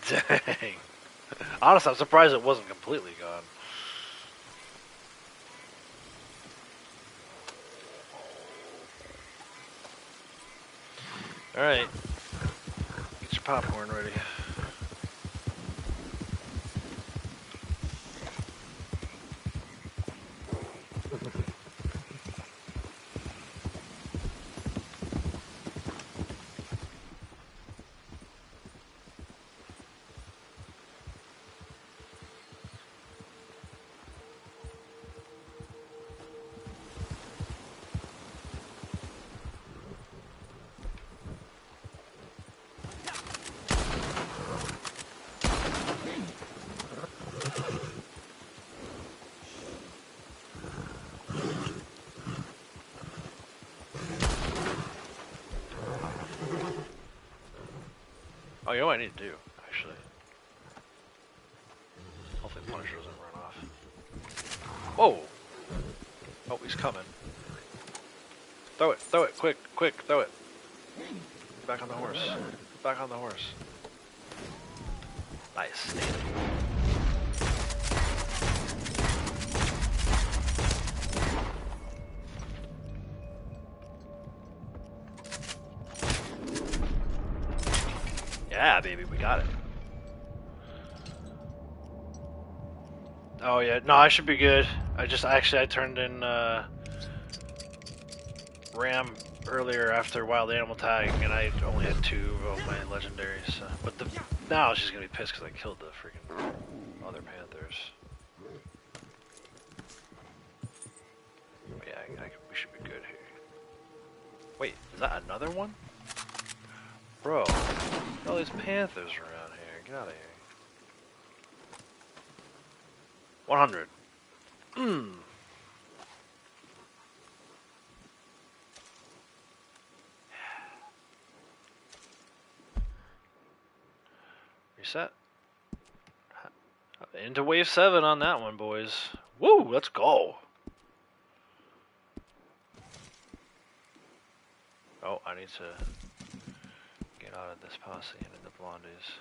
Dang. Honestly, I'm surprised it wasn't completely gone. Alright. Get your popcorn ready. Oh, you know what I need to do, actually? Hopefully Punisher doesn't run off. Whoa! Oh, he's coming. Throw it, quick, throw it. Get back on the horse. Get back on the horse. Nice. Yeah, baby, we got it. Oh yeah, no, I should be good. I turned in Ram earlier after Wild Animal Tag, and I only had 2 of my legendaries. So. But now she's gonna be pissed because I killed the freaking other panthers. But yeah, we should be good here. Wait, is that another one? Bro, look at all these panthers around here. Get out of here. 100. Reset. Into wave 7 on that one, boys. Woo, let's go. Oh, I need to out of this posse and into Blondie's.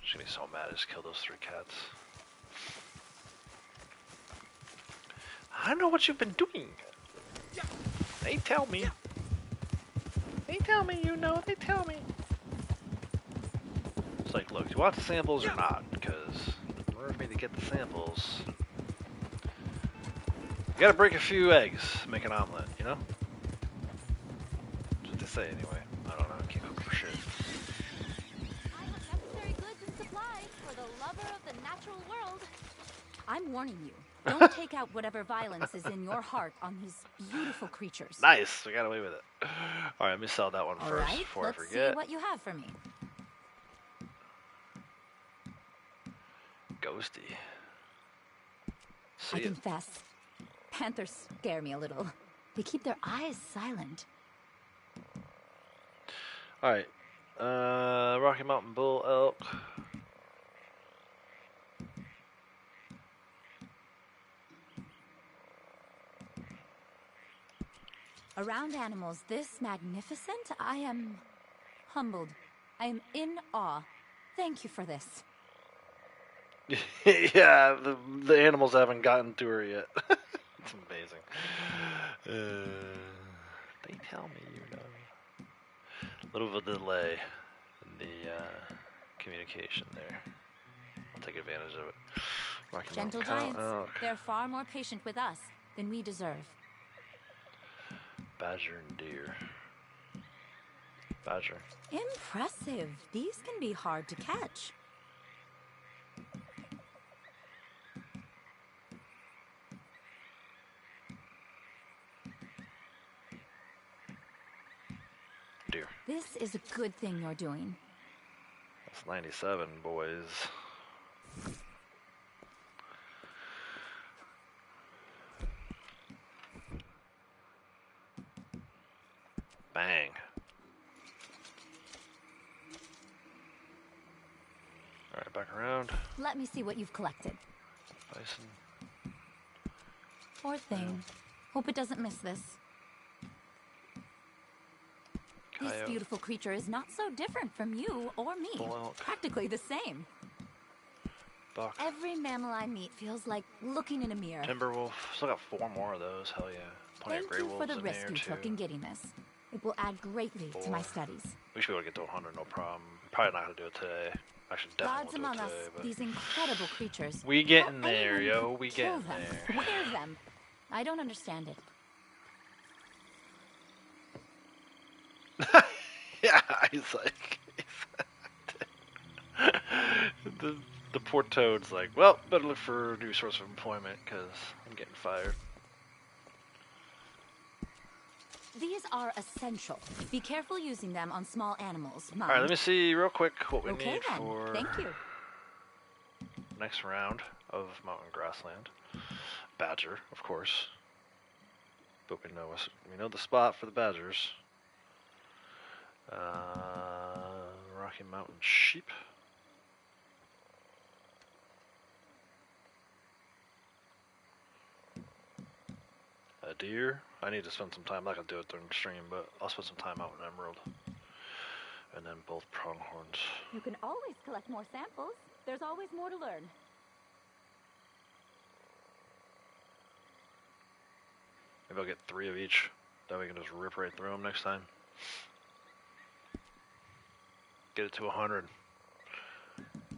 She's gonna be so mad I just killed those 3 cats. I know what you've been doing. They tell me. They tell me, you know, they tell me. It's like, look, do you want the samples or not? Because in order for me to get the samples, you gotta break a few eggs to make an omelet, you know? That's what they say anyway. I don't know, I can't cook for shit. I have necessary goods and supplies for the lover of the natural world. I'm warning you. Don't take out whatever violence is in your heart on these beautiful creatures. Nice, we got away with it. Alright, let me sell that one All first right, before let's I forget. see what you have for me. Ghosty. I See it. confess, panthers scare me a little. They keep their eyes silent. Alright. Rocky Mountain Bull Elk. Around animals this magnificent, I am humbled. I am in awe. Thank you for this. Yeah, the animals haven't gotten to her yet. It's amazing. They tell me, you know. A little bit of a delay in the communication there. I'll take advantage of it. Rocky Gentle Mountain Cow giants, Elk. they're far more patient with us than we deserve. Badger and deer. Badger. Impressive. These can be hard to catch. Deer. This is a good thing you're doing. That's 97, boys. Bang. Alright, back around. Let me see what you've collected. Bison. Poor thing. Hope it doesn't miss this. This Coyote. beautiful creature is not so different from you or me. Bull elk. Practically the same. Buck. Every mammal I meet feels like looking in a mirror. Timberwolf. Still got 4 more of those. Hell yeah. Plenty Thank of gray you wolves for the in risk there you too. took in getting this. It will add greatly to my 4. studies. We should be able to get to 100, no problem. Probably not gonna do it today. Actually, Gods definitely among won't us, do it today. But these incredible creatures. we getting How there, anyone yo. could We kill getting them, there. wear them. I don't understand it. Yeah, he's like, the poor toad's like, well, better look for a new source of employment because I'm getting fired. These are essential. Be careful using them on small animals. All right, let me see real quick what we Okay need then. for Thank you. next round of mountain grassland. Badger, of course, but we know the spot for the badgers. Rocky Mountain sheep. A deer. I need to spend some time. I'm not gonna do it during the stream, but I'll spend some time out in Emerald. And then both pronghorns. You can always collect more samples. There's always more to learn. Maybe I'll get 3 of each. Then we can just rip right through them next time. Get it to 100.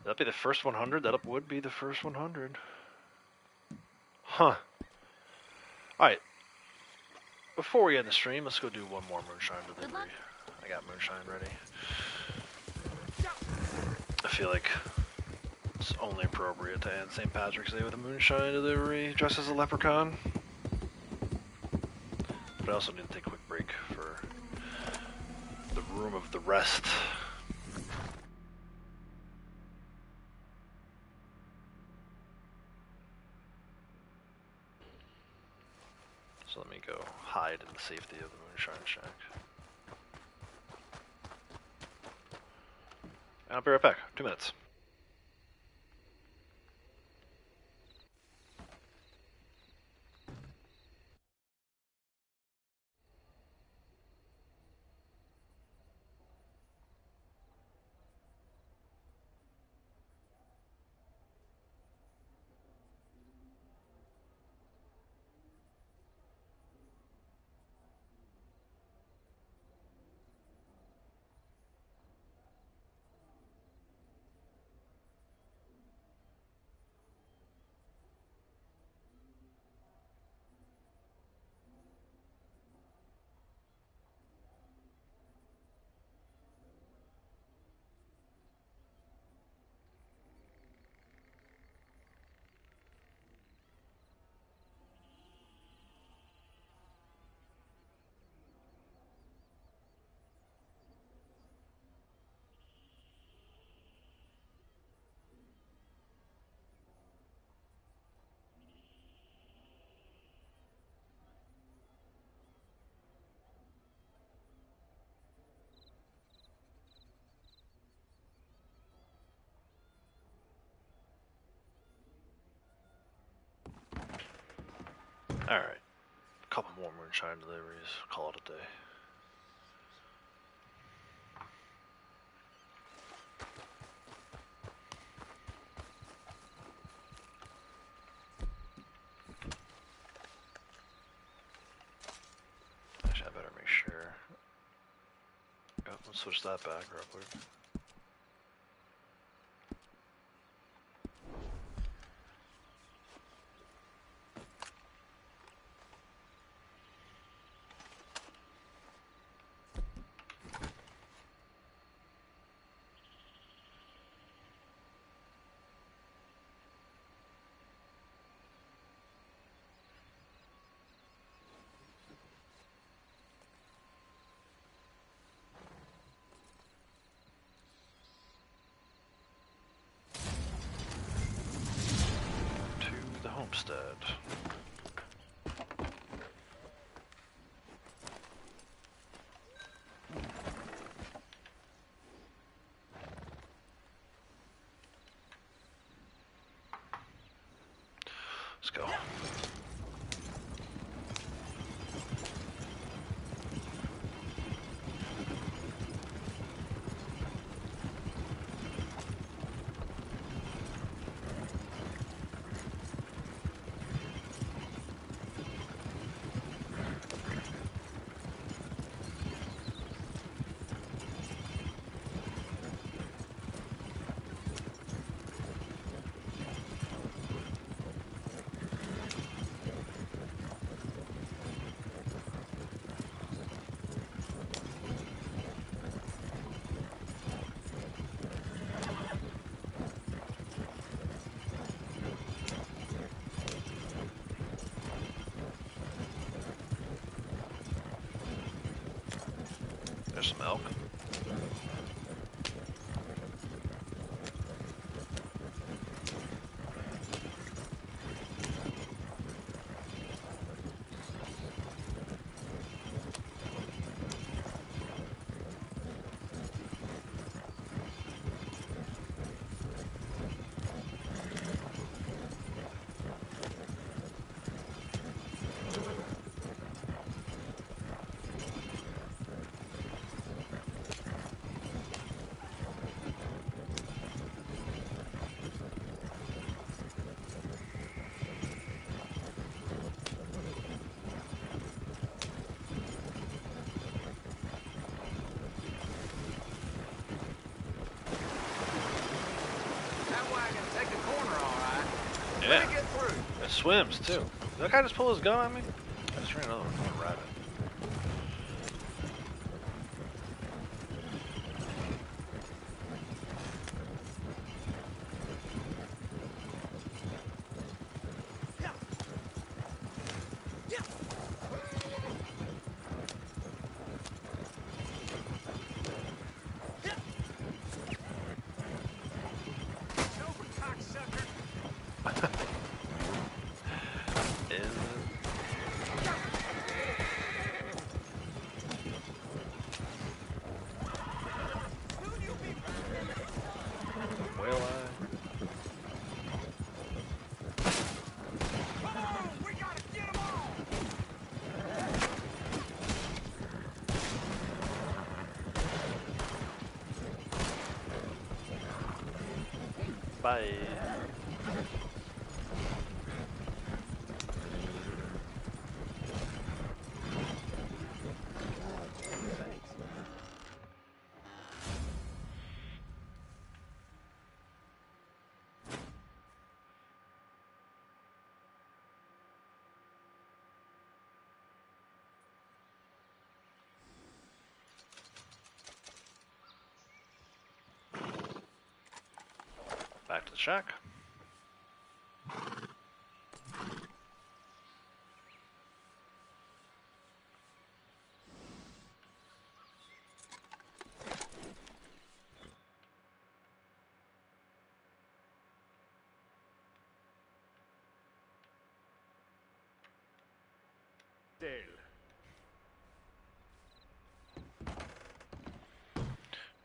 That'd be the first 100. That would be the first 100. Huh. Alright. Before we end the stream, let's go do one more moonshine delivery. I got moonshine ready. I feel like it's only appropriate to end St. Patrick's Day with a moonshine delivery dressed as a leprechaun. But I also need to take a quick break for the room of the rest. So let me go hide in the safety of the moonshine shack. And I'll be right back. 2 minutes. Alright. A couple more moonshine deliveries. Call it a day. Actually, I better make sure. Yep, let's switch that back real quick. Homestead. Let's go. There's some elk. Yeah. It swims too. Did that guy just pull his gun on me? I just ran another rabbit. Bye. Back to the shack.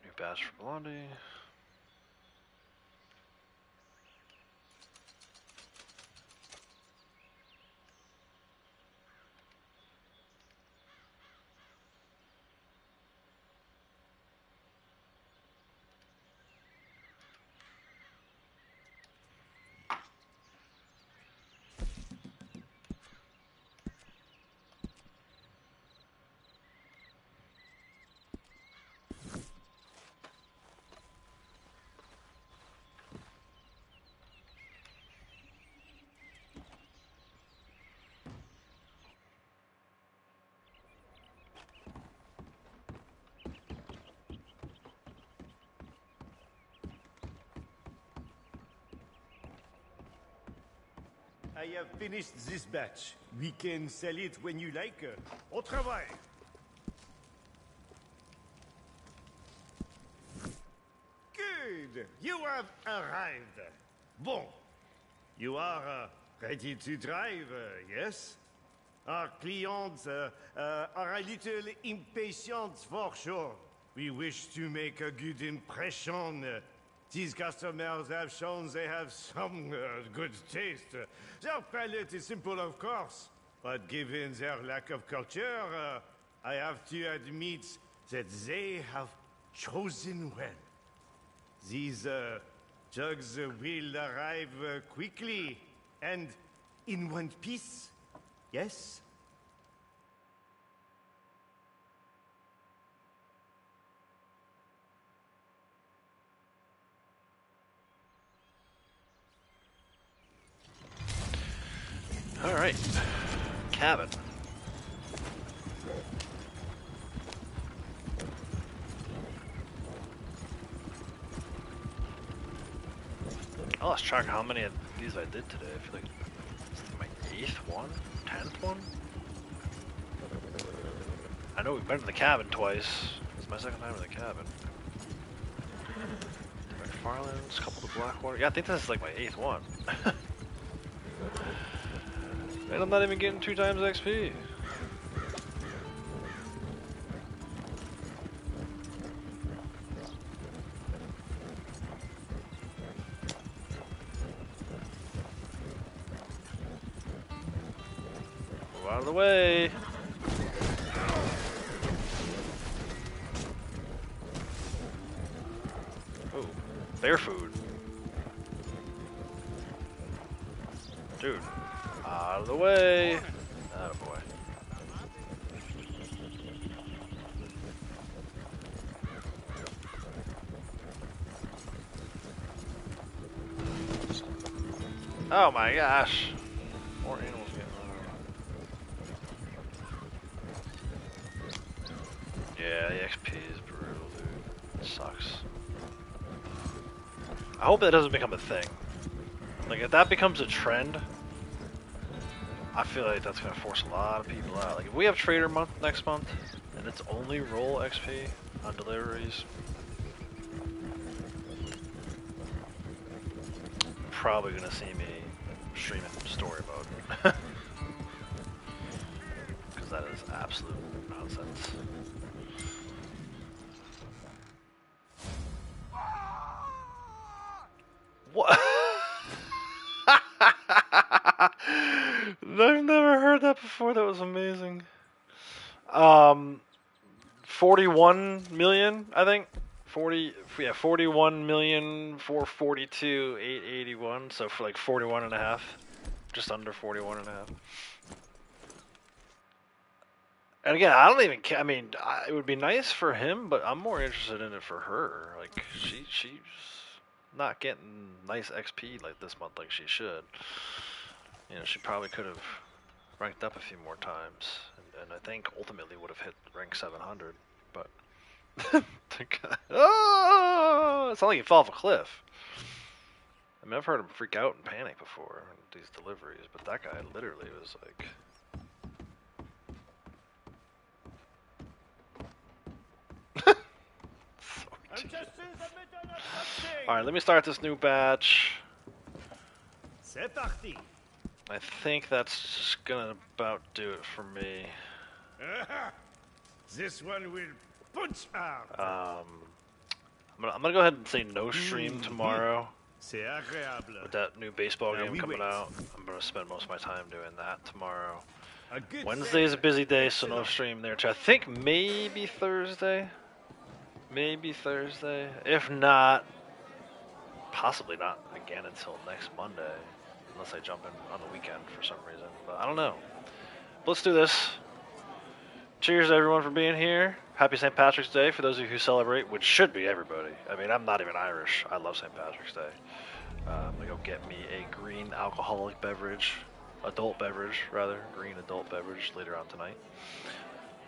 New badge for Blondie. I have finished this batch. We can sell it when you like. Au travail. Good. You have arrived. Bon. You are ready to drive, yes? Our clients are a little impatient for sure. We wish to make a good impression. These customers have shown they have some good taste. Their palate is simple, of course, but given their lack of culture, I have to admit that they have chosen well. These jugs will arrive quickly and in one piece, yes? All right, cabin. I lost track of how many of these I did today. I feel like it's my 8th one, 10th one. I know we've been to the cabin twice. It's my 2nd time in the cabin. McFarland's, a couple of Blackwater. Yeah, I think this is like my 8th one. And I'm not even getting 2 times XP. Move out of the way. Oh, bear food. Dude. Out of the way. Oh boy. Oh my gosh. More animals getting Yeah, the XP is brutal, dude. It sucks. I hope that doesn't become a thing. Like, if that becomes a trend, I feel like that's gonna force a lot of people out. Like, if we have Trader Month next month, and it's only roll XP on deliveries, probably gonna see me streaming story mode. Because that is absolute nonsense. What? I've never heard that before. That was amazing. 41 million, I think. 41,442,881. So for like 41 and a half, just under 41 and a half. And again, I don't even care. I mean, it would be nice for him, but I'm more interested in it for her. Like, she's not getting nice XP like this month like she should. You know, she probably could have ranked up a few more times, and I think ultimately would have hit rank 700. But oh, it's not like he fell off a cliff. I mean, I've heard him freak out and panic before in these deliveries, but that guy literally was like. Alright, let me start this new batch. C'est parti. I think that's just gonna about do it for me. This one will punch out. I'm gonna go ahead and say no stream tomorrow. C'est agréable. With that new baseball game coming out, I'm gonna spend most of my time doing that tomorrow. Wednesday is a busy day, so no stream there too. I think maybe Thursday. Maybe Thursday. If not, possibly not again until next Monday. Unless I jump in on the weekend for some reason. But I don't know. Let's do this. Cheers everyone for being here. Happy St. Patrick's Day for those of you who celebrate, which should be everybody. I mean, I'm not even Irish. I love St. Patrick's Day. I'm going to go get me a green alcoholic beverage. Green adult beverage later on tonight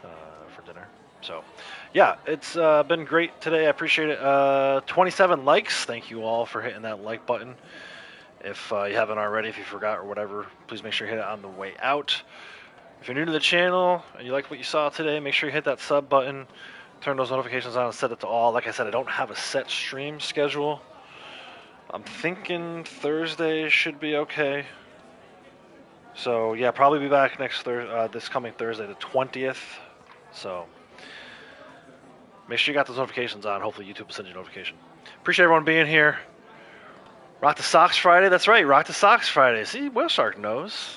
for dinner. So, yeah, it's been great today. I appreciate it. 27 likes. Thank you all for hitting that like button. If you haven't already, if you forgot or whatever, please make sure you hit it on the way out. If you're new to the channel and you liked what you saw today, make sure you hit that sub button, turn those notifications on and set it to all. Like I said, I don't have a set stream schedule. I'm thinking Thursday should be okay. So yeah, probably be back this coming Thursday, the 20th. So make sure you got those notifications on. Hopefully YouTube will send you a notification. Appreciate everyone being here. Rock the Socks Friday. That's right, Rock the Socks Friday. See, Whale Shark knows.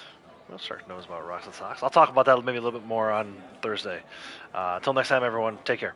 Whale Shark knows about Rock the Socks. I'll talk about that maybe a little bit more on Thursday. Until next time, everyone, take care.